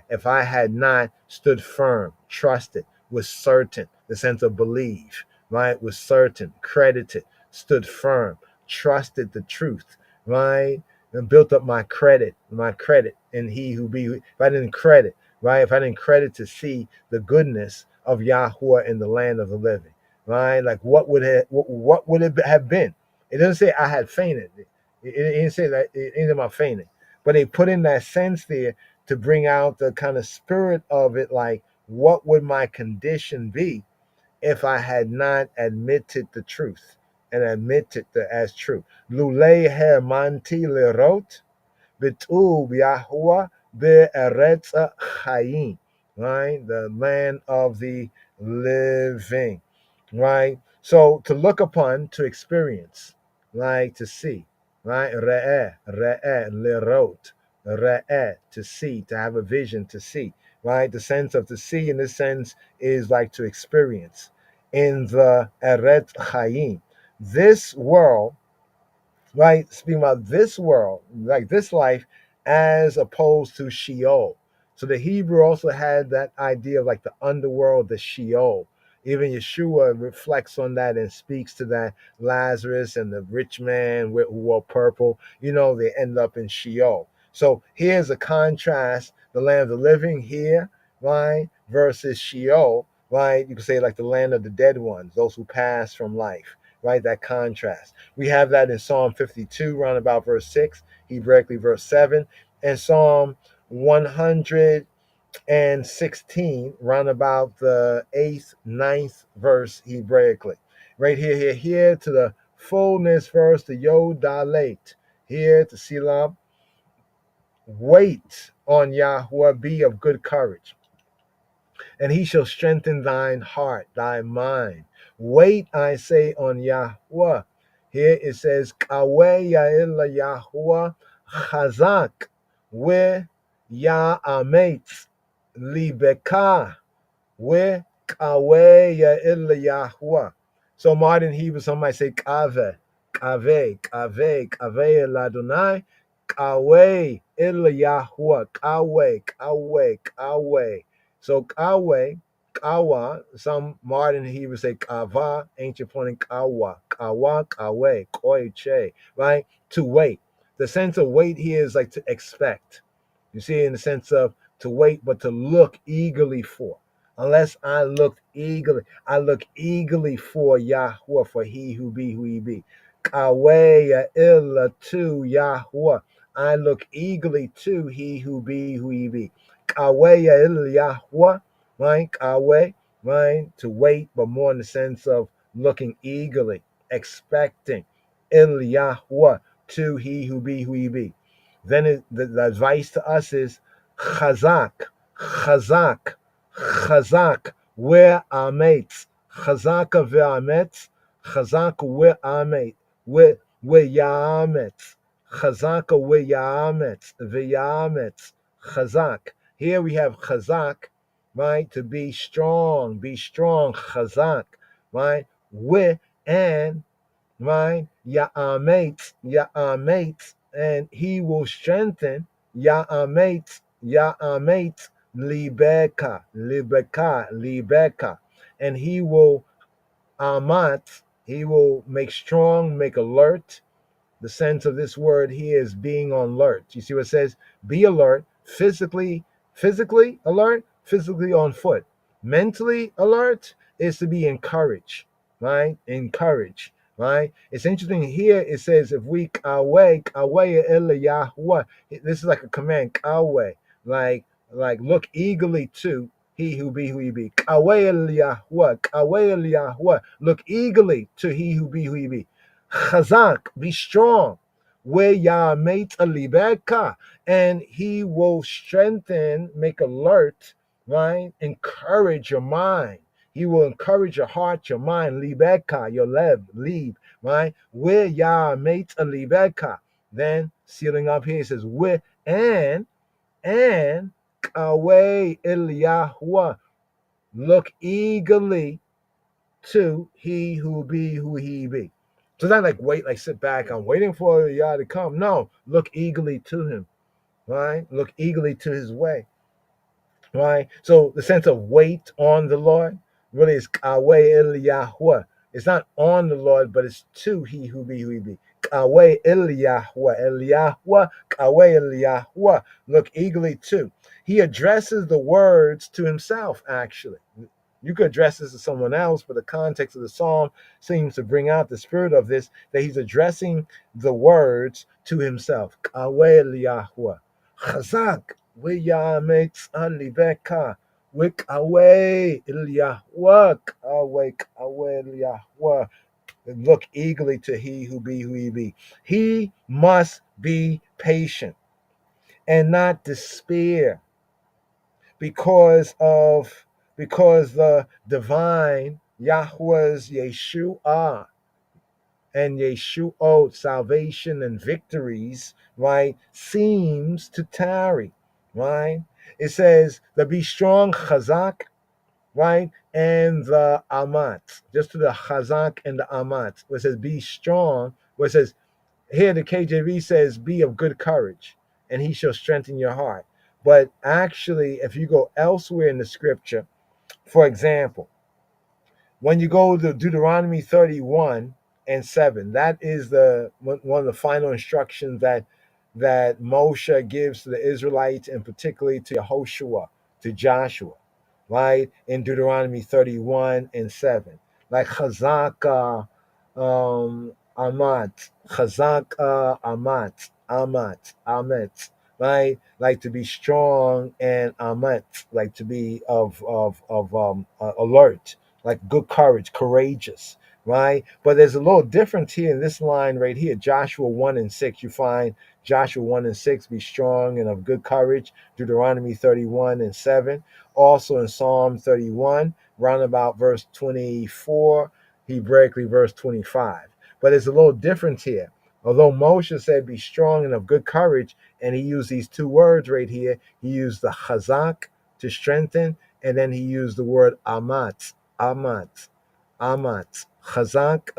If I had not stood firm, trusted, was certain, the sense of believe, right? Was certain, credited, stood firm, trusted the truth, right? And built up my credit in he who be. If I didn't credit, right? If I didn't credit to see the goodness of Yahuwah in the land of the living, right? Like what would it have been? It doesn't say I had fainted. It didn't say that anything about fainting, but they put in that sense there to bring out the kind of spirit of it, like what would my condition be if I had not admitted the truth and admitted the as true. Lule hermanti lerot bitu Yahuwah be'eretz chayim, right? The land of the living, right? So to look upon, to experience, like to see, right? Re'eh, lerot, re'eh, to see, to have a vision, to see, right? The sense of to see in this sense is like to experience in the Eretz Chaim. This world, right? Speaking about this world, like this life, as opposed to Sheol. So the Hebrew also had that idea of like the underworld, the Sheol. Even Yeshua reflects on that and speaks to that. Lazarus and the rich man who wore purple, they end up in Sheol. So here's a contrast: the land of the living here, right, versus Sheol, right? You could say like the land of the dead ones, those who pass from life, right? That contrast. We have that in Psalm 52, round about verse 6, Hebraically verse 7, and Psalm 116, round about the 8th, 9th verse Hebraically. Right here to the fullness verse, the Yod Dalet. Here to Selah, wait on Yahweh, be of good courage, and he shall strengthen thine heart, thy mind. Wait, I say, on Yahweh. Here it says, Kaweh Ya'ila Yahweh Chazak, we Ya'ametz Libeka, we Kaweh Ya'ila Yahweh. So modern Hebrew, some might say Kaveh, Kaveh, Kaveh, Kaveh El Adonai, Kaweh El Yahweh, Kaweh, Kaweh, Kaweh. So Kaweh, Kawa, some modern Hebrew say Kava, ancient pointing Kawa, Kawa, Kaweh, Koiche, right? To wait. The sense of wait here is like to expect. You see, in the sense of to wait, but to look eagerly for. Unless I look eagerly for Yahweh, for he who be who he be. Kaweh illa to Yahweh. I look eagerly to he who be who he be. Kaweh illa Yahweh, right? Kaweh, right? To wait, but more in the sense of looking eagerly, expecting. Il Yahweh, to he who be who he be. Then the advice to us is Chazak, Chazak, Chazak, where our mates, Chazaka ve'ametz, Chazaka where our mate, where Yametz, Chazaka where Yametz, ve'yametz, Chazak. Here we have Chazak, right? To be strong, Chazak, right? Where and right? Ya'ametz, and he will strengthen Ya'ametz, Libeka, and he will he will make strong, make alert. The sense of this word here is being on alert. You see what it says? Be alert, physically alert, physically on foot. Mentally alert is to be encouraged, right? Encourage, right? It's interesting here. It says if we Kaweh, Kaweh el Yahweh. This is like a command, Kaweh, like look eagerly to he who be who he be. Kaweh el Yahweh, Kaweh el Yahweh. Look eagerly to he who be who he be. Chazak, be strong. Where Yah mate alibeka, and he will strengthen, make alert, right? Encourage your mind. He will encourage your heart, your mind, libeka, your leave, right? Where Yah mate alibeka. Then sealing up here, it says where and away el Yahweh. Look eagerly to he who be who he be. So not like wait, like sit back, I'm waiting for Yah to come. No, look eagerly to him, right? Look eagerly to his way, right? So the sense of wait on the Lord really is Kaweh el Yahweh. It's not on the Lord, but it's to he who be who he be. Kaweh el Yahweh, Kaweh el Yahweh. Look eagerly to. He addresses the words to himself, actually. You could address this to someone else, but the context of the psalm seems to bring out the spirit of this, that he's addressing the words to himself. Kaweh el Yahweh. Chazak, Wiyamet Alibeka, Wik away el Yahweh, awake away el Yahweh. Look eagerly to he who be who he be. He must be patient and not despair because the divine Yahweh's Yeshua and Yeshuot, salvation and victories, right, seems to tarry, right? It says the be strong chazak, right, and the amat, just to the chazak and the amat, where it says be strong, where it says here the KJV says be of good courage, and he shall strengthen your heart. But actually, if you go elsewhere in the scripture, for example, when you go to Deuteronomy 31:7, that is the one of the final instructions that Moshe gives to the Israelites, and particularly to Yehoshua, to Joshua, right? In Deuteronomy 31:7, like Chazaka, Amat, Chazaka, Amet, right? Like to be strong, and Amet, like to be of alert, like good courage, courageous, right? But there's a little difference here in this line right here, Joshua 1:6. You find Joshua 1:6, be strong and of good courage. Deuteronomy 31:7. Also in Psalm 31, round about verse 24, Hebraically verse 25. But there's a little difference here. Although Moshe said, be strong and of good courage, and he used these two words right here, he used the chazak to strengthen, and then he used the word amat, chazak, chazak,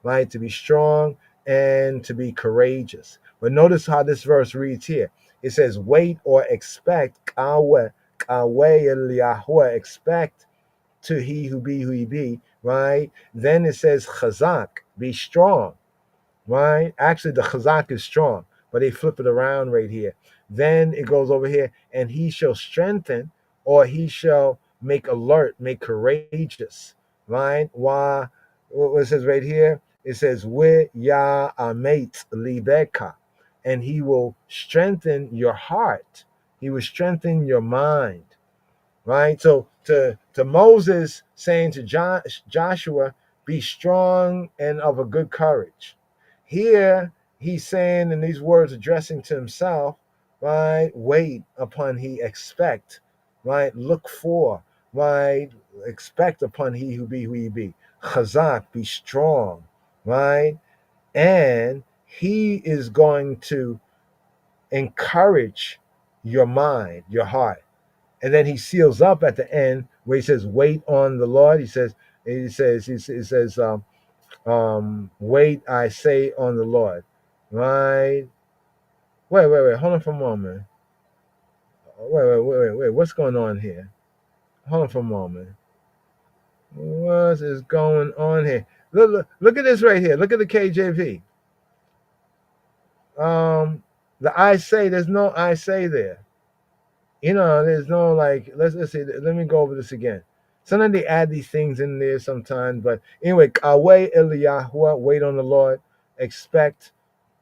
right? To be strong and to be courageous. But notice how this verse reads here. It says, wait or expect, kaweh el Yahweh, expect to he who be who he be, right? Then it says, chazak, be strong, right? Actually, the chazak is strong, but they flip it around right here. Then it goes over here, and he shall strengthen, or he shall make alert, make courageous, right? Why? What it says right here? It says, "With Yah amate libeka," and he will strengthen your heart. He will strengthen your mind, right? So to Moses saying to Joshua, be strong and of a good courage. Here he's saying in these words, addressing to himself, right? Wait upon he, expect, right? Look for, right? Expect upon he who be who he be. Chazak, be strong, right? And he is going to encourage your mind, your heart. And then he seals up at the end where he says, "Wait on the Lord." Wait, I say, on the Lord." Right? Wait. Hold on for a moment. Wait. What's going on here? Hold on for a moment. What is going on here? Look at this right here. Look at the KJV. The I say, there's no I say there. There's no like. Let's see. Let me go over this again. Sometimes they add these things in there sometimes. But anyway, away Eliyahu, wait on the Lord. Expect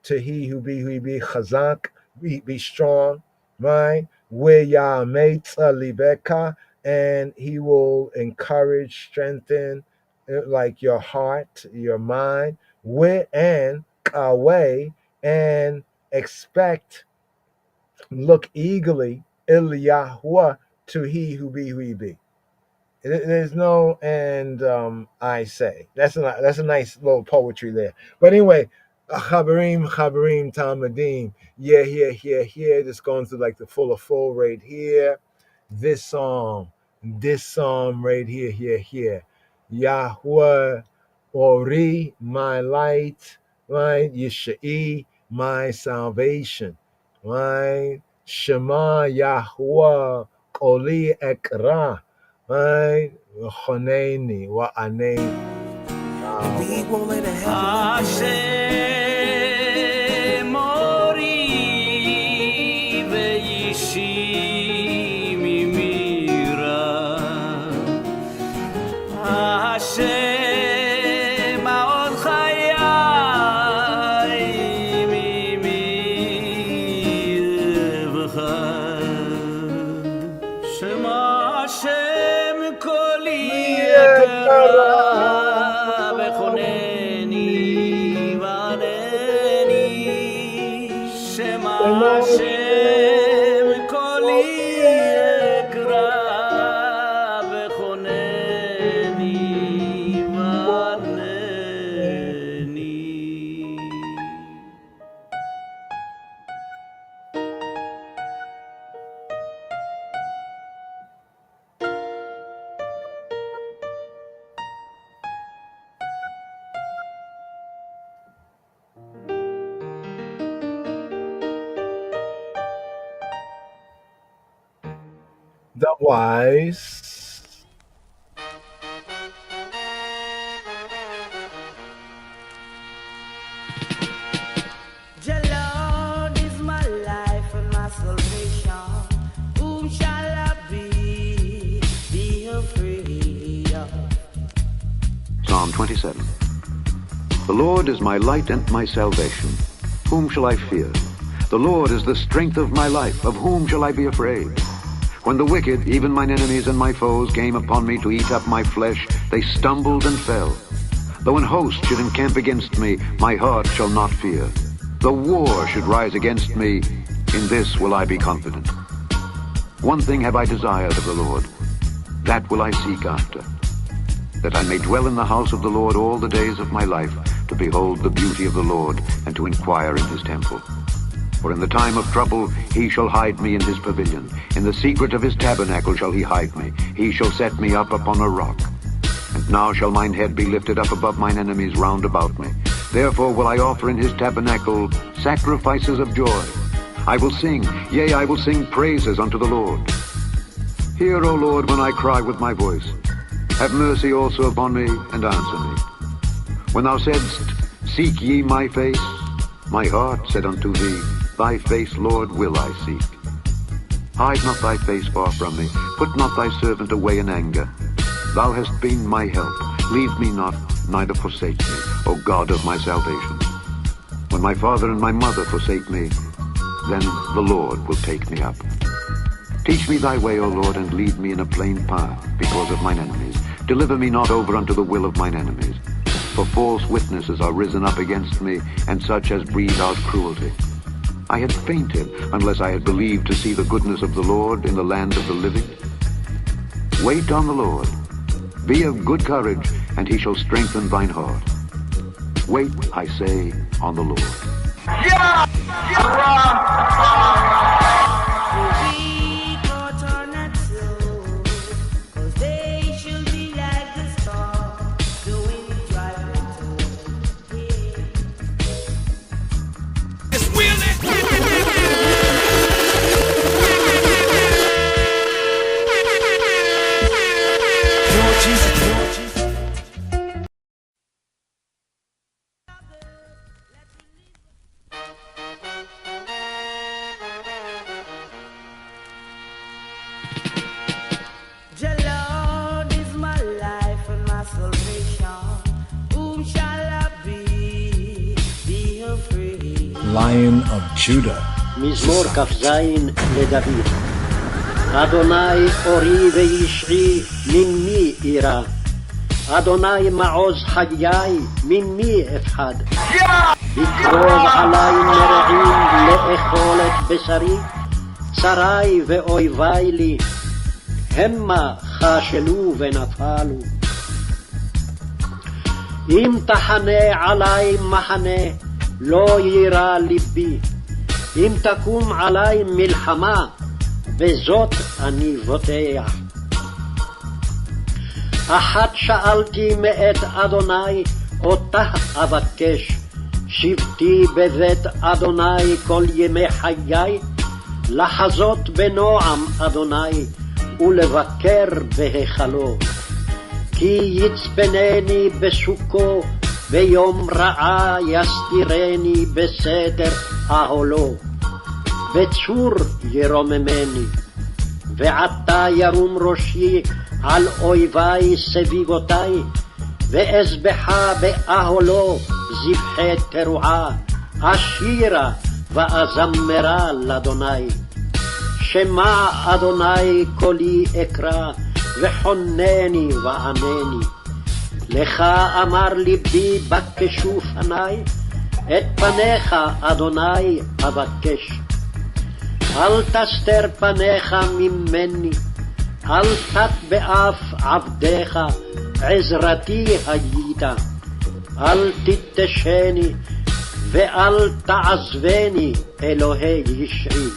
to he who he be chazak, be strong, right? Where Yah mates libeka, and he will encourage, strengthen like your heart, your mind, where and away and expect, look eagerly, Eliyahu, to he who be. There's no and I say that's a nice little poetry there. But anyway, Chabarim Talmudim, here. Just going through like the full right here. This psalm right here. Yahweh Ori, my light, right? Yishai, my salvation, right? Shema Yahweh Oli Ekra. Right, Choneni, Wa'aneni. We won't let it happen. Hashem Mori ve'yishi mimira. Hashem ma'od chayai mimira. Shema Hashem koli ekara bechoneni v'aneni. Shema Hashem koli ekara bechoneni v'aneni. The wise. The Lord is my life and my salvation. Whom shall I be afraid of? Psalm 27. The Lord is my light and my salvation. Whom shall I fear? The Lord is the strength of my life. Of whom shall I be afraid? When the wicked, even mine enemies and my foes, came upon me to eat up my flesh, they stumbled and fell. Though an host should encamp against me, my heart shall not fear. Though war should rise against me, in this will I be confident. One thing have I desired of the Lord, that will I seek after, that I may dwell in the house of the Lord all the days of my life, to behold the beauty of the Lord, and to inquire in his temple. For in the time of trouble he shall hide me in his pavilion. In the secret of his tabernacle shall he hide me. He shall set me up upon a rock. And now shall mine head be lifted up above mine enemies round about me. Therefore will I offer in his tabernacle sacrifices of joy. I will sing, yea, I will sing praises unto the Lord. Hear, O Lord, when I cry with my voice. Have mercy also upon me, and answer me. When thou saidst, seek ye my face, my heart said unto thee, thy face, Lord, will I seek. Hide not thy face far from me. Put not thy servant away in anger. Thou hast been my help. Leave me not, neither forsake me, O God of my salvation. When my father and my mother forsake me, then the Lord will take me up. Teach me thy way, O Lord, and lead me in a plain path because of mine enemies. Deliver me not over unto the will of mine enemies. For false witnesses are risen up against me, and such as breathe out cruelty. I had fainted unless I had believed to see the goodness of the Lord in the land of the living. Wait on the Lord. Be of good courage, and he shall strengthen thine heart. Wait, I say, on the Lord. The Lord is Lion of Judah. מזמור כ"ז לדוד. אדוני אורי וישעי ממי אירא, אדוני מעוז חיי ממי אפחד. יקרוב עלי מרעים לאכול את בשרי, צרי ואויבי לי המה חשלו ונפלו. אם תחנה עלי מחנה לא יירא ליבי, אם תקום עלי מלחמה בזאת אני בוטח. אחת שאלתי מאת אדוני אותה אבקש, שבתי בבית אדוני כל ימי חיי, לחזות בנועם אדוני ולבקר בהיכלו. כי יצפנני בסוכו, ביום רעה יסתירני בסתר אהלו. בצור ירוממני, ועתה ירום ראשי על אויבי סביבותי, ואזבחה באהלו זבחי תרועה, אשירה ואזמרה לאדוני. שמע אדוני קולי אקרא, וחונני וענני. לך אמר ליבי בקשו פני, את פניך אדוני אבקש. אל תסתר פניך ממני, אל תט באף עבדיך, עזרתי היית. אל תתשני ואל תעזבני אלוהי ישעי.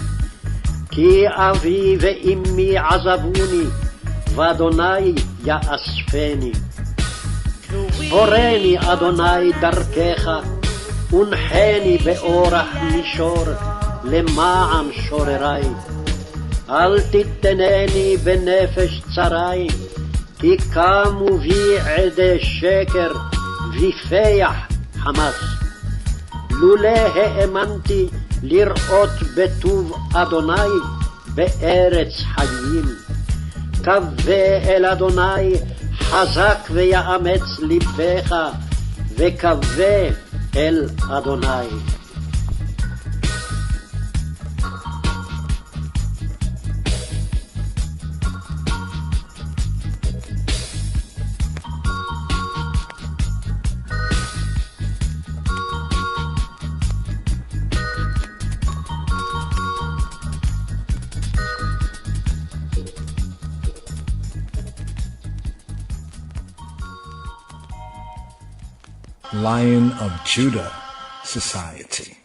כי אבי ואמי עזבוני, ואדוני יאספני. הורני אדוני דרכך, ונחני באורח מישור למען שוררי. אל תתנני בנפש צרי, כי קמו בי עדי שקר ויפח חמס. לולא האמנתי לראות בטוב אדוני בארץ חיים. קווה אל אדוני חזק ויאמץ לבך, וקווה אל אדוני. Lion of Judah Society.